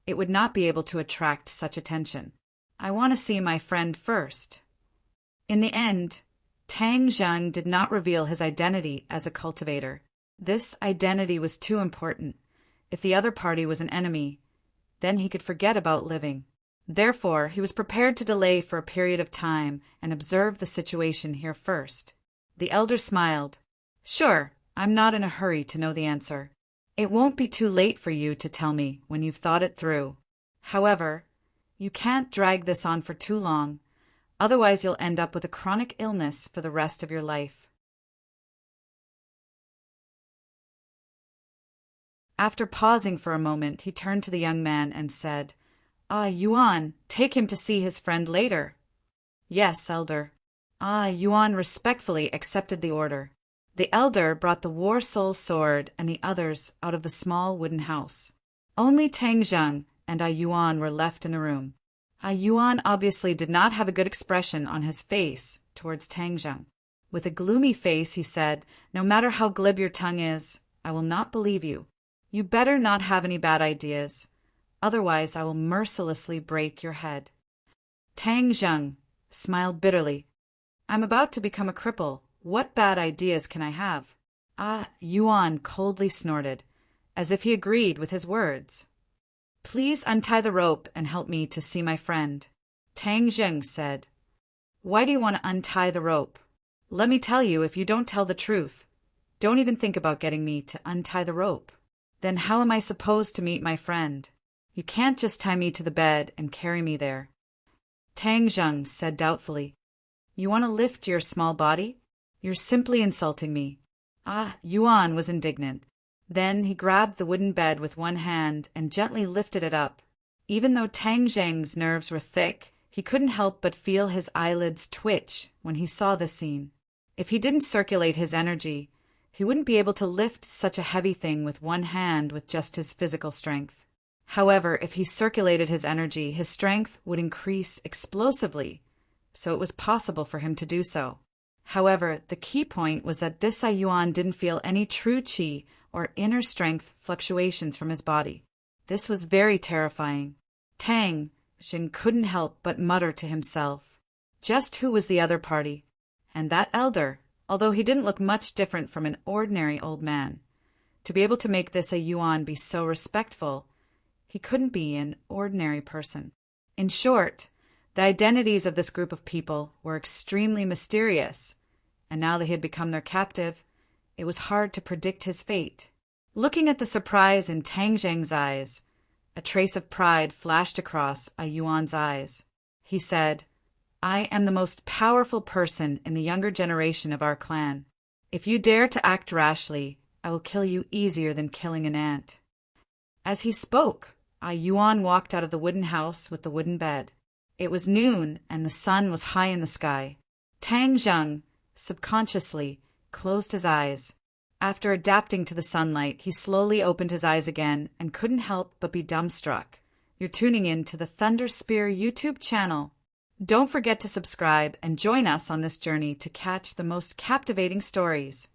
it would not be able to attract such attention. "I want to see my friend first." In the end, Tang Zheng did not reveal his identity as a cultivator. This identity was too important. If the other party was an enemy, then he could forget about living. Therefore, he was prepared to delay for a period of time and observe the situation here first. The elder smiled. "Sure, I'm not in a hurry to know the answer. It won't be too late for you to tell me when you've thought it through. However, you can't drag this on for too long, otherwise you'll end up with a chronic illness for the rest of your life." After pausing for a moment, he turned to the young man and said, Yuan, take him to see his friend later." "Yes, elder." Yuan respectfully accepted the order. The elder brought the War Soul sword and the others out of the small wooden house. Only Tang Zheng and Yuan were left in the room. Yuan obviously did not have a good expression on his face towards Tang Zheng. With a gloomy face, he said, "No matter how glib your tongue is, I will not believe you. You better not have any bad ideas. Otherwise, I will mercilessly break your head." Tang Zheng smiled bitterly. "I'm about to become a cripple. What bad ideas can I have?" Yuan coldly snorted, as if he agreed with his words. "Please untie the rope and help me to see my friend." Tang Zheng said, "Why do you want to untie the rope? Let me tell you, if you don't tell the truth, don't even think about getting me to untie the rope. Then how am I supposed to meet my friend? You can't just tie me to the bed and carry me there." Tang Zheng said doubtfully, "You want to lift your small body? You're simply insulting me." Yuan was indignant. Then he grabbed the wooden bed with one hand and gently lifted it up. Even though Tang Zheng's nerves were thick, he couldn't help but feel his eyelids twitch when he saw this scene. If he didn't circulate his energy, he wouldn't be able to lift such a heavy thing with one hand with just his physical strength. However, if he circulated his energy, his strength would increase explosively, so it was possible for him to do so. However, the key point was that this Yuan didn't feel any true qi or inner strength fluctuations from his body. This was very terrifying. Tang Zheng couldn't help but mutter to himself, just who was the other party? And that elder, although he didn't look much different from an ordinary old man, to be able to make this Yuan be so respectful, he couldn't be an ordinary person. In short, the identities of this group of people were extremely mysterious, and now that he had become their captive, it was hard to predict his fate. Looking at the surprise in Tang Zheng's eyes, a trace of pride flashed across Yuan's eyes. He said, "I am the most powerful person in the younger generation of our clan. If you dare to act rashly, I will kill you easier than killing an ant." As he spoke, Yuan walked out of the wooden house with the wooden bed. It was noon, and the sun was high in the sky. Tang Zheng, subconsciously, closed his eyes. After adapting to the sunlight, he slowly opened his eyes again and couldn't help but be dumbstruck. You're tuning in to the Thunder Spear YouTube channel. Don't forget to subscribe and join us on this journey to catch the most captivating stories.